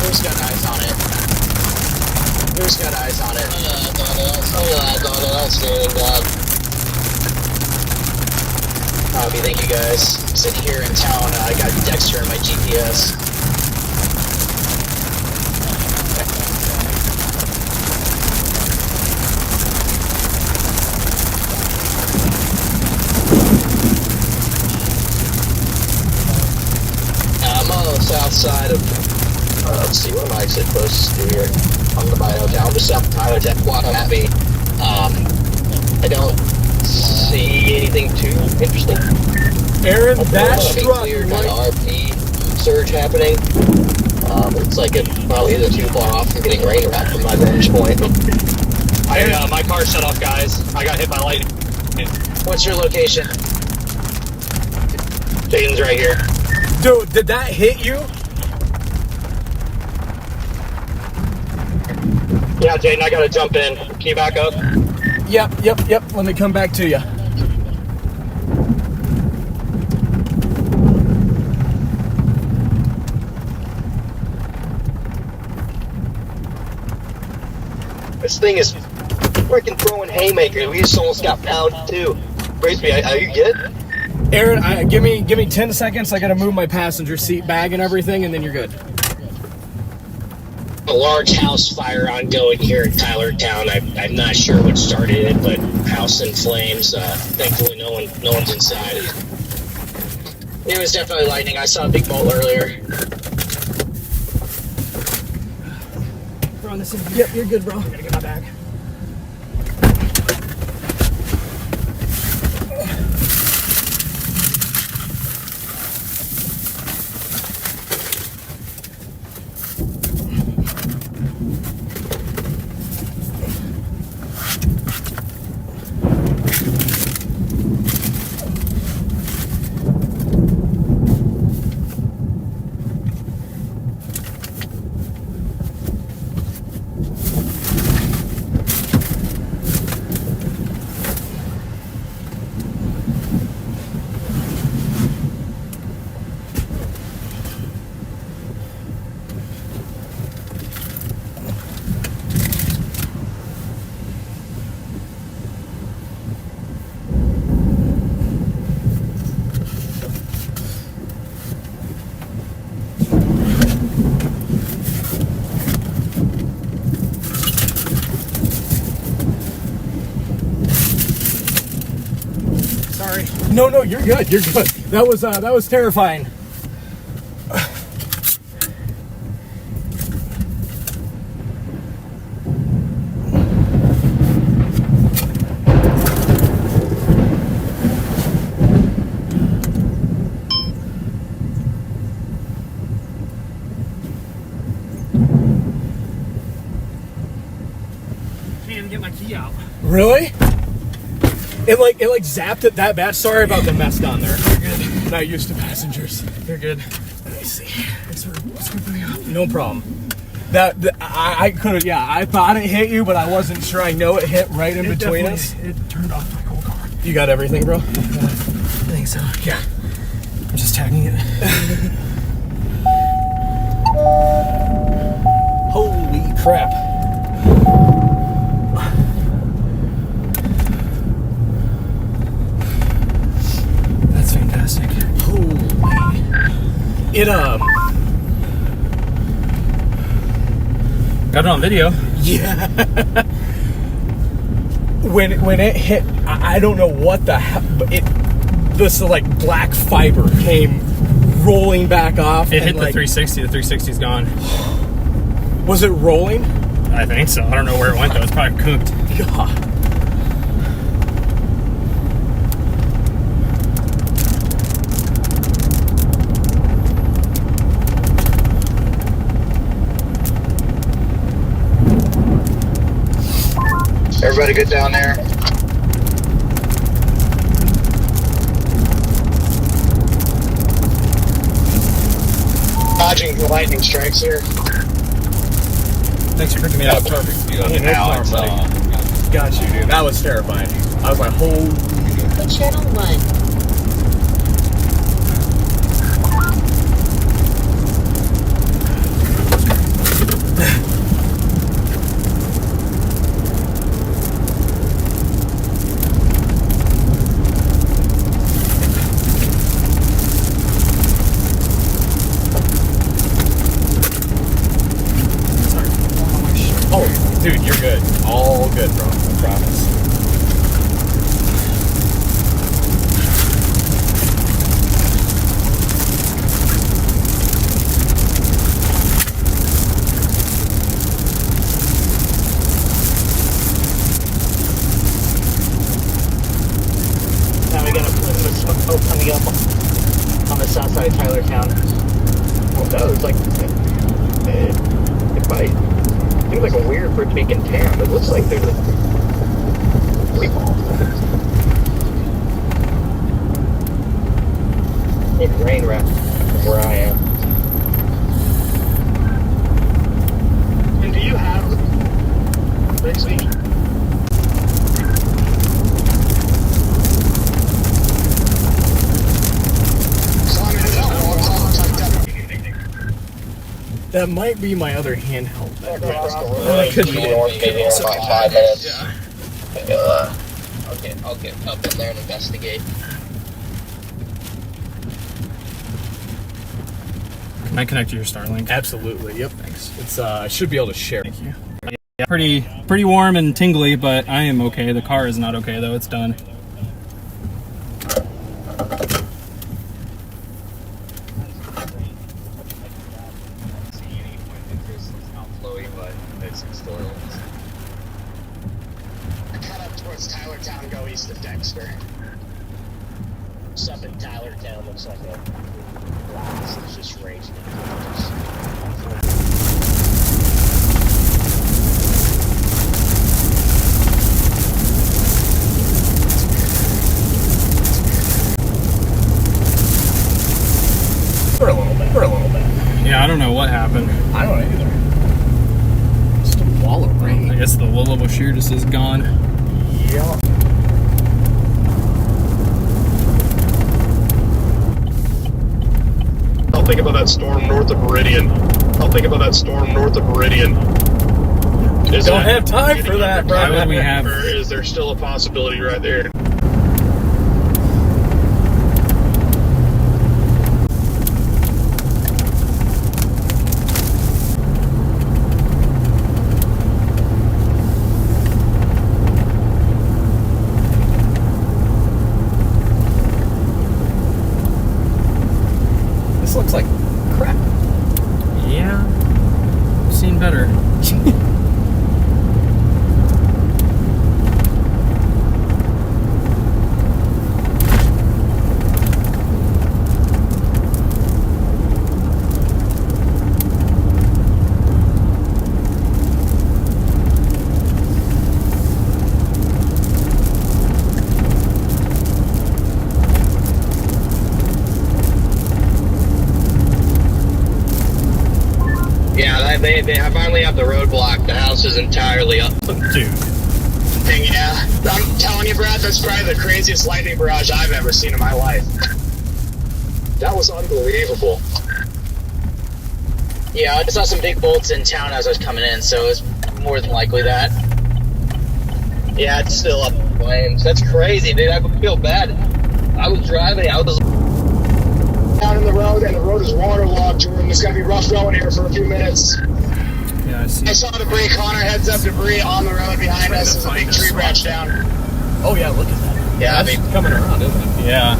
Who's got eyes on it? Who's got eyes on it? Thank you guys. Sitting here in town, I got Dexter in my GPS. I'm south side of, let's see, what am I actually closest to here? I'm the Biotown, just south of Biotech, Watanabe. I don't see anything too interesting. Aaron, that struck clear kind of RP surge happening. Looks like it probably isn't too far off from getting rain around from my vantage point. My car shut off, guys. I got hit by lightning. What's your location? Jaden's right here. Dude, did that hit you? Yeah, Jaden, I gotta jump in. Can you back up? Yep. Let me come back to you. This thing is freaking throwing haymakers. We just almost got pounded too. Gracie, are you good? Aaron, give me 10 seconds. I gotta move my passenger seat bag and everything, and then you're good. A large house fire ongoing here in Tylertown. I'm not sure what started it, but house in flames. Thankfully, no one's inside. It was definitely lightning. I saw a big bolt earlier. Yep, you're good, bro. I gotta get my bag. No, you're good. You're good. That was terrifying. Can't even get my key out. Really? It zapped it that bad. Sorry about the mess down there. You're good. Not used to passengers. You're good. Let me see. Thanks for scooping me up. No problem. I could have. Yeah, I thought it hit you, but I wasn't sure. I know it hit right in between us. It turned off my whole car. You got everything, bro? I think so. Yeah. I'm just tagging it. Holy crap. That's fantastic. Holy. It got it on video. Yeah. when it hit, I don't know what the hell, but this like black fiber came rolling back off. It hit the 360. The 360's gone. Was it rolling? I think so. I don't know where it went though. It's probably cooked. God. Everybody good down there? Dodging the lightning strikes here. Thanks for picking me up. Perfect. Now it's got you, dude. That was terrifying. I was like, holy. Channel 1. Dude, you're good. All good, bro. I promise. it does. Like, it might. It seems like a weird for it to be contained. It looks like there's a free ball. It's rain wrap from where I am. And do you have Bixby? That might be my other handheld. That could be it. For about 5 minutes. Yeah. I'll get up in there and investigate. Can I connect to your Starlink? Absolutely. Yep. Thanks. It's I should be able to share. Thank you. Yeah, pretty warm and tingly, but I am okay. The car is not okay though. It's done. Cut up towards Tylertown, go east of Dexter. Stuff in Tylertown looks like a blast. It's just raging. For a little bit. Yeah, I don't know what happened. I don't know either. Just a wall of rain. I guess the Willowable shear just is gone. Yeah. I'll think about that storm north of Meridian. Don't have time for that, bro. Why would we have? Or is there still a possibility right there? This looks like crap. Yeah, I've seen better. Yeah, they finally have the roadblock. The house is entirely up. Dude. Yeah, I'm telling you, Brad, that's probably the craziest lightning barrage I've ever seen in my life. That was unbelievable. Yeah, I saw some big bolts in town as I was coming in, so it's more than likely that. Yeah, it's still up in flames. That's crazy, dude. I feel bad. I was driving. I was down in the road, and the road is waterlogged, Jordan. It's gonna be rough going here for a few minutes. Yeah, I see. I saw debris. Connor, heads up, debris on the road behind us. There's a big tree branch down. Oh yeah, look at that. Yeah, That's coming around, isn't it? Yeah.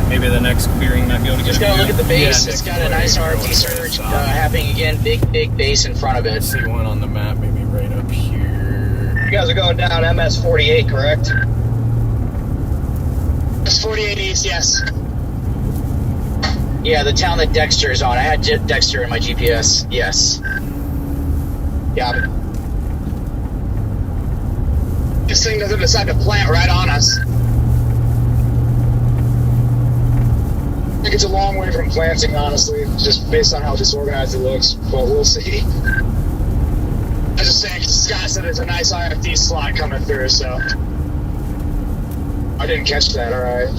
Maybe the next clearing might be able to get Just a gotta view. look at the base. Yeah, It's got a nice RFD surge happening again. Big base in front of it. See one on the map, maybe right up here. You guys are going down MS 48, correct? MS 48 East, yes. Yeah, the town that Dexter is on. I had Dexter in my GPS. Yes. Yeah. This thing doesn't decide to plant right on us. I think it's a long way from planting, honestly, just based on how disorganized it looks, but we'll see. I was just saying, Scott said there's a nice IFD slot coming through, so I didn't catch that, alright.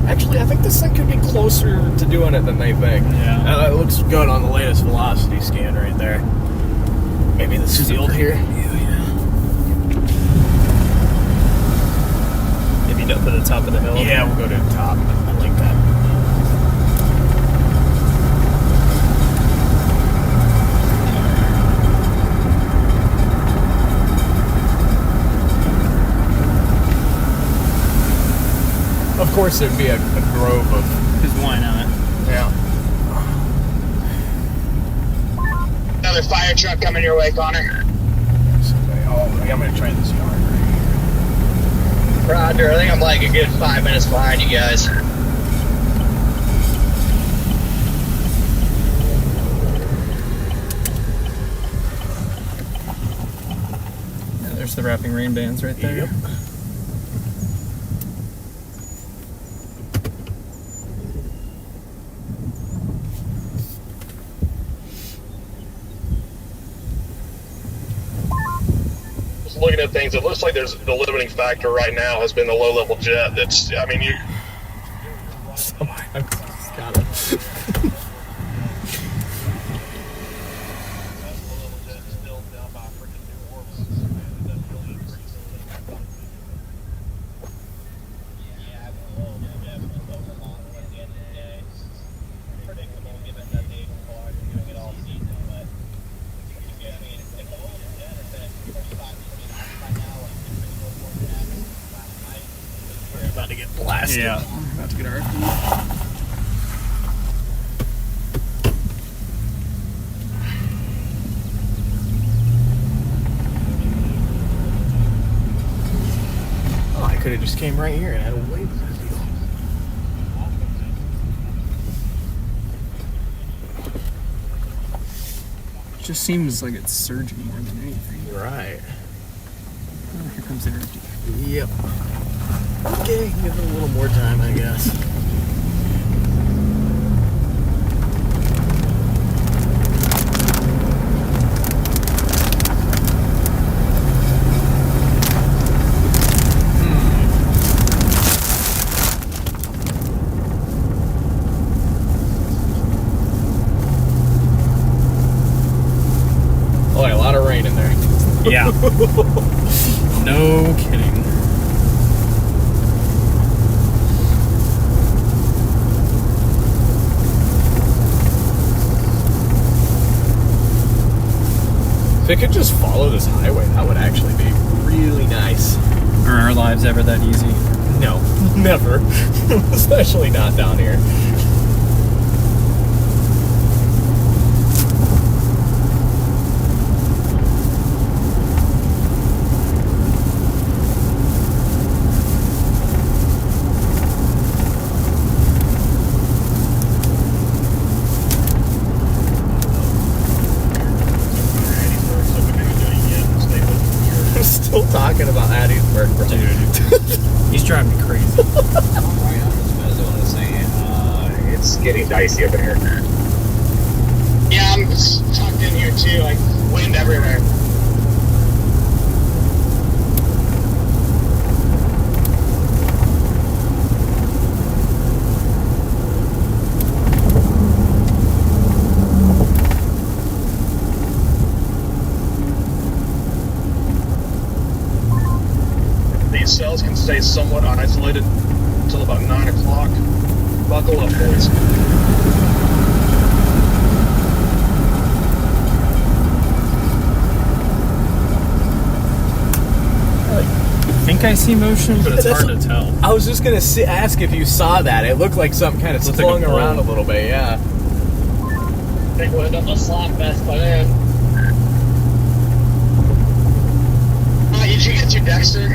Actually, I think this thing could be closer to doing it than they think. Yeah. It looks good on the latest velocity scan right there. Maybe this field here. Maybe up to the top of the hill. Yeah, we'll go to the top. I like that. Of course, there'd be a grove of. Because why not? Yeah. Another fire truck coming your way, Connor. Oh, I'm gonna try this yard right here. Roger, I think I'm like a good 5 minutes behind you guys. Yeah, there's the wrapping rain bands right there. Yep. Looking at things, it looks like there's the limiting factor right now has been the low-level jet. That's, I mean, you. I've got it. About to get blasted. Yeah. About to get our. Oh, I could have just came right here and had a wave of that deal. It just seems like it's surging more than anything. Right. Oh, here comes the RFD. Yep. Okay, give it a little more time, I guess. Oh, a lot of rain in there. Yeah. No kidding. If it could just follow this highway, that would actually be really nice. Are our lives ever that easy? No, never. Especially not down here. I'm still talking about Hattiesburg, bro. Dude. He's driving me crazy. It's getting dicey up in here. Yeah, I'm tucked in here too, like wind everywhere. These cells can stay somewhat isolated until about 9 o'clock. Buckle up, boys. I think I see motion, but it's hard to tell. I was just gonna ask if you saw that. It looked like something kind of Looked like swung a ball. around a little bit, yeah. They would up a slot vest by then. Did you get to Dexter?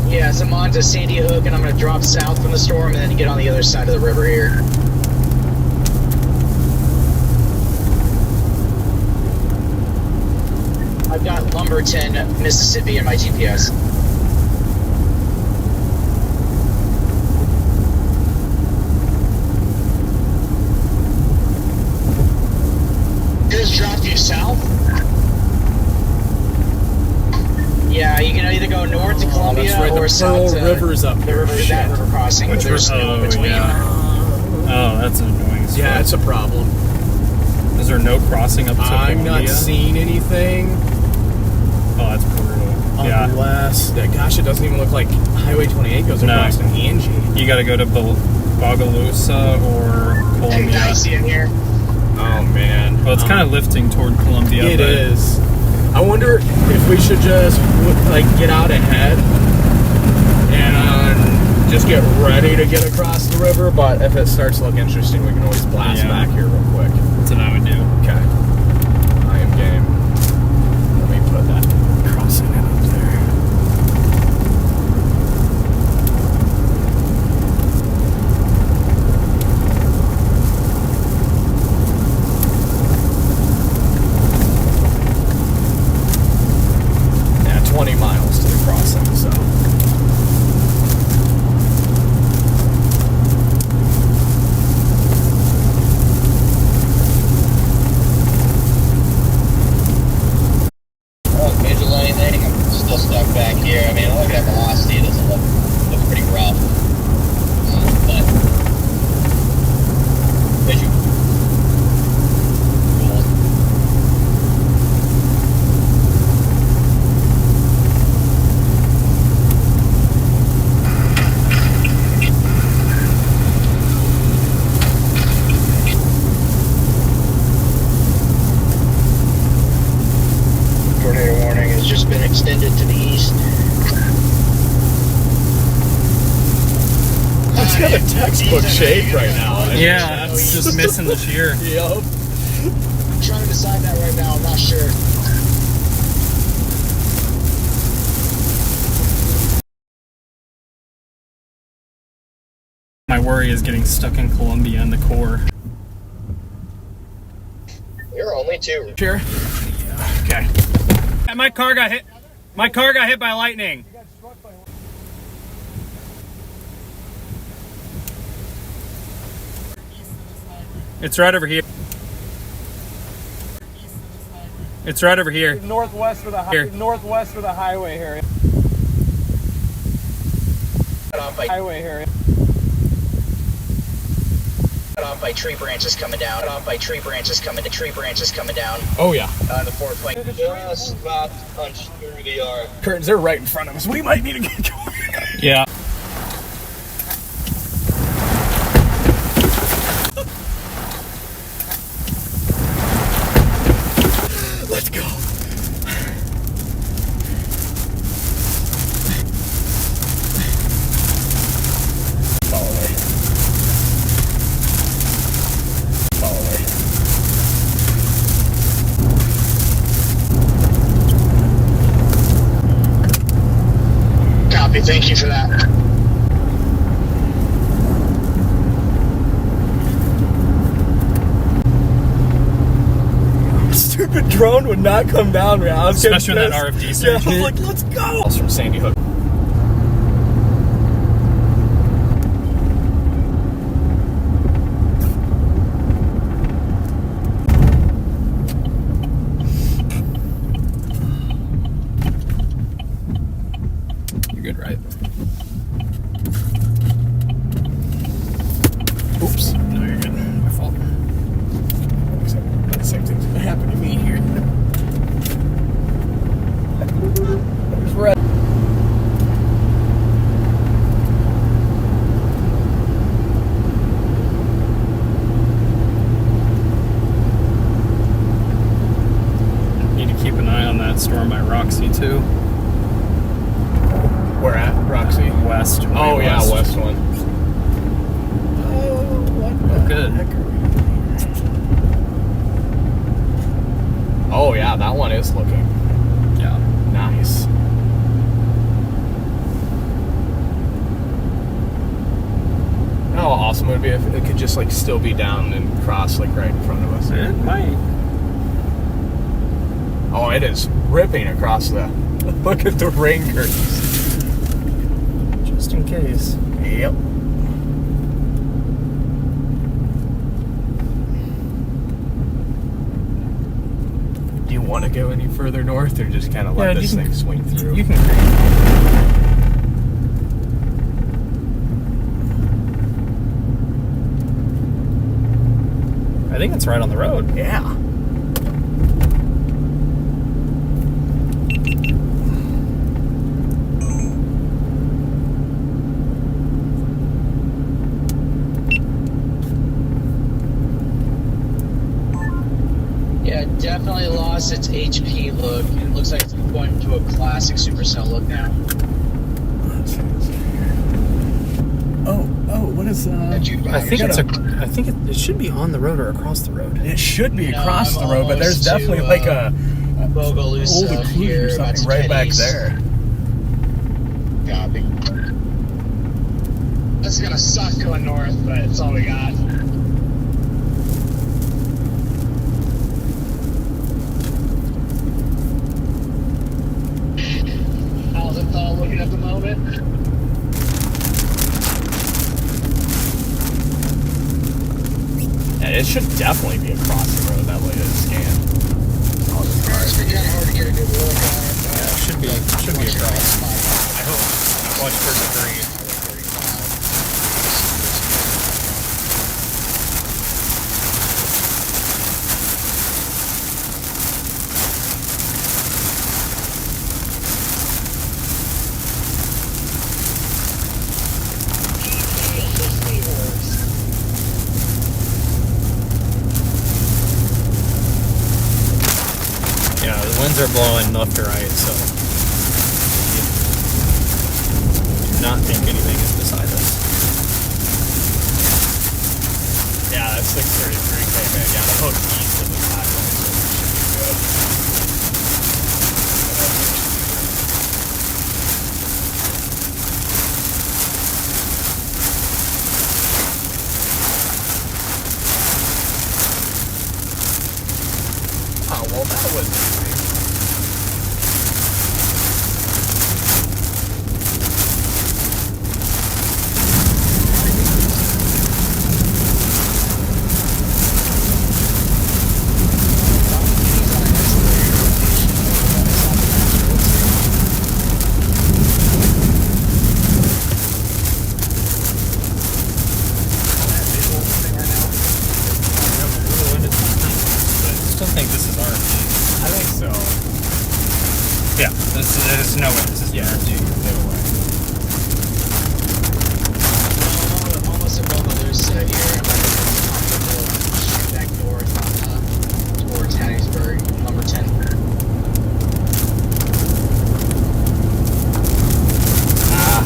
Yes, I'm on to Sandy Hook, and I'm going to drop south from the storm and then get on the other side of the river here. I've got Lumberton, Mississippi in my GPS. Just dropped you south? Yeah, you can either go north to Columbia that's right, or the south to River's up the there. river, that river crossing. Which There's river? no in Oh, between. yeah. Oh, that's annoying as Yeah, fuck. it's a problem. Is there no crossing up to I'm not Columbia? seeing anything. Oh, that's brutal. Yeah. Unless, gosh, it doesn't even look like Highway 28 goes No. across to Angie. You gotta go to Bogalusa or Hey, Columbia. dicey in here. Oh, man. Well, it's kind of lifting toward Columbia. It but is. I wonder if we should just, get out ahead and just get ready to get across the river, but if it starts to look interesting, we can always blast Yeah. back here real quick. That's what I would do. Okay. I am game. Let me put that crossing in. crossing, so. Visual anything, I'm still stuck back here. I mean, looking at velocity, it doesn't look pretty rough. But visual. Tornado warning has just been extended to the east. It's got a textbook shape right now. Yeah, it's just missing the shear. Yup. I'm trying to decide that right now. I'm not sure. My worry is getting stuck in Colombia in the core. You're only two. Sure. Okay. My car got hit. My car got hit by lightning. It's right over here. It's right over here. Northwest of the highway here. Highway here. Cut off by tree branches coming down. Cut off by tree branches coming down. Oh, yeah. On the 4-point. Just about to punch through the yard. Curtains, they're right in front of us. We might need to get going. Yeah. Let's go. Follow me. Follow me. Copy. Thank you for that. Stupid drone would not come down right now. Especially when that RFD surge Yeah, I was hit. like, let's go. Calls from Sandy Hook. You're good, right? Oops. No, you're good. My fault. The same thing's gonna happen to me here. There's red. Need to keep an eye on that storm by Roxy too. Where at? Roxy? West. Oh, way yeah, west one. Oh, good. Oh, yeah, that one is looking Yeah. nice. How awesome it would be if it could just like still be down and cross like right in front of us. It might. Oh, it is ripping across the. Look at the rain curtains. Just in case. Yep. Do you want to go any further north, or just kind of let this thing swing through? You can. I think it's right on the road. Yeah. Yeah, it definitely lost its HP look. It looks like it's going to a classic supercell look now. Oh, what is I think it's I think it should be on the road or across the road. It should be No, across I'm the road, but there's almost definitely to, like a Bogalusa old occlusion here, or about something to right back Pennies. there. Copy. This is gonna suck going north, but it's all we got. How's it though? driving at the moment. Yeah, it should definitely be across the road that way to scan. It's been kind of hard to get a good look on it. Yeah, it should be across. I hope. Watch for debris. Yeah, the winds are blowing left to right, so do not think anything is beside us. Yeah, that's 633K, man. Yeah, the hook's east of the highway, so we should be good. Oh, well, that was easy. I still think this is RFD. I think so. Yeah, there's no way this is RFD. No way. Almost above others here. Back north towards Hattiesburg, number 10.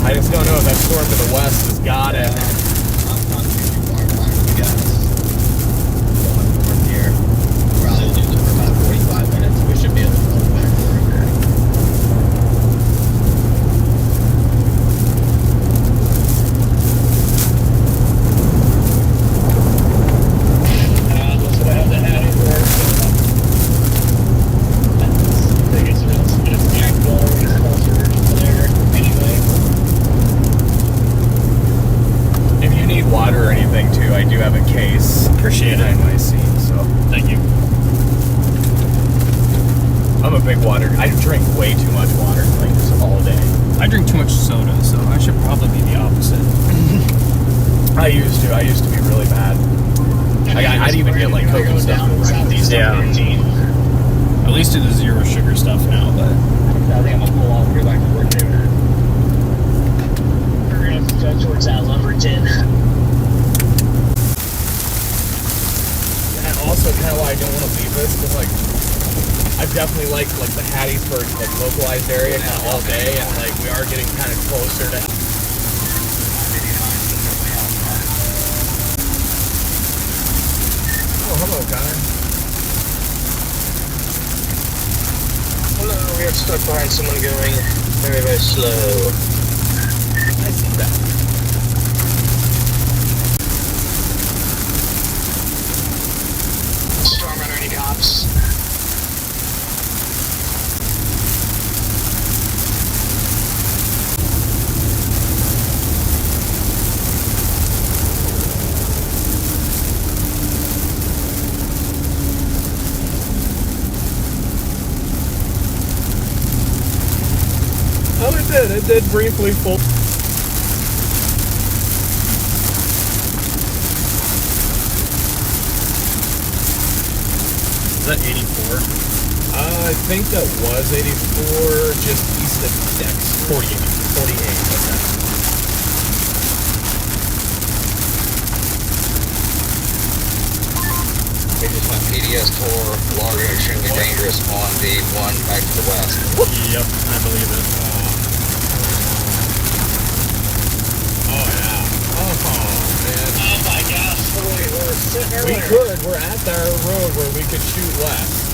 I just don't know if that storm to the west has got it. I'm not too far behind you guys. Going north here. Probably do this for about 45 minutes. We should be able to go back there. Looks like I have the Hattiesburg. I think it's just back door. It's closer to there anyway. If you need water or anything too, I do have a case. Appreciate it. In my seat, so Thank you. I'm a big water. I drink way too much water, like just all day. I drink too much soda, so I should probably be the opposite. I used to be really bad. I'd even get like Coke and stuff for breakfast. Yeah. At least do the zero sugar stuff now, but I think I'm gonna pull off here like we're doing. We're gonna have to go towards that Lumberton. And also kind of why I don't want to leave this, because like I definitely like the Hattiesburg like localized area kind of all day, and like we are getting kind of closer to. Oh, hello, Connor. Hello, we are stuck behind someone going very, very slow. I see that. Storm runner, any cops? Oh, it did briefly full. is that 84? I think that was 84, just east of Dex. 48. 48, okay. We just went PDS tour, logging extremely dangerous on the one back to the west. Yep, I believe it. Oh, yeah. Oh, man. Oh my gosh, we're sitting We earlier. could. We're at our road where we could shoot west.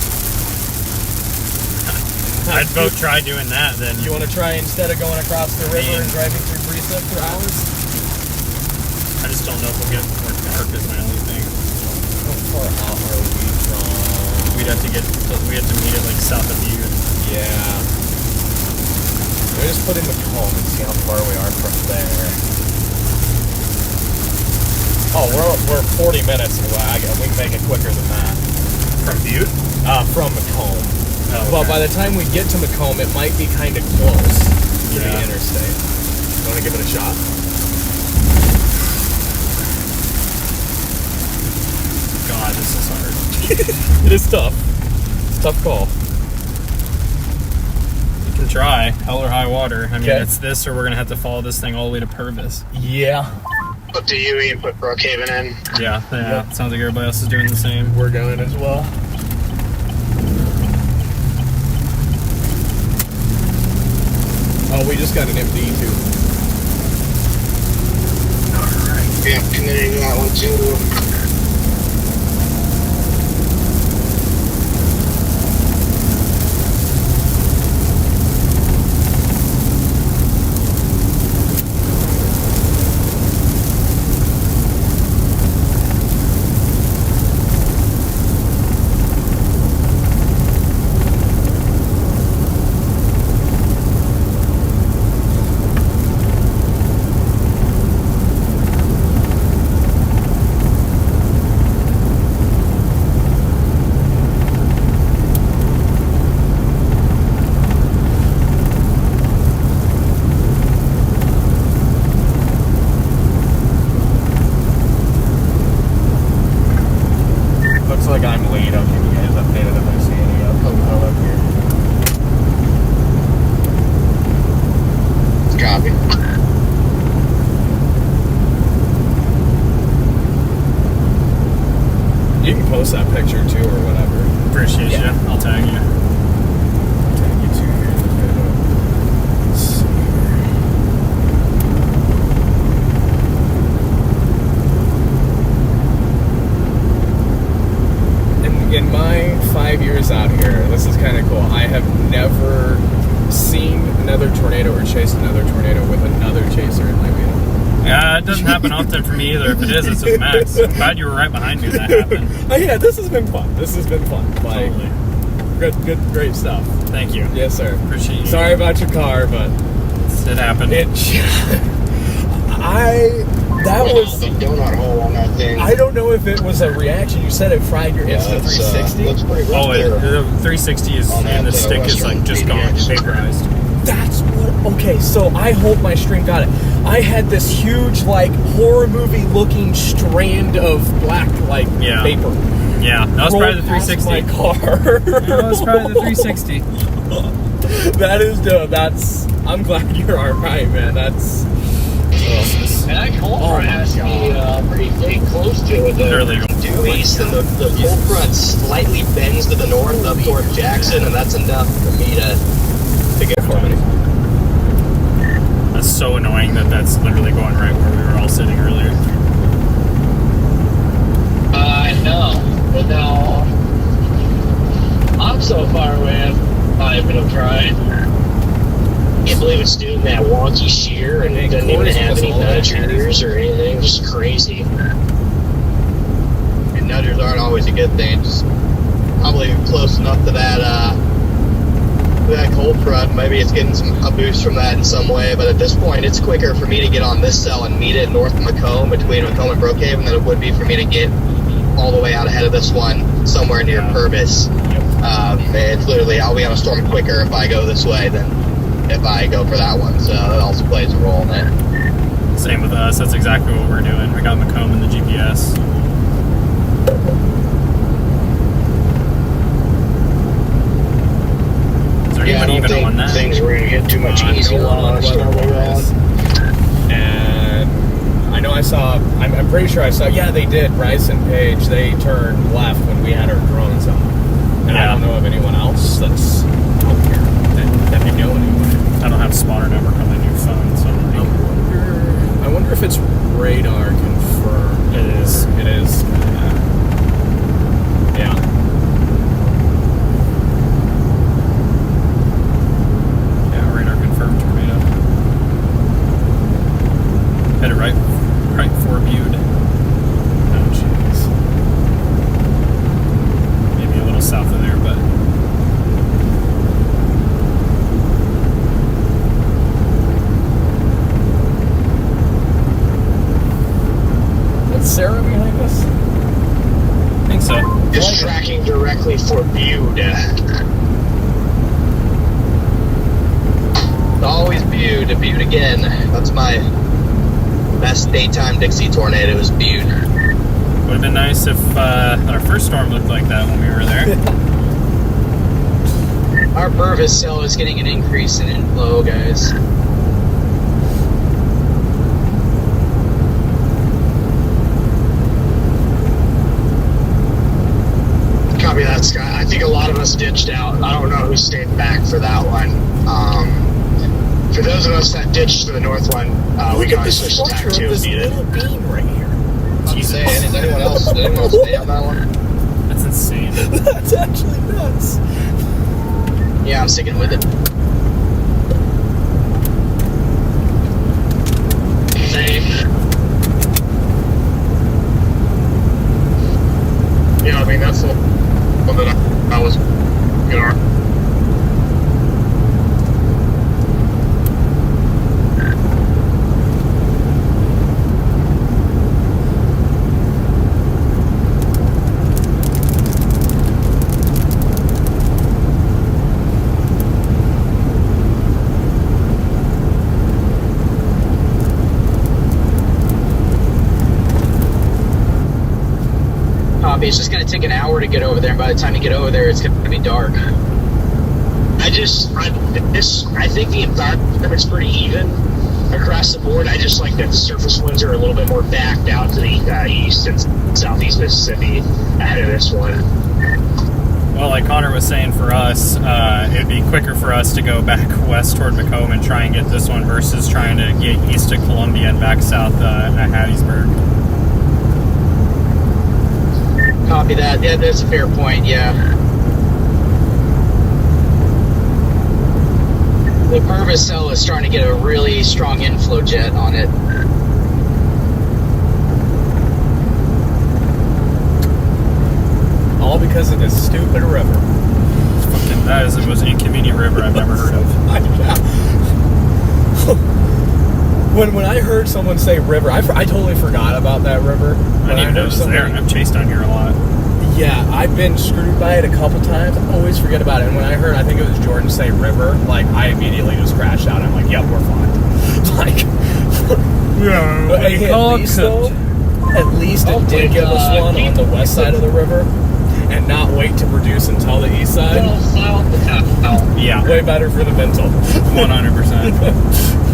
I'd vote try doing that then. You want to try instead of going across the river and driving through Precept for hours? I just don't know if we'll get more dark is my only thing. How far out are we from? We'd have to meet it like south of you. Yeah. just put in Macomb and see how far we are from there. Oh, we're 40 minutes away. We can make it quicker than that. From Butte? From Macomb. Oh, okay. Well, by the time we get to Macomb, it might be kind of close to the interstate. You want to give it a shot? God, this is hard. It is tough. It's a tough call. You can try. Hell or high water. I mean, Okay. it's this or we're going to have to follow this thing all the way to Purvis. Yeah. Put the UE and put Brookhaven in. Yeah. Yep. Sounds like everybody else is doing the same. We're going as well. Oh, we just got an MD too. Alright. Yeah, committing to that one too. Looks like I'm late. I'll keep you guys updated if I see any hotel up here. Copy. You can post that picture too or whatever. Appreciate you. I'll tag you. Tag you too here. Let's see here. In my 5 years out here, this is kind of cool. I have never seen another tornado or chased another tornado with another chaser in my vehicle. Yeah, it doesn't happen often for me either. If it is, it's with Max. I'm glad you were right behind me when that happened. Oh yeah, this has been fun. Like, Totally. good, great stuff. Thank you. Yes, sir. Appreciate you. Sorry about your car, but It happened. That was the donut hole on that thing. I don't know if it was a reaction. You said it fried your Insta 360. Looks pretty rough Oh, there. the 360 is, On and the that, stick is like just gone, PDX. vaporized. That's what. Okay, so I hope my stream got it. I had this huge, like, horror movie looking strand of black, like, Yeah. vapor. Yeah, that was probably the roll past 360. my car. That was probably the 360. That is dope. I'm glad you're alright, man. That's. And that cold front has to be pretty dang close to it. They're legal. Due east, and the cold front slightly bends to the north up toward Jackson, and that's enough for me to get harmony. That's so annoying that that's literally going right where we were all sitting earlier. I know, but now I'm so far away. I'm not even gonna try. Can't believe it's doing that wonky shear, and it doesn't even have any nudge readers or anything. Just crazy. And nudgers aren't always a good thing. Just probably close enough to that cold front. Maybe it's getting a boost from that in some way. But at this point, it's quicker for me to get on this cell and meet it north of Macomb, between Macomb and Brookhaven, than it would be for me to get all the way out ahead of this one somewhere near Purvis. It's literally, I'll be on a storm quicker if I go this way than if I go for that one. So that also plays a role in it. Same with us. That's exactly what we're doing. We got Macomb in the GPS. Is there anyone even on that? Things were going to get too much easier on us when we were on. And I know I'm pretty sure I saw, yeah, they did. Rice and Page, they turned left when we had our drones on. And I don't know of anyone else that's out here that we know anyway. I don't have spotter network on my new phone, so I wonder if it's radar confirmed. It is. It is. Yeah. Yeah, radar confirmed tornado. Headed right for Butte. Oh, jeez. Maybe a little south of there, but for Bude. Always Bude again. That's my best daytime Dixie tornado is Bude. Would have been nice if our first storm looked like that when we were there. Our Purvis cell is getting an increase in inflow, guys. Copy that, Scott. I think a lot of us ditched out. I don't know who stayed back for that one. For those of us that ditched to the north one, we can always switch to tack 2 if needed. Little beam right here. Jesus. Is anyone else stay on that one? That's insane. That's actually nuts. Yeah, I'm sticking with it. Same. Yeah, I mean, that's the one that I was gonna. It's just going to take an hour to get over there, and by the time you get over there, it's going to be dark. I think the environment's pretty even across the board. I just like that the surface winds are a little bit more backed out to the east and southeast Mississippi ahead of this one. Well, like Connor was saying, for us, it'd be quicker for us to go back west toward Macomb and try and get this one versus trying to get east to Columbia and back south at Hattiesburg. Copy that. Yeah, that's a fair point, yeah. The Purvis cell is starting to get a really strong inflow jet on it. All because of this stupid river. Fucking, that is the most inconvenient river I've ever heard of. When I heard someone say river, I totally forgot about that river. I didn't even know it was there, and I've chased down here a lot. Yeah, I've been screwed by it a couple times. I always forget about it. And when I heard, I think it was Jordan say river, like, I immediately just crashed out. I'm like, yep, we're fine. Like, yeah, but hey, at least it did give us one on the west side of the river and not wait to produce until the east side. Yeah. Way better for the mental. 100%.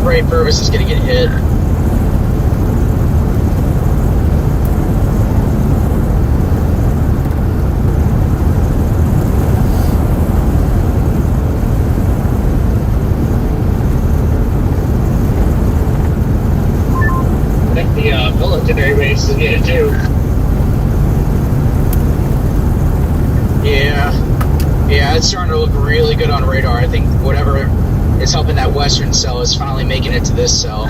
Ray Purvis is going to get hit. I think the military base is getting it too. Yeah, it's starting to look really good on radar. I think whatever is helping that western cell is finally making it to this cell.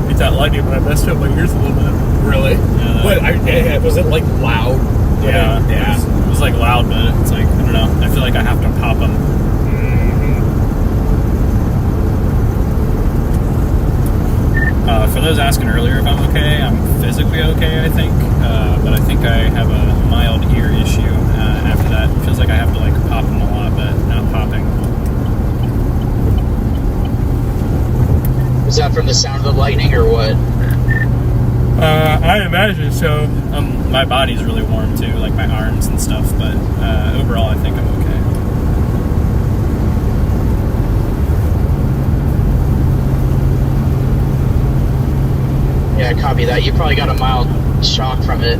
It's that lightning, but I messed up my ears a little bit. Really? Yeah. What, was it like loud? Yeah. It was like loud, but it's like, I don't know. I feel like I have to pop them. For those asking earlier if I'm okay, I'm physically okay, I think. But I think I have a mild ear issue after that. It feels like I have to like pop them a lot, but not popping. Is that from the sound of the lightning or what? I imagine so. My body's really warm too, like my arms and stuff, but overall I think I'm okay. Yeah, copy that. You probably got a mild shock from it.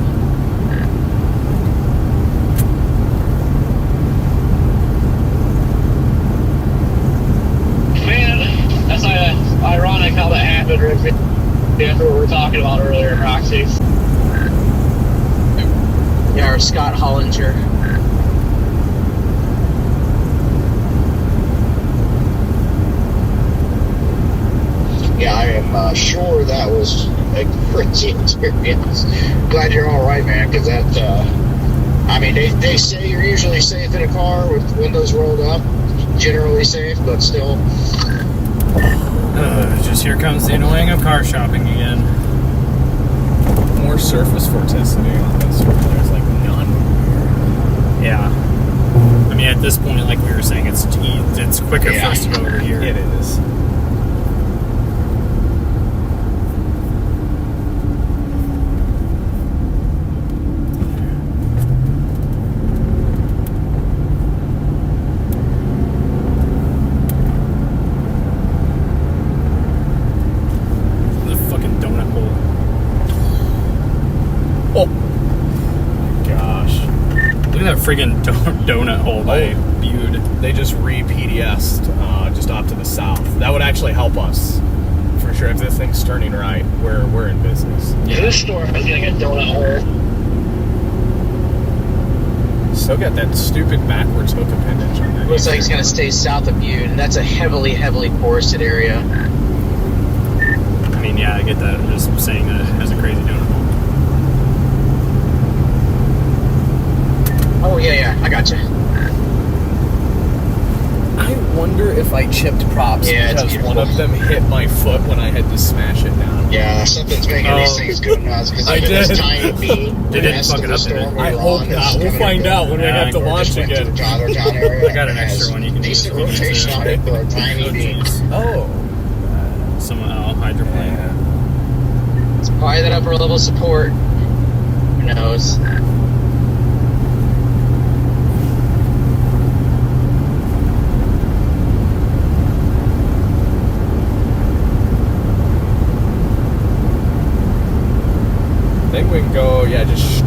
Man, that's ironic how that happened after what we were talking about earlier in Roxy. Yeah, or Scott Hollinger. Yeah, I am sure that was a crazy experience. Glad you're all right, man, because that, I mean, they say you're usually safe in a car with windows rolled up, generally safe, but still. Just here comes the annoying of car shopping again. More surface vorticity on this. There's like none. Yeah. I mean, at this point, like we were saying, it's quicker for us to go over here. It is. Friggin' donut hole by Bude. They just re-PDS'd just off to the south. That would actually help us for sure. If this thing's turning right, we're in business. Yeah, this storm is gonna get donut hole. Still got that stupid backwards hook appendage on that. Looks like it's gonna stay south of Bude, and that's a heavily forested area. I mean, yeah, I get that. I'm just saying that it has a crazy donut hole. Oh, yeah, I gotcha. I wonder if I chipped props because one of them hit my foot when I had to smash it down. Yeah, something's making these things go nuts. I did. This tiny beat. They didn't fuck it up, did it? I hope not. We'll find out when we have to launch again. I got an extra one. You can use decent rotation on it for a tiny beat. Oh. Some hydroplane. Let's buy that upper level support. Who knows? I think we can go, just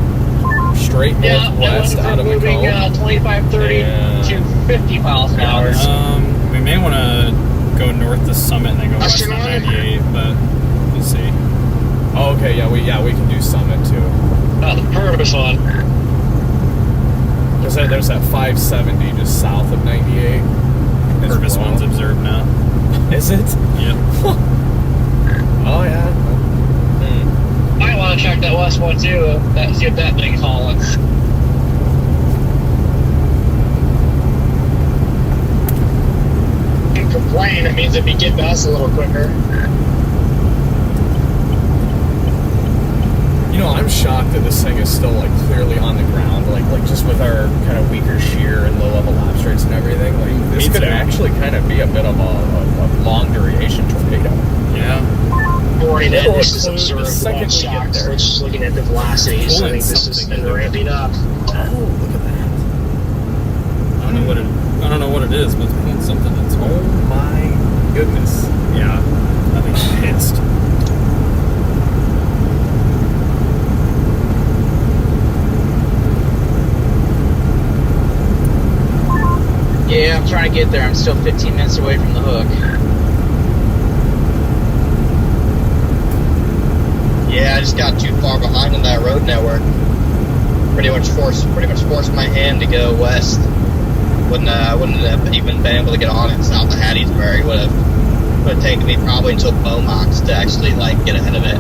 straight northwest out of moving 25, 30 to 50 miles an hour. We may want to go north to Summit and then go west on 98, but we'll see. Oh, okay, we can do Summit too. Oh, the purpose one. There's that 570 just south of 98. Purpose one's observed now. Is it? Yep. Oh, yeah. I want to check that west one too. See if that thing's hauling. Can't complain. It means if you get past a little quicker. I'm shocked that this thing is still clearly on the ground, like just with our kind of weaker shear and low level lap straights and everything. This could actually kind of be a bit of a long duration torpedo. Yeah. Boring that this is observed watch shocks. We're just looking at the velocities. I think this has been ramping up. Oh, look at that! I don't know what it is, but it's pulling something. That's oh my goodness! Yeah, I think it's pissed. Yeah, I'm trying to get there. I'm still 15 minutes away from the hook. Yeah, I just got too far behind on that road network. Pretty much forced my hand to go west. Wouldn't have even been able to get on it south of Hattiesburg. Would have taken me probably until Beaumont's to actually get ahead of it.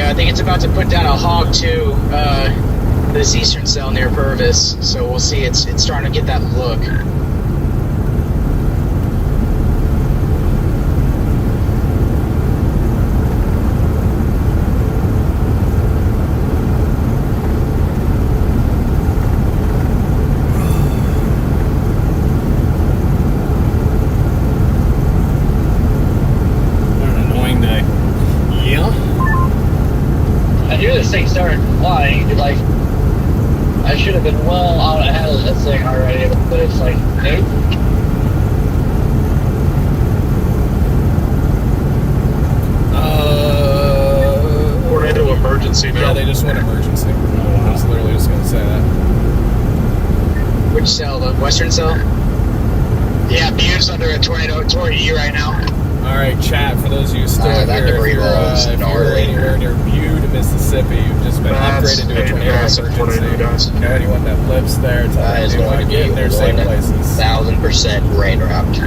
I think it's about to put down a hog to this eastern cell near Purvis, so we'll see. It's starting to get that look. What an annoying day. Yeah. I knew this thing started flying. I should have been well out ahead of this thing already, but it's nope. Tornado emergency now. Yeah, they just went emergency. I was literally just going to say that. Which cell? The western cell? Yeah, Bude's under a tornado E right now. All right, chat. For those of you still that here, debris ball is if you're gnarly. anywhere near Butte, Mississippi, you've just been upgraded to a tornado emergency. You know anyone that lives there? Tell That them is to going to get be in their safe places. 1,000% rain route.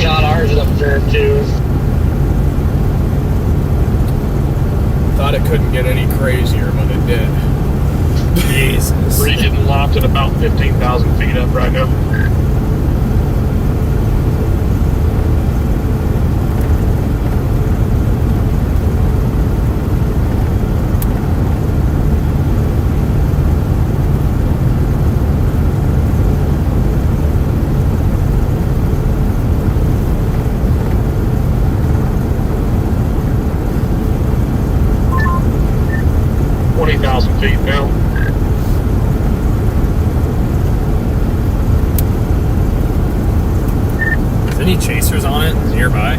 God, ours is up there too. Thought it couldn't get any crazier, but it did. Jesus. We're getting locked at about 15,000 feet up right now. Feet now. Is any chasers on it nearby?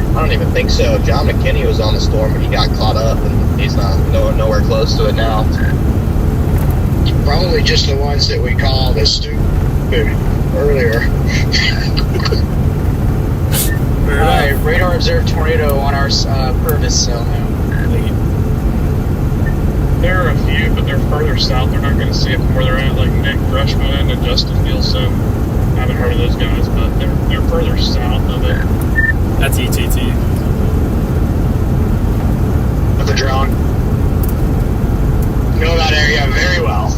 I don't even think so. John McKinney was on the storm, but he got caught up, and he's not nowhere close to it now. Probably just the ones that we called as stupid earlier. Alright, radar observed tornado on our Purvis cell now. There are a few, but they're further south. They're not going to see it from where they're at, like Nick Freshman and Justin Nielsen. Haven't heard of those guys, but they're further south of it. That's ETT. With the drone. Know that area very well.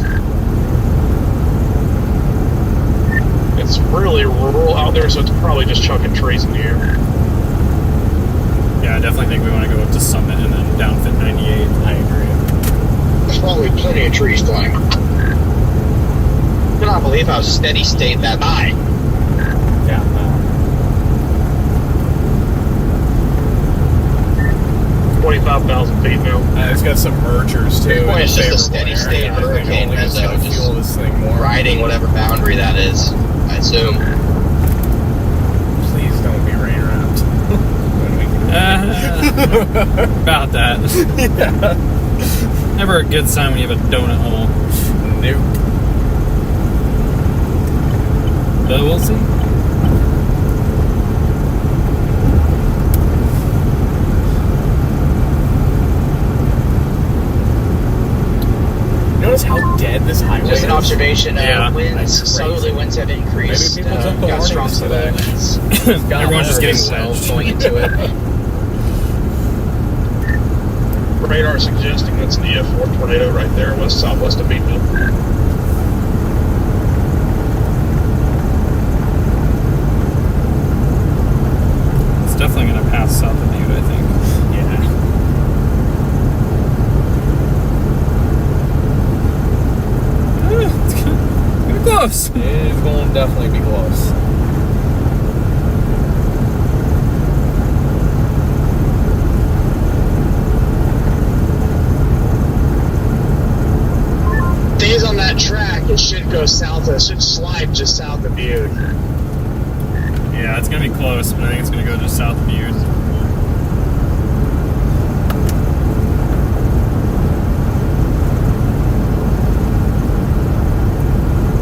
It's really rural out there, so it's probably just chucking trees in the air. Yeah, I definitely think we want to go up to Summit and then down Fit 98. I agree. There's probably plenty of trees flying. I cannot believe how steady state that high. Yeah. 25,000 feet now. It's got some mergers too. It's just a steady state hurricane as though just fuel this thing more. riding whatever boundary that is, I assume. Please don't be rain wrapped. About that. Yeah. Never a good sign when you have a donut hole. Nope. But we'll see. Notice how dead this highway Just is? an observation. Yeah. Winds, southerly winds have increased. Maybe people took the got strong warnings today. southerly winds. Everyone's just getting Cells wedged. going into it. Radar suggesting that's an EF4 tornado right there, west southwest of Beatville. It's definitely going to pass south of Butte, I think. Yeah. It's gonna be close. It's going to definitely be close. Stays on that track, it should go south, it should slide just south of Butte. Yeah, it's going to be close, but I think it's going to go just south of Butte.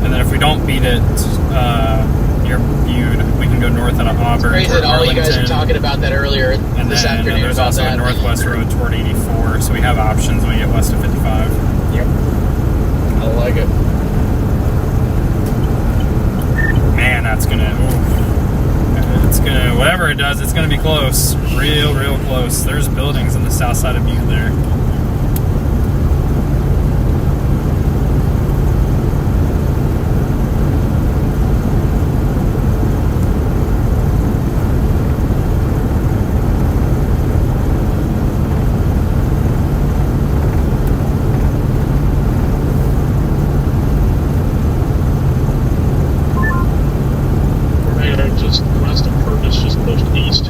And then if we don't beat it near Butte, we can go north out of Auburn. Crazy toward that all you guys were Arlington. talking about that earlier And this then afternoon there's about also that. a northwest road toward 84, so we have options when we get west of 55. Yep. I like it. Man, that's gonna. It's gonna. Whatever it does, it's gonna be close. Real close. There's buildings on the south side of Butte there. Tornado just west of Purvis, just pushed east.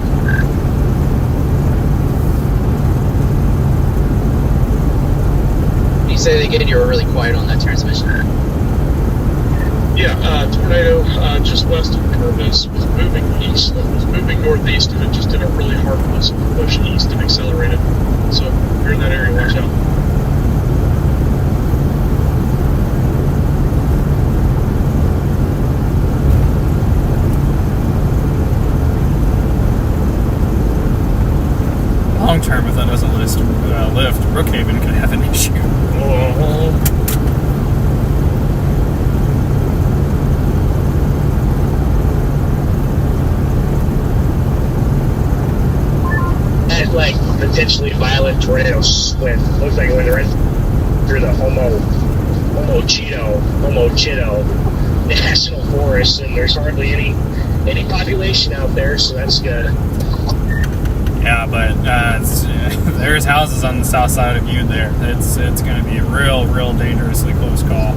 You say again, you were really quiet on that transmission. Yeah, tornado just west of Purvis was moving east, was moving northeast, and it just did a really hard push east and accelerated. So if you're in that area, watch out. tornado went, looks like it went right through the Homo Chitto National Forest, and there's hardly any population out there, so that's good. Yeah, but there's houses on the south side of you there. It's going to be a real dangerously close call.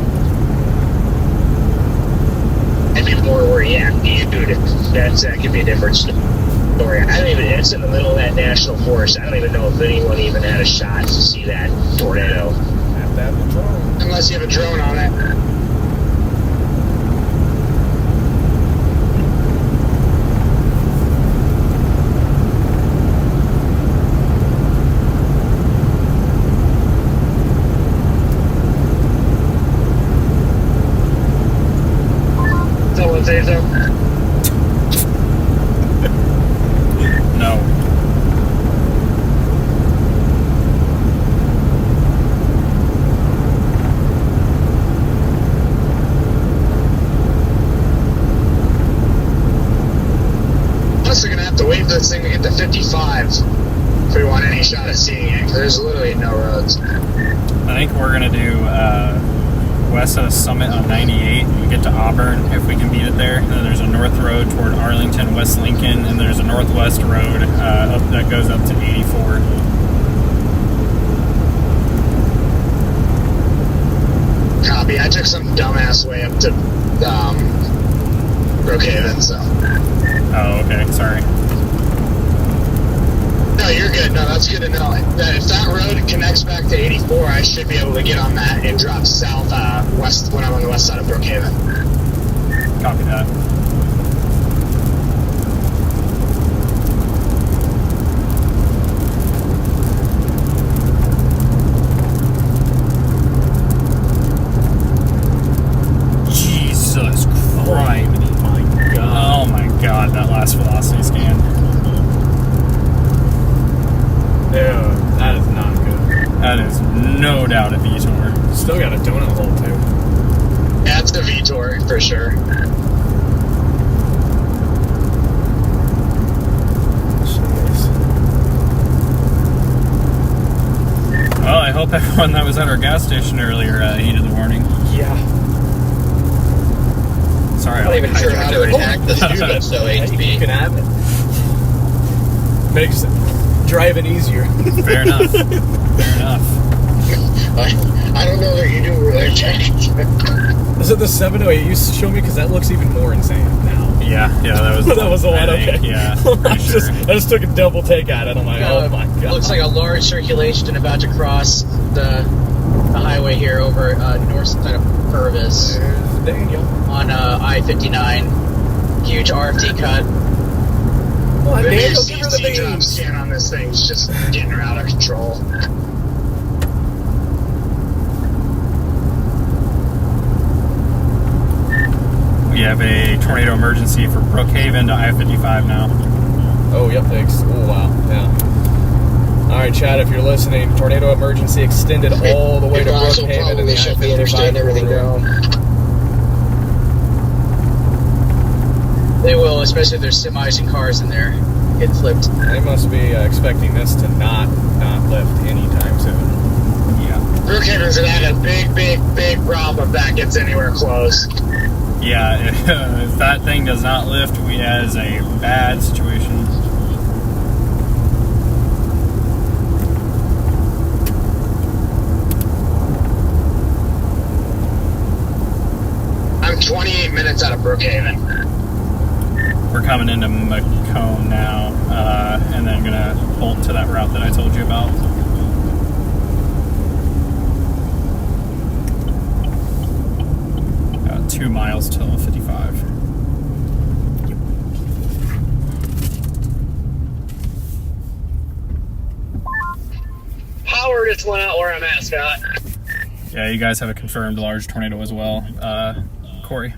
Maybe more where you have dude. That could be a different story. I don't even. It's in the middle of that national forest. I don't even know if anyone even had a shot to see that tornado. Have to have a drone. Unless you have a drone on it. Someone say so? No. Plus, we're gonna have to wait for this thing to get to 55 if we want any shot at seeing it, because there's literally no roads. I think we're going to do west of the Summit on 98 and get to Auburn if we can beat it there. And then there's a north road toward Arlington, West Lincoln, and there's a northwest road up that goes up to 84. Copy. I took some dumbass way up to Brookhaven, so. Oh, okay. Sorry. No, you're good. No, that's good to know. If that road connects back to 84, I should be able to get on that and drop south west when I'm on the west side of Brookhaven. Copy that. Jesus Christ. Oh my god, that last velocity scan. Yeah, that is not good. That is no doubt a VTOR. Still got a donut hole, too. Yeah, it's the VTOR, for sure. Well, I hope everyone that was at our gas station earlier heeded the warning. Yeah. Sorry, I'm not even sure how to attack this dude that's so You HP. can have it. Makes driving easier. Fair enough. Fair enough. I don't know that you do really attack. Is it the 708 you show me? Because that looks even more insane now. Yeah, that was That was the one, okay. Yeah, I pretty sure. just took a double take at it. I'm like, oh my god. Looks like a large circulation about to cross the highway here over north side of Purvis There's Daniel. on I-59. Huge RFT cut. Come on, Maybe Daniel, the give her the CNC drop beans. scan on this thing is just getting her out of control. We have a tornado emergency for Brookhaven to I-55 now. Oh, yep, thanks. Oh, wow, yeah. All right, Chad, if you're listening, tornado emergency extended all the way to Brookhaven and the shut the I-55 interstate and everything corridor. down. They will, especially if there's semis and cars in there getting flipped. They must be expecting this to not lift anytime soon. Yeah. Brookhaven's gonna have a big problem if that gets anywhere close. Yeah, if that thing does not lift, we has a bad situation. I'm 28 minutes out of Brookhaven. We're coming into Macomb now, and then gonna bolt to that route that I told you about. Got 2 miles till 55. Power just went out where I'm at, Scott. Yeah, you guys have a confirmed large tornado as well. Corey.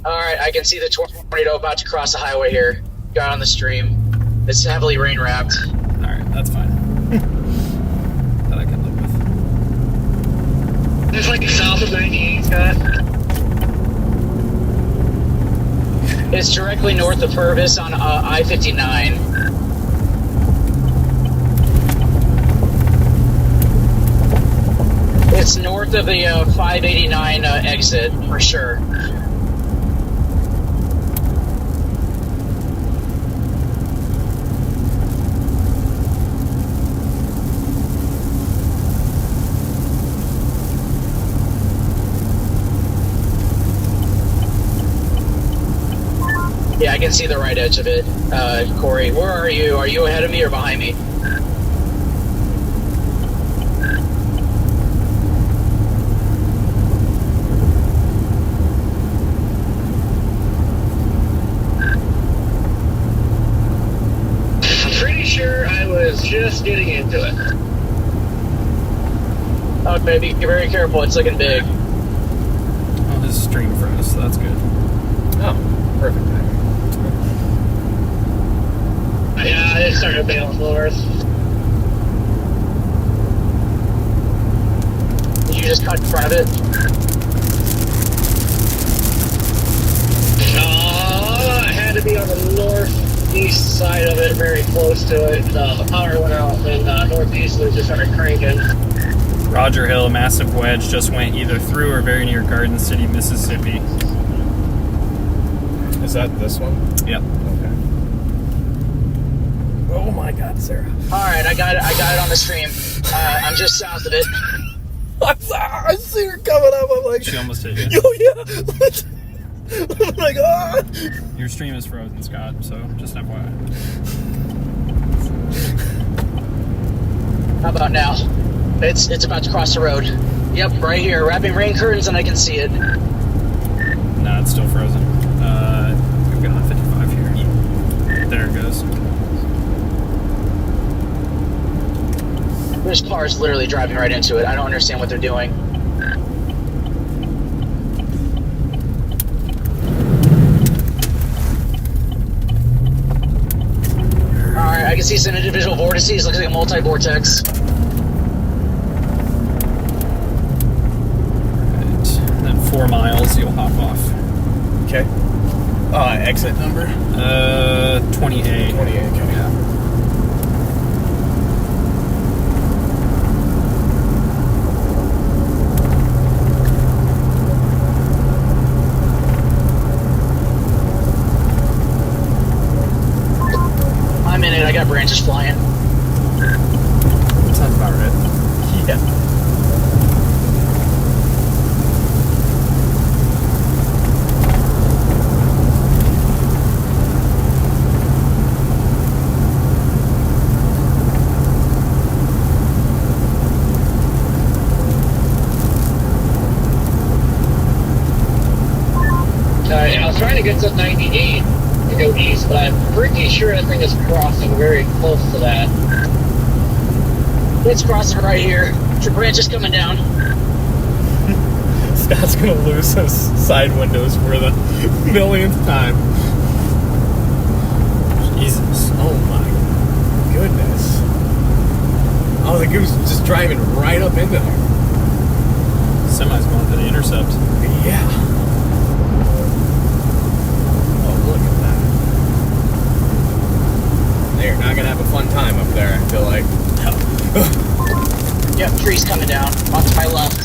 Alright, I can see the tornado about to cross the highway here. Got on the stream. It's heavily rain wrapped. Alright, that's fine. That I can live with. It's like south of 98, Scott. It's directly north of Purvis on I-59. north of the 589 exit, for sure. Yeah, I can see the right edge of it. Corey, where are you? Are you ahead of me or behind me? I'm pretty sure I was just getting into it. Oh, baby, be very careful. It's looking big. Oh, his stream froze, so that's good. Oh, perfect. Yeah, it started bailing north. Did you just cut in front of it? I had to be on the northeast side of it, very close to it. The power went out, and northeast was just started cranking. Roger Hill, massive wedge just went either through or very near Garden City, Mississippi. Is that this one? Yep. Okay. Oh my God, Sarah. Alright, I got it on the stream. I'm just south of it. I see her coming up. I'm like, She almost hit you. oh yeah. I'm like, ah. Your stream is frozen, Scott, so just FYI. How about now? It's about to cross the road. Yep, right here. Wrapping rain curtains and I can see it. No, it's still frozen. We've got 55 here. There it goes. There's cars literally driving right into it. I don't understand what they're doing. Alright, I can see some individual vortices. Looks like a multi-vortex. Right. Then 4 miles, you'll hop off. Okay. Exit number? 20A. 28, okay. Yeah. I'm in it. I got branches flying. Sounds about right. Yeah. I was trying to get to 98 to go east, but I'm pretty sure that thing is crossing very close to that. It's crossing right here. The branch is coming down. Scott's gonna lose his side windows for the millionth time. Jesus. Oh my goodness. Oh, the goose is just driving right up into there. Semi's going for the intercept. Yeah. Oh, look at that. They're not gonna have a fun time up there, I feel like. Yep, tree's coming down. Off to my left.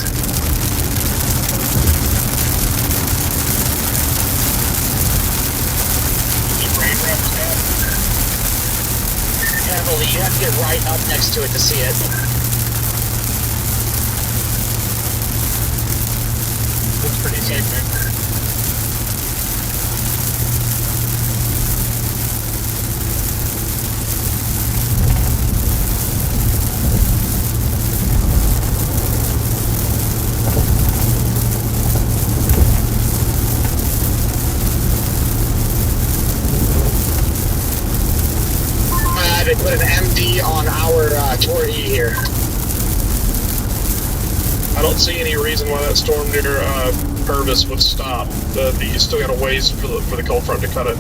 Carefully, you have to get right up next to it to see it. Looks pretty safe. They put an MD on our Tour E here. I don't see any reason why that storm near Purvis would stop. You still got a ways for the cold front to cut it.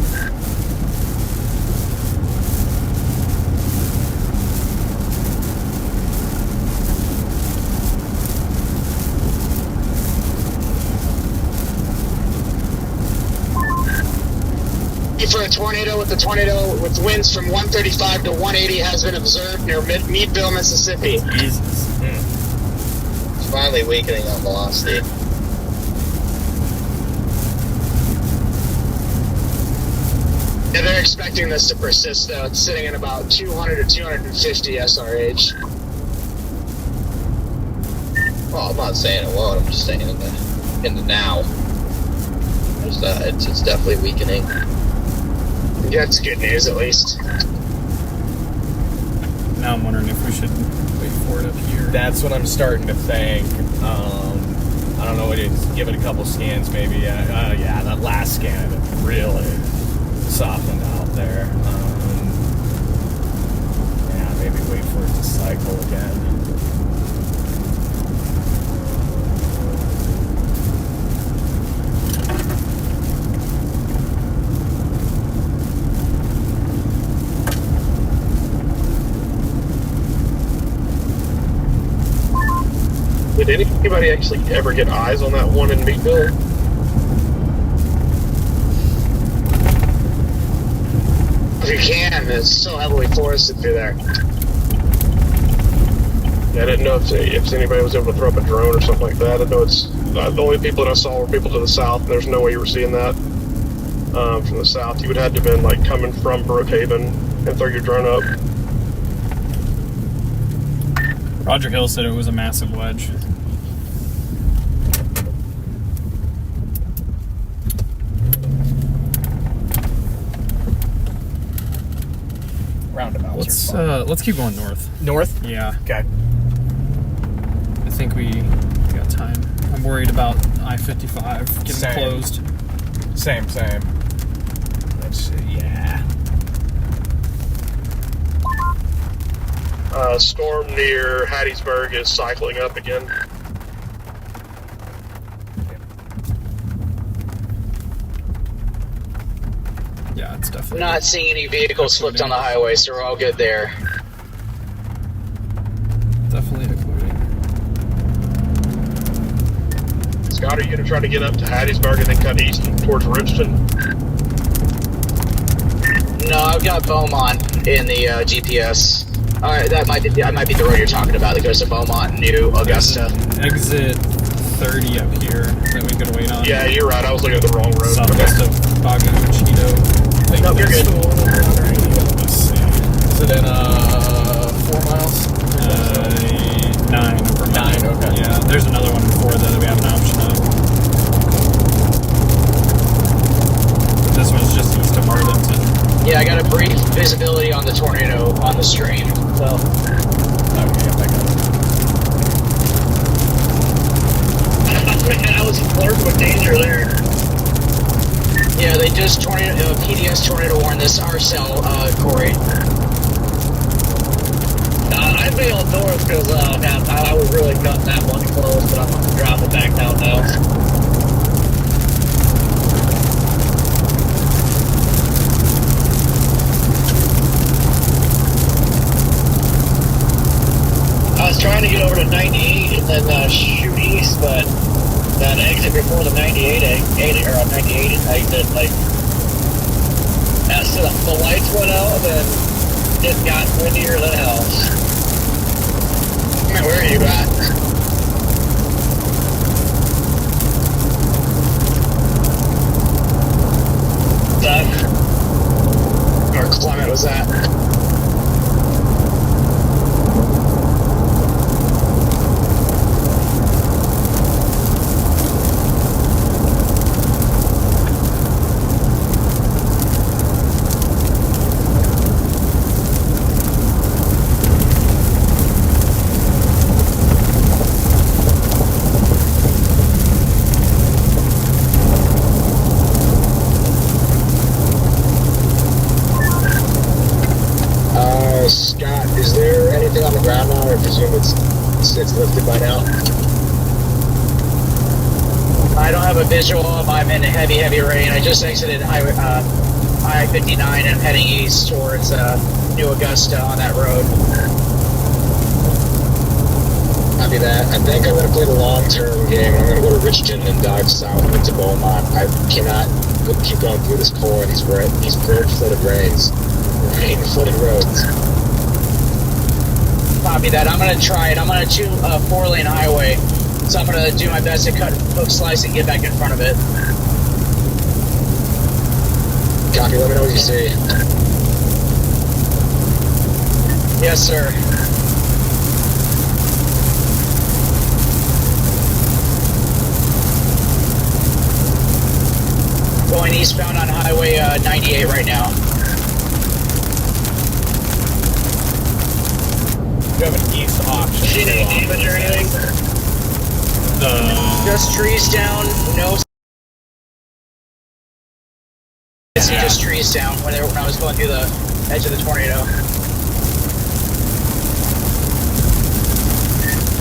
For a tornado with winds from 135 to 180 has been observed near Meadville, Mississippi. Jesus. finally weakening on velocity. Yeah, they're expecting this to persist, though. It's sitting at about 200 to 250 SRH. Well, I'm not saying it won't. I'm just saying in the now. It's definitely weakening. Yeah, it's good news, at least. Now I'm wondering if we should wait for it up here. That's what I'm starting to think. I don't know what it is. Give it a couple scans, maybe. Yeah, that last scan really softened out there. Yeah, maybe wait for it to cycle again. Did anybody actually ever get eyes on that one in Meatville? If you can, it's still heavily forested through there. Yeah, I didn't know if anybody was able to throw up a drone or something like that. I know it's the only people that I saw were people to the south, and there's no way you were seeing that from the south. You would have to have been like coming from Brookhaven and throw your drone up. Roger Hill said it was a massive wedge. Roundabouts. Let's keep going north. North? Yeah. Okay. I think we got time. I'm worried about I-55 getting Same. closed. Same. Let's see. Yeah. Storm near Hattiesburg is cycling up again. Yeah, it's definitely. Not seeing any vehicles flipped on the highway, so we're all good there. Definitely occluding. Scott, are you going to try to get up to Hattiesburg and then cut east towards Richmond? No, I've got Beaumont in the GPS. That might be the road you're talking about that goes to Beaumont, New Augusta. Exit 30 up here that we could wait on. Yeah, you're right. I was looking at the wrong road. Southwest of Bago, Cheeto. No, you're good. Let's see. Is it in 4 miles? 9. Over 9, okay. Yeah, there's another one before that we have an option of. But this one's just east of Arlington. Yeah, I got a brief visibility on the tornado on the stream. So. Okay, yep, I got it. Man, I was flirting with danger there. Yeah, they just PDS tornado warned this RCell, Corey. I bailed north because I was really cutting that one close, but I'm going to drop it back down now. I was trying to get over to 98 and then shoot east, but that exit before the 98 exit, like, as the lights went out, and it got windier than hell. Man, where are you at? Or Clement was that? Scott, is there anything on the ground now? I presume it's lifted by now. I don't have a visual. I'm in heavy rain. I just exited I-59 and I'm heading east towards New Augusta on that road. Copy that. I think I'm going to play the long-term game. I'm going to go to Richmond and dive south into Beaumont. I cannot keep going through this core and these flooded rains. Rain-flooded roads. Copy that. I'm going to try it. I'm going to do a 4-lane highway. So I'm going to do my best to cut hook slice and get back in front of it. Copy, let me know what you see. Yes, sir. Going eastbound on Highway 98 right now. You have an east option. Seen any damage or anything? Just trees down. No. I see just trees down when I was going through the edge of the tornado.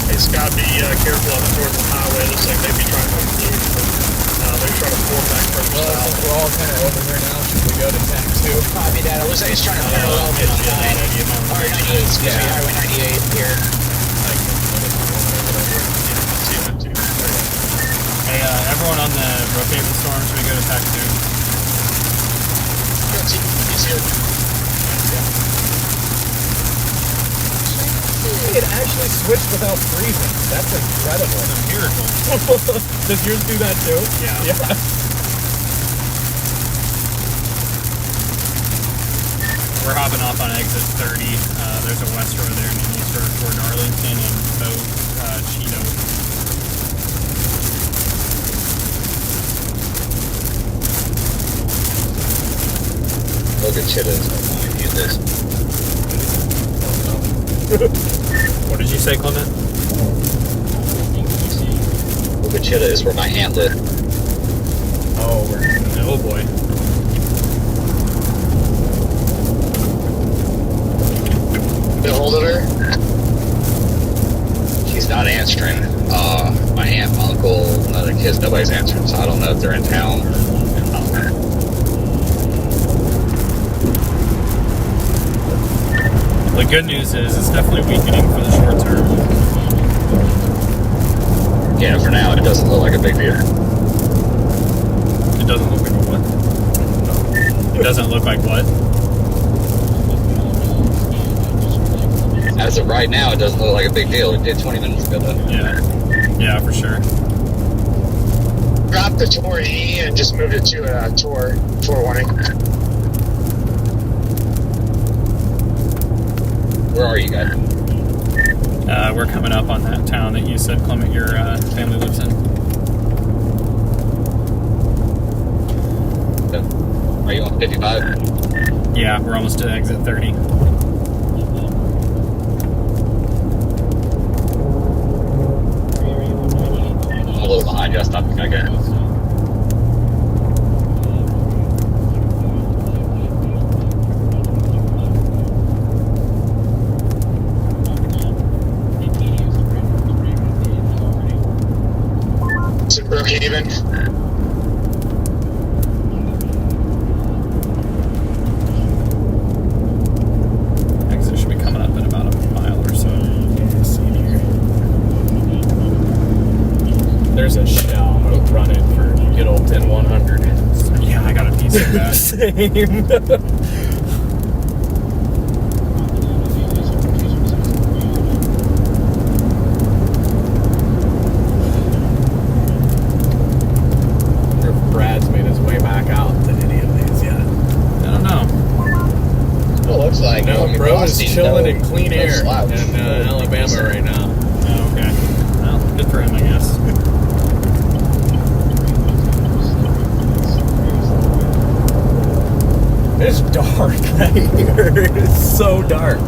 Hey, Scott, be careful on the northern highway. Looks like they'd be trying to move, they're trying to form back further south. We're all kind of over here now. Should we go to Tech 2? Copy that. It looks like it's trying to parallel 59. Or 98, excuse me, Highway 98 here. Hey, everyone on the Brookhaven storm, should we go to Tech 2? It actually switched without freezing. That's incredible. It's a miracle. Does yours do that too? Yeah. We're hopping off on exit 30. There's a west road there and an east road toward Arlington and Cheeto. Look at Chitta's. Use this. What did you say, Clement? Ubachita is where my hand lit. Oh boy. Been holding her? She's not answering. My aunt, my uncle, none of the kids, nobody's answering, so I don't know if they're in town or not. The good news is it's definitely weakening for the short term. Yeah, for now, it doesn't look like a big deal. It doesn't look like a what? It doesn't look like what? As of right now, it doesn't look like a big deal. It did 20 minutes ago, though. Yeah, for sure. Dropped the Tor E and just moved it to a Tor warning. Where are you guys? We're coming up on that town that you said, Clement, your family lives in. Are you on 55? Yeah, we're almost to exit 30. I'm a little behind you. I stopped. Okay. To Brookhaven. Exit should be coming up in about a mile or so. There's a shell. I'm gonna run it for good old 10-100. Yeah, I got a piece of that. Same. Brad's made his way back out to any of these yet. I don't know. It looks like No, bro is chilling in clean air in Alabama right now. Oh, okay. Well, good for him, I guess. It's dark right here. It's so dark.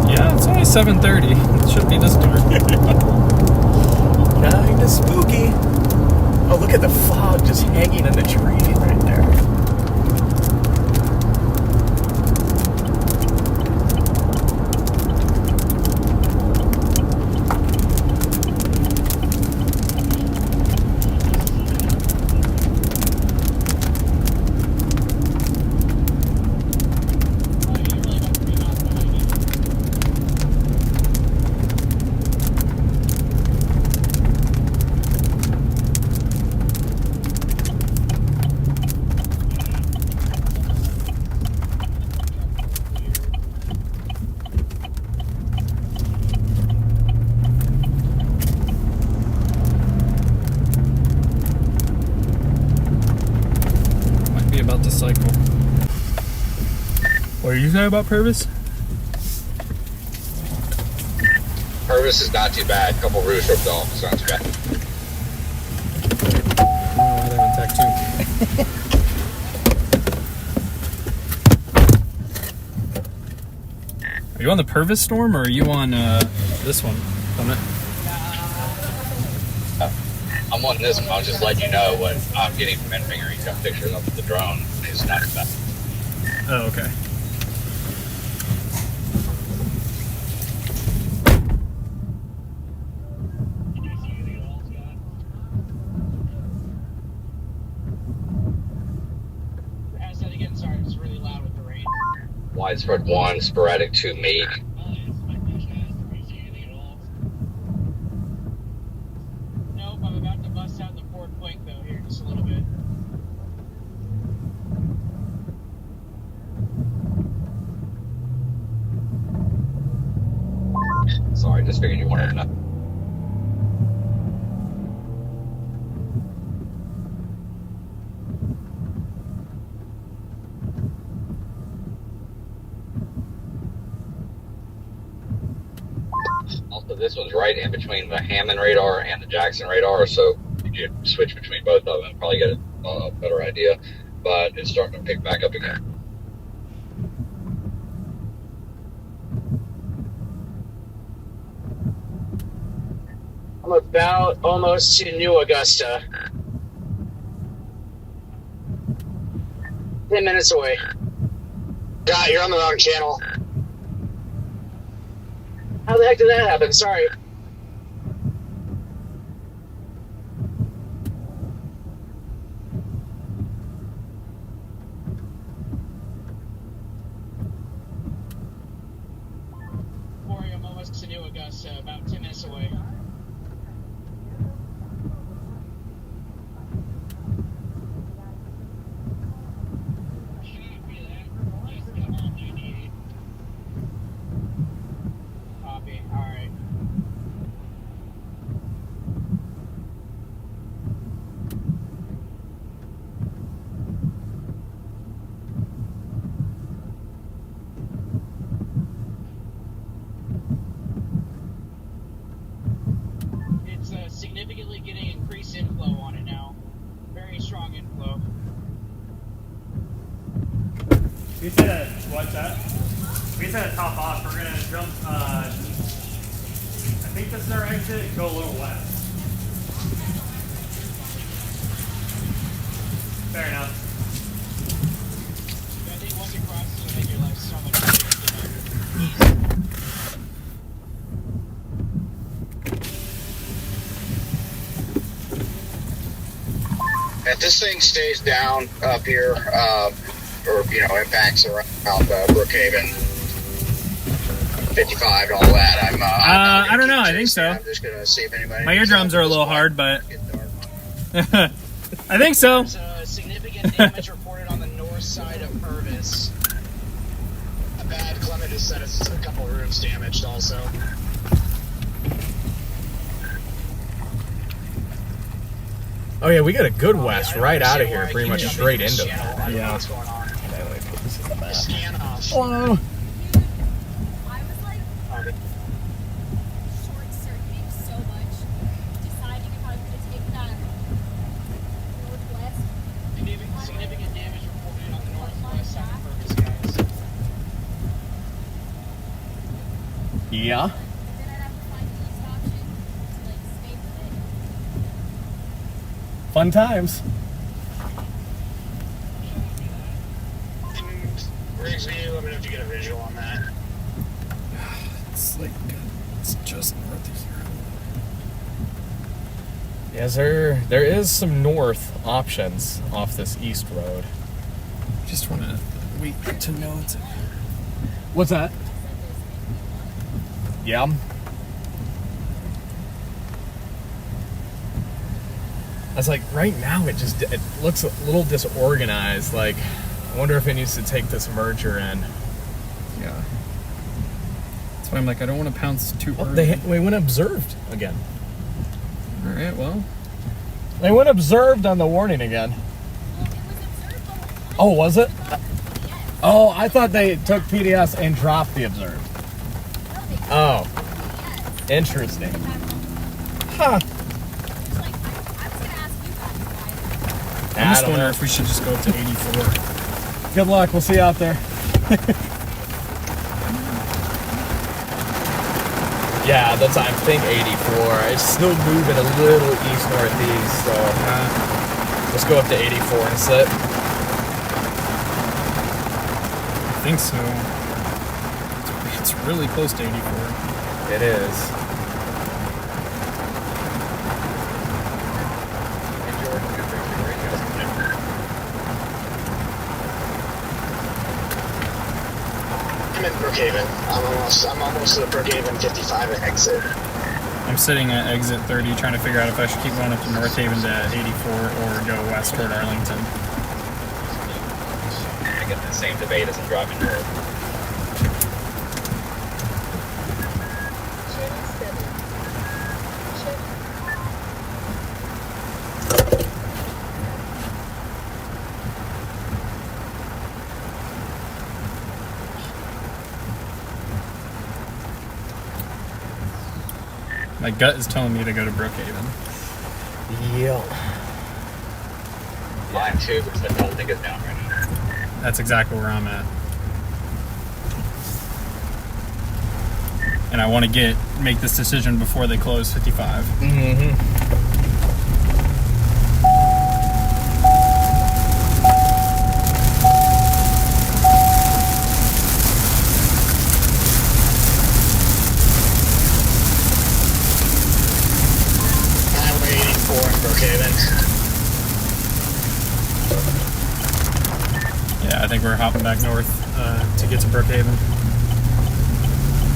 Yeah, it's only 7:30. It shouldn't be this dark. Kinda spooky. Oh, look at the fog just hanging in the tree right there. did you say about Purvis? Purvis is not too bad. A couple roofs ripped off. It's not too bad. Oh, they're in tech too. Are you on the Purvis storm or are you on this one? I'm on this one. I'll just let you know what I'm getting from Enfinger. He's got pictures of the drone. It's not too bad. Oh, okay. Widespread 1, sporadic 2, meat. Nope, I'm about to bust out the Ford Quake though here just a little bit. Sorry, just figured you wanted to know. Also, this one's right in between the Hammond radar and the Jackson radar, so if you switch between both of them, probably get a better idea. But it's starting to pick back up again. I'm about almost to New Augusta. 10 minutes away. God, you're on the wrong channel. How the heck did that happen? Sorry. Corey, I'm almost to New Augusta, about 10 minutes away. Copy. All right. It's significantly getting increased inflow on it now. Very strong inflow. We said what's that? We said top off. We're gonna jump. I think this is our exit. Go a little west. Fair enough. I think once you cross it, it'll make your life so much easier. If this thing stays down up here, or impacts around Brookhaven, 55 and all that, I'm I don't know. I think so. I'm just gonna see if anybody. My eardrums are a little hard, but I think so. There's significant damage reported on the north side of Purvis. A bad Clement has said it's a couple of roofs damaged also. Oh yeah, we got a good west right out of here, pretty much straight into it. Yeah. What's going on? Scan off. Hello. I was like short circuiting so much, deciding if I was going to take that northwest. Significant damage reported on the northwest side of Purvis, guys. Yeah. Then I'd have to find the east option to like stay with it. Fun times. Riggsby, let me know if you get a visual on that. It's like it's just north of here. Yes, there is some north options off this east road. Just want to wait to know it's. What's that? Yeah. I was like, right now it looks a little disorganized. Like, I wonder if it needs to take this merger in. Yeah. That's why I'm like, I don't want to pounce too early. They went observed again. All right, well. They went observed on the warning again. Well, it was observed the whole time. Oh, was it? Yes. Oh, I thought they took PDS and dropped the observed. Oh. Interesting. Huh. I'm just wondering if we should just go up to 84. Good luck. We'll see you out there. Yeah, that's I think 84. It's still moving a little east-northeast, so let's go up to 84 and sit. I think so. It's really close to 84. It is. I'm in Brookhaven. I'm almost to the Brookhaven 55 exit. I'm sitting at exit 30 trying to figure out if I should keep going up to North Haven to 84 or go west toward Arlington. I get the same debate as I'm driving north. My gut is telling me to go to Brookhaven. Yeah. Mine too, because I don't think it's down right now. That's exactly where I'm at. And I want to make this decision before they close 55. Mm-hmm. Yeah, I think we're hopping back north to get to Brookhaven.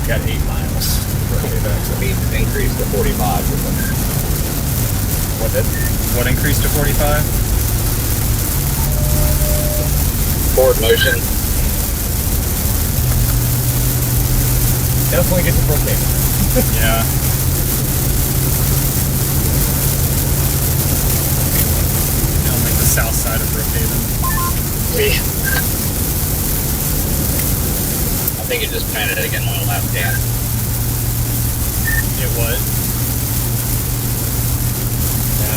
Got 8 miles. Brookhaven increased to 45. What did? What increased to 45? Forward motion. Definitely get to Brookhaven. Yeah. On like the south side of Brookhaven. I think it just planted it again on the last scan. It was. Yeah,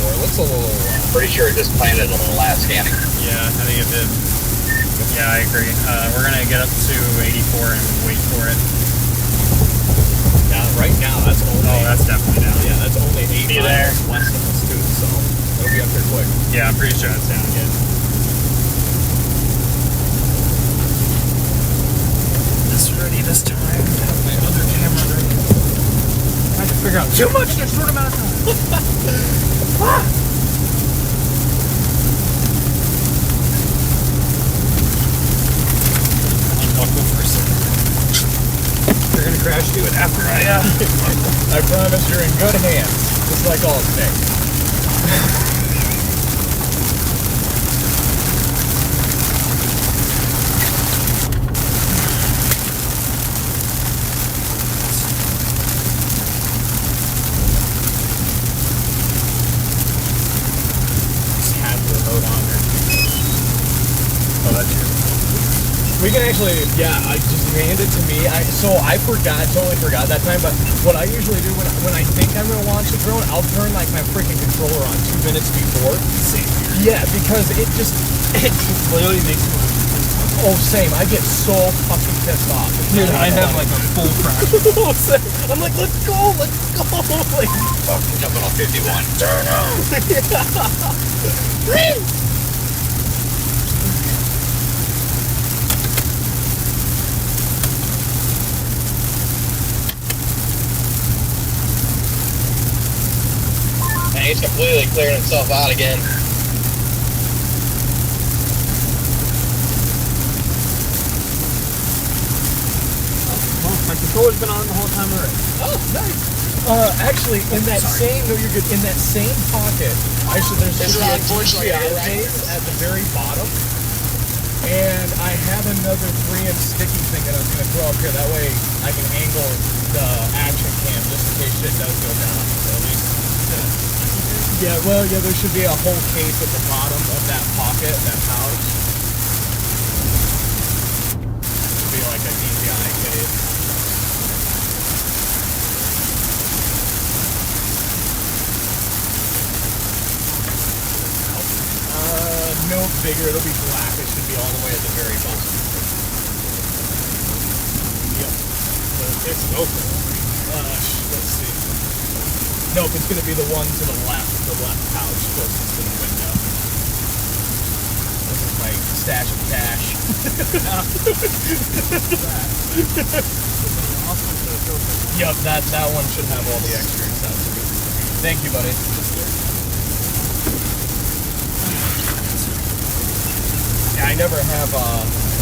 734. It looks a little. Pretty sure it just planted on the last scanning. Yeah, I think it did. Yeah, I agree. We're gonna get up to 84 and wait for it. Now, right now, that's only. Oh, that's definitely down. Yeah, that's only 8 miles west of us too, so it'll be up there quick. Yeah, I'm pretty sure it's down again. Ready this time. Have my other camera ready. I have to figure out too much in a short amount of time. Unbuckle for a second. You're gonna crash do it after I I promise you're in good hands, just like all things. We can actually, yeah, I just hand it to me. Totally forgot that time, but what I usually do when I think I'm going to launch the drone, I'll turn like my freaking controller on 2 minutes before. Same. Yeah, because it literally makes me oh, same. I get so fucking pissed off. Dude, I have like a full crash. I'm like, let's go. Like, Jumping on 51. Yeah. He's completely clearing himself out again. Well, my controller's been on the whole time already. Oh, nice. Actually, in that same, no, you're good. In that same pocket, there's a phase at the very bottom, and I have another 3-inch sticky thing that I was going to throw up here. That way, I can angle the action cam just in case shit does go down. So at least. Yeah, well, there should be a whole case at the bottom of that pocket, that pouch. figure it'll be black. It should be all the way at the very bottom. Yep. It's open. Let's see. Nope, it's going to be the one to the left pouch closest to the window. This is my stash of cash. Yep, that one should have all the extra accessories. Thank you, buddy. Yeah, I never have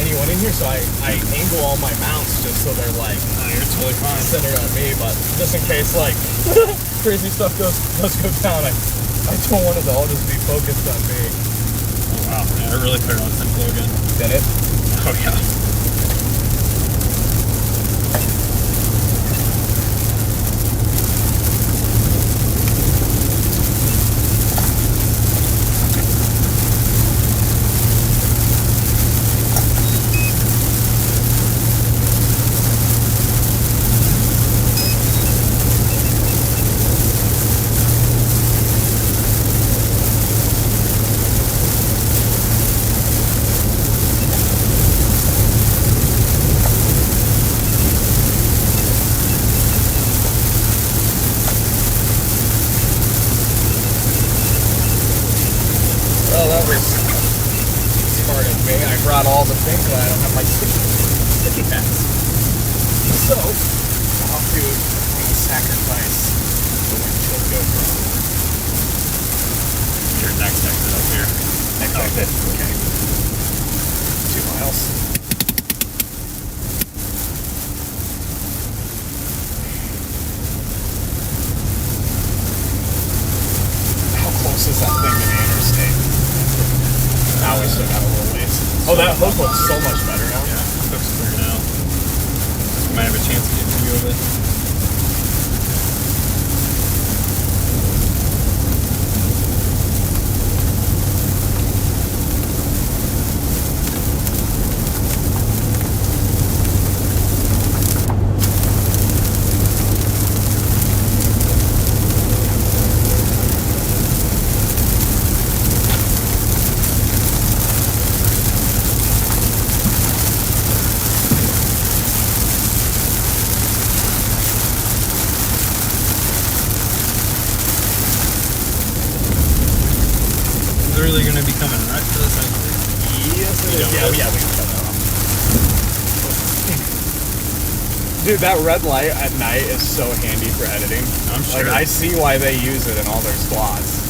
anyone in here, so I angle all my mounts just so they're like, you're totally fine. Centered on me, but just in case like crazy stuff does go down, I don't want it to all just be focused on me. Oh wow, yeah, I really put it on simple again. Did it? Oh yeah. Well, that was smart of me. I brought all the things, but I don't have my sticky pads. So, I'll have to sacrifice the windshield GoPro. Your next exit up here. Next exit? Okay. 2 miles. How close is that thing to the interstate? Now we still got a little ways. Oh, that hook looks so much better now. Yeah, hook's clear now. Might have a chance to get a view of it. Really going to be coming right to this exit. Yes, it is. Yeah, we can cut that off. Dude, that red light at night is so handy for editing. I'm sure. Like, I see why they use it in all their spots.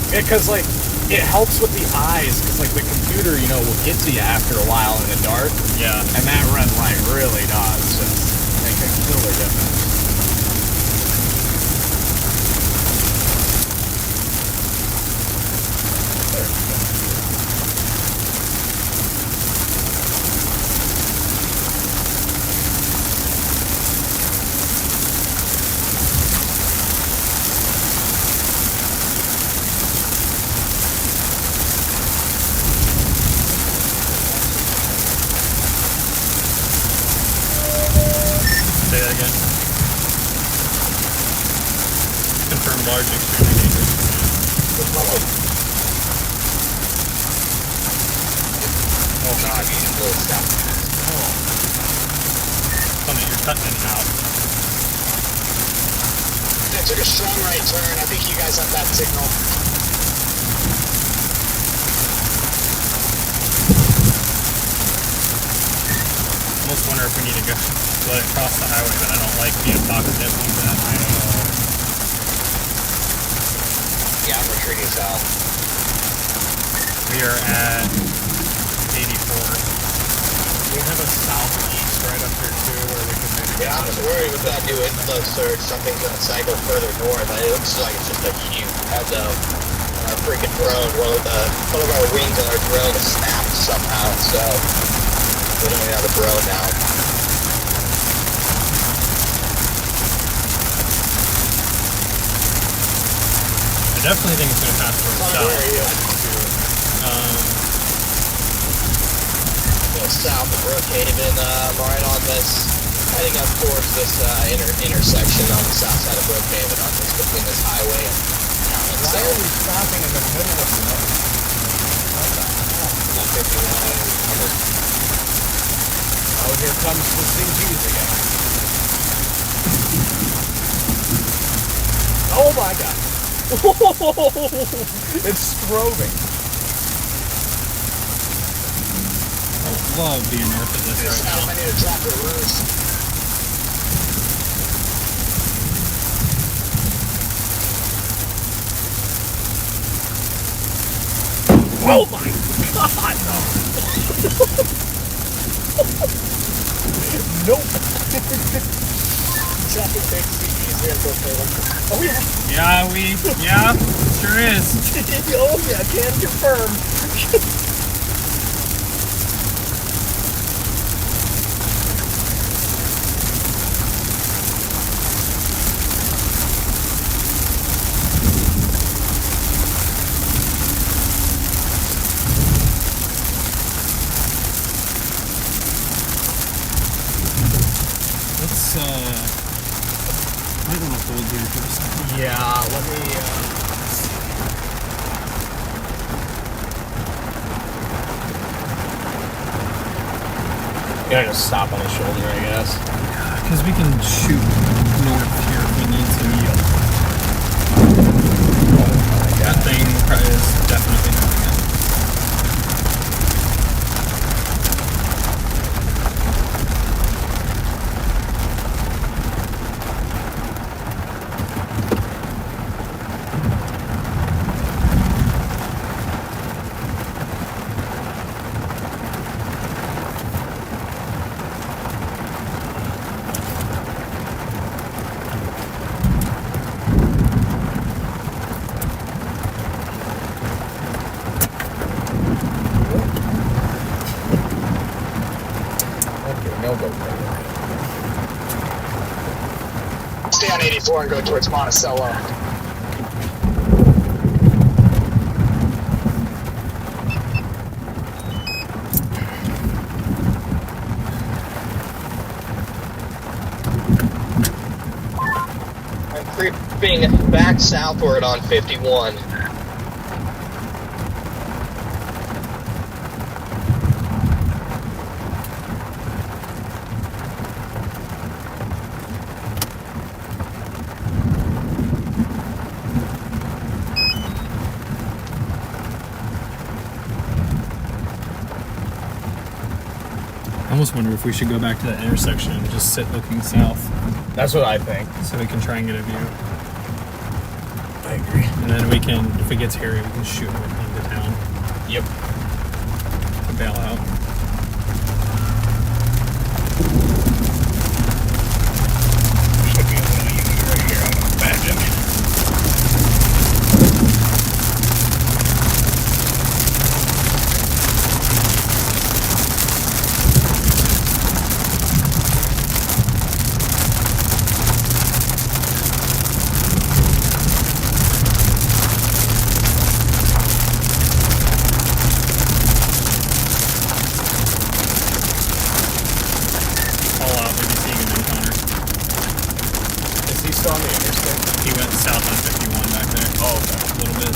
Because, like, it helps with the eyes. Because, like, the computer, you know, will get to you after a while in the dark. Yeah. And that red light really does just make a killer difference. Say that again. Confirm large and extremely dangerous. Oh god, you need to really stop. Tell me you're cutting in and out. I took a strong right turn. I think you guys have that signal. Almost wonder if we need to go let it cross the highway, but I don't like being boxed in like that. I know. Yeah, I'm retreating south. We are at 84. We have a southeast right up here too, where we can maybe. Yeah, I was worried with that new inflow surge. Something's gonna cycle further north. It looks like it's just a huge. Had our freaking drone. One of our wings on our drone snapped somehow. So we don't even have a drone now. I definitely think it's going to pass towards the south. Where are you? South of Brookhaven, right on this, heading up towards this intersection on the south side of Brookhaven, on this between this highway and town itself. Why are we stopping in the middle of the road? What the hell? Oh, here comes the CGs again. Oh my god. It's strobing. I love the inertia of this right now. I need to drop the roost. Oh my god, no. Nope. Dropping big CGs here, go play them. Oh yeah. Yeah, sure is. Oh yeah, can confirm. Let's I'm gonna hold here for a second. Yeah, let me yeah, just stop on the shoulder, I guess. Because we can shoot north here if we need to. That thing is definitely doing it. Stay on 84 and go towards Monticello. I'm creeping back southward on 51. I almost wonder if we should go back to that intersection and just sit looking south. That's what I think. So we can try and get a view. I agree. And then we can, if it gets hairy, we can shoot into town. Yep. To bail out. Should be a little easier right here, I would imagine. Still on the interstate. He went south on 51 back there. Oh, okay. A little bit.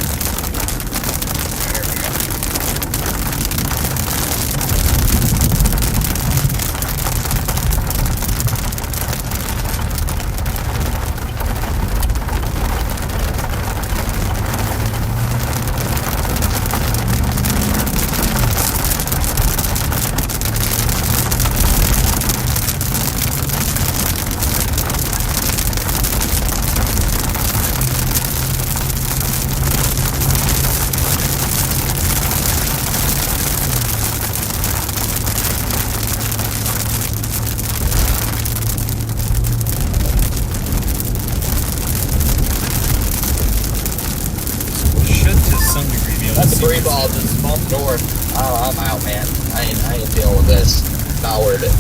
There we go. That debris ball just bumped north. Oh, I'm out, man. I ain't dealing with this. Not worth it.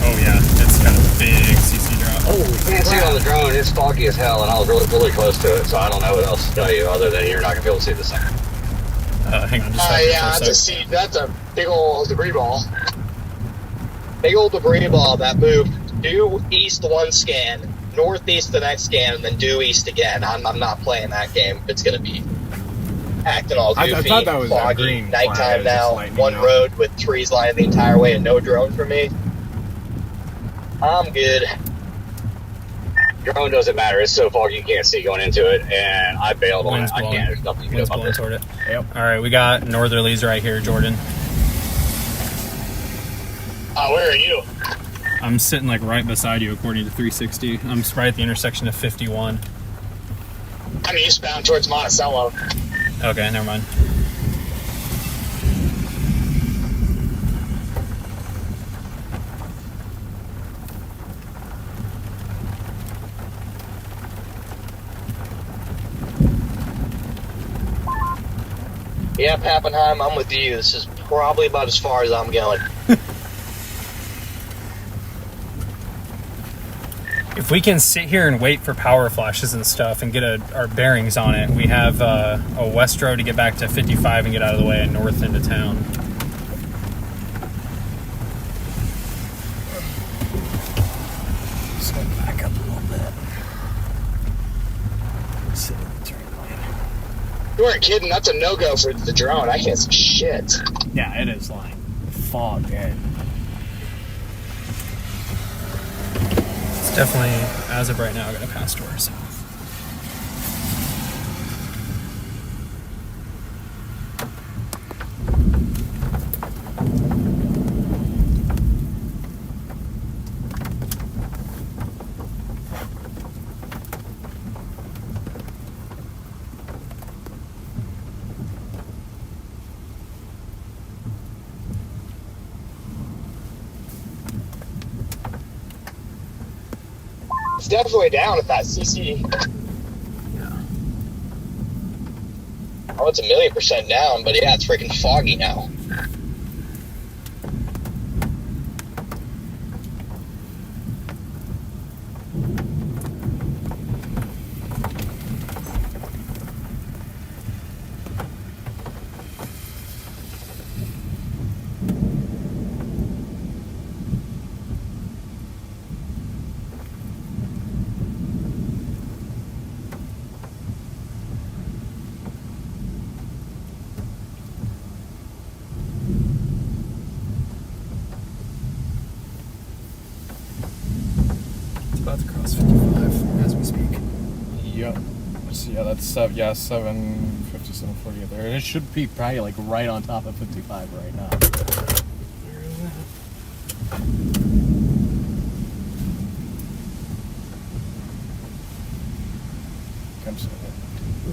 Oh yeah, it's got a big CC drop. Oh, you can't see it on the drone. It's foggy as hell, and I was really close to it, so I don't know what else to tell you other than you're not gonna be able to see the thing. Hang on, just yeah, that's a big old debris ball. Big old debris ball that moved due east one scan, northeast the next scan, and then due east again. I'm not playing that game. It's gonna be acting all goofy. I thought that was foggy, green nighttime flag, now. One road with trees lining the entire way and no drone for me. I'm good. Drone doesn't matter. It's so foggy you can't see going into it, and I bailed on it. I can't. There's nothing you can do about Wind's it. blowing toward it. Yep. All right, we got northerlies right here, Jordan. Where are you? I'm sitting like right beside you according to 360. I'm right at the intersection of 51. I'm eastbound towards Monticello. Okay, never mind. Yeah, Pappenheim, I'm with you. This is probably about as far as I'm going. If we can sit here and wait for power flashes and stuff and get our bearings on it, we have a west road to get back to 55 and get out of the way and north into town. Just gonna back up a little bit. Sit in the turn lane. You weren't kidding. That's a no-go for the drone. I can't see shit. Yeah, it is like fog, man. Definitely, as of right now, going to pass to our south. It's definitely down at that CC. Yeah. Oh, it's 1,000,000% down, but yeah, it's freaking foggy now. About to cross 55 as we speak. Yep. Yeah, that's 750, 740 there. It should be probably like right on top of 55 right now.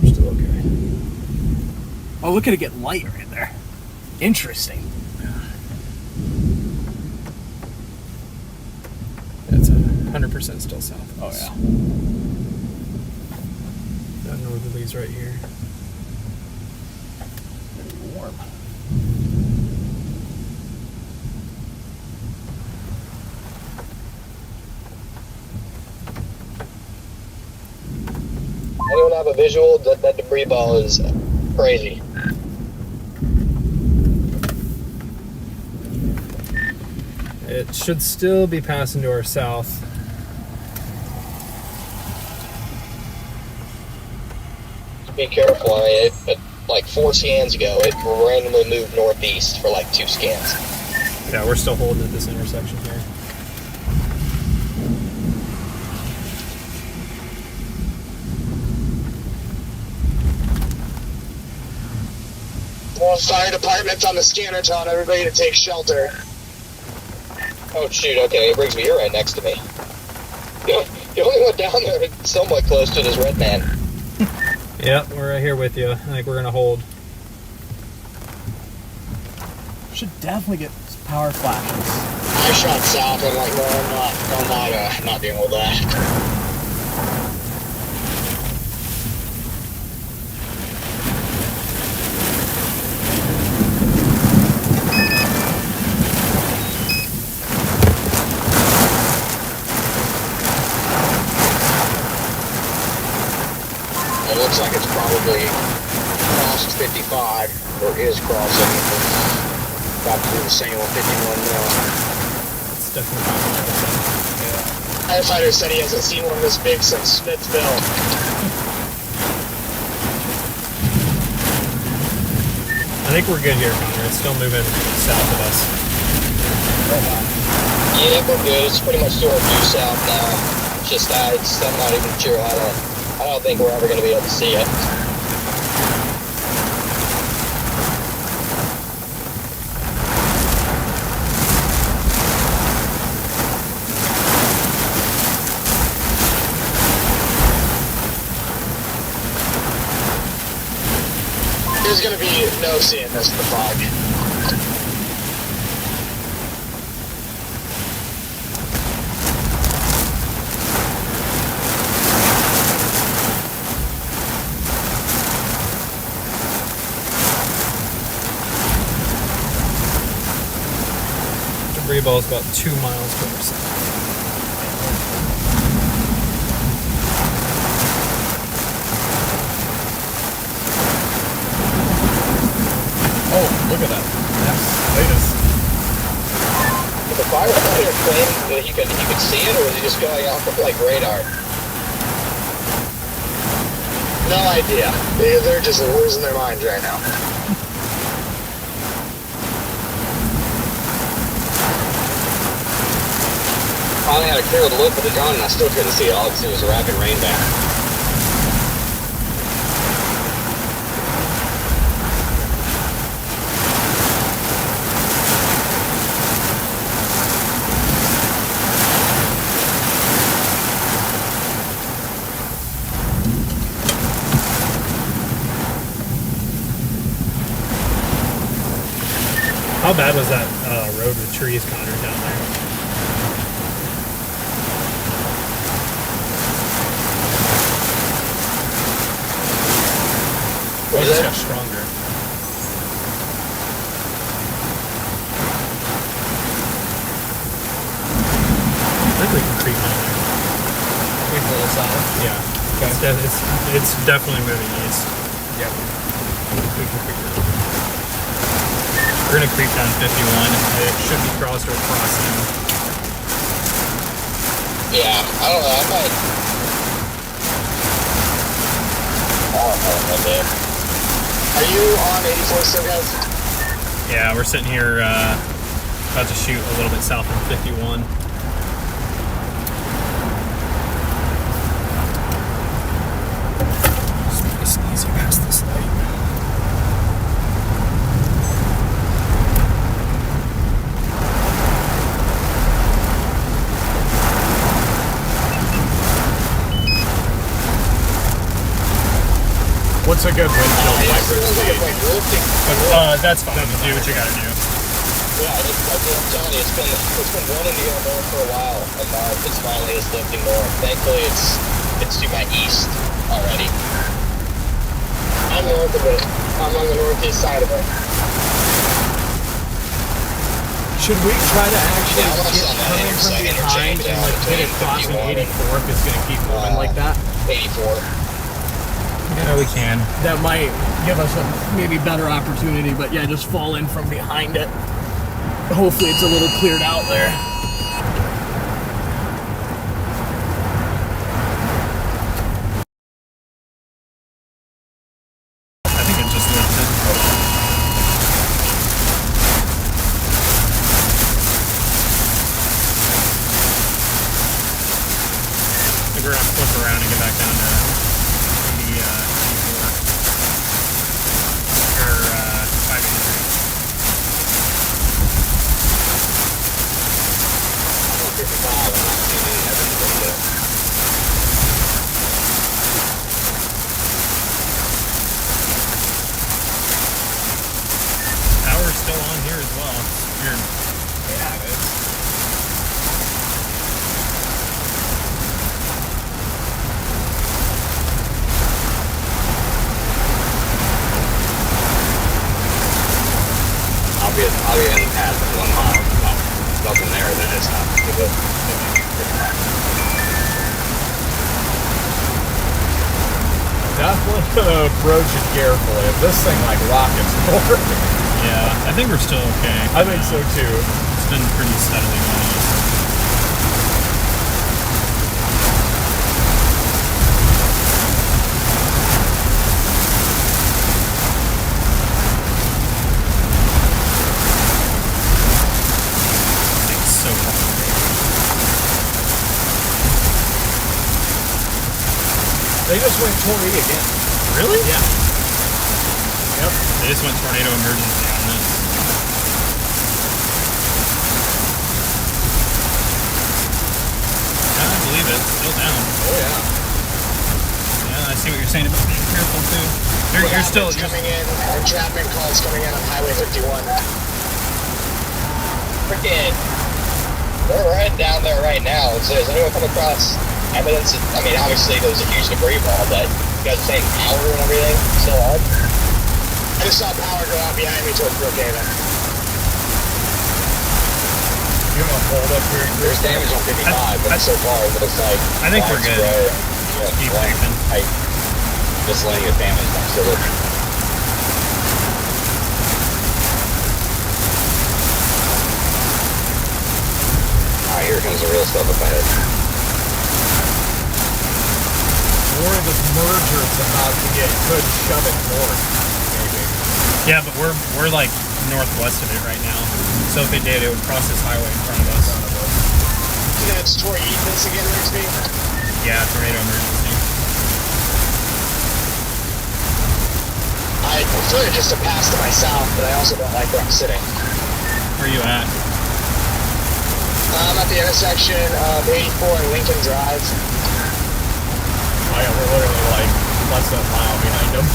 We're still okay. Oh, look at it get light right there. Interesting. It's 100% still south. Oh, yeah. Got northerlies right here. Very warm. Anyone have a visual? That debris ball is crazy. It should still be passing to our south. Be careful. I mean, like 4 scans ago, it randomly moved northeast for like 2 scans. Yeah, we're still holding at this intersection here. Well, fire department's on the scanner telling everybody to take shelter. Oh shoot, okay, it brings me here right next to me. The only one down there somewhat close to it is Red Man. Yep, we're right here with you. I think we're going to hold. Should definitely get power flashes. I shot south. I'm like, no, I'm not dealing with that. It looks like it's probably crossed 55, or is crossing. It's about to do the same on 51 now. It's definitely Firefighter said he hasn't seen one this big since Smithville. think we're good here, Connor. It's still moving south of us. Yeah, we're good. It's pretty much to our due south now. It's just I'm not even sure how to. I don't think we're ever going to be able to see it. There's going to be no seeing this in the fog. Debris ball is about 2 miles per second. Oh, look at that. That's latest. Did the firefighter claim that he could see it, or was he just going off of like radar? No idea. They're just losing their minds right now. Finally had a clear look with the gun, and I still couldn't see it all because it was a rapid rain down. How bad was that road with trees, Connor, down there? What It was just that? got stronger. I think we can creep down there. Creep a little south. Yeah. It's definitely moving east. Yep. We can creep down. We're gonna creep down 51. It should be crossed or crossing. Yeah, I don't know. I might. I don't know, man. Are you on 84 still, guys? Yeah, we're sitting here about to shoot a little bit south of 51. Just nice and easy past this light. What's a good windshield wiper speed? That's fine. Do what you gotta do. Yeah, I'm telling you, it's been running the air more for a while, and now it's finally is lifting more. Thankfully, it's to my east already. I'm north of it. I'm on the northeast side of it. Should we try to actually Yeah, I wanna get send that coming from behind and like hit it crossing 84 if it's gonna keep moving like that? 84. Yeah, we can. That might give us a maybe better opportunity, but yeah, just fall in from behind it. Hopefully it's a little cleared out there. I think it just lifted. I think we're gonna flip around and get back down to the 84 or 583. Power's still on here as well. Weird. Yeah, it is. I'll be in the path for 1 mile. Nothing there, then it's not good. Definitely approach it carefully. If this thing like rockets forward. Yeah, I think we're still okay. I think so too. It's been pretty steadily going east. They just went tornado again. Really? Yeah. Yep. They just went tornado emergency on this. Yeah, I believe it. Still down. Oh yeah. Yeah, I see what you're saying about being careful too. You're still coming in. Entrapment calls coming in on Highway 51. Freaking, we're heading down there right now. So has anyone come across evidence? I mean, obviously there was a huge debris ball, but you guys are saying power and everything still on? I just saw power go out behind me towards Brookhaven. You have a hold up here. There's damage on 55, but so far it looks like I think we're good. Keep moving. Miscellaneous damage next to it. Alright, here comes the real stuff up ahead. Or the merger it's about to get could shove it north, maybe. Yeah, but we're like northwest of it right now. So if it did, it would cross this highway in front of us. Yeah, it's Troy Eaton's again, Rigsby. Yeah, tornado emergency. I prefer just to pass to my south, but I also don't like where I'm sitting. Where are you at? I'm at the intersection of 84 and Lincoln Drive. Oh yeah, we're literally like less than a mile behind them.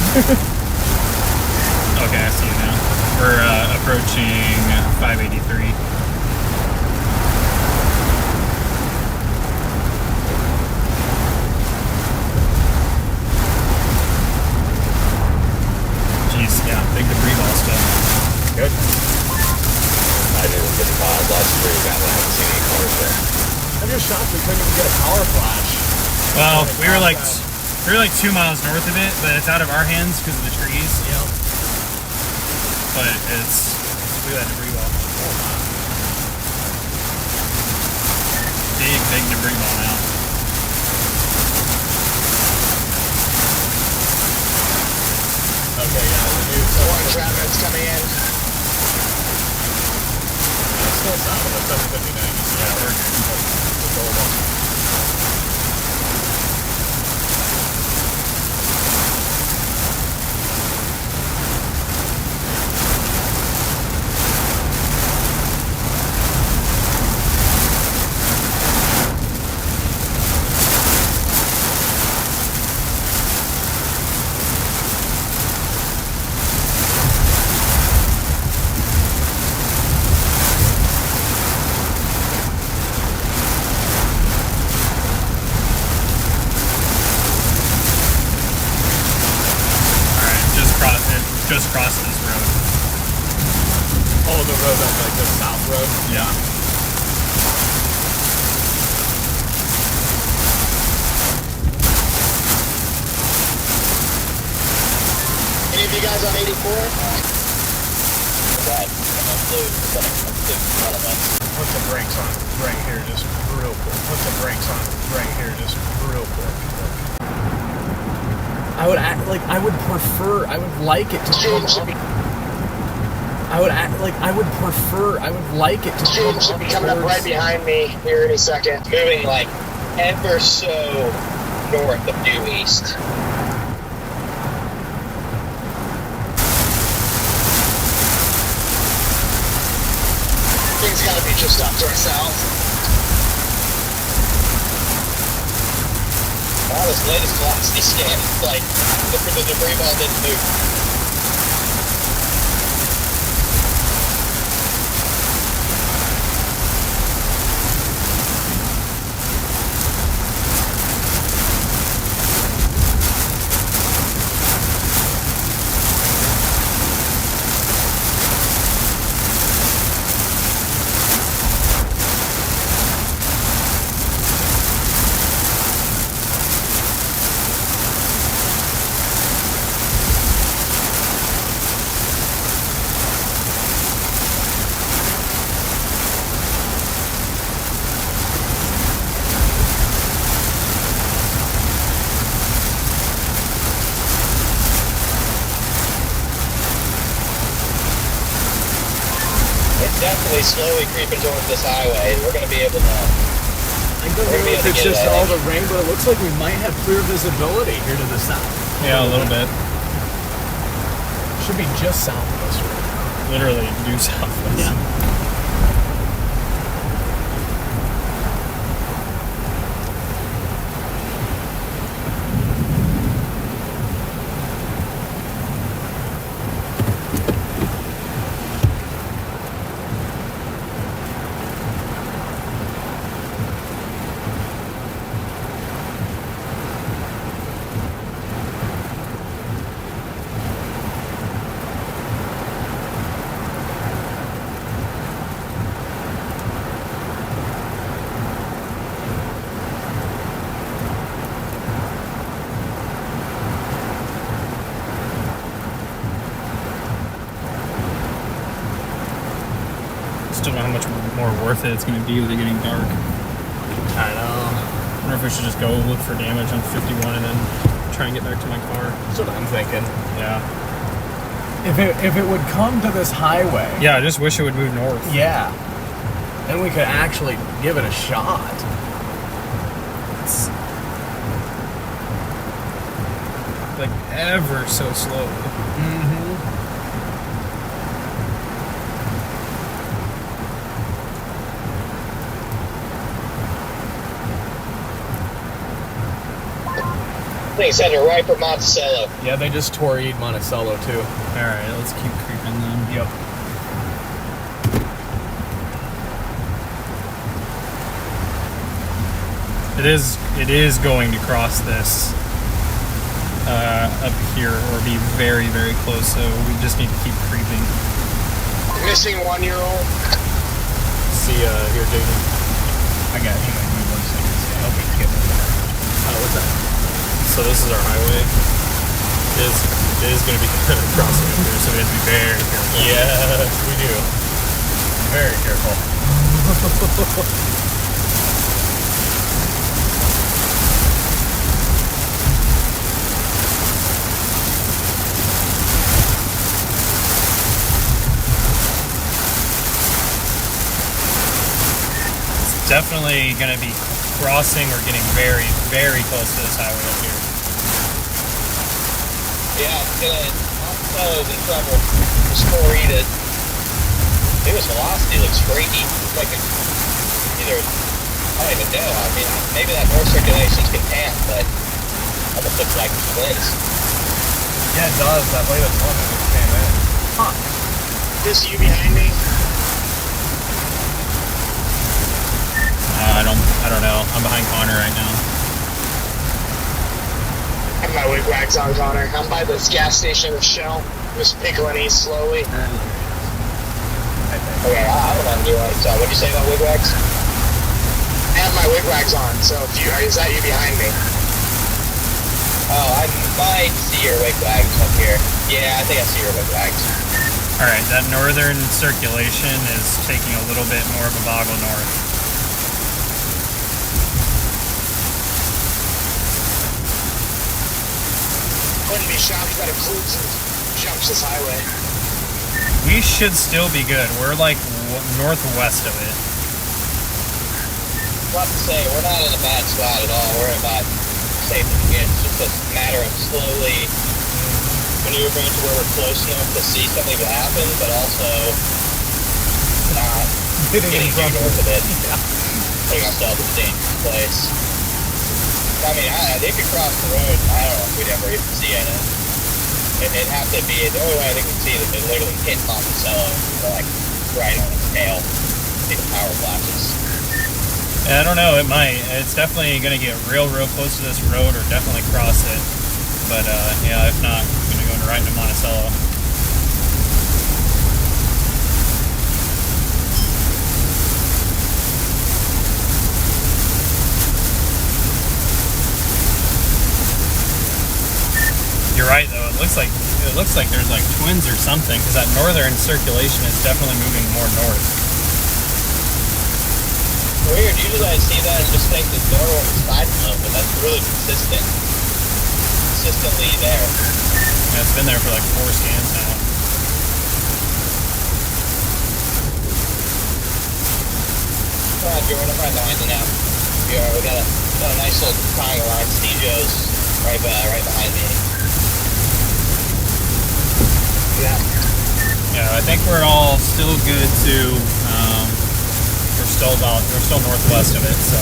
Okay, I see you now. We're approaching 583. Jeez, yeah, big debris ball stuff. Good. I didn't get the cars last pretty bad. I haven't seen any cars there. I'm just shocked we couldn't even get a power flash. Well, we were like 2 miles north of it, but it's out of our hands because of the trees. Yep. But it's look at that debris ball. Big debris ball now. Okay, yeah, the new One traffic's coming in. still south of us. That's 59. Yeah, we're good. Just cross this road. Oh, the road on like the south road? Yeah. Any of you guys on 84? Put the brakes on right here, just real quick. Put the brakes on right here, just real quick. I would like it to come up. I would like it to James should be coming up right behind me here any second. Moving like ever so north of due east. Things gotta be just off to our south. Wow, this latest velocity scan is like the debris ball didn't move. Definitely slowly creeping towards this highway. We're going to be able to I don't know if it's just all the rain, but it looks like we might have clear visibility here to the south. Yeah, a little bit. Should be just south of us, right? Literally due south of us. Yeah. Still don't know how much more worth it it's going to be with it getting dark. I know. I wonder if we should just go look for damage on 51 and then try and get back to my car. That's what I'm thinking. Yeah. If it would come to this highway. Yeah, I just wish it would move north. Yeah. Then we could actually give it a shot. It's like ever so slowly. Mm-hmm. I think it's headed right for Monticello. Yeah, they just tore Monticello too. Alright, let's keep creeping then. Yep. It is going to cross this up here or be very, very close, so we just need to keep creeping. Missing 1-year-old. See here, Jaden. I got you. Give me 1 second. Help me get there. What's that? So this is our highway. It is going to be crossing up here, so we have to be very careful. Yes, we do. Very careful. It's definitely going to be crossing or getting very, very close to this highway up here. Yeah, Monticello's in trouble. Just overheated. Maybe its velocity looks freaky. It's like either, I don't even know. I mean, maybe that north circulation's content, but it almost looks like it's winds. Yeah, it does. That way that's one that came in. Huh. This you behind me? I don't know. I'm behind Connor right now. I have my wigwags on, Connor. I'm by this gas station of Shell. Just pickling east slowly. Okay, I don't know. So, what'd you say about wigwags? I have my wigwags on, so is that you behind me? Oh, I might see your wigwags up here. Yeah, I think I see your wigwags. Alright, that northern circulation is taking a little bit more of a boggle north. Wouldn't be shocked if that includes and jumps this highway. We should still be good. We're like northwest of it. Tough to say, we're not in a bad spot at all. We're about safe to begin. It's just a matter of slowly maneuvering to where we're close enough to see something to happen, but also not getting too north of it. Yeah. Putting ourselves in a dangerous place. I mean, they could cross the road. I don't know if we'd ever even see it. It'd have to be, the only way I think we'd see it is they literally hit Monticello, like right on its tail. See the power flashes. I don't know, it might. It's definitely going to get real close to this road or definitely cross it. But yeah, if not, it's going to go right into Monticello. You're right though. It looks like there's like twins or something because that northern circulation is definitely moving more north. Weird. Usually I see that and just think the normal side flow, but that's really consistently there. Yeah, it's been there for like 4 scans now. Come on, Jordan. I'm right behind you now. We got a nice little triangle line. Steve Joe's right behind me. Yeah, I think we're all still good to. We're still northwest of it, so.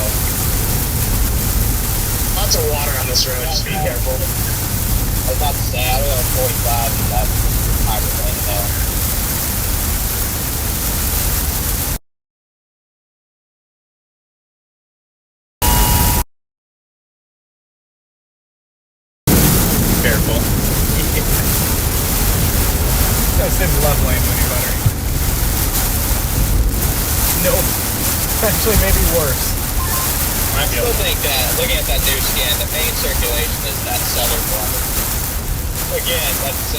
Lots of water on this road. Just be careful. I was about to say, I was on 45 and that hybrid lane though. Careful. Gotta stay in the left lane when you're better. Nope. Actually, maybe worse. I still think that, looking at that new scan, the main circulation is that southern one. Again, that's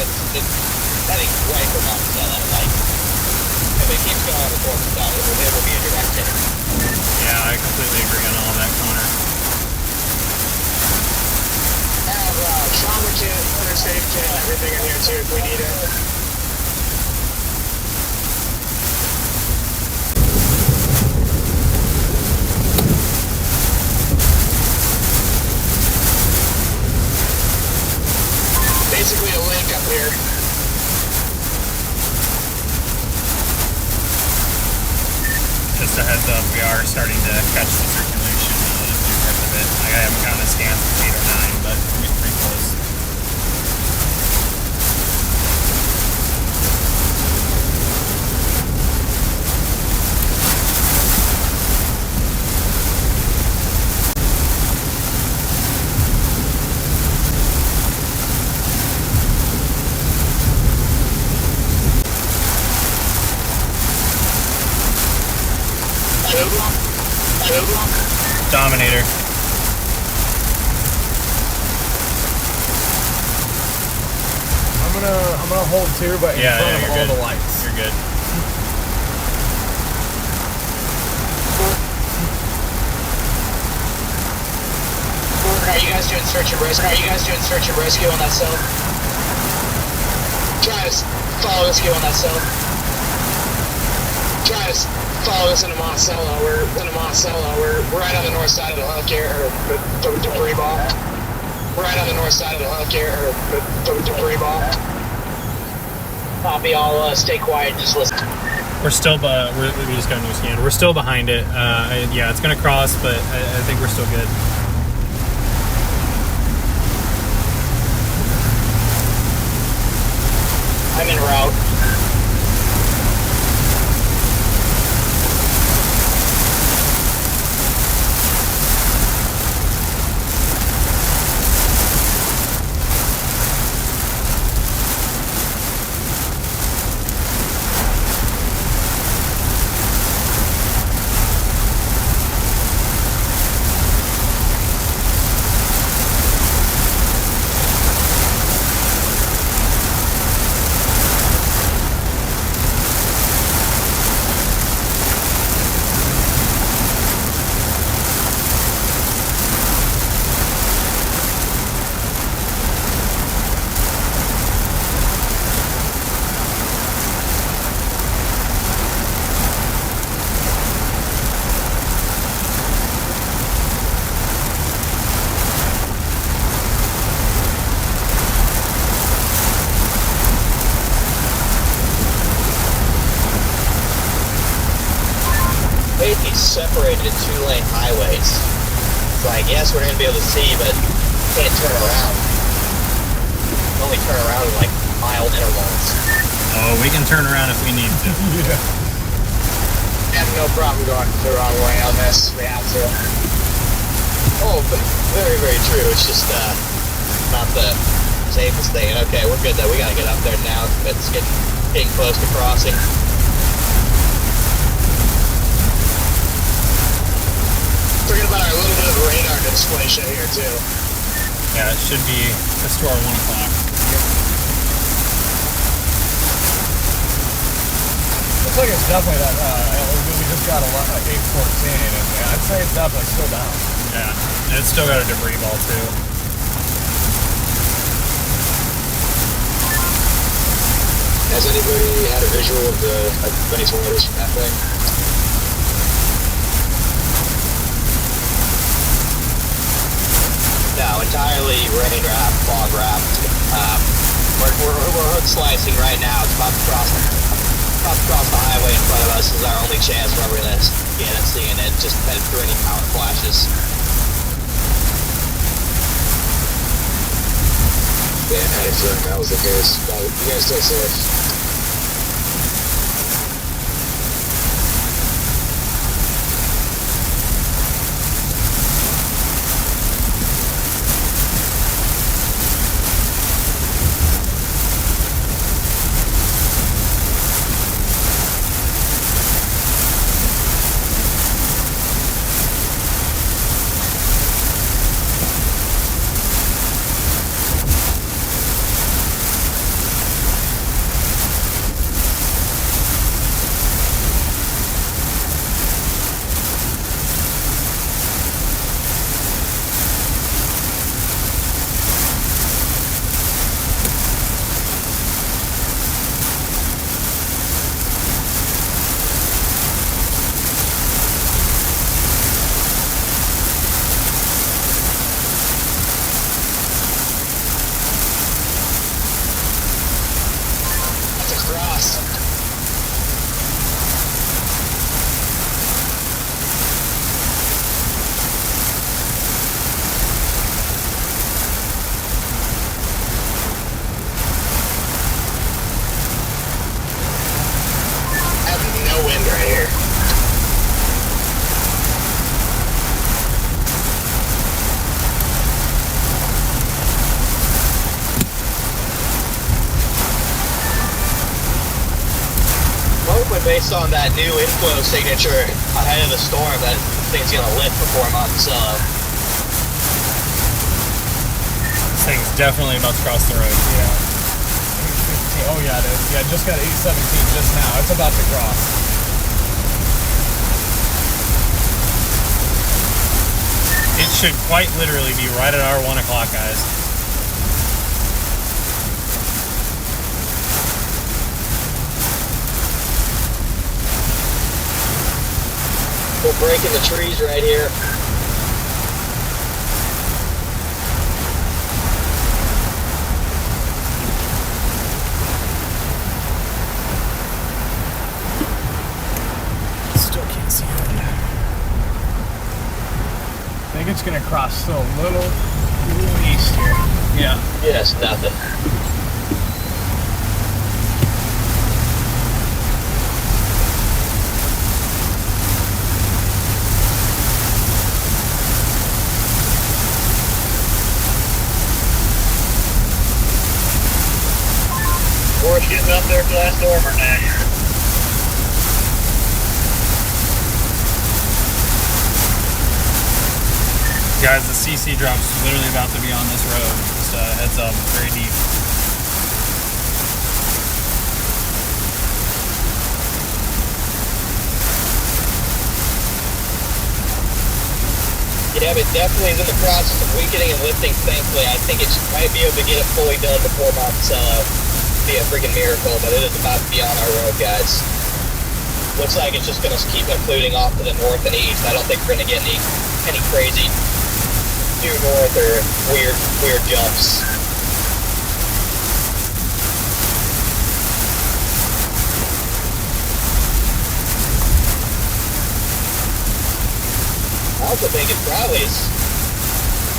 heading right for Monticello. Like, if it keeps going on the towards the side, it will be a direct hit. Yeah, I completely agree on all that, Connor. Have trauma kit, first aid kit, everything in here too if we need it. Basically a lake up here. Just a heads up, we are starting to catch the circulation through parts of it. I haven't gotten a scan for 8 or 9, but we're pretty close. Dominator. I'm gonna hold too, but in front of all good. the lights. You're good. Are you guys doing search and rescue on that cell? Try to follow rescue on that cell. Try to follow us into Monticello. We're into Monticello. We're right on the north side of the hook here, or the debris ball. Right on the north side of the hook here, or the debris ball. Copy. I'll stay quiet and just listen. We're still, we just got a new scan. We're still behind it. Yeah, it's gonna cross, but I think we're still good. I'm en route. Separated in 2-lane highways. So I guess we're gonna be able to see, but can't turn around. Only turn around in like mild intervals. Oh, we can turn around if we need to. Yeah. I have no problem going the wrong way on this. We have to. Oh, but very, very true. It's just not the safest thing. Okay, we're good though. We gotta get up there now. It's getting close to crossing. Forget about our little bit of radar display show here too. Yeah, it should be just to our 1 o'clock. Looks like it's definitely that, we just got a 814, and I'd say it's definitely still down. Yeah, and it's still got a debris ball too. Has anybody had a visual of any tornadoes from that thing? completely rain wrapped, fog wrapped. We're hook slicing right now. It's about to cross the highway in front of us. Is our only chance where we're gonna get it, seeing it, just head through any power flashes. Yeah, excellent. That was the case. You guys stay safe. Based on that new inflow signature ahead of the storm, that thing's gonna lift before Monticello. This thing's definitely about to cross the road. Yeah. 8:15. Oh yeah, it is. Yeah, just got 8:17 just now. It's about to cross. It should quite literally be right at our 1 o'clock, guys. We're breaking the trees right here. Still can't see it. I think it's gonna cross still a little east here. Yeah. Yes, nothing. We're getting up there for that storm or not. Guys, the CC drop's literally about to be on this road. Just heads up, very deep. Yeah, but definitely is in the process of weakening and lifting, thankfully. I think it might be able to get it fully done before Monticello. Be a freaking miracle, but it is about to be on our road, guys. Looks like it's just going to keep including off to the north and east. I don't think we're going to get any crazy due north or weird jumps. I also think it probably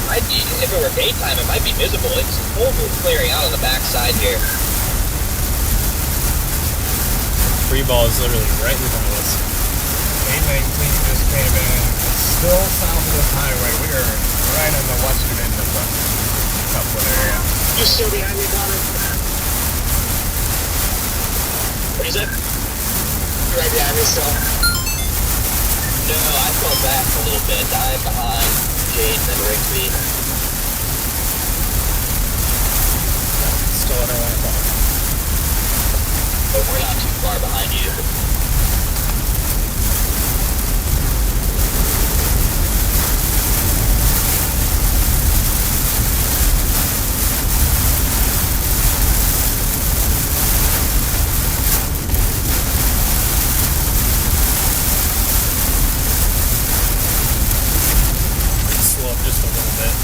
might be, if it were daytime, it might be visible. It's totally clearing out on the back side here. Free ball is literally right in front of us. 819 just came in. Still south of this highway. We are right on the western end of the Couplet area. You still behind me, Connor? What is it? You're right behind me still. No, I fell back a little bit. I'm behind Jaden and Rigsby. Still at our 1 o'clock. But we're not too far behind you. Slow up just a little bit.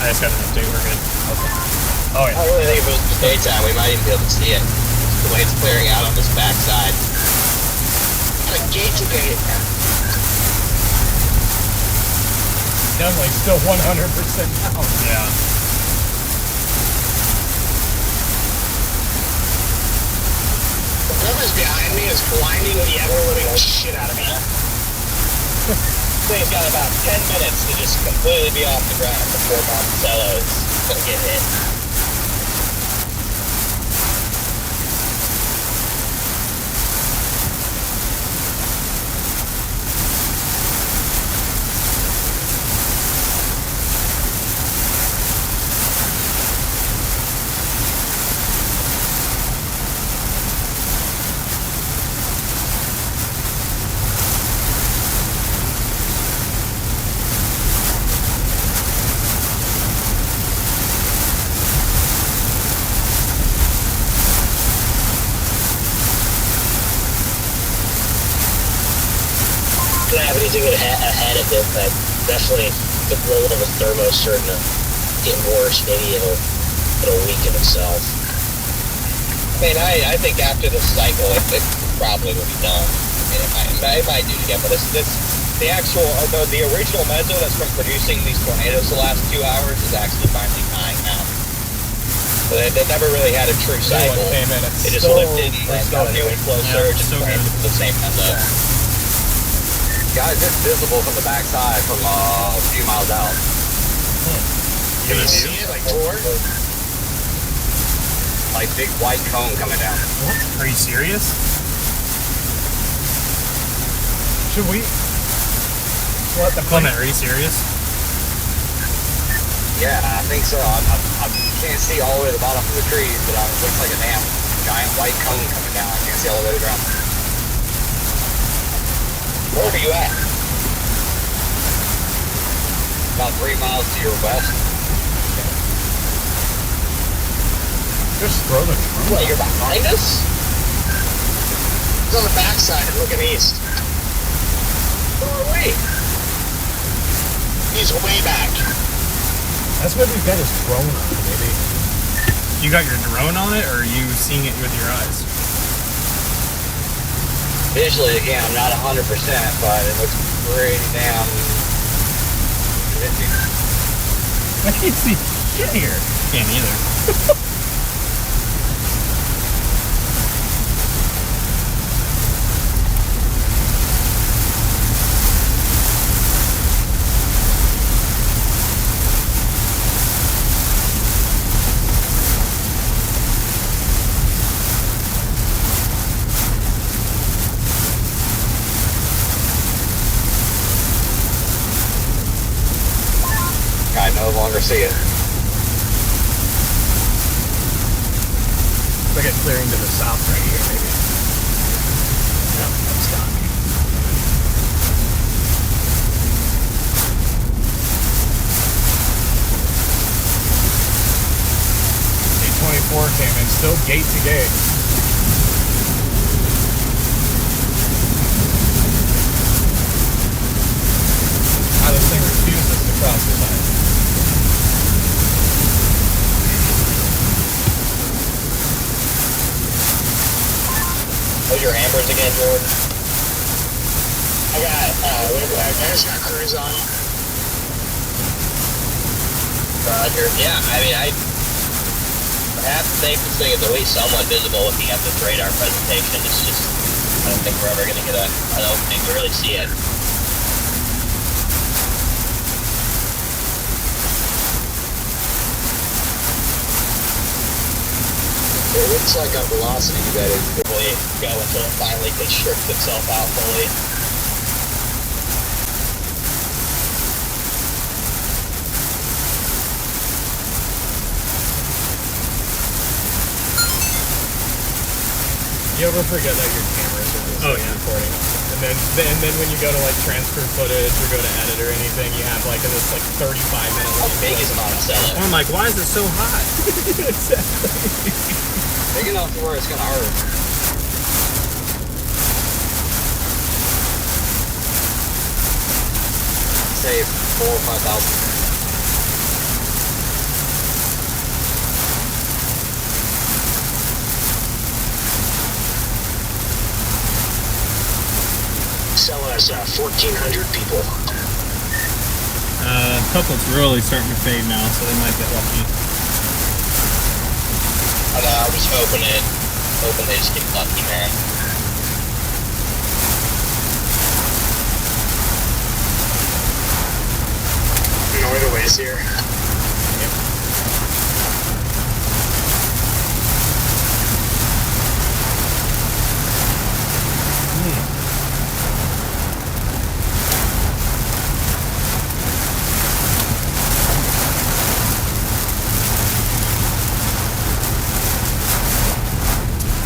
I just got an update. We're good. Okay. Oh yeah. I really think if it was the daytime, we might even be able to see it. The way it's clearing out on this backside. Got a gate to gate. Definitely still 100% down. Yeah. Whoever's behind me is blinding the ever-living shit out of me. This thing's got about 10 minutes to just completely be off the ground before Monticello is going to get hit. Don't have anything ahead of it, but definitely the roll of the thermo starting to get worse. Maybe it'll weaken itself. I mean, I think after this cycle, it probably will be done. I mean, it might do it again, but the original mezzo that's been producing these tornadoes the last 2 hours is actually finally dying out. So they never really had a true cycle. It just lifted and got a new inflow surge and turned into the same mezzo. Guys, it's visible from the backside from a few miles out. Can you see it, like Tor? Like big white cone coming down. What? Are you serious? Should we let the Clement, are you serious? Yeah, I think so. I can't see all the way to the bottom of the trees, but it looks like a damn giant white cone coming down. I can't see all the way to the ground. Where are you at? About 3 miles to your west. just throw the drone? What, you're behind us? He's on the backside and looking east. Where are we? He's way back. That's what we've got his drone on, maybe. You got your drone on it, or are you seeing it with your eyes? Visually, again, I'm not 100%, but it looks pretty damn convincing. I can't see shit here. Can't either. I no longer see it. Look at clearing to the south right here, maybe. No, that's gone. 824 came in, still gate to gate. How this thing refuses to cross the line. Those your ambers again, Jordan? I just got cruise on. Roger. Yeah, I mean, I have to think this thing is at least somewhat visible looking at this radar presentation. It's just, I don't think we're ever going to get an opening to really see it. It looks like on velocity that is Really go until it finally constricts itself out fully. You ever forget that your cameras are just recording? And then when you go to like transfer footage or go to edit or anything, you have like this like 35-minute. How big is Monticello? I'm like, why is it so hot? Exactly. Big enough to where it's gonna hurt. Say 4,000 or 5,000. has 1,400 people. A couple's really starting to fade now, so they might get lucky. I know, I was hoping they just get lucky, man. Northways here.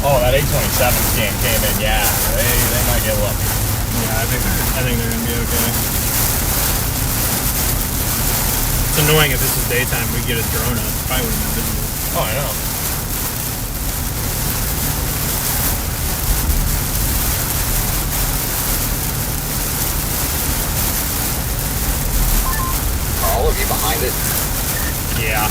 Oh, that 827 scan came in. Yeah, they might get lucky. Yeah, I think they're gonna be okay. It's annoying if this was daytime. We get a drone up. Probably wouldn't have been visible. Oh, I know. Are all of you behind it? Yeah.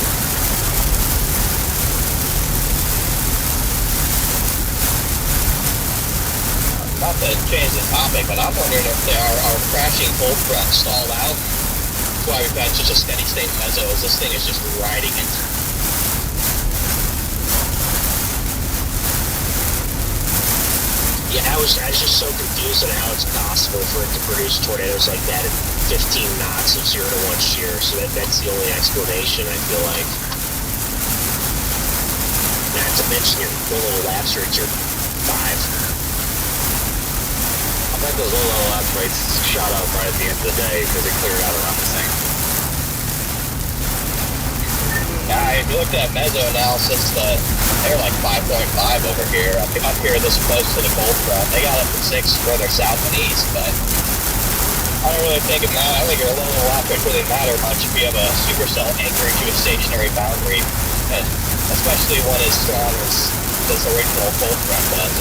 Not to change the topic, but I'm wondering if our crashing cold front stalled out. That's why we've got such a steady state meso, is this thing is just riding it. Yeah, I was just so confused on how it's possible for it to produce tornadoes like that at 15 knots of 0 to 1 shear. So that's the only explanation, I feel like. Not to mention your little lapse rates are 5. I bet those low lapse rates shot up right at the end of the day because it cleared out around the same. If you looked at meso analysis, they're like 5.5 over here. Up here this close to the cold front. They got up to 6 further south and east, but I don't really think it matters. I think your low lapse rate really matter much if you have a supercell anchored to a stationary boundary, and especially one as strong as this original cold front was.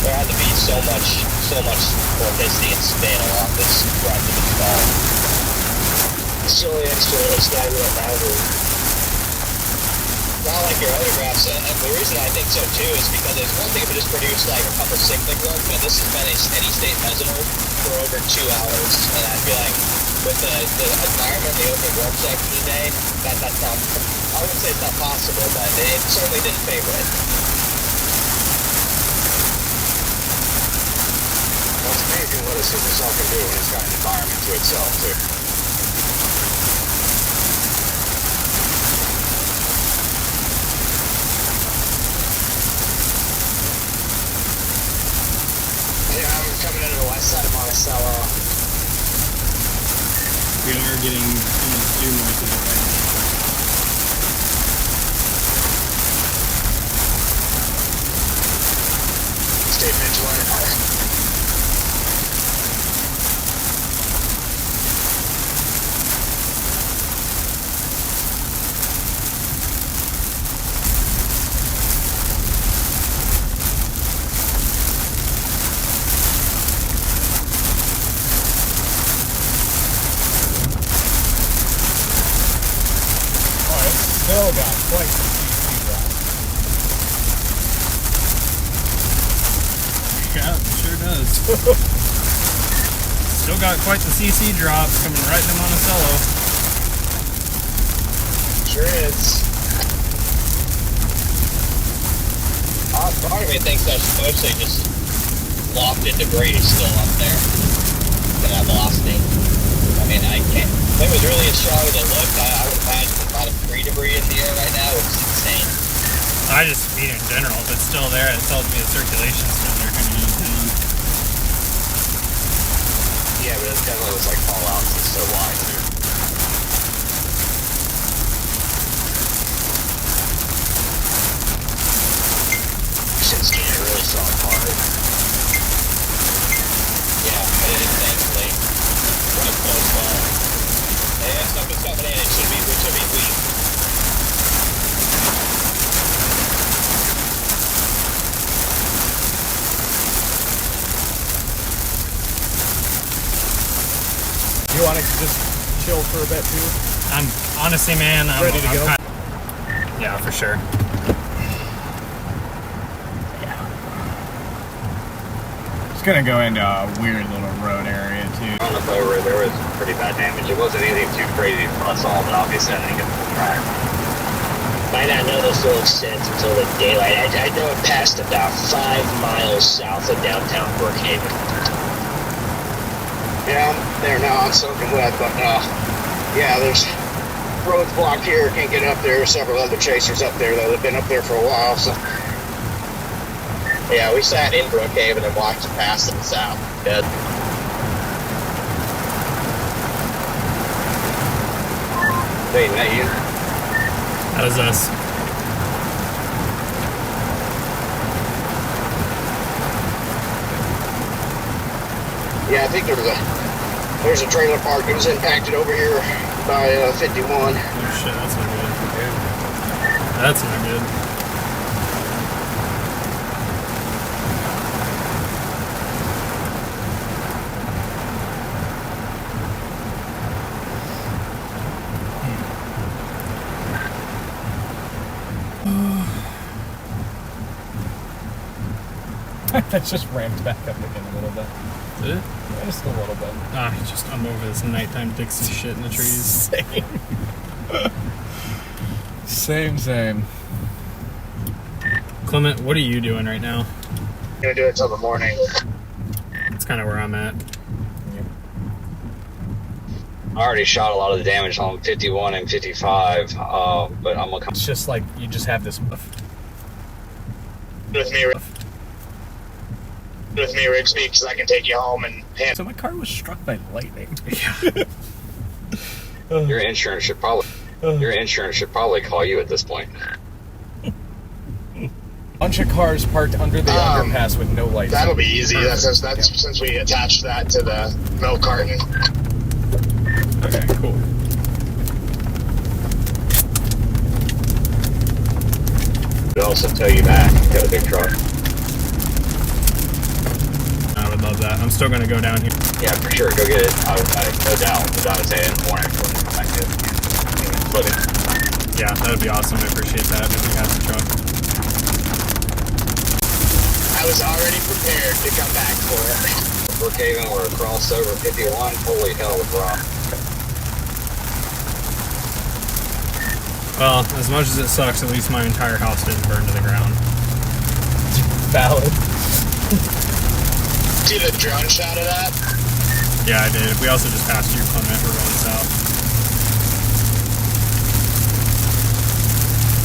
There had to be so much vorticity and spin along this front of the fall. It's the only explanation I know about it. Not like your other graphs, and the reason I think so too is because it's one thing if it just produced like a couple cyclic ones, but this has been a steady state meso for over 2 hours, and I feel like with the environment, the open warp section today, that's not, I wouldn't say it's not possible, but it certainly didn't favor it. Well, it's amazing what a supercell can do when it's got an environment to itself, too. Yeah, I'm coming into the west side of Monticello. We are getting zoom like that right now. Stay vigilant. Still got quite the CC drop. Yeah, it sure does. Still got quite the CC drop coming right to Monticello. Sure is. Part of me thinks that's mostly just locked in debris still up there at that velocity. I mean, I can't. If it was really as strong as it looked, I would imagine a lot of free debris in the air right now, which is insane. I just mean in general, if it's still there, it tells me the circulation's still there coming in town. Yeah, but it definitely looks like fallout. It's so wide, too. Shit's getting really falling apart. Yeah, it is thankfully quite close by. Yeah, something's coming in. It should be weak. You want to just chill for a bit too? I'm honestly, man, I'm ready to go. Yeah, for sure. gonna go into a weird little road area too. On the boat road, there was pretty bad damage. It wasn't anything too crazy for us all, but obviously I didn't get the full track. Might not know the full extent until the daylight. I know it passed about 5 miles south of downtown Brookhaven. Yeah, I'm there now. I'm soaking wet, but yeah, there's roads blocked here. Can't get up there. Several other chasers up there though. They've been up there for a while. So Yeah, we sat in Brookhaven and watched it pass to the south. Good. Hey, Nate, you? That was us. yeah, I think there's a trailer park that was impacted over here by 51. Oh shit, that's not good. That's not good. That's just ramped back up again a little bit. Did it? Yeah, just a little bit. I'm over this nighttime Dixie shit in the trees. Same. Clement, what are you doing right now? I'm gonna do it till the morning. That's kind of where I'm at. I already shot a lot of the damage on 51 and 55, but I'm gonna come. It's just like you just have this. With me, Rigsby, because I can take you home and hand. So my car was struck by lightning. Yeah. Your insurance should probably call you at this point. Bunch of cars parked under the underpass with no lights. That'll be easy. That's since we attached that to the milk carton. Okay, cool. They'll also tow you back. Got a big truck. I would love that. I'm still gonna go down here. Yeah, for sure. Go get it. No doubt. Without it in the morning. Come back to it. Flip it. Yeah, that would be awesome. I appreciate that if we have the truck. I was already prepared to come back for it. Brookhaven, we're across over 51. Holy hell, it's rough. Well, as much as it sucks, at least my entire house didn't burn to the ground. Valid. See the drone shot of that? Yeah, I did. We also just passed you, Clement. We're going south.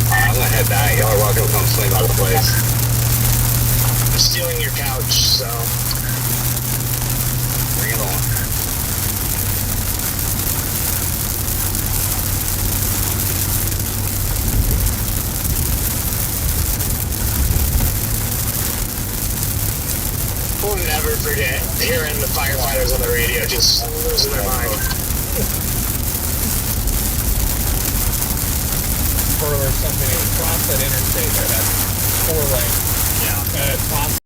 Alright, I'm gonna head back. Y'all are welcome to come swing by the place. I'm stealing your couch, so Bring it on. we'll never forget hearing the firefighters on the radio just losing their mind. Or something across that interstate there, that's 4 lane. Yeah. Cross